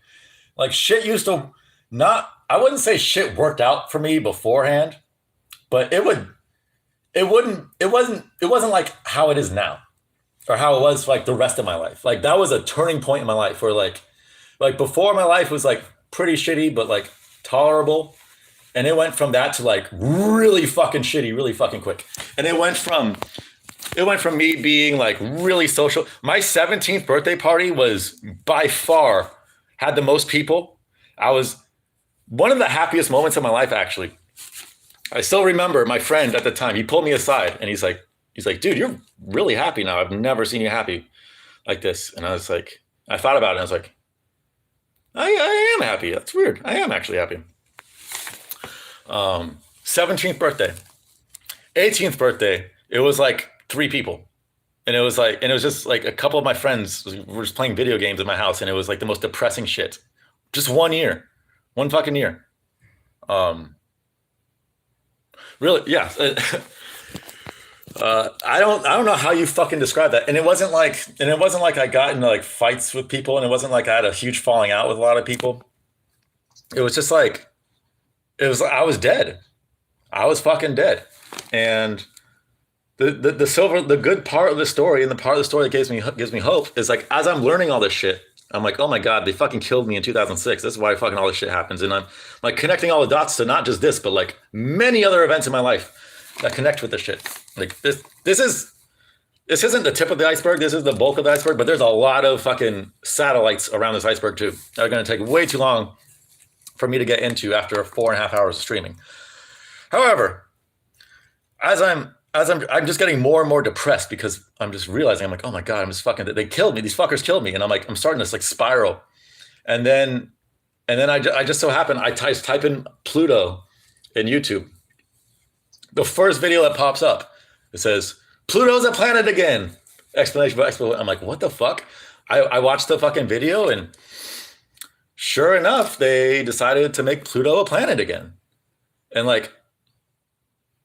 Like, shit used to I wouldn't say shit worked out for me beforehand, but it wasn't like how it is now, or how it was like the rest of my life. Like, that was a turning point in my life where like before, my life was like pretty shitty, but like tolerable. And it went from that to like really fucking shitty, really fucking quick. And it went from me being like really social. My 17th birthday party was by far had the most people. I was one of the happiest moments of my life, actually. I still remember my friend at the time. He pulled me aside and he's like, dude, you're really happy now. I've never seen you happy like this. And I was like, I thought about it. And I was like, I am happy. That's weird. I am actually happy. 17th birthday, 18th birthday, it was like 3 people. And it was just like a couple of my friends were just playing video games at my house. And it was like the most depressing shit. Just 1 year, 1 fucking year. Really, yeah. I don't know how you fucking describe that. And it wasn't like I got into like fights with people, and it wasn't like I had a huge falling out with a lot of people. It was just like, I was dead. I was fucking dead. And the good part of the story, and the part of the story that gives me hope, is like, as I'm learning all this shit, I'm like, oh my God, they fucking killed me in 2006. This is why fucking all this shit happens. And I'm like connecting all the dots to not just this, but like many other events in my life that connect with this shit. Like this isn't the tip of the iceberg. This is the bulk of the iceberg, but there's a lot of fucking satellites around this iceberg too that are going to take way too long for me to get into after 4.5 hours of streaming. However, I'm just getting more and more depressed because I'm just realizing I'm like, oh my God, they killed me. These fuckers killed me. And I'm starting this like spiral. And then I just so happen, I type in Pluto in YouTube. The first video that pops up, it says, Pluto's a planet again! Explanation. I'm like, what the fuck? I watched the fucking video and sure enough, they decided to make Pluto a planet again. And like,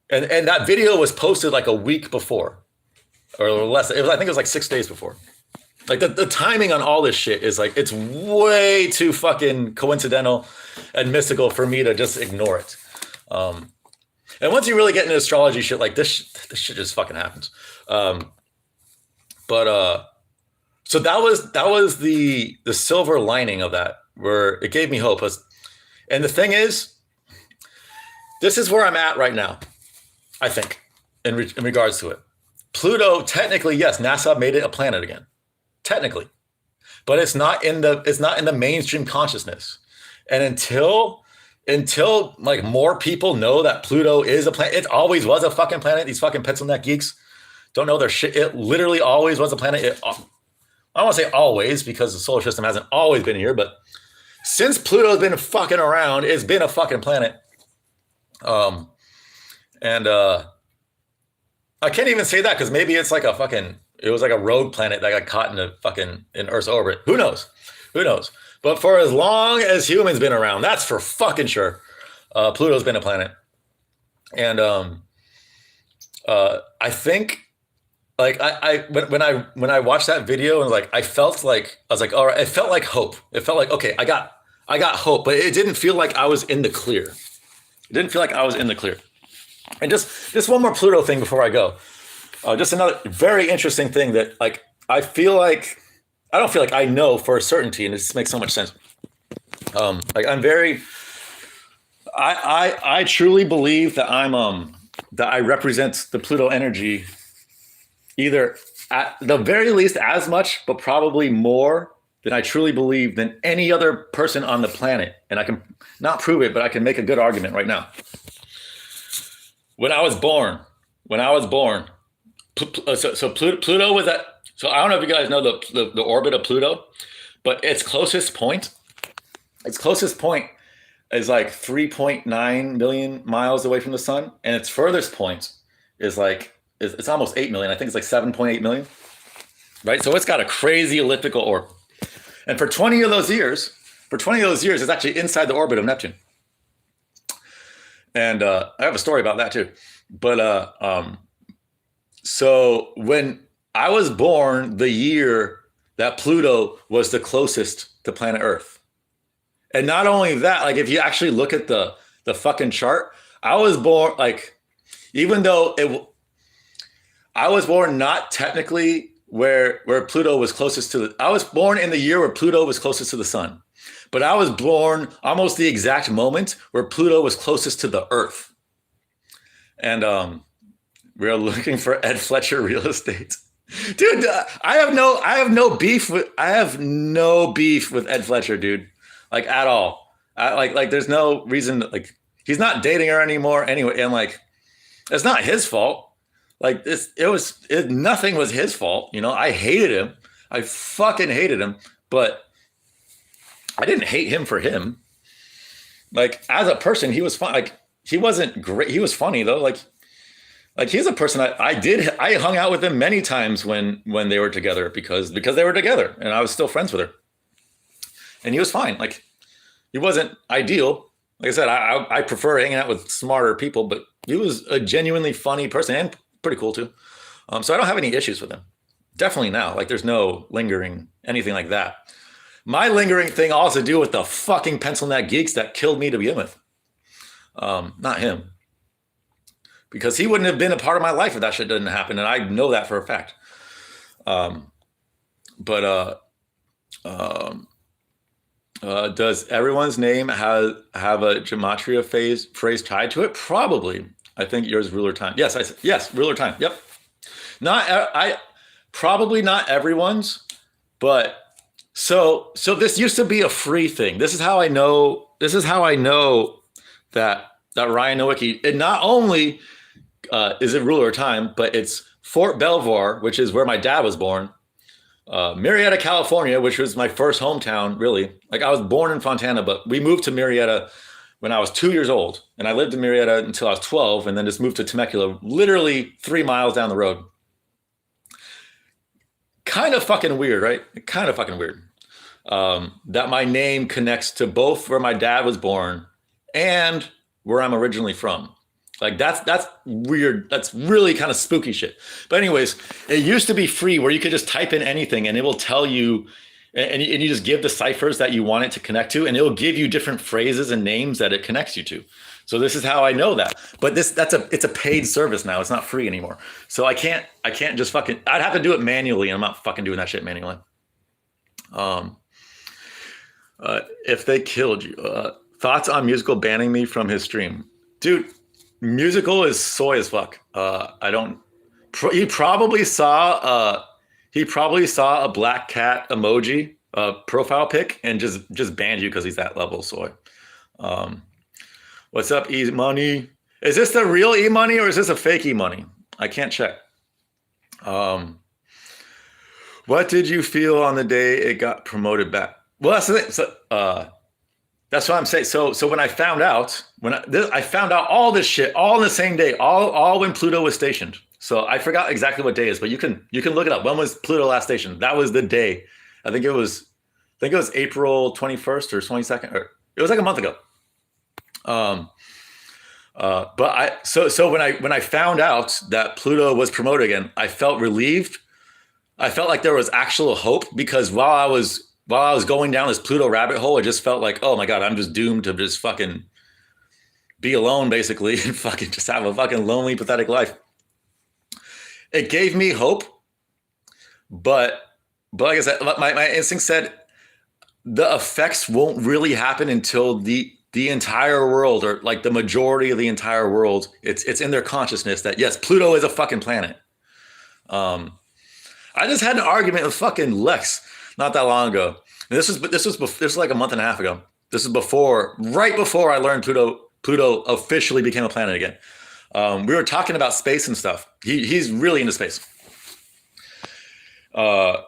and that video was posted like a week before or less. I think it was like 6 days before. Like the timing on all this shit is like, it's way too fucking coincidental and mystical for me to just ignore it. And once you really get into astrology shit, like this shit just fucking happens. So that was the silver lining of that, where it gave me hope. And the thing is, this is where I'm at right now, I think, in regards to it. Pluto, technically, yes, NASA made it a planet again, technically, but it's not in the mainstream consciousness. And until like more people know that Pluto is a planet, it always was a fucking planet. These fucking pencil neck geeks don't know their shit. It literally always was a planet. I don't want to say always because the solar system hasn't always been here, but since Pluto's been fucking around, it's been a fucking planet. I can't even say that because maybe it's like it was like a rogue planet that got caught in Earth's orbit. Who knows? But for as long as humans been around, that's for fucking sure. Pluto's been a planet. And I think like when I watched that video and like I was like, all right, it felt like hope. It felt like, okay, I got hope, but it didn't feel like I was in the clear. And just one more Pluto thing before I go. Just another very interesting thing that like I don't feel like I know for a certainty, and this makes so much sense. Like I truly believe that that I represent the Pluto energy either at the very least as much, but probably more than I truly believe than any other person on the planet. And I can not prove it, but I can make a good argument right now. When I was born, so Pluto was at, so I don't know if you guys know the orbit of Pluto, but its closest point is like 3.9 million miles away from the sun. And its furthest point is like, it's almost 8 million. I think it's like 7.8 million, right? So it's got a crazy elliptical orb. And for 20 of those years, it's actually inside the orbit of Neptune. And I have a story about that too. But so when I was born, the year that Pluto was the closest to planet Earth. And not only that, like if you actually look at the fucking chart, I was born like, even though I was born not technically where Pluto was closest to I was born in the year where Pluto was closest to the sun. But I was born almost the exact moment where Pluto was closest to the Earth. And we are looking for Ed Fletcher real estate. Dude, I have no beef with Ed Fletcher, dude. Like at all. Like there's no reason like he's not dating her anymore anyway. And like it's not his fault. Like nothing was his fault. You know, I hated him. I fucking hated him, but I didn't hate him for him. Like as a person, he was fun. Like he wasn't great. He was funny though. Like he's a person I hung out with him many times when they were together because they were together and I was still friends with her. And he was fine. Like he wasn't ideal. Like I said, I prefer hanging out with smarter people, but he was a genuinely funny person and pretty cool too. So I don't have any issues with him. Definitely now. Like there's no lingering anything like that. My lingering thing all has to do with the fucking pencil neck geeks that killed me to begin with. Not him. Because he wouldn't have been a part of my life if that shit didn't happen. And I know that for a fact. But Um, does everyone's name have a gematria phrase tied to it? Probably. I think yours is ruler time. Yes, yes, ruler time. Yep. Not I probably not everyone's, but so this used to be a free thing. This is how I know. This is how I know that Ryan Nowicki. It not only is it ruler time, but it's Fort Belvoir, which is where my dad was born. Marietta, California, which was my first hometown, really. Like I was born in Fontana, but we moved to Marietta when I was 2 years old. And I lived in Marietta until I was 12 and then just moved to Temecula, literally 3 miles down the road. Kind of fucking weird, right? Kind of fucking weird. That my name connects to both where my dad was born and where I'm originally from. Like that's weird. That's really kind of spooky shit. But anyways, it used to be free where you could just type in anything and it will tell you, and you just give the ciphers that you want it to connect to, and it will give you different phrases and names that it connects you to. So this is how I know that. But it's a paid service now. It's not free anymore. So I can't just fucking. I'd have to do it manually, and I'm not fucking doing that shit manually. If they killed you, thoughts on Musical banning me from his stream, dude. Musical is soy as fuck. I don't. He probably saw a black cat emoji profile pic and just banned you because he's that level soy. What's up, E Money? Is this the real E Money or is this a fake E Money? I can't check. What did you feel on the day it got promoted back? Well, that's the thing. So, that's what I'm saying. So when I found out, I found out all this shit all in the same day, all when Pluto was stationed. So I forgot exactly what day it is, but you can look it up. When was Pluto last stationed? That was the day. I think it was April 21st or 22nd, or it was like a month ago. So when I found out that Pluto was promoted again, I felt relieved. I felt like there was actual hope because while I was going down this Pluto rabbit hole, I just felt like, oh my God, I'm just doomed to just fucking be alone basically and fucking just have a fucking lonely, pathetic life. It gave me hope, but like I said, my instinct said the effects won't really happen until the entire world, or like the majority of the entire world, it's in their consciousness that yes, Pluto is a fucking planet. I just had an argument with fucking Lex not that long ago. And this was like a month and a half ago. This is right before I learned Pluto officially became a planet again. We were talking about space and stuff. He's really into space. And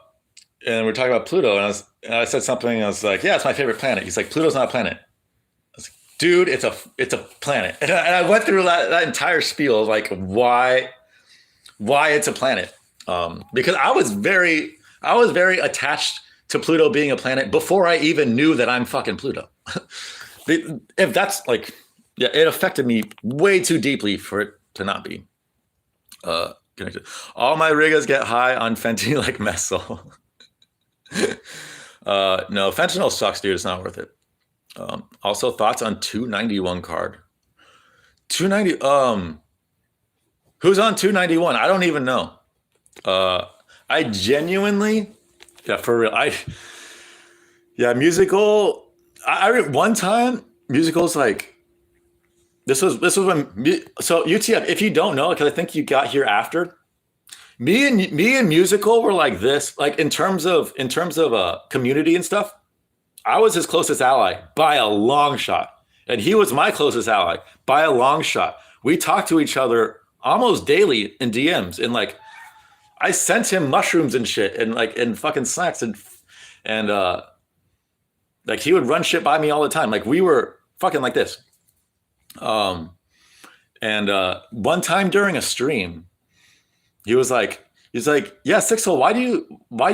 we're talking about Pluto, and I said something. I was like, "Yeah, it's my favorite planet." He's like, "Pluto's not a planet." I was like, "Dude, it's a planet." And I went through that entire spiel of like why it's a planet. Because I was very attached to Pluto being a planet before I even knew that I'm fucking Pluto. If that's like, yeah, it affected me way too deeply for it to not be connected. All my rigas get high on fentanyl like methyl. No, fentanyl sucks, dude. It's not worth it. Also, thoughts on 291 card. 290. Who's on 291? I don't even know. I genuinely, yeah, for real. Musical. I one time musicals like this was when so UTF. If you don't know, because I think you got here after me and musical were like this. Like in terms of community and stuff, I was his closest ally by a long shot, and he was my closest ally by a long shot. We talked to each other almost daily in DMs, and like I sent him mushrooms and shit, and like and fucking snacks, and like he would run shit by me all the time. Like we were fucking like this. One time during a stream, he's like, yeah, Sixel, why do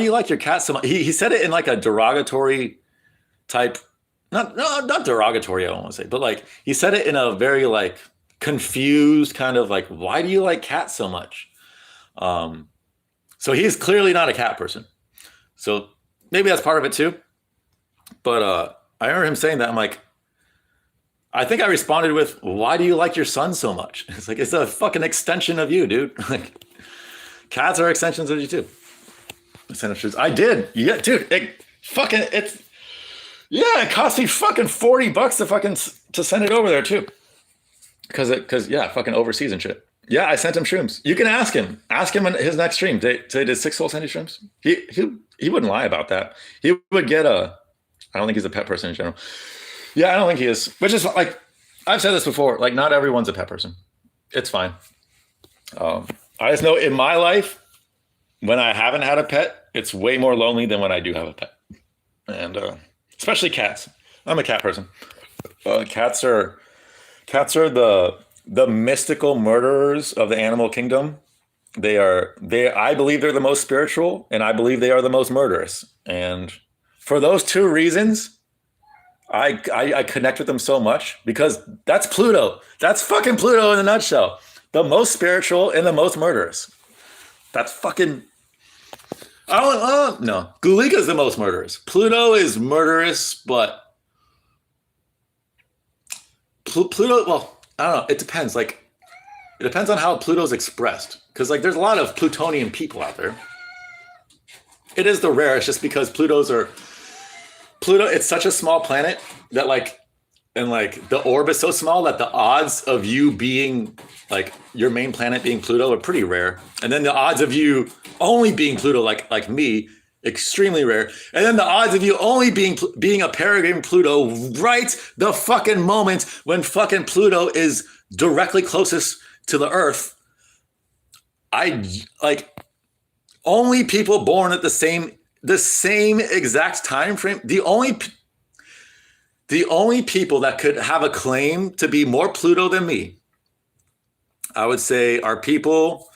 you like your cat so much? He said it in like a derogatory type, not derogatory, I don't want to say, but like he said it in a very like confused kind of like, why do you like cats so much? So he's clearly not a cat person. So maybe that's part of it too. But I remember him saying that. I'm like, I think I responded with, why do you like your son so much? It's like, it's a fucking extension of you, dude. Like, cats are extensions of you too. I did. Yeah, dude. Fucking it's yeah, it cost me fucking $40 to send it over there too. Cause yeah, fucking overseas and shit. Yeah, I sent him shrooms. You can ask him. Ask him in his next stream. Did Six Soul send you shrooms? He wouldn't lie about that. He would get a. I don't think he's a pet person in general. Yeah, I don't think he is. Which is like I've said this before. Like not everyone's a pet person. It's fine. I just know in my life, when I haven't had a pet, it's way more lonely than when I do have a pet, and especially cats. I'm a cat person. Cats are the mystical murderers of the animal kingdom. I believe they're the most spiritual, and I believe they are the most murderous. And for those two reasons, I connect with them so much because that's Pluto. That's fucking Pluto in a nutshell. The most spiritual and the most murderous. That's fucking. No. Gulika is the most murderous. Pluto is murderous, but Pluto. Well, I don't know. It depends. Like, it depends on how Pluto's expressed. Because like, there's a lot of Plutonian people out there. It is the rarest, just because Pluto. It's such a small planet that like, and like the orb is so small that the odds of you being like your main planet being Pluto are pretty rare. And then the odds of you only being Pluto, like me, extremely rare. And then the odds of you only being a peregrine Pluto right the fucking moment when fucking Pluto is directly closest to the Earth. I like only people born at the same exact time frame. The only people that could have a claim to be more Pluto than me, I would say, are people.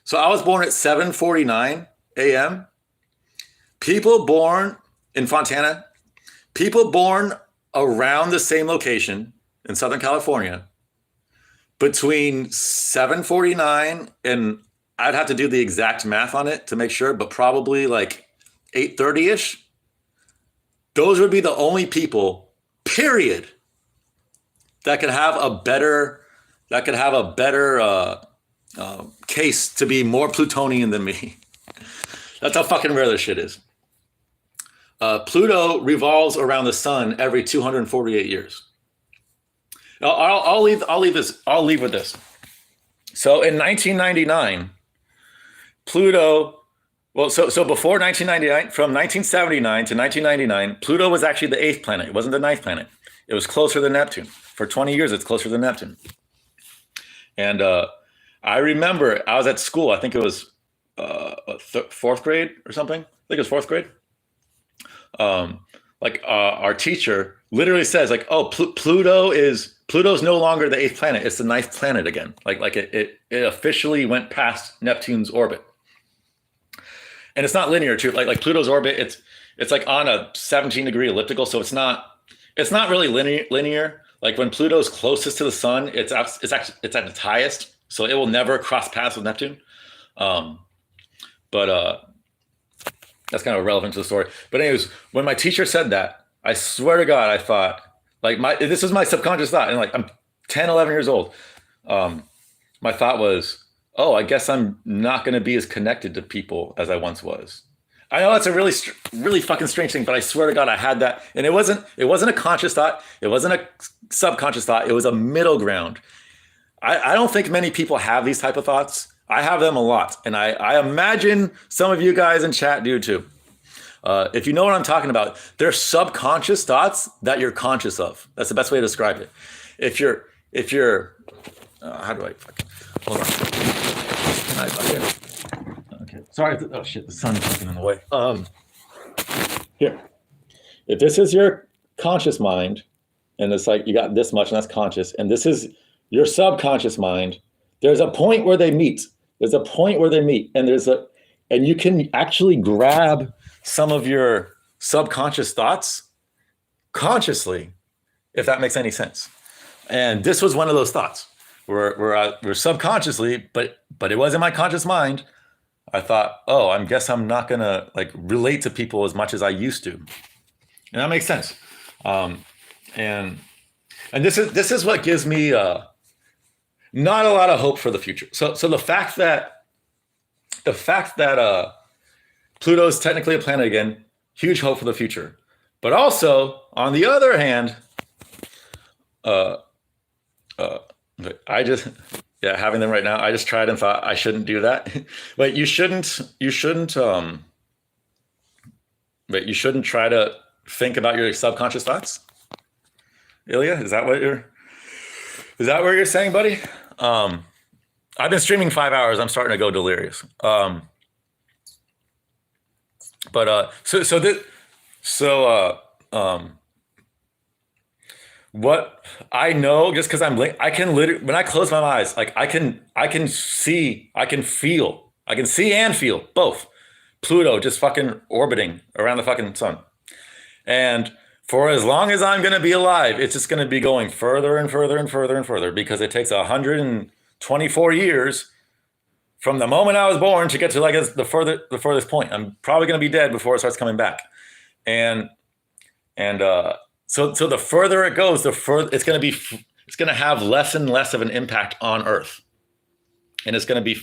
So I was born at 7:49 a.m. People born in Fontana, people born around the same location in Southern California, between 7:49 and I'd have to do the exact math on it to make sure, but probably like 8:30-ish. Those would be the only people, period, that could have a better case to be more Plutonian than me. That's how fucking rare this shit is. Pluto revolves around the sun every 248 years. I'll leave with this. So in 1999, Pluto. Well, so before 1999, from 1979 to 1999, Pluto was actually the 8th planet. It wasn't the 9th planet. It was closer to Neptune. For 20 years, it's closer to Neptune. And I remember I was at school. I think it was 4th grade or something. I think it was 4th grade. Our teacher literally says like, "Oh, Pluto's no longer the 8th planet. It's the 9th planet again. Like it officially went past Neptune's orbit." And it's not linear too. Like Pluto's orbit, it's like on a 17-degree elliptical, so it's not really linear. Like when Pluto's closest to the sun, it's at its highest, so it will never cross paths with Neptune. But that's kind of irrelevant to the story. But anyways, when my teacher said that, I swear to God, I thought like this was my subconscious thought, and like I'm 10, 11 years old. My thought was, oh, I guess I'm not going to be as connected to people as I once was. I know that's a really fucking strange thing, but I swear to God, I had that. And it wasn't a conscious thought. It wasn't a subconscious thought. It was a middle ground. I don't think many people have these type of thoughts. I have them a lot. And I imagine some of you guys in chat do too. If you know what I'm talking about, they're subconscious thoughts that you're conscious of. That's the best way to describe it. If you're how do I fucking, hold on. Okay. Sorry. Oh shit, the sun's fucking in the way. Here. If this is your conscious mind, and it's like you got this much and that's conscious, and this is your subconscious mind, there's a point where they meet. And you can actually grab some of your subconscious thoughts consciously, if that makes any sense. And this was one of those thoughts. We're subconsciously, but it wasn't my conscious mind. I thought, oh, I guess I'm not gonna like relate to people as much as I used to, and that makes sense. And this is what gives me not a lot of hope for the future. So the fact that Pluto is technically a planet again, huge hope for the future. But also, on the other hand, I just, yeah, having them right now, I just tried and thought I shouldn't do that. But you shouldn't try to think about your subconscious thoughts. Ilya, is that what you're saying, buddy? I've been streaming 5 hours. I'm starting to go delirious. What I know, just because I can literally, when I close my eyes, like I can see and feel both Pluto just fucking orbiting around the fucking sun. And for as long as I'm going to be alive, it's just going to be going further and further and further and further, because it takes 124 years from the moment I was born to get to like the furthest point. I'm probably going to be dead before it starts coming back. So the further it goes, the further it's going to have less and less of an impact on Earth. And it's going to be a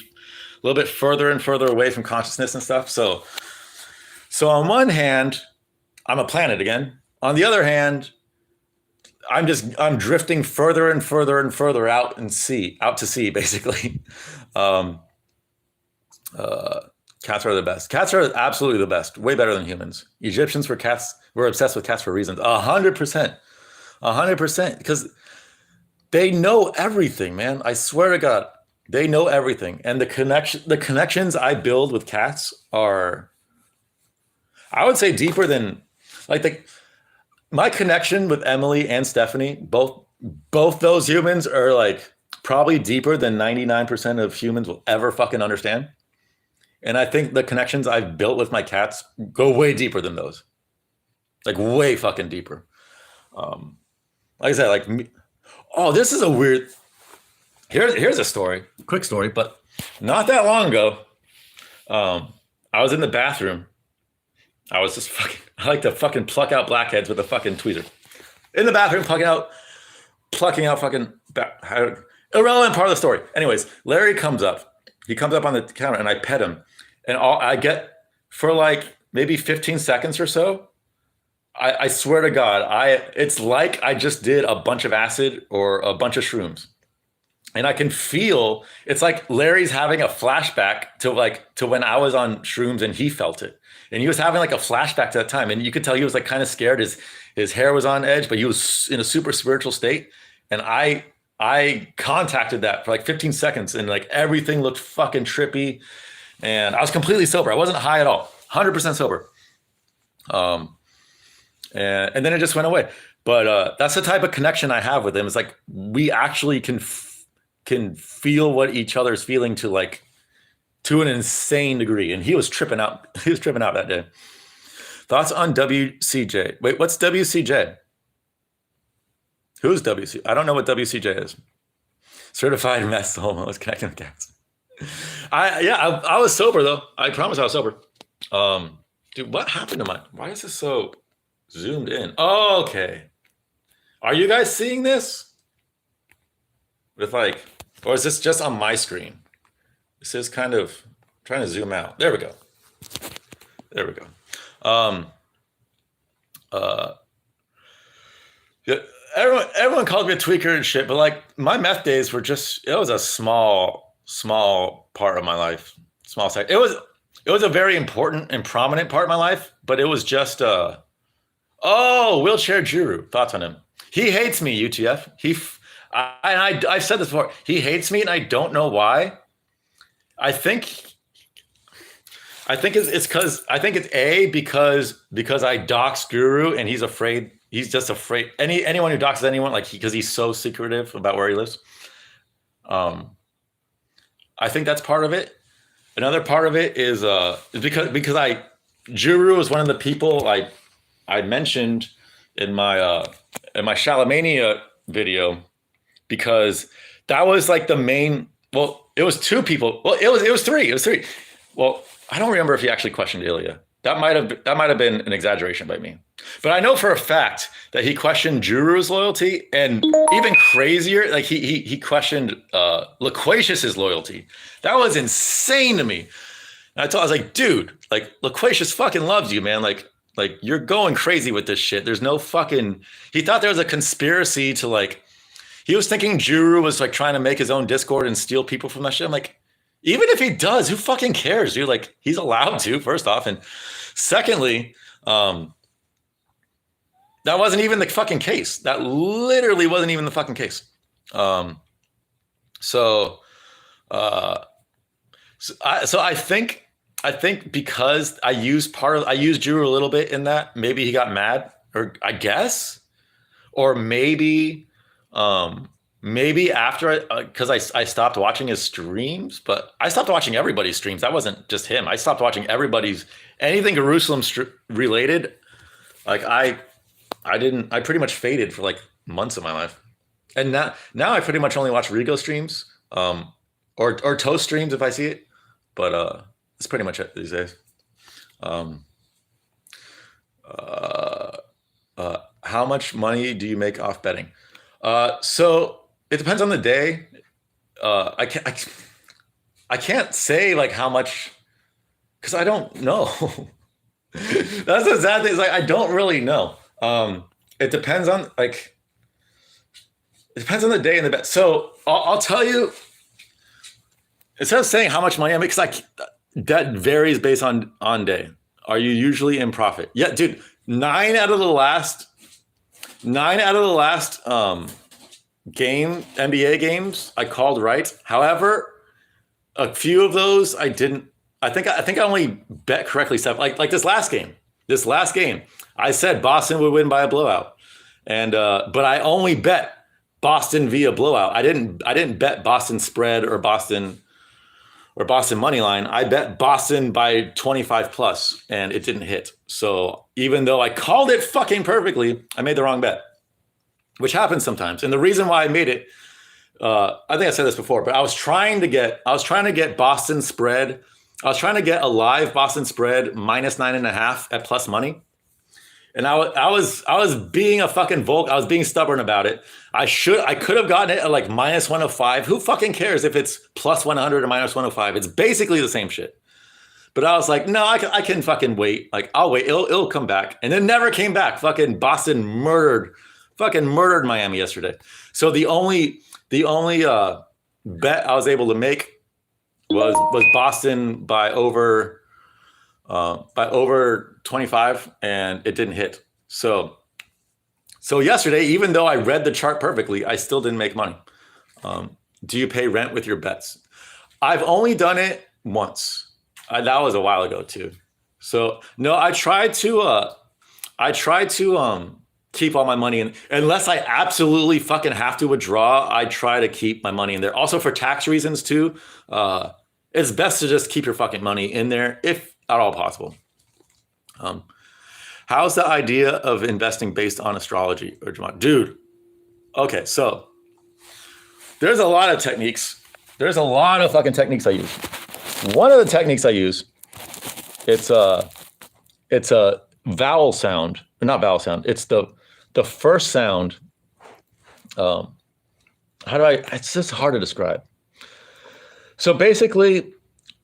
little bit further and further away from consciousness and stuff. So on one hand, I'm a planet again. On the other hand, I'm drifting further and further and further out to sea, basically. Cats are the best. Cats are absolutely the best. Way better than humans. Egyptians were obsessed with cats for reasons. 100%. 100%. Because they know everything, man. I swear to God, they know everything. And the connections I build with cats are, I would say, deeper than my connection with Emily and Stephanie. Both those humans are like probably deeper than 99% of humans will ever fucking understand. And I think the connections I've built with my cats go way deeper than those. Like way fucking deeper. Like I said, this is a weird, here's a story, quick story, but not that long ago, I was in the bathroom. I was just I like to fucking pluck out blackheads with a fucking tweezer. In the bathroom, plucking out fucking, irrelevant part of the story. Anyways, Larry comes up. He comes up on the counter and I pet him. And I get, for like maybe 15 seconds or so, I swear to God, it's like I just did a bunch of acid or a bunch of shrooms. And I can feel, it's like Larry's having a flashback to when I was on shrooms and he felt it. And he was having like a flashback to that time. And you could tell he was like kind of scared. His hair was on edge, but he was in a super spiritual state. And I contacted that for like 15 seconds and like everything looked fucking trippy. And I was completely sober. I wasn't high at all, 100% sober. And then it just went away. But that's the type of connection I have with him. It's like we actually can feel what each other's feeling to an insane degree. And he was tripping out. He was tripping out that day. Thoughts on WCJ? Wait, what's WCJ? Who's WCJ? I don't know what WCJ is. Certified mess homo is connecting with cats. I was sober though. I promise I was sober. Dude, what happened to why is this so zoomed in? Oh, okay. Are you guys seeing this? Or is this just on my screen? This is kind of trying to zoom out. There we go. Yeah, everyone called me a tweaker and shit, but my meth days were it was a small part of my life. Small side. It was a very important and prominent part of my life, but it was just wheelchair Juru. Thoughts on him? He hates me, UTF. I've said this before. He hates me and I don't know why. I think it's because I dox Guru and he's afraid. He's just afraid. Anyone who doxes anyone, because he's so secretive about where he lives. I think that's part of it. Another part of it is because Juru was one of the people I mentioned in my Shalamania video, because that was like the main. Well, it was two people. Well, it was three. It was three. Well, I don't remember if he actually questioned Ilya. That might have been an exaggeration by me. But I know for a fact that he questioned Juru's loyalty, and even crazier, he questioned Loquacious's loyalty. That was insane to me. And I was like, dude, Loquacious fucking loves you, man. Like, you're going crazy with this shit. There's no fucking. He thought there was a conspiracy to like. He was thinking Juru was like trying to make his own Discord and steal people from that shit. I'm like, even if he does, who fucking cares, dude? Like, he's allowed to, first off. And secondly, that wasn't even the fucking case. That literally wasn't even the fucking case. So I think because I used Juru a little bit in that, maybe he got mad, or I guess, or maybe after because I stopped watching his streams, but I stopped watching everybody's streams. That wasn't just him. I stopped watching anything Jerusalem related. Like I pretty much faded for like months of my life. And now I pretty much only watch Rigo streams, or Toast streams if I see it. But that's pretty much it these days. How much money do you make off betting? So it depends on the day. I can't say like how much, because I don't know. That's the sad thing. Is like I don't really know. It depends on the day and the bet. So I'll tell you. Instead of saying how much money I make, because that varies based on day. Are you usually in profit? Yeah, dude. 9 out of the last NBA games I called right. However, a few of those I didn't. I think I only bet correctly seven. Like this last game. I said Boston would win by a blowout, and but I only bet Boston via blowout. I didn't bet Boston spread or Boston money line. I bet Boston by 25 plus, and it didn't hit. So even though I called it fucking perfectly, I made the wrong bet, which happens sometimes. And the reason why I made it, I think I said this before, but I was trying to get Boston spread. I was trying to get a live Boston spread -9.5 at plus money. And I was being a fucking Volk. I was being stubborn about it. I could have gotten it at like -105. Who fucking cares if it's +100 or -105? It's basically the same shit. But I was like, no, I can fucking wait. Like, I'll wait. It'll come back. And it never came back. Fucking Boston murdered Miami yesterday. So the only bet I was able to make was Boston by over 25, and it didn't hit. So yesterday, even though I read the chart perfectly, I still didn't make money. Do you pay rent with your bets? I've only done it once. That was a while ago too. So no, I tried to keep all my money in, unless I absolutely fucking have to withdraw. I try to keep my money in there. Also for tax reasons too. It's best to just keep your fucking money in there if at all possible. How's the idea of investing based on astrology or Jama? Dude, okay, so there's a lot of techniques. There's a lot of fucking techniques I use. One of the techniques I use, it's a vowel sound, not vowel sound. It's the first sound. It's just hard to describe. So basically,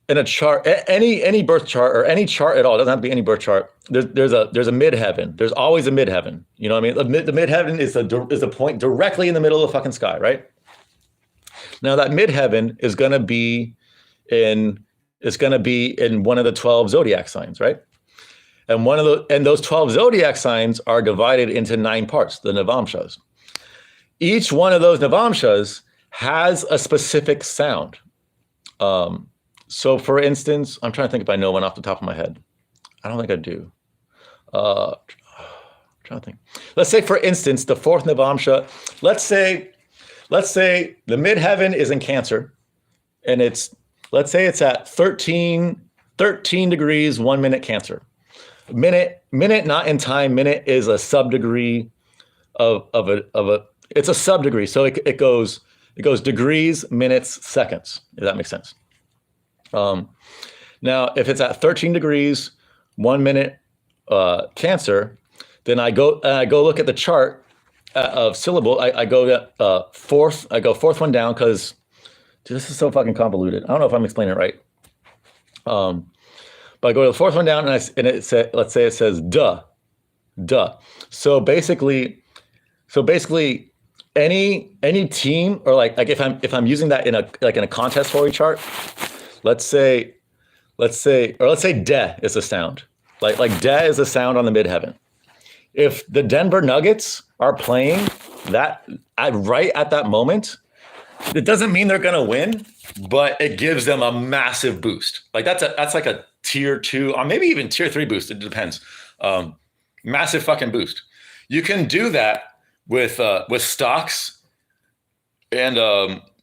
in a chart, any birth chart or any chart at all, it doesn't have to be any birth chart. There's a midheaven. There's always a midheaven. You know what I mean? The midheaven is a point directly in the middle of the fucking sky, right? Now that midheaven is going to be in one of the 12 zodiac signs, right? And those 12 zodiac signs are divided into 9 parts, the Navamshas. Each one of those Navamshas has a specific sound. So for instance, I'm trying to think if I know one off the top of my head. I don't think I do. I'm trying to think. Let's say, for instance, the 4th Navamsha, let's say the midheaven is in Cancer, and let's say it's at 13 degrees, 1 minute Cancer. Minute, not in time. Minute is a subdegree of a. It's a subdegree, so it goes degrees, minutes, seconds. If that makes sense. Now, if it's at 13 degrees, 1 minute Cancer, then I go look at the chart of syllable. I go to fourth. I go fourth one down because this is so fucking convoluted. I don't know if I'm explaining it right. But I go to the fourth one down, and it said, let's say it says duh, duh. So basically, any team, or like if I'm using that in a contest story chart, let's say de is a sound. Like de is a sound on the midheaven. If the Denver Nuggets are playing that right at that moment, it doesn't mean they're gonna win, but it gives them a massive boost. Like that's like a tier 2, or maybe even tier 3 boost. It depends. Massive fucking boost. You can do that with stocks and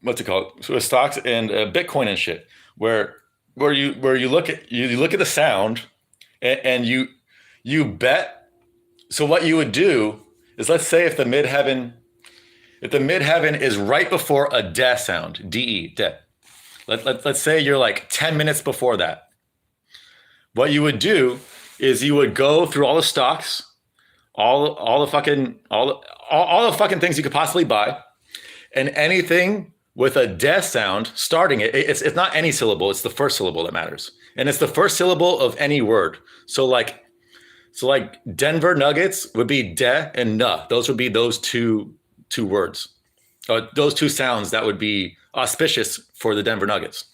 what's it called? So with stocks and Bitcoin and shit, where you look at the sound and you bet. So what you would do is, let's say if the midheaven is right before a de sound, de. Let's say you're like 10 minutes before that. What you would do is you would go through all the stocks, all the fucking things you could possibly buy, and anything with a de sound starting it's not any syllable, it's the first syllable that matters. And it's the first syllable of any word. So like Denver Nuggets would be de and na. Those would be those two words. Those two sounds that would be auspicious for the Denver Nuggets.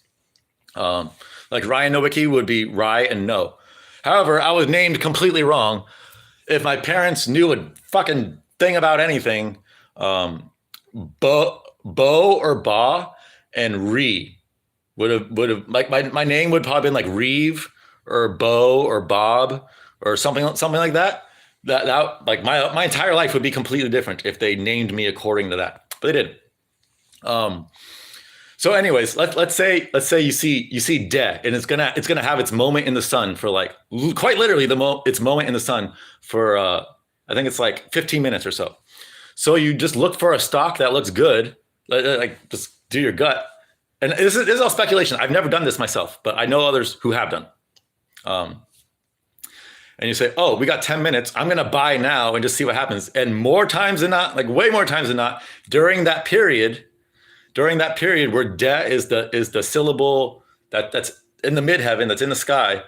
Like Ryan Nowicki would be rye and no. However, I was named completely wrong. If my parents knew a fucking thing about anything, Bo or Ba and Re would have like my name would probably been like Reeve or Bo or Bob or something like that. That like my entire life would be completely different if they named me according to that. But they didn't. So anyways, let's say you see de, and it's gonna have its moment in the sun for like quite literally its moment in the sun for I think it's like 15 minutes or so. So you just look for a stock that looks good, like just do your gut. And this is all speculation. I've never done this myself, but I know others who have done. And you say, oh, we got 10 minutes. I'm gonna buy now and just see what happens. And more times than not, like way more times than not, during that period where de is the syllable that's in the midheaven, that's in the sky,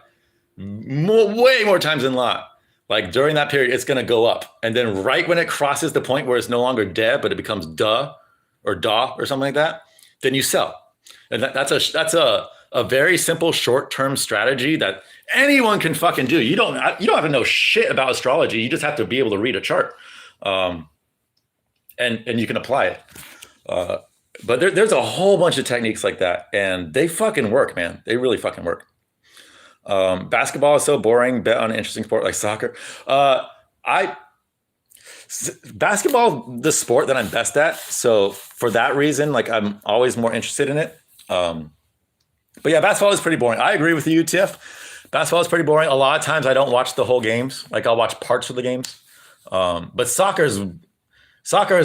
way more times than not. Like during that period, it's gonna go up, and then right when it crosses the point where it's no longer de, but it becomes duh or da or something like that, then you sell. And that's a very simple short-term strategy that anyone can fucking do. You don't have to know shit about astrology. You just have to be able to read a chart, and you can apply it. But there's a whole bunch of techniques like that, and they fucking work, man. They really fucking work. Basketball is so boring. Bet on an interesting sport like soccer. Basketball, the sport that I'm best at. So for that reason, like I'm always more interested in it. But yeah, basketball is pretty boring. I agree with you, Tiff. Basketball is pretty boring. A lot of times I don't watch the whole games. Like I'll watch parts of the games. But soccer is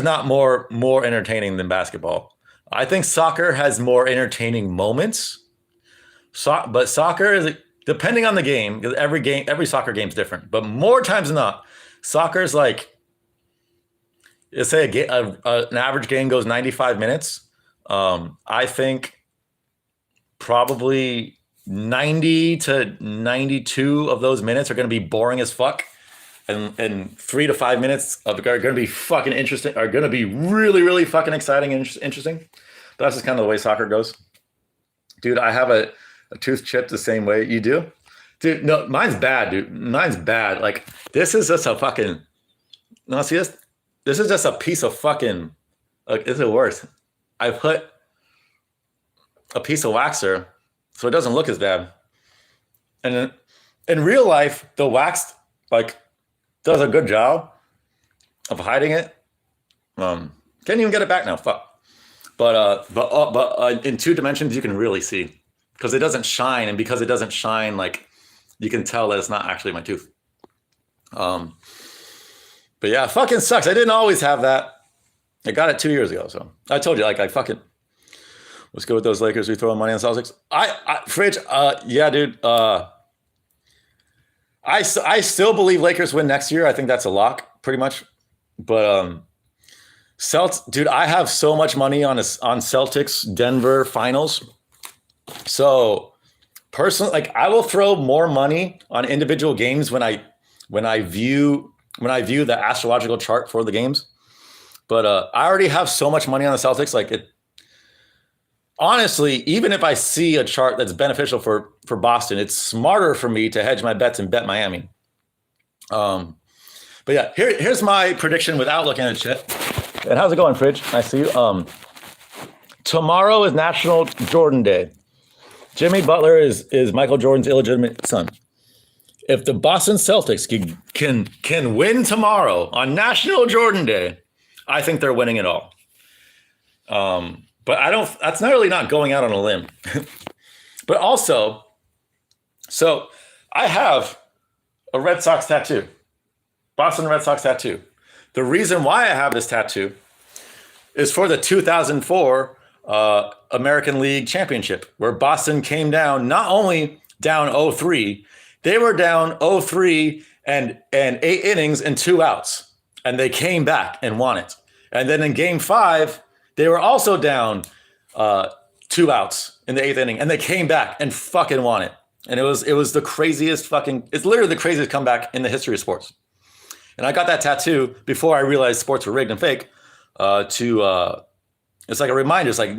not more entertaining than basketball. I think soccer has more entertaining moments. But soccer is, depending on the game, because every soccer game is different. But more times than not, soccer is like, let's say an average game goes 95 minutes. I think probably 90 to 92 of those minutes are going to be boring as fuck. And 3 to 5 minutes are going to be fucking interesting, are going to be really, really fucking exciting and interesting. But that's just kind of the way soccer goes. Dude, I have a tooth chipped the same way you do. Dude, no, mine's bad, dude. Mine's bad. Like, this is just a fucking, no, see this? This is just a piece of fucking, like, this is worse. I put a piece of waxer so it doesn't look as bad. And in real life, the wax, like, does a good job of hiding it. Can't even get it back now. Fuck. But in 2 dimensions, you can really see, because it doesn't shine, and because it doesn't shine, like, you can tell that it's not actually my tooth. But yeah, it fucking sucks. I didn't always have that. I got it 2 years ago. So I told you, like, I fucking was good with those Lakers. We throw money on Celtics. Fridge. Yeah, dude. I still believe Lakers win next year. I think that's a lock, pretty much. But dude, I have so much money on Celtics Denver finals. So personally, like I will throw more money on individual games when I view the astrological chart for the games. But I already have so much money on the Celtics. Like it, honestly, even if I see a chart that's beneficial for Boston, it's smarter for me to hedge my bets and bet Miami. But yeah, here's my prediction without looking at shit. And how's it going, Fridge? I see you. Tomorrow is National Jordan Day. Jimmy Butler is Michael Jordan's illegitimate son. If the Boston Celtics can win tomorrow on National Jordan Day, I think they're winning it all. But I don't. That's not really not going out on a limb. But also, so I have a Red Sox tattoo, Boston Red Sox tattoo. The reason why I have this tattoo is for the 2004 American League Championship, where Boston came down, not only down 0-3, they were down 0-3 and 8 innings and 2 outs, and they came back and won it. And then in Game 5, they were also down 2 outs in the 8th inning, and they came back and fucking won it. And it was the craziest fucking. It's literally the craziest comeback in the history of sports. And I got that tattoo before I realized sports were rigged and fake. It's like a reminder. It's like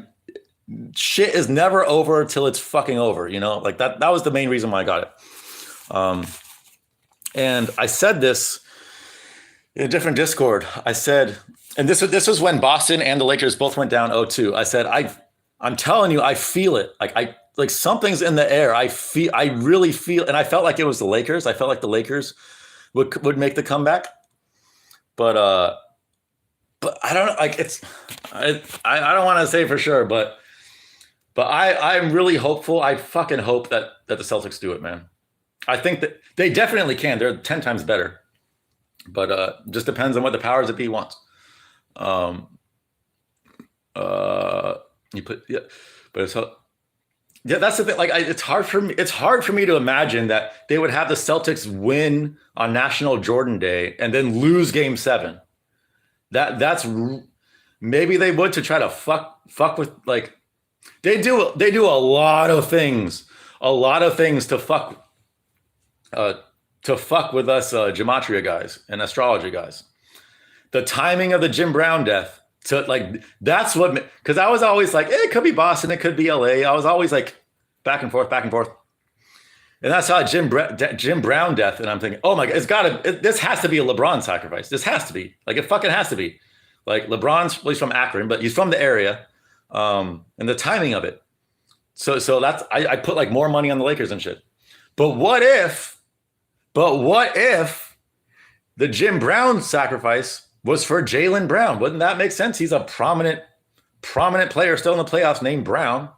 shit is never over till it's fucking over. You know, like that was the main reason why I got it. And I said this in a different Discord. I said, and this was when Boston and the Lakers both went down 0-2. I said, I'm telling you, I feel it. Like something's in the air. I really feel, and I felt like it was the Lakers. I felt like the Lakers would make the comeback. But I don't know. Like I don't want to say for sure, but I'm really hopeful. I fucking hope that the Celtics do it, man. I think that they definitely can. They're 10 times better, but just depends on what the powers that be want. That's the thing. Like it's hard for me to imagine that they would have the Celtics win on National Jordan Day and then lose Game 7. That's maybe they would to try to fuck with, like they do a lot of things to fuck with us gematria guys and astrology guys. The timing of the Jim Brown death, so like that's what, because I was always like, it could be Boston, it could be LA. I was always like back and forth, and that's how Jim Brown death. And I'm thinking, oh my God, this has to be a LeBron sacrifice. This has to be, like, it fucking has to be. Like LeBron's, well, he's from Akron, but he's from the area, and the timing of it. So that's I put like more money on the Lakers and shit. But what if the Jim Brown sacrifice was for Jaylen Brown? Wouldn't that make sense? He's a prominent player still in the playoffs named Brown.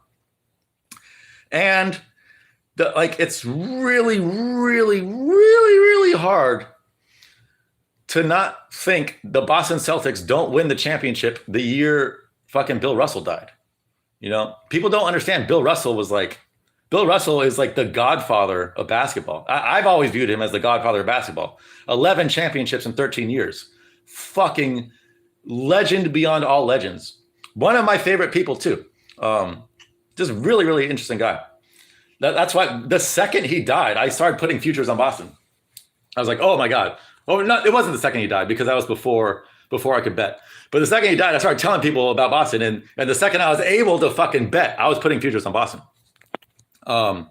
And it's really, really, really, really hard to not think the Boston Celtics don't win the championship the year fucking Bill Russell died. You know, people don't understand. Bill Russell is like the godfather of basketball. I've always viewed him as the godfather of basketball. 11 championships in 13 years. Fucking legend beyond all legends. One of my favorite people too. Just really, really interesting guy. That's why the second he died, I started putting futures on Boston. I was like, oh my God. Well, it wasn't the second he died, because that was before I could bet. But the second he died, I started telling people about Boston. And the second I was able to fucking bet, I was putting futures on Boston. In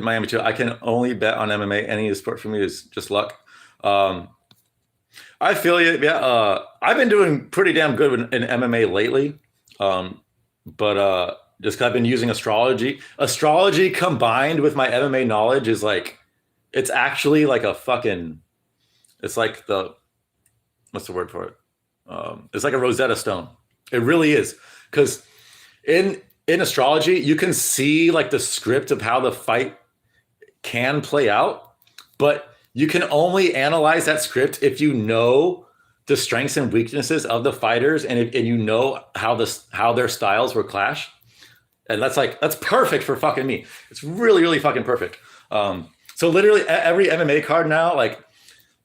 Miami too, I can only bet on MMA. Any sport for me is just luck. I feel you. Yeah. I've been doing pretty damn good in MMA lately. But just 'cause I've been using astrology combined with my MMA knowledge is like, it's actually like it's like what's the word for it? It's like a Rosetta Stone. It really is. 'Cause in astrology, you can see like the script of how the fight can play out, but you can only analyze that script if you know the strengths and weaknesses of the fighters, and you know how their styles will clash. And that's perfect for fucking me. It's really, really fucking perfect. So literally every MMA card now, like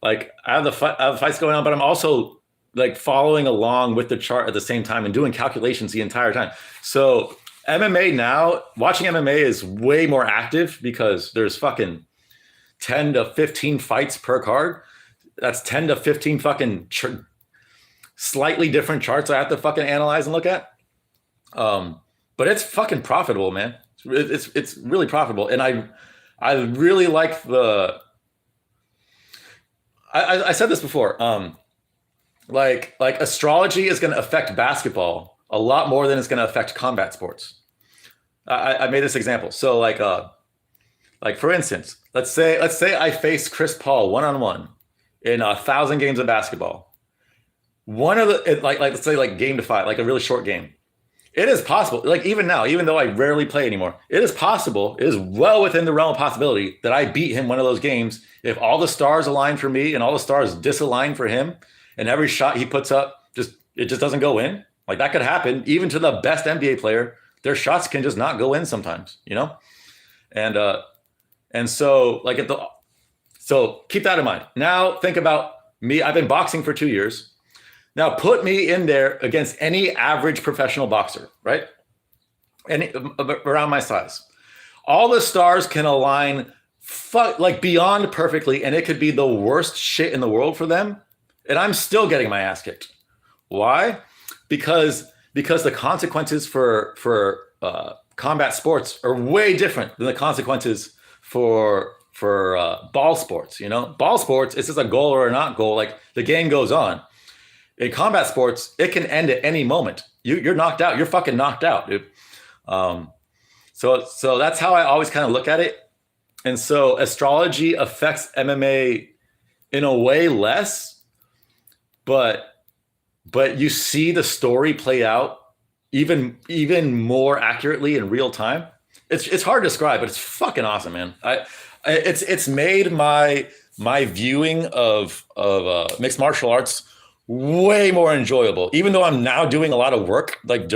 I have the fights going on, but I'm also like following along with the chart at the same time and doing calculations the entire time. So MMA now, watching MMA is way more active because there's fucking 10 to 15 fights per card. That's 10 to 15 fucking slightly different charts I have to fucking analyze and look at. But it's fucking profitable, man. It's really profitable. And I really like I said this before. Like astrology is going to affect basketball a lot more than it's going to affect combat sports. I made this example. So like for instance, let's say I face Chris Paul one-on-one in 1,000 games of basketball. One of the like let's say like game to 5, like a really short game. It is possible, like even now, even though I rarely play anymore, it is possible, it is well within the realm of possibility that I beat him one of those games if all the stars align for me and all the stars disalign for him, and every shot he puts up it just doesn't go in. Like that could happen even to the best NBA player. Their shots can just not go in sometimes, you know? And so like so keep that in mind. Now think about me. I've been boxing for 2 years. Now put me in there against any average professional boxer, right? Any around my size. All the stars can align like beyond perfectly, and it could be the worst shit in the world for them, and I'm still getting my ass kicked. Why? Because the consequences for combat sports are way different than the consequences for ball sports. You know, ball sports, it's just a goal or a not goal. Like the game goes on. In combat sports, it can end at any moment. You're knocked out. You're fucking knocked out, dude. So that's how I always kind of look at it. And so astrology affects MMA in a way less, but you see the story play out even more accurately in real time. It's hard to describe, but it's fucking awesome, man. It's made my viewing of mixed martial arts way more enjoyable, even though I'm now doing a lot of work, like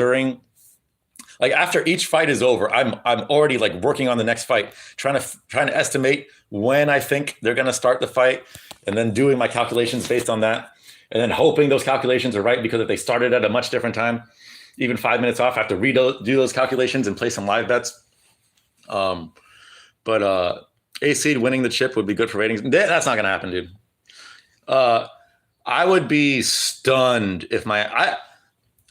after each fight is over, I'm already like working on the next fight, trying to estimate when I think they're going to start the fight, and then doing my calculations based on that, and then hoping those calculations are right, because if they started at a much different time, even 5 minutes off, I have to do those calculations and play some live bets. But A seed winning the chip would be good for ratings. That's not going to happen, dude. I would be stunned if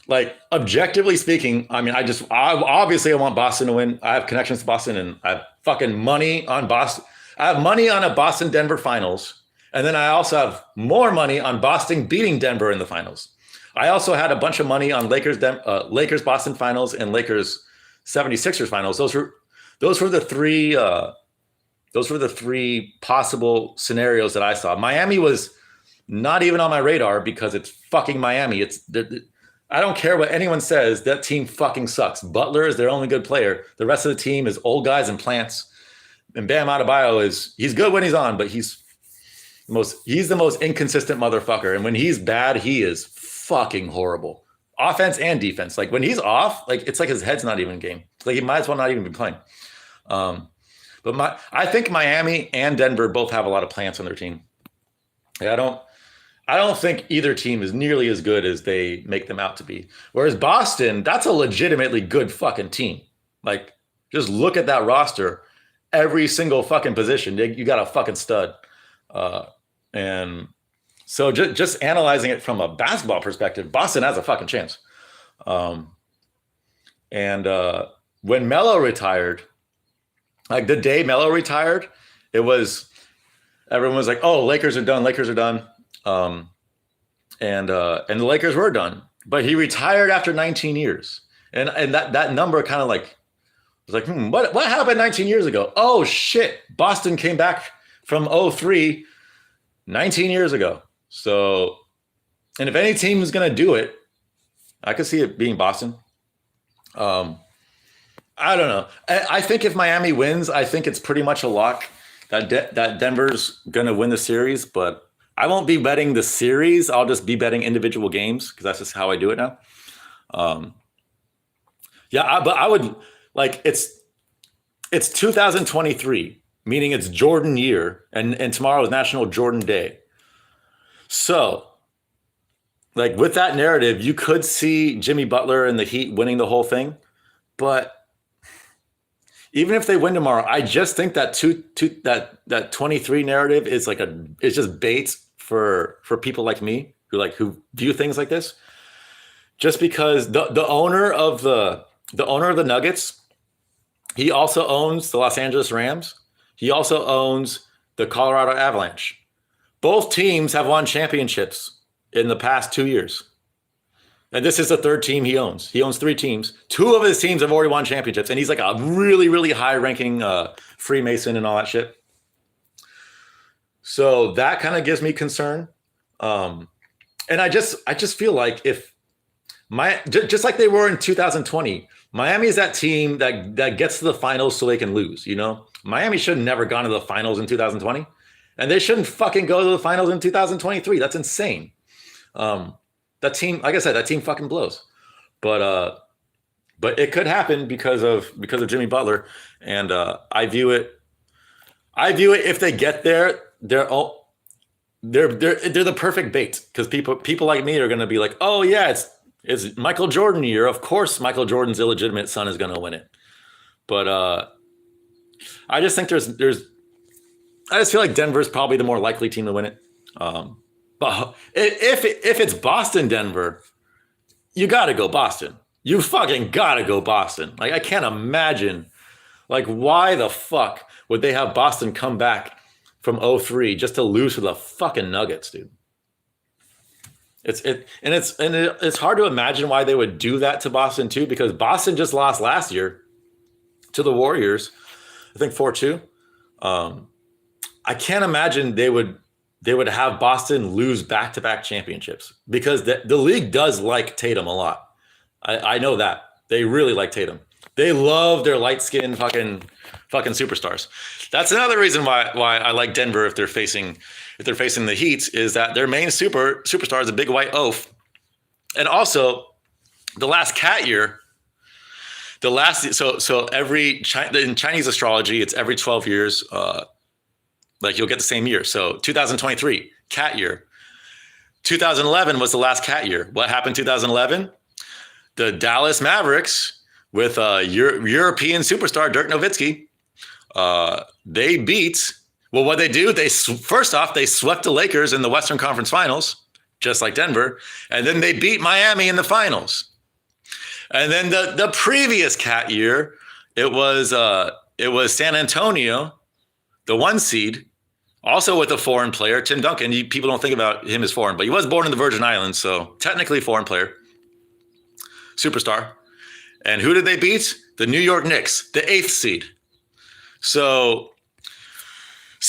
like objectively speaking, I mean, obviously I want Boston to win. I have connections to Boston, and I have fucking money on Boston. I have money on a Boston-Denver finals. And then I also have more money on Boston beating Denver in the finals. I also had a bunch of money on Lakers Boston finals and Lakers 76ers finals. Those were the three possible scenarios that I saw. Miami was not even on my radar because it's fucking Miami. I don't care what anyone says. That team fucking sucks. Butler is their only good player. The rest of the team is old guys and plants. And Bam Adebayo he's good when he's on, but he's the most inconsistent motherfucker. And when he's bad, he is fucking horrible. Offense and defense. Like when he's off, like it's like his head's not even in game. Like he might as well not even be playing. But I think Miami and Denver both have a lot of plants on their team. I don't think either team is nearly as good as they make them out to be. Whereas Boston, that's a legitimately good fucking team. Like, just look at that roster. Every single fucking position, you got a fucking stud. And so just analyzing it from a basketball perspective, Boston has a fucking chance. And when Melo retired, like the day Melo retired, everyone was like, "Oh, Lakers are done." And the Lakers were done, but he retired after 19 years. And that number kind of like was like, what happened 19 years ago? Oh shit. Boston came back from 2003 19 years ago. So, and if any team is going to do it, I could see it being Boston. I don't know. I think if Miami wins, I think it's pretty much a lock that Denver's going to win the series, but I won't be betting the series. I'll just be betting individual games because that's just how I do it now. But I would like it's 2023, meaning it's Jordan year, and tomorrow is National Jordan Day. So, like with that narrative, you could see Jimmy Butler and the Heat winning the whole thing. But even if they win tomorrow, I just think that that 23 narrative is like it's just bait for people like me who view things like this. Just because the owner of the Nuggets, he also owns the Los Angeles Rams. He also owns the Colorado Avalanche. Both teams have won championships in the past 2 years. And this is the third team he owns. He owns 3 teams. 2 of his teams have already won championships. And he's like a really, really high-ranking Freemason and all that shit. So that kind of gives me concern. And I just feel like if just like they were in 2020, Miami is that team that gets to the finals so they can lose, you know? Miami should have never gone to the finals in 2020. And they shouldn't fucking go to the finals in 2023. That's insane. That team, like I said, that team fucking blows. But it could happen because of Jimmy Butler. And I view it if they get there, they're the perfect bait, because people like me are going to be like, oh yeah, it's Michael Jordan year. Of course, Michael Jordan's illegitimate son is going to win it. But I just think I just feel like Denver's probably the more likely team to win it. But if it's Boston, Denver, you got to go Boston. You fucking got to go Boston. Like, I can't imagine, like, why the fuck would they have Boston come back from 0-3 just to lose to the fucking Nuggets, dude? It's hard to imagine why they would do that to Boston too, because Boston just lost last year to the Warriors, I think 4-2. I can't imagine they would have Boston lose back-to-back championships, because the league does like Tatum a lot. I know that. They really like Tatum. They love their light-skinned fucking superstars. That's another reason why I like Denver if they're facing the Heat, is that their main superstar is a big white oaf. And also, the last cat year, so in Chinese astrology, it's every 12 years, like you'll get the same year. So 2023, cat year. 2011 was the last cat year. What happened in 2011? The Dallas Mavericks with European superstar Dirk Nowitzki, they beat, well, what they do, first off, they swept the Lakers in the Western Conference Finals, just like Denver, and then they beat Miami in the finals. And then the previous cat year, it was San Antonio, the 1 seed, also with a foreign player, Tim Duncan. People don't think about him as foreign, but he was born in the Virgin Islands, so technically foreign player, superstar. And who did they beat? The New York Knicks, the 8th seed. So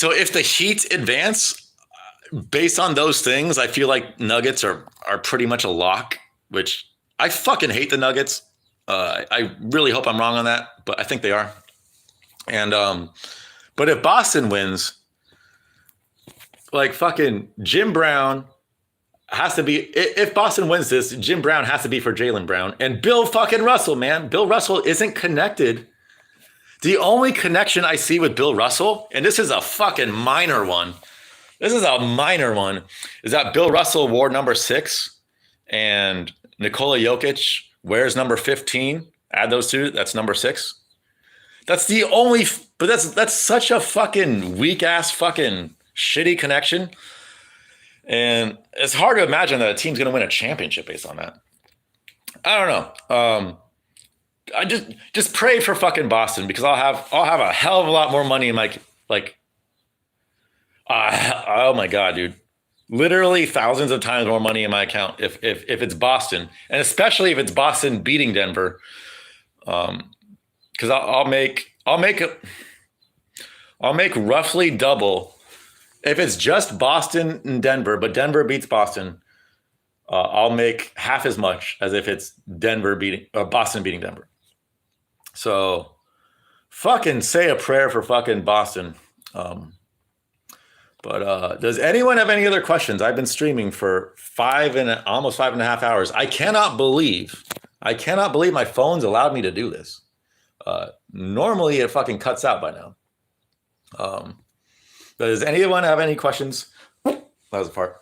if the Heat advance, based on those things, I feel like Nuggets are pretty much a lock, which I fucking hate the Nuggets. I really hope I'm wrong on that, but I think they are. And but if Boston wins, like, fucking Jim Brown has to be, if Boston wins this, Jim Brown has to be for Jaylen Brown and Bill fucking Russell, man. Bill Russell isn't connected. The only connection I see with Bill Russell, and this is a fucking minor one, is that Bill Russell wore number 6 and Nikola Jokic wears number 15. Add those two, that's number 6. That's the only, but that's such a fucking weak ass fucking shitty connection. And it's hard to imagine that a team's going to win a championship based on that. I don't know. I just pray for fucking Boston, because I'll have a hell of a lot more money in my, like, oh my God, dude. Literally thousands of times more money in my account if it's Boston, and especially if it's Boston beating Denver. Because I'll make roughly double if it's just Boston and Denver, but Denver beats Boston. I'll make half as much as if it's Boston beating Denver. So, fucking say a prayer for fucking Boston. But does anyone have any other questions? I've been streaming for almost 5.5 hours. I cannot believe my phone's allowed me to do this. Normally it fucking cuts out by now. Does anyone have any questions? That was the part.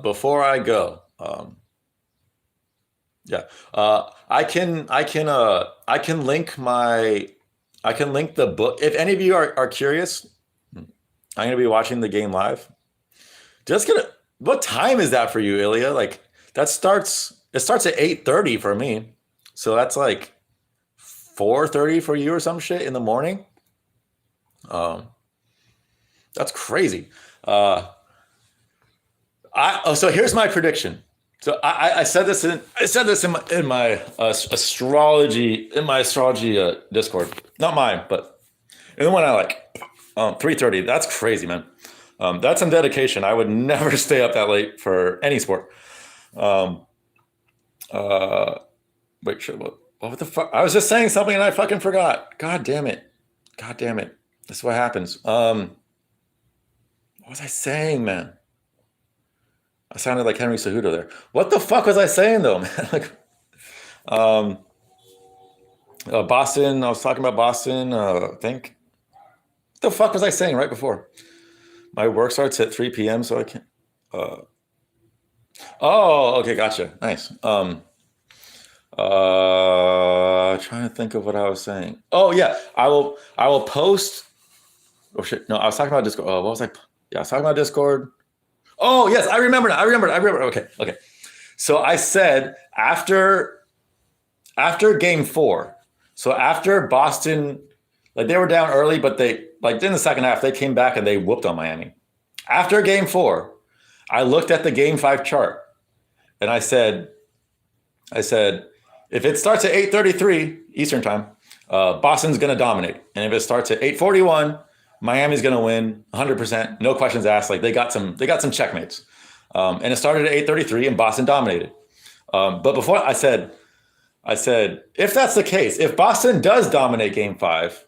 Before I go, Yeah. I can link the book. If any of you are curious, I'm going to be watching the game live. What time is that for you, Ilya? Like it starts at 8:30 for me. So that's like 4:30 for you or some shit in the morning. Um, that's crazy. So here's my prediction. So I said this in my astrology Discord, not mine, but and the one I like 3:30. That's crazy, man. That's some dedication. I would never stay up that late for any sport. Um, wait, shit, what the fuck? I was just saying something and I fucking forgot. God damn it. God damn it. This is what happens. What was I saying, man? I sounded like Henry Cejudo there. What the fuck was I saying though, man? Like, Boston. I was talking about Boston. I think. What the fuck was I saying right before? My work starts at 3 p.m. so I can't. Oh, okay, gotcha. Nice. Trying to think of what I was saying. Oh yeah, I will post. Oh shit, no, I was talking about Discord. What was I? Yeah, I was talking about Discord. Oh yes, I remember now. I remember. Okay. So I said after game 4. So after Boston, like they were down early, but they like in the second half they came back and they whooped on Miami. After game 4, I looked at the game 5 chart and I said, if it starts at 8:33 Eastern time, Boston's going to dominate, and if it starts at 8:41. Miami's going to win 100%, no questions asked. Like they got some checkmates, and it started at 8:33, and Boston dominated. But before I said, if that's the case, if Boston does dominate Game 5,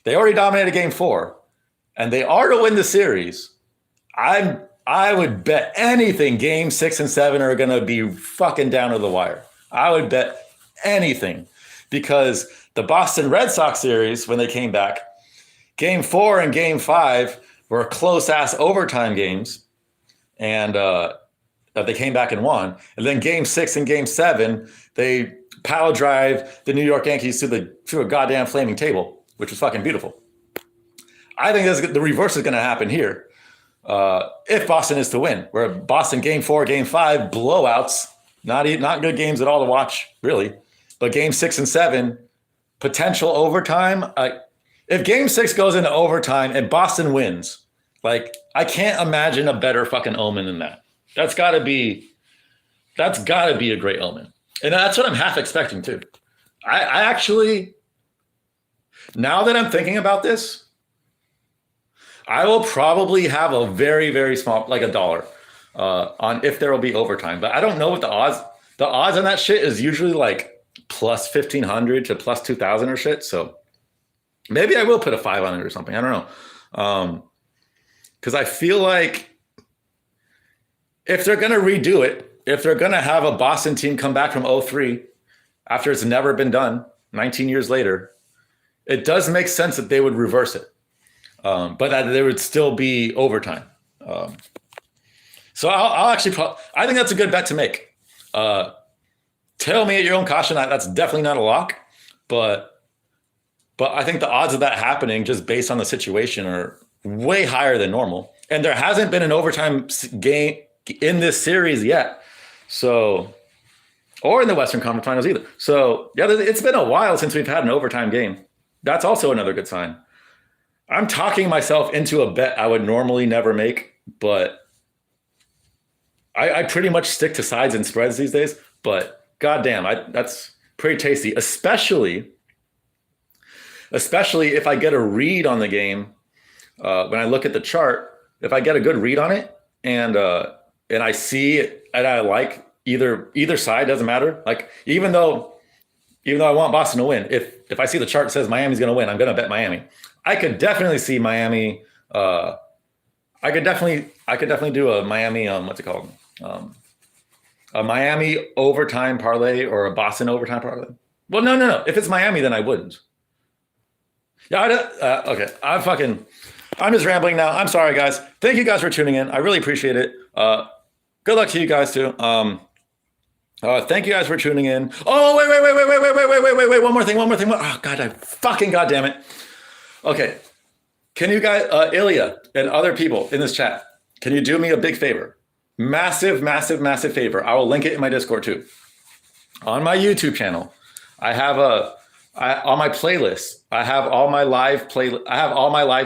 they already dominated Game 4, and they are to win the series. I would bet anything Game 6 and 7 are going to be fucking down to the wire. I would bet anything because the Boston Red Sox series when they came back. Game 4 and Game 5 were close-ass overtime games, and they came back and won. And then Game 6 and Game 7, they power drive the New York Yankees to a goddamn flaming table, which was fucking beautiful. I think the reverse is going to happen here if Boston is to win, where Boston Game 4, Game 5, blowouts, not good games at all to watch, really. But Game 6 and 7, potential overtime. If Game 6 goes into overtime and Boston wins, like I can't imagine a better fucking omen than that. That's got to be a great omen, and that's what I'm half expecting too. I actually, now that I'm thinking about this, I will probably have a very, very small, like $1 on if there will be overtime, but I don't know what the odds. The odds on that shit is usually like plus 1,500 to plus 2,000 or shit. So. Maybe I will put a 5 on it or something. I don't know. Because I feel like if they're going to redo it, if they're going to have a Boston team come back from 0-3 after it's never been done 19 years later, it does make sense that they would reverse it. But that there would still be overtime. So I'll actually, I think that's a good bet to make. Tell me at your own caution. That's definitely not a lock, but I think the odds of that happening just based on the situation are way higher than normal. And there hasn't been an overtime game in this series yet. So, or in the Western Conference Finals either. So, yeah, it's been a while since we've had an overtime game. That's also another good sign. I'm talking myself into a bet I would normally never make, but I pretty much stick to sides and spreads these days. But goddamn, that's pretty tasty, especially if I get a read on the game when I look at the chart. If I get a good read on it and I see it and I like either side, doesn't matter. Like even though I want Boston to win, if I see the chart that says Miami's going to win, I'm going to bet Miami. I could definitely see Miami. I could definitely do a Miami. What's it called? A Miami overtime parlay or a Boston overtime parlay. Well, no. If it's Miami, then I wouldn't. Yeah, okay. I'm just rambling now. I'm sorry, guys. Thank you guys for tuning in. I really appreciate it. Good luck to you guys too. Thank you guys for tuning in. Oh, wait. One more thing. Oh, God damn it. Okay. Can you guys, Ilya and other people in this chat, can you do me a big favor? Massive favor. I will link it in my Discord too. On my YouTube channel, I have on my playlist, I have all my live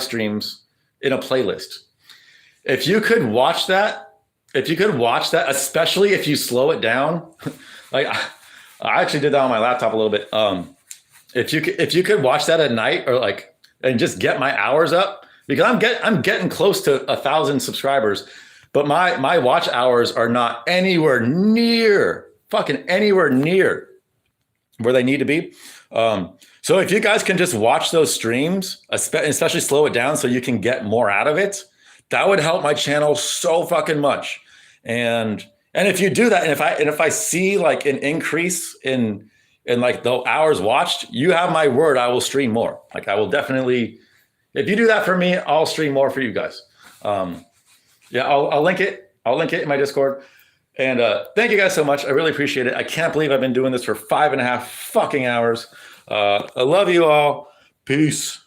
streams in a playlist. If you could watch that, especially if you slow it down, like I actually did that on my laptop a little bit. If you could watch that at night or like, and just get my hours up, because I'm getting close to 1,000 subscribers, but my watch hours are not anywhere near where they need to be. So if you guys can just watch those streams, especially slow it down so you can get more out of it, that would help my channel so fucking much. And if you do that, and if I see like an increase in like the hours watched, you have my word, I will stream more. Like I will definitely, if you do that for me, I'll stream more for you guys. Yeah, I'll link it. I'll link it in my Discord. And thank you guys so much. I really appreciate it. I can't believe I've been doing this for 5.5 fucking hours. I love you all. Peace.